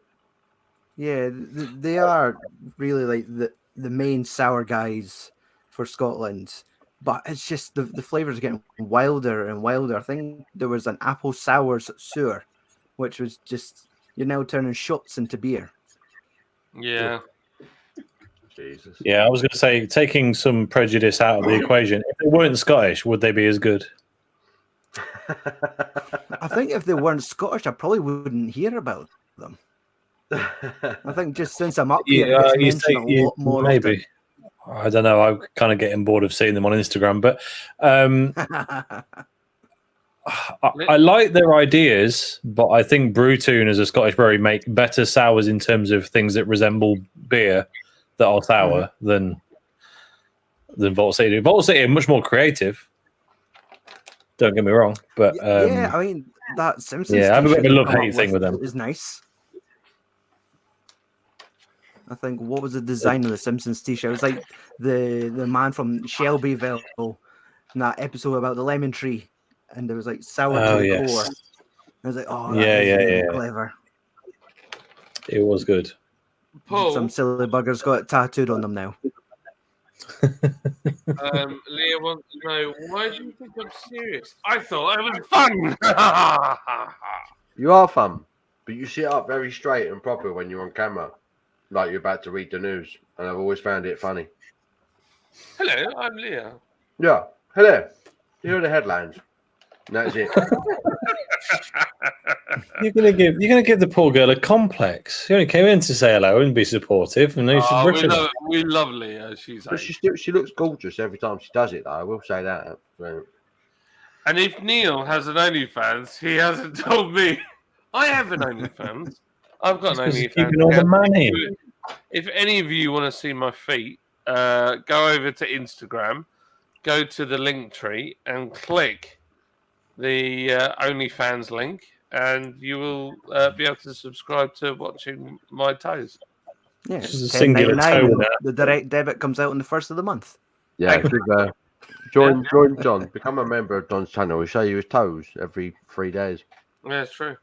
Yeah, they are really like the main sour guys for Scotland, but it's just the flavors are getting wilder and wilder. I think there was an apple sour sewer, which was just you're now turning shots into beer. Yeah. Jesus. Yeah, I was going to say, taking some prejudice out of the equation, if they weren't Scottish, would they be as good? I think if they weren't Scottish, I probably wouldn't hear about them. I think just since I'm up here, it's mentioned a lot more maybe. Often. I don't know. I'm kind of getting bored of seeing them on Instagram, but I like their ideas, but I think Brewtoon as a Scottish brewery make better sours in terms of things that resemble beer that are sour than Vault City do. Vault City are much more creative. Don't get me wrong, but yeah, I mean that Simpsons. Yeah, I have a bit of a love-hate thing with them. Is nice. I think what was the design of the Simpsons t-shirt? It was like the man from Shelbyville in that episode about the lemon tree, and there was like sour to the core. I was like, oh, yeah, clever. It was good. Paul, some silly buggers got it tattooed on them now. Leah wants to know, why do you think I'm serious? I thought it was fun. You are fun, but you sit up very straight and proper when you're on camera, like you're about to read the news, and I've always found it funny. Hello, I'm Leah. Yeah, hello. Here are the headlines. And that's it. You're gonna give the poor girl a complex. She only came in to say hello and be supportive, and we love Leah. She looks gorgeous every time she does it, though. I will say that. And if Neil has an OnlyFans, he hasn't told me. I have an OnlyFans. I've got an OnlyFans. Keeping all the money. If any of you want to see my feet, go over to Instagram, go to the link tree, and click the OnlyFans link, and you will be able to subscribe to watching my toes. Yeah, it's a singular toe. The direct debit comes out on the first of the month. Yeah, join John. Become a member of John's channel. He'll show you his toes every 3 days. Yeah, it's true.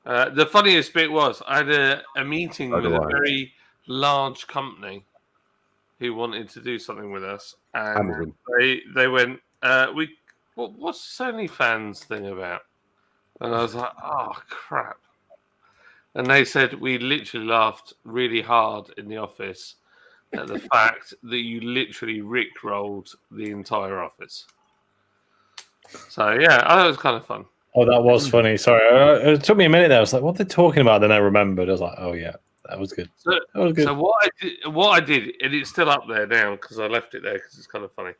The funniest bit was I had a meeting with a very large company who wanted to do something with us, and they went, what's this OnlyFans thing about? And I was like, oh, crap. And they said we literally laughed really hard in the office at the fact that you literally rickrolled the entire office. So, yeah, I thought it was kind of fun. Oh, that was funny. Sorry, it took me a minute there. I was like, "What are they talking about?" Then I remembered. I was like, "Oh yeah, that was good." So, That was good. so what I did, and it's still up there now because I left it there because it's kind of funny.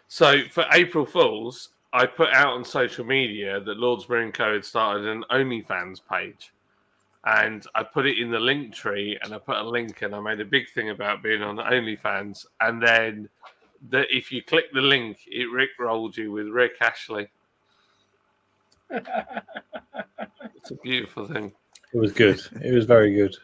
So for April Fools, I put out on social media that Lords Marine Co had started an OnlyFans page, and I put it in the link tree, and I put a link, and I made a big thing about being on OnlyFans, and then that if you click the link, it rickrolled you with Rick Ashley. It's a beautiful thing. It was good. It was very good.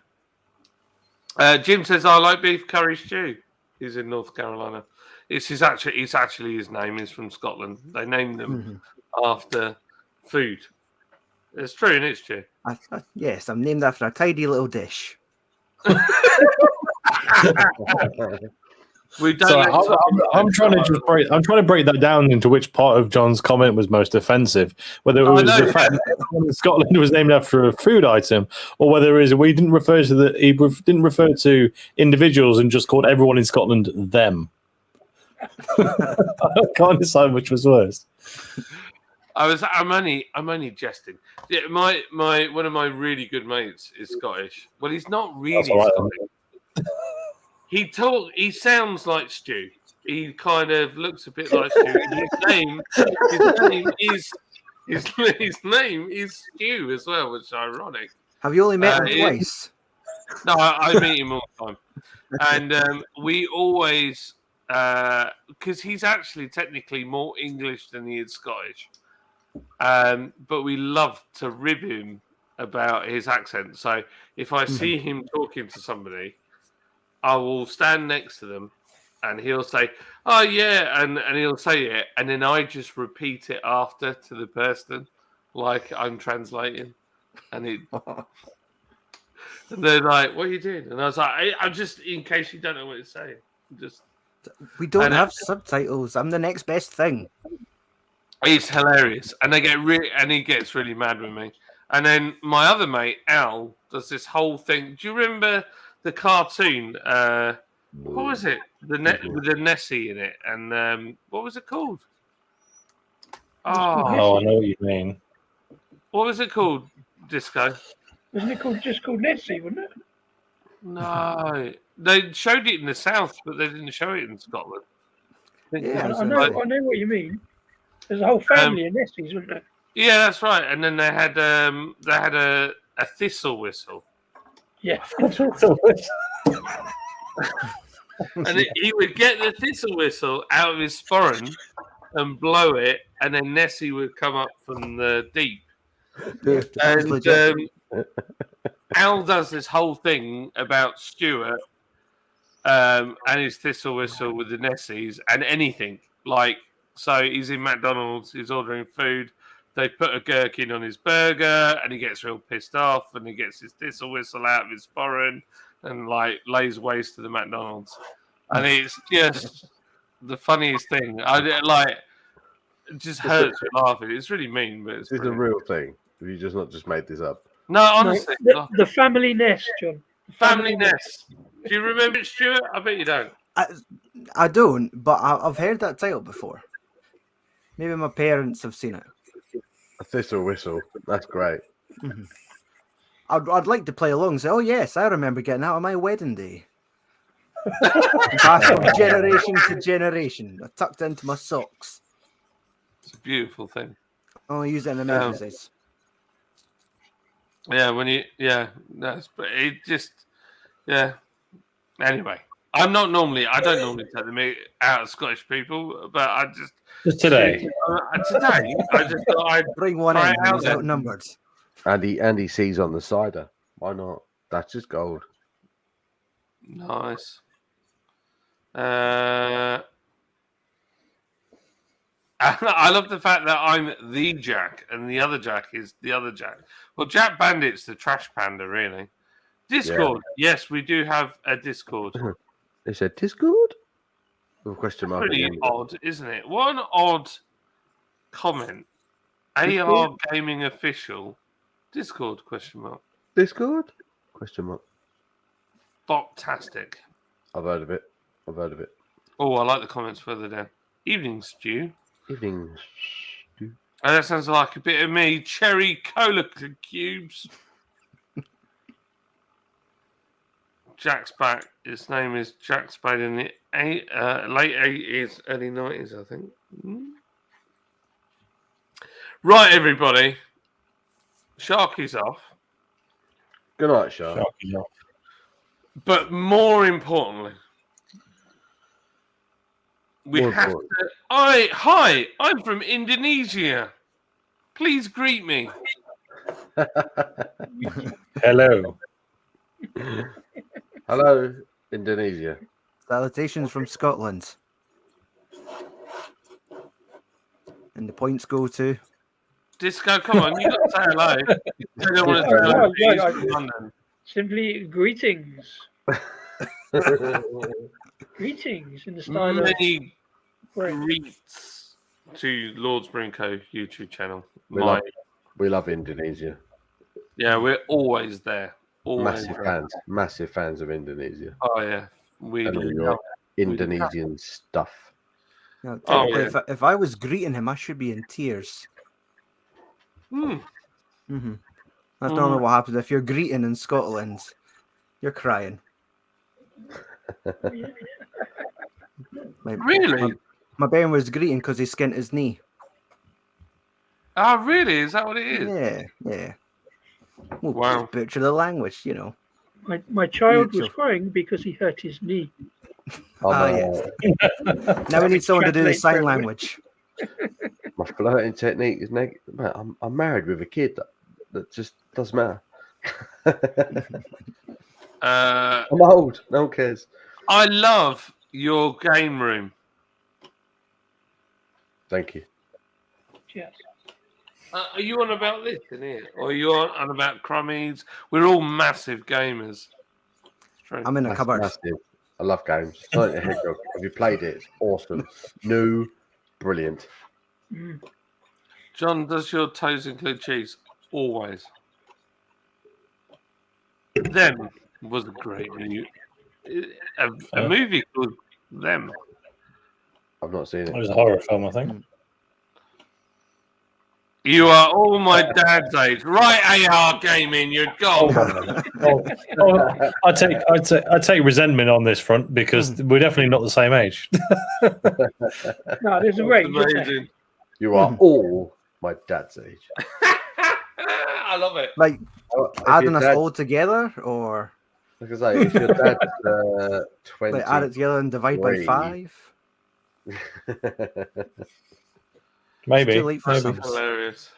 Jim says, "I like beef curry stew." He's in North Carolina. It's actually his name. He's from Scotland. They named them after food. It's true, isn't it, Stu? Yes, I'm named after a tidy little dish. We don't. So I'm trying to break that down into which part of John's comment was most offensive. Whether it was the fact that Scotland was named after a food item, or whether it is he didn't refer to individuals and just called everyone in Scotland them. I can't decide which was worse. I'm only jesting. Yeah, my one of my really good mates is Scottish. Well, he's not really Scottish. He sounds like Stu. He kind of looks a bit like Stu. His name is Stu as well, which is ironic. Have you only met him twice? No, I meet him all the time, and we always because he's actually technically more English than he is Scottish. But we love to rib him about his accent. So if I see him talking to somebody, I will stand next to them and he'll say, "Oh yeah," and he'll say it, and then I just repeat it after to the person like I'm translating. And they're like, "What are you doing?" And I was like, I'm just, in case you don't know what it's saying. We don't have subtitles. I'm the next best thing. It's hilarious, and he gets really mad with me. And then my other mate Al does this whole thing. Do you remember the cartoon? What was it? With the Nessie in it, and what was it called? Oh, I know what you mean. What was it called? Disco? Wasn't it just called Nessie? Wasn't it? No, they showed it in the South, but they didn't show it in Scotland. I know what you mean. There's a whole family of Nessies, wasn't there? Yeah, that's right. And then they had a thistle whistle. Yeah. And he would get the thistle whistle out of his sporran and blow it, and then Nessie would come up from the deep. And Al does this whole thing about Stuart and his thistle whistle with the Nessies and anything. Like, so he's in McDonald's, he's ordering food. They put a gherkin on his burger, and he gets real pissed off, and he gets his thistle whistle out of his sporran and like lays waste to the McDonald's. And it's just the funniest thing. It just hurts me laughing. It's really mean, but it's a real thing. You just not just made this up. No, honestly, the family nest, John. Family nest. Do you remember it, Stuart? I bet you don't. I don't, but I've heard that title before. Maybe my parents have seen it. A thistle whistle. That's great. Mm-hmm. I'd like to play along and say, "Oh yes, I remember getting that on my wedding day." Passed from generation to generation, tucked into my socks. It's a beautiful thing. I'll use it in emergencies. Yeah, but it just, yeah. Anyway, I don't normally take the meat out of Scottish people, but I just today. Today, I just thought I'd bring one in. He's outnumbered. Andy sees on the cider. Why not? That's just gold. Nice. I love the fact that I'm the Jack and the other Jack is the other Jack. Well, Jack Bandit's the trash panda, really. Discord. Yeah. Yes, we do have a Discord. They said Discord? Question mark. Pretty odd, isn't it? What an odd comment. AR Gaming Official. Discord, question mark. Discord? Question mark. Bot-tastic. I've heard of it. Oh, I like the comments further down. Evening, Stu. Evening, Stu. Oh, that sounds like a bit of me. Cherry cola cubes. Jack's back. His name is Jack Spade in the late 80s, early 90s, I think. Right, everybody. Sharky's off. Good night, Shark. But more importantly, we More have important. to. Hi, I'm from Indonesia. Please greet me. Hello. Hello, Indonesia. Salutations from Scotland. And the points go to. Disco, come on, you got to say hello. I don't want to say hello. He's from London. Simply greetings. Greetings in the style Many of greets to Lord's Brinko YouTube channel. We love Indonesia. Yeah, we're always there. Always Massive fans of Indonesia. Oh yeah, we And all love your Indonesian stuff. You know, Oh, technically, if I was greeting him, I should be in tears. Hmm. That's normally what happens if you're greeting in Scotland. You're crying. Really? My Ben was greeting because he skinned his knee. Oh, really? Is that what it is? Yeah. Well, Wow. just butcher the language, you know. My child was Mutual. crying because he hurt his knee. Oh, no. Yeah. Now we need someone to do the sign language. My flirting technique is negative. Man, I'm married with a kid that just doesn't matter. I'm old. No one cares. I love your game room. Thank you. Yes. Are you on about this in here? Or are you on about Crummies? We're all massive gamers. I'm in a cupboard. Massive. I love games. Sonic the Hedgehog. Have you played it? It's awesome. New. Brilliant. John, does your toes include cheese? Always. Them was a great movie. A movie called Them. I've not seen it. It was a horror film, I think. You are all my dad's age. Right, AR Gaming, you're gold. I'd take resentment on this front because we're definitely not the same age. No, there's a range. isn't there? Amazing. You are all my dad's age. I love it. Like If adding your us dad- all together, or Like I say, if your dad's 20, like add it together and divide by 5. Maybe. It's too late for maybe. some. Hilarious.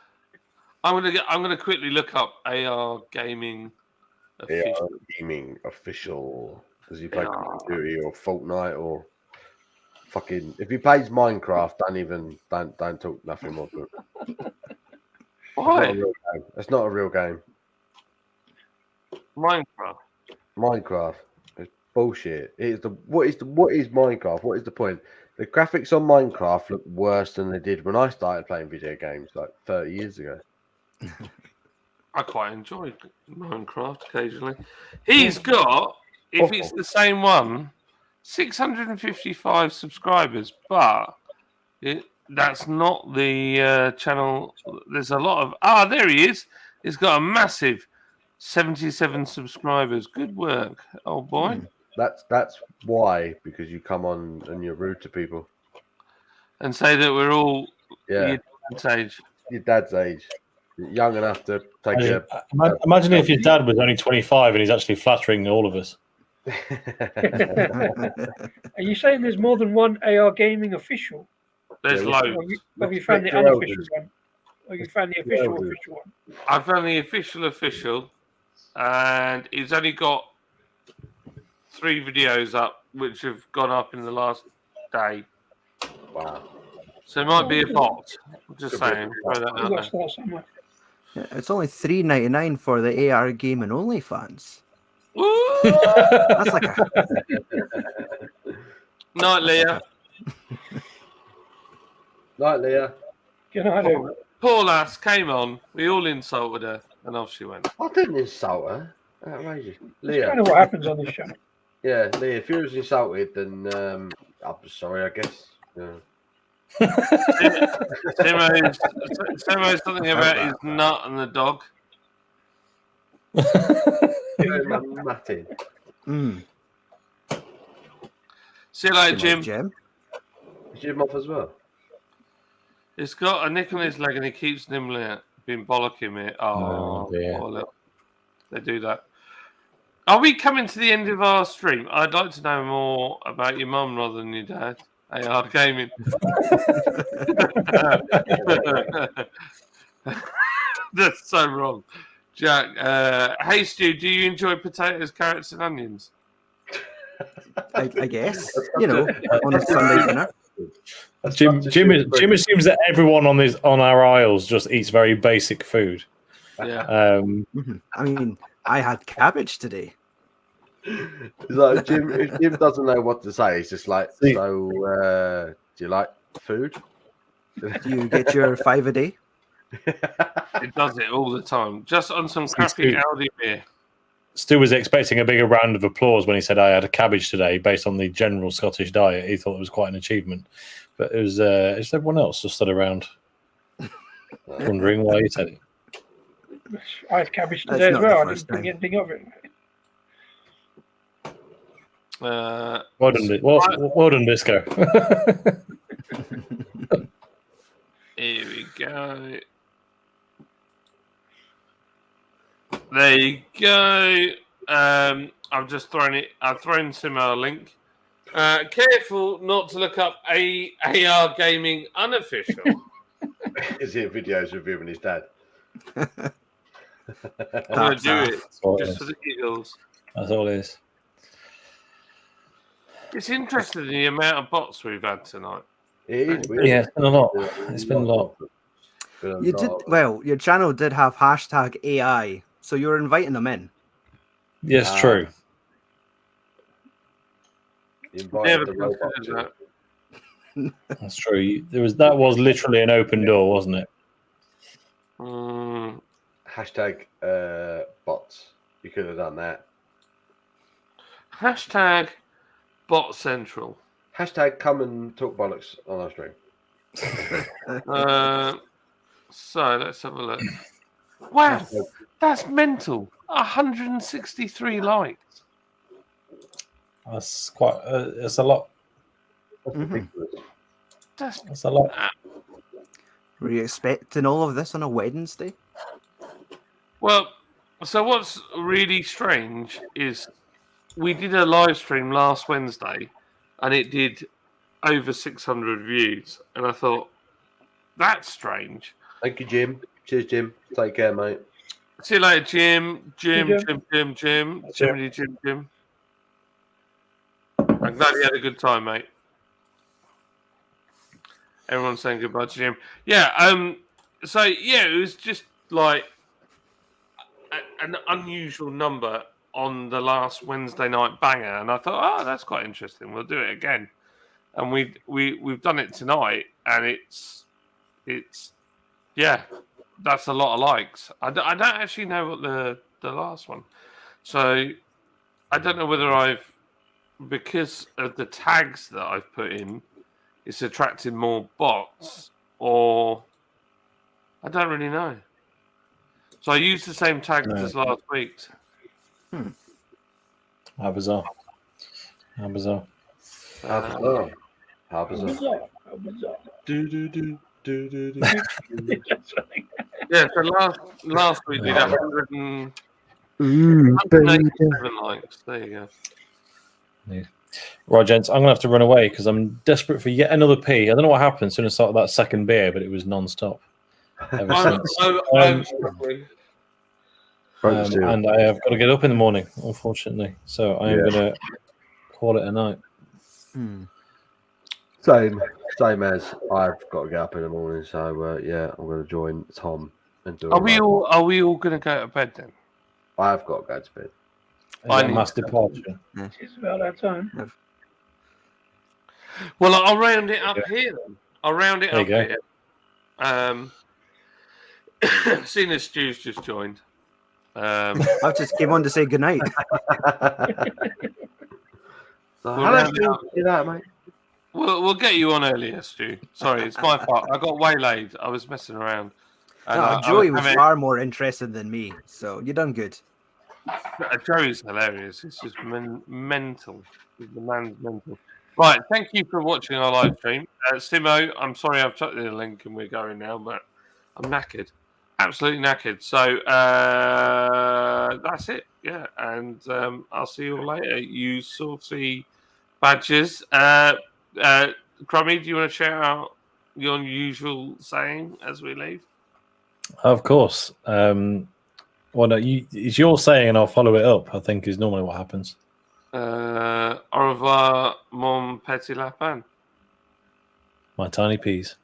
I'm gonna quickly look up AR Gaming official. Gaming official. Does he play Call of Duty or Fortnite or fucking? If he plays Minecraft, don't talk nothing more. Why? It's not a real game. Minecraft. Minecraft. It's bullshit. What is Minecraft? What is the point? The graphics on Minecraft look worse than they did when I started playing video games like 30 years ago. I quite enjoy Minecraft occasionally. He's got, if it's the same one, 655 subscribers, but that's not the channel. There's a lot of. There he is. He's got a massive 77 subscribers. Good work, old boy. That's why, because you come on and you're rude to people and say that we're all your dad's age. Your dad's age, you're young enough to take Imagine if your dad was only 25 and he's actually flattering all of us. Are you saying there's more than one AR Gaming official? There's loads. Have you found the unofficial one? Or you found the official one? I found the official, and he's only got 3 videos up, which have gone up in the last day. Wow. So it might be a bot. I'm just saying. Throw that out there. Yeah, it's only $3.99 for the AR Gaming OnlyFans. That's like a night, Leah. Night, Leah. Good night. Poor lass came on. We all insulted her, and off she went. I didn't insult her. Outrageous. Leah. That's kind of what happens on this show. Yeah, Leah. If you was insulted, then I'm sorry. I guess. Yeah. Simo's something about his nut and the dog. Matty. See you later, Good Jim. night, Jim. Is Jim off as well? He's got a nick on his leg and he keeps nimbling it. Been bollocking me. Oh, dear. poor little. They do that. Are we coming to the end of our stream? I'd like to know more about your mum rather than your dad. Hey, hard gaming. That's so wrong. Jack, hey Stu, do you enjoy potatoes, carrots, and onions? I guess. You know, on a Sunday dinner. Jim assumes that everyone on our aisles just eats very basic food. Yeah. I mean, I had cabbage today. Like Jim, if Jim doesn't know what to say, he's just like, so do you like food? Do you get your 5 a day? It does it all the time. Just on some crappy Aldi beer. Stu was expecting a bigger round of applause when he said I had a cabbage today based on the general Scottish diet. He thought it was quite an achievement. But it was everyone else just stood around wondering why he said it. I had cabbage That's today as not well. the I first didn't think anything of it. Well done, Disco. Here we go. There you go. I've just thrown it. I've thrown Simo a link. Careful not to look up AR Gaming unofficial. Is he videos reviewing his dad? I'm going to do it just for the giggles. That's all it is. It's interesting the amount of bots we've had tonight. It is. Yeah, it's been a lot. It's been a lot. You did well. Your channel did have hashtag AI, so you were inviting them in. Yes, true. Never considered that. That's true. That was literally an open door, wasn't it? Hashtag bots. You could have done that. Hashtag bot central. Hashtag come and talk bollocks on our stream. So let's have a look. Wow, that's mental. 163 likes. That's quite. That's a lot. That's a lot. Were you expecting all of this on a Wednesday? Well, so what's really strange is we did a live stream last Wednesday and it did over 600 views. And I thought, that's strange. Thank you, Jim. Cheers, Jim. Take care, mate. See you later, Jim. Jim. I'm glad you had a good time, mate. Everyone's saying goodbye to Jim. Yeah, so yeah, it was just like an unusual number on the last Wednesday night banger, and I thought, oh, that's quite interesting. We'll do it again, and we've done it tonight, and it's yeah, that's a lot of likes. I don't actually know what the last one, so I don't know whether because of the tags that I've put in, it's attracting more bots, or I don't really know. So I used the same tags as last week's. How bizarre. How bizarre. Yeah, so last week we did 187 likes. There you go. Yeah. Right, gents, I'm going to have to run away because I'm desperate for yet another pee. I don't know what happened as soon as I started that second beer, but it was non-stop ever since. I'm struggling. And I have got to get up in the morning, unfortunately. So I am going to call it a night. Same as I've got to get up in the morning. So yeah, I'm going to join Tom and do. Are we all going to go to bed then? I've got to go to bed. Mass departure. It's about that time. Well, I'll round it up here then. I'll round it up here. Seeing as Stu's just joined. I just came on to say goodnight. So how do you do that, mate? We'll get you on earlier, Stu. Sorry, it's my fault. I got waylaid. I was messing around. And No, Joey was far more interested than me, so you done good. Joey's hilarious. It's just mental. The man's mental. Right, thank you for watching our live stream. Simo, I'm sorry I've chucked in a link and we're going now, but I'm knackered. Absolutely knackered. So that's it. Yeah, and I'll see you all later. You saucy badgers. Crummy, do you want to share out your usual saying as we leave? Of course. Well, no, it's your saying, and I'll follow it up. I think is normally what happens. Au revoir, mon petit lapin. My tiny peas.